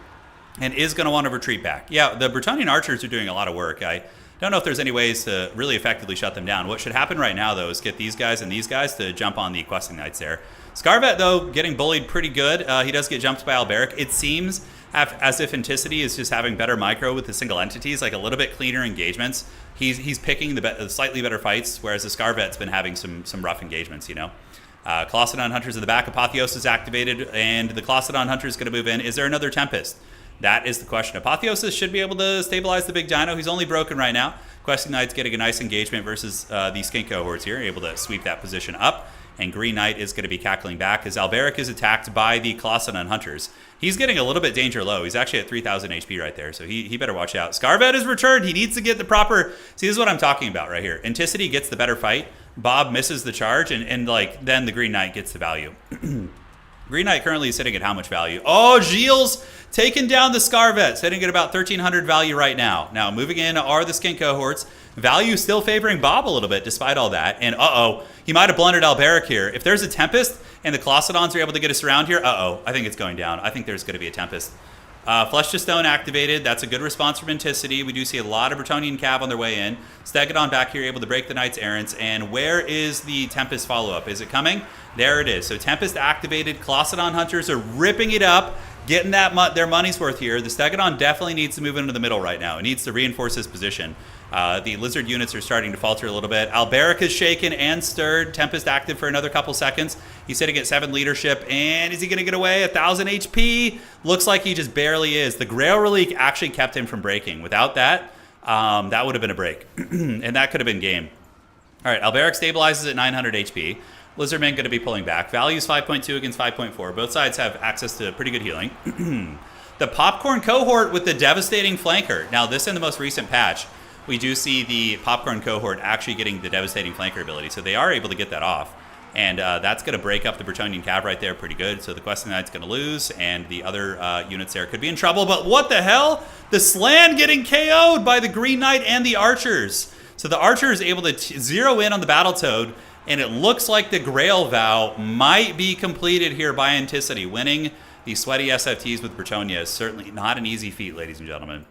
and is going to want to retreat back. Yeah, the Bretonnian Archers are doing a lot of work. I don't know if there's any ways to really effectively shut them down. What should happen right now, though, is get these guys and these guys to jump on the Questing Knights there. Scarvet, though, getting bullied pretty good. He does get jumped by Alberic. It seems as if Anticity is just having better micro with the single entities, like a little bit cleaner engagements. He's picking the slightly better fights, whereas the Scarvet's been having some rough engagements, you know. Colossadon Hunters in the back. Apotheosis activated, and the Colossadon Hunter is going to move in. Is there another Tempest? That is the question. Apotheosis should be able to stabilize the big dino. He's only broken right now. Questing Knight's getting a nice engagement versus the Skink Cohorts here, able to sweep that position up. And Green Knight is going to be cackling back as Alberic is attacked by the Colossadon Hunters. He's getting a little bit danger low. He's actually at 3,000 HP right there, so he better watch out. Scarvet is returned. He needs to get the proper... See, this is what I'm talking about right here. Anticity gets the better fight. Bob misses the charge, and like then the Green Knight gets the value. Green Knight currently is sitting at how much value? Oh, Gilles taking down the Scarvet, sitting at about 1,300 value right now. Now, moving in are the Skink cohorts. Value still favoring Bob a little bit despite all that. And he might have blundered Alberic here. If there's a Tempest and the Colossodons are able to get us around here, I think it's going down. I think there's going to be a Tempest. Flesh to Stone activated. That's a good response from Anticity. We do see a lot of Bretonnian Cav on their way in. Stegodon back here able to break the Knight's errants. And where is the Tempest follow-up? Is it coming? There it is. So Tempest activated. Colossodon Hunters are ripping it up, getting their money's worth here. The Stegodon definitely needs to move into the middle right now. It needs to reinforce his position. The Lizard units are starting to falter a little bit. Alberic is shaken and stirred. Tempest active for another couple seconds. He's sitting at 7 leadership. And is he going to get away? 1,000 HP? Looks like he just barely is. The Grail Relique actually kept him from breaking. Without that, that would have been a break. And that could have been game. All right, Alberic stabilizes at 900 HP. Lizardman going to be pulling back. Value's 5.2 against 5.4. Both sides have access to pretty good healing. The Popcorn cohort with the devastating flanker. Now, this in the most recent patch, we do see the Popcorn cohort actually getting the devastating flanker ability. So they are able to get that off. And that's going to break up the Bretonnian Cav right there pretty good. So the Questing Knight's going to lose, and the other units there could be in trouble. But what the hell? The Slan getting KO'd by the Green Knight and the Archers. So the Archer is able to zero in on the Battletoad, and it looks like the Grail Vow might be completed here by Anticity. Winning the sweaty SFTs with Bretonnia is certainly not an easy feat, ladies and gentlemen.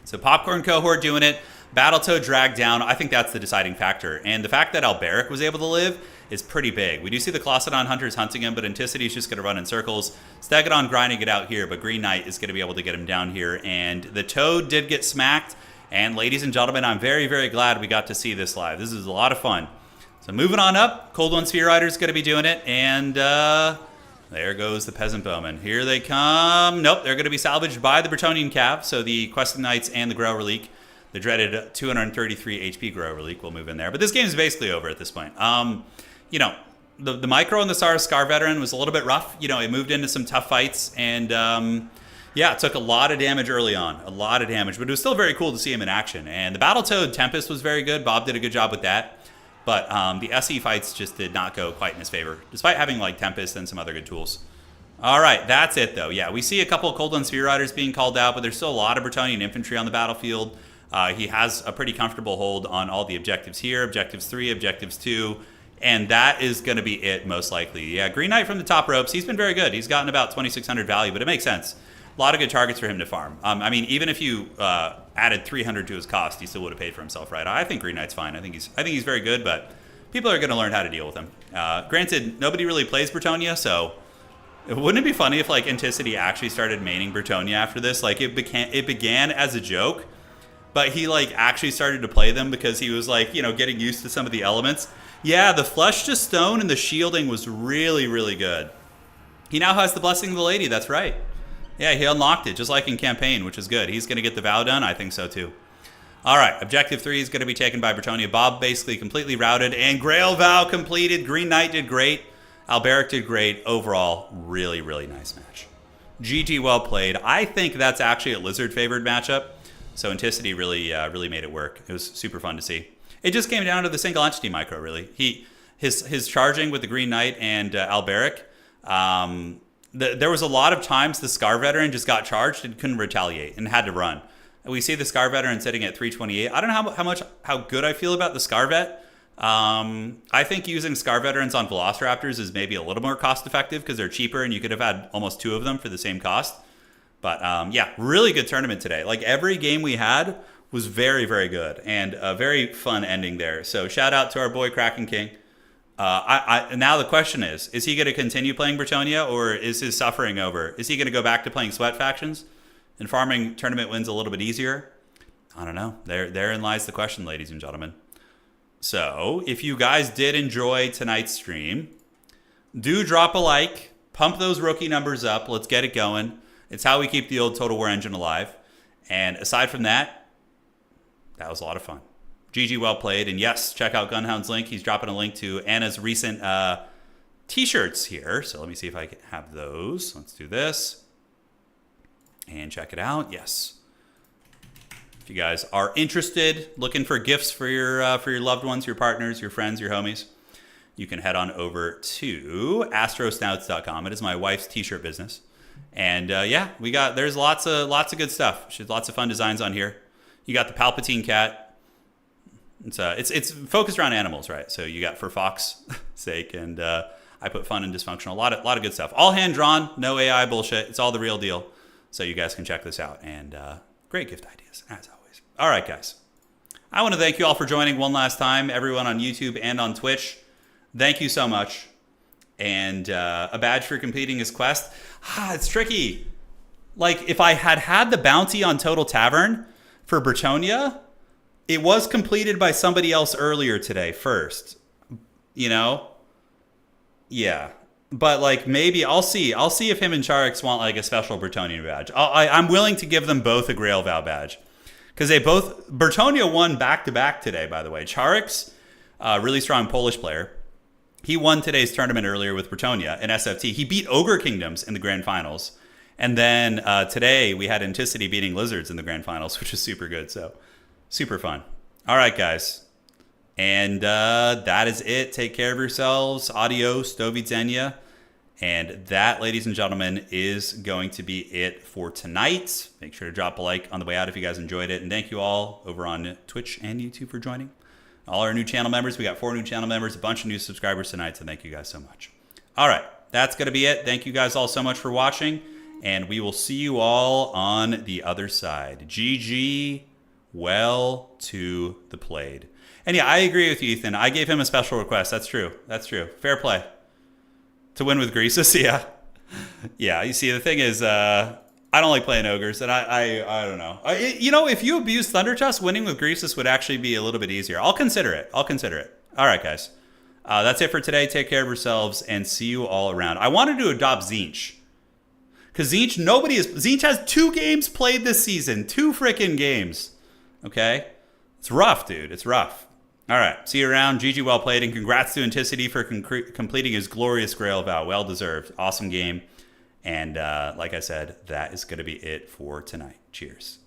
So Popcorn cohort doing it. Battletoad dragged down. I think that's the deciding factor. And the fact that Alberic was able to live is pretty big. We do see the Colossodon Hunters hunting him, but Anticity is just going to run in circles. Stegodon grinding it out here, but Green Knight is going to be able to get him down here. And the Toad did get smacked. And ladies and gentlemen, I'm very, very glad we got to see this live. This is a lot of fun. So moving on up, Cold One Sphere Rider is going to be doing it. And there goes the Peasant Bowmen. Here they come. Nope, they're going to be salvaged by the Bretonnian Cav. So the Questing Knights and the Grail Relique, the dreaded 233 HP Grail Relique will move in there. But this game is basically over at this point. You know, the Micro and the Scar Veteran was a little bit rough. You know, it moved into some tough fights. And, yeah, it took a lot of damage early on. A lot of damage. But it was still very cool to see him in action. And the Battletoad Tempest was very good. Bob did a good job with that. But the SE fights just did not go quite in his favor, despite having, like, Tempest and some other good tools. All right, that's it, though. Yeah, we see a couple of Cold One Sphere Riders being called out, but there's still a lot of Bretonnian infantry on the battlefield. He has a pretty comfortable hold on all the objectives here, objectives 3, objectives 2, and that is going to be it most likely. Yeah, Green Knight from the top ropes, he's been very good. He's gotten about 2,600 value, but it makes sense. A lot of good targets for him to farm. I mean, even if you added 300 to his cost, he still would have paid for himself, right? I think Green Knight's fine. I think he's very good, but people are going to learn how to deal with him. Granted, nobody really plays Bretonnia, so wouldn't it be funny if like Anticity actually started maining Bretonnia after this? Like it began as a joke, but he like actually started to play them because he was like, you know, getting used to some of the elements. Yeah, the Flesh to Stone and the shielding was really, really good. He now has the Blessing of the Lady. That's right. Yeah, he unlocked it just like in campaign, which is good. He's going to get the vow done. I think so too. All right, objective 3 is going to be taken by Bretonnia. Bob basically completely routed, and Grail Vow completed. Green Knight did great. Alberic did great. Overall, really, really nice match. GG, well played. I think that's actually a Lizard-favored matchup, so Anticity really made it work. It was super fun to see. It just came down to the single entity micro, really. His charging with the Green Knight and Alberic, there was a lot of times the Scar Veteran just got charged and couldn't retaliate and had to run. We see the Scar Veteran sitting at 328. I don't know how good I feel about the Scar Vet. I think using Scar Veterans on Velociraptors is maybe a little more cost effective because they're cheaper and you could have had almost 2 of them for the same cost. But yeah, really good tournament today. Like every game we had was very, very good and a very fun ending there. So shout out to our boy Kraken King. Now the question is he going to continue playing Bretonnia or is his suffering over? Is he going to go back to playing Sweat Factions and farming tournament wins a little bit easier? I don't know. Therein lies the question, ladies and gentlemen. So if you guys did enjoy tonight's stream, do drop a like, pump those rookie numbers up. Let's get it going. It's how we keep the old Total War engine alive. And aside from that, that was a lot of fun. GG, well played. And yes, check out Gunhound's link. He's dropping a link to Anna's recent t-shirts here. So let me see if I can have those. Let's do this. And check it out. Yes. If you guys are interested, looking for gifts for your loved ones, your partners, your friends, your homies, you can head on over to astrosnouts.com. It is my wife's t-shirt business. And yeah, there's lots of good stuff. She's lots of fun designs on here. You got the Palpatine cat. It's focused around animals, right? So you got for Fox's sake, and I put fun and dysfunctional. A lot of good stuff. All hand drawn, no AI bullshit. It's all the real deal. So you guys can check this out. And great gift ideas, as always. All right, guys. I want to thank you all for joining one last time. Everyone on YouTube and on Twitch, thank you so much. And a badge for completing his quest. It's tricky. Like, if I had the bounty on Total Tavern for Bretonia, it was completed by somebody else earlier today first. You know? Yeah. But, like, maybe I'll see if him and Charix want, like, a special Bretonian badge. I'm willing to give them both a Grail Vow badge. Because Bretonia won back-to-back today, by the way. Charix, really strong Polish player. He won today's tournament earlier with Bretonia in SFT. He beat Ogre Kingdoms in the Grand Finals. And then today we had Anticity beating Lizards in the Grand Finals, which is super good. So, super fun. All right, guys. And that is it. Take care of yourselves. Adios, do widzenia. And that, ladies and gentlemen, is going to be it for tonight. Make sure to drop a like on the way out if you guys enjoyed it. And thank you all over on Twitch and YouTube for joining. All our new channel members. We got 4 new channel members, a bunch of new subscribers tonight. So thank you guys so much. All right. That's going to be it. Thank you guys all so much for watching. And we will see you all on the other side. GG. Well to the played. And yeah, I agree with you, Ethan. I gave him a special request. That's true. That's true. Fair play. To win with Greasus, yeah. Yeah, you see, the thing is, I don't like playing ogres, and I don't know. If you abuse Thundertusk, winning with Greasus would actually be a little bit easier. I'll consider it. All right, guys. That's it for today. Take care of yourselves, and see you all around. I wanted to adopt Tzeentch. Because Tzeentch has 2 games played this season. 2 freaking games. Okay? It's rough, dude. It's rough. All right. See you around. GG, well played. And congrats to Anticity for completing his glorious Grail Vow. Well deserved. Awesome game. And like I said, that is going to be it for tonight. Cheers.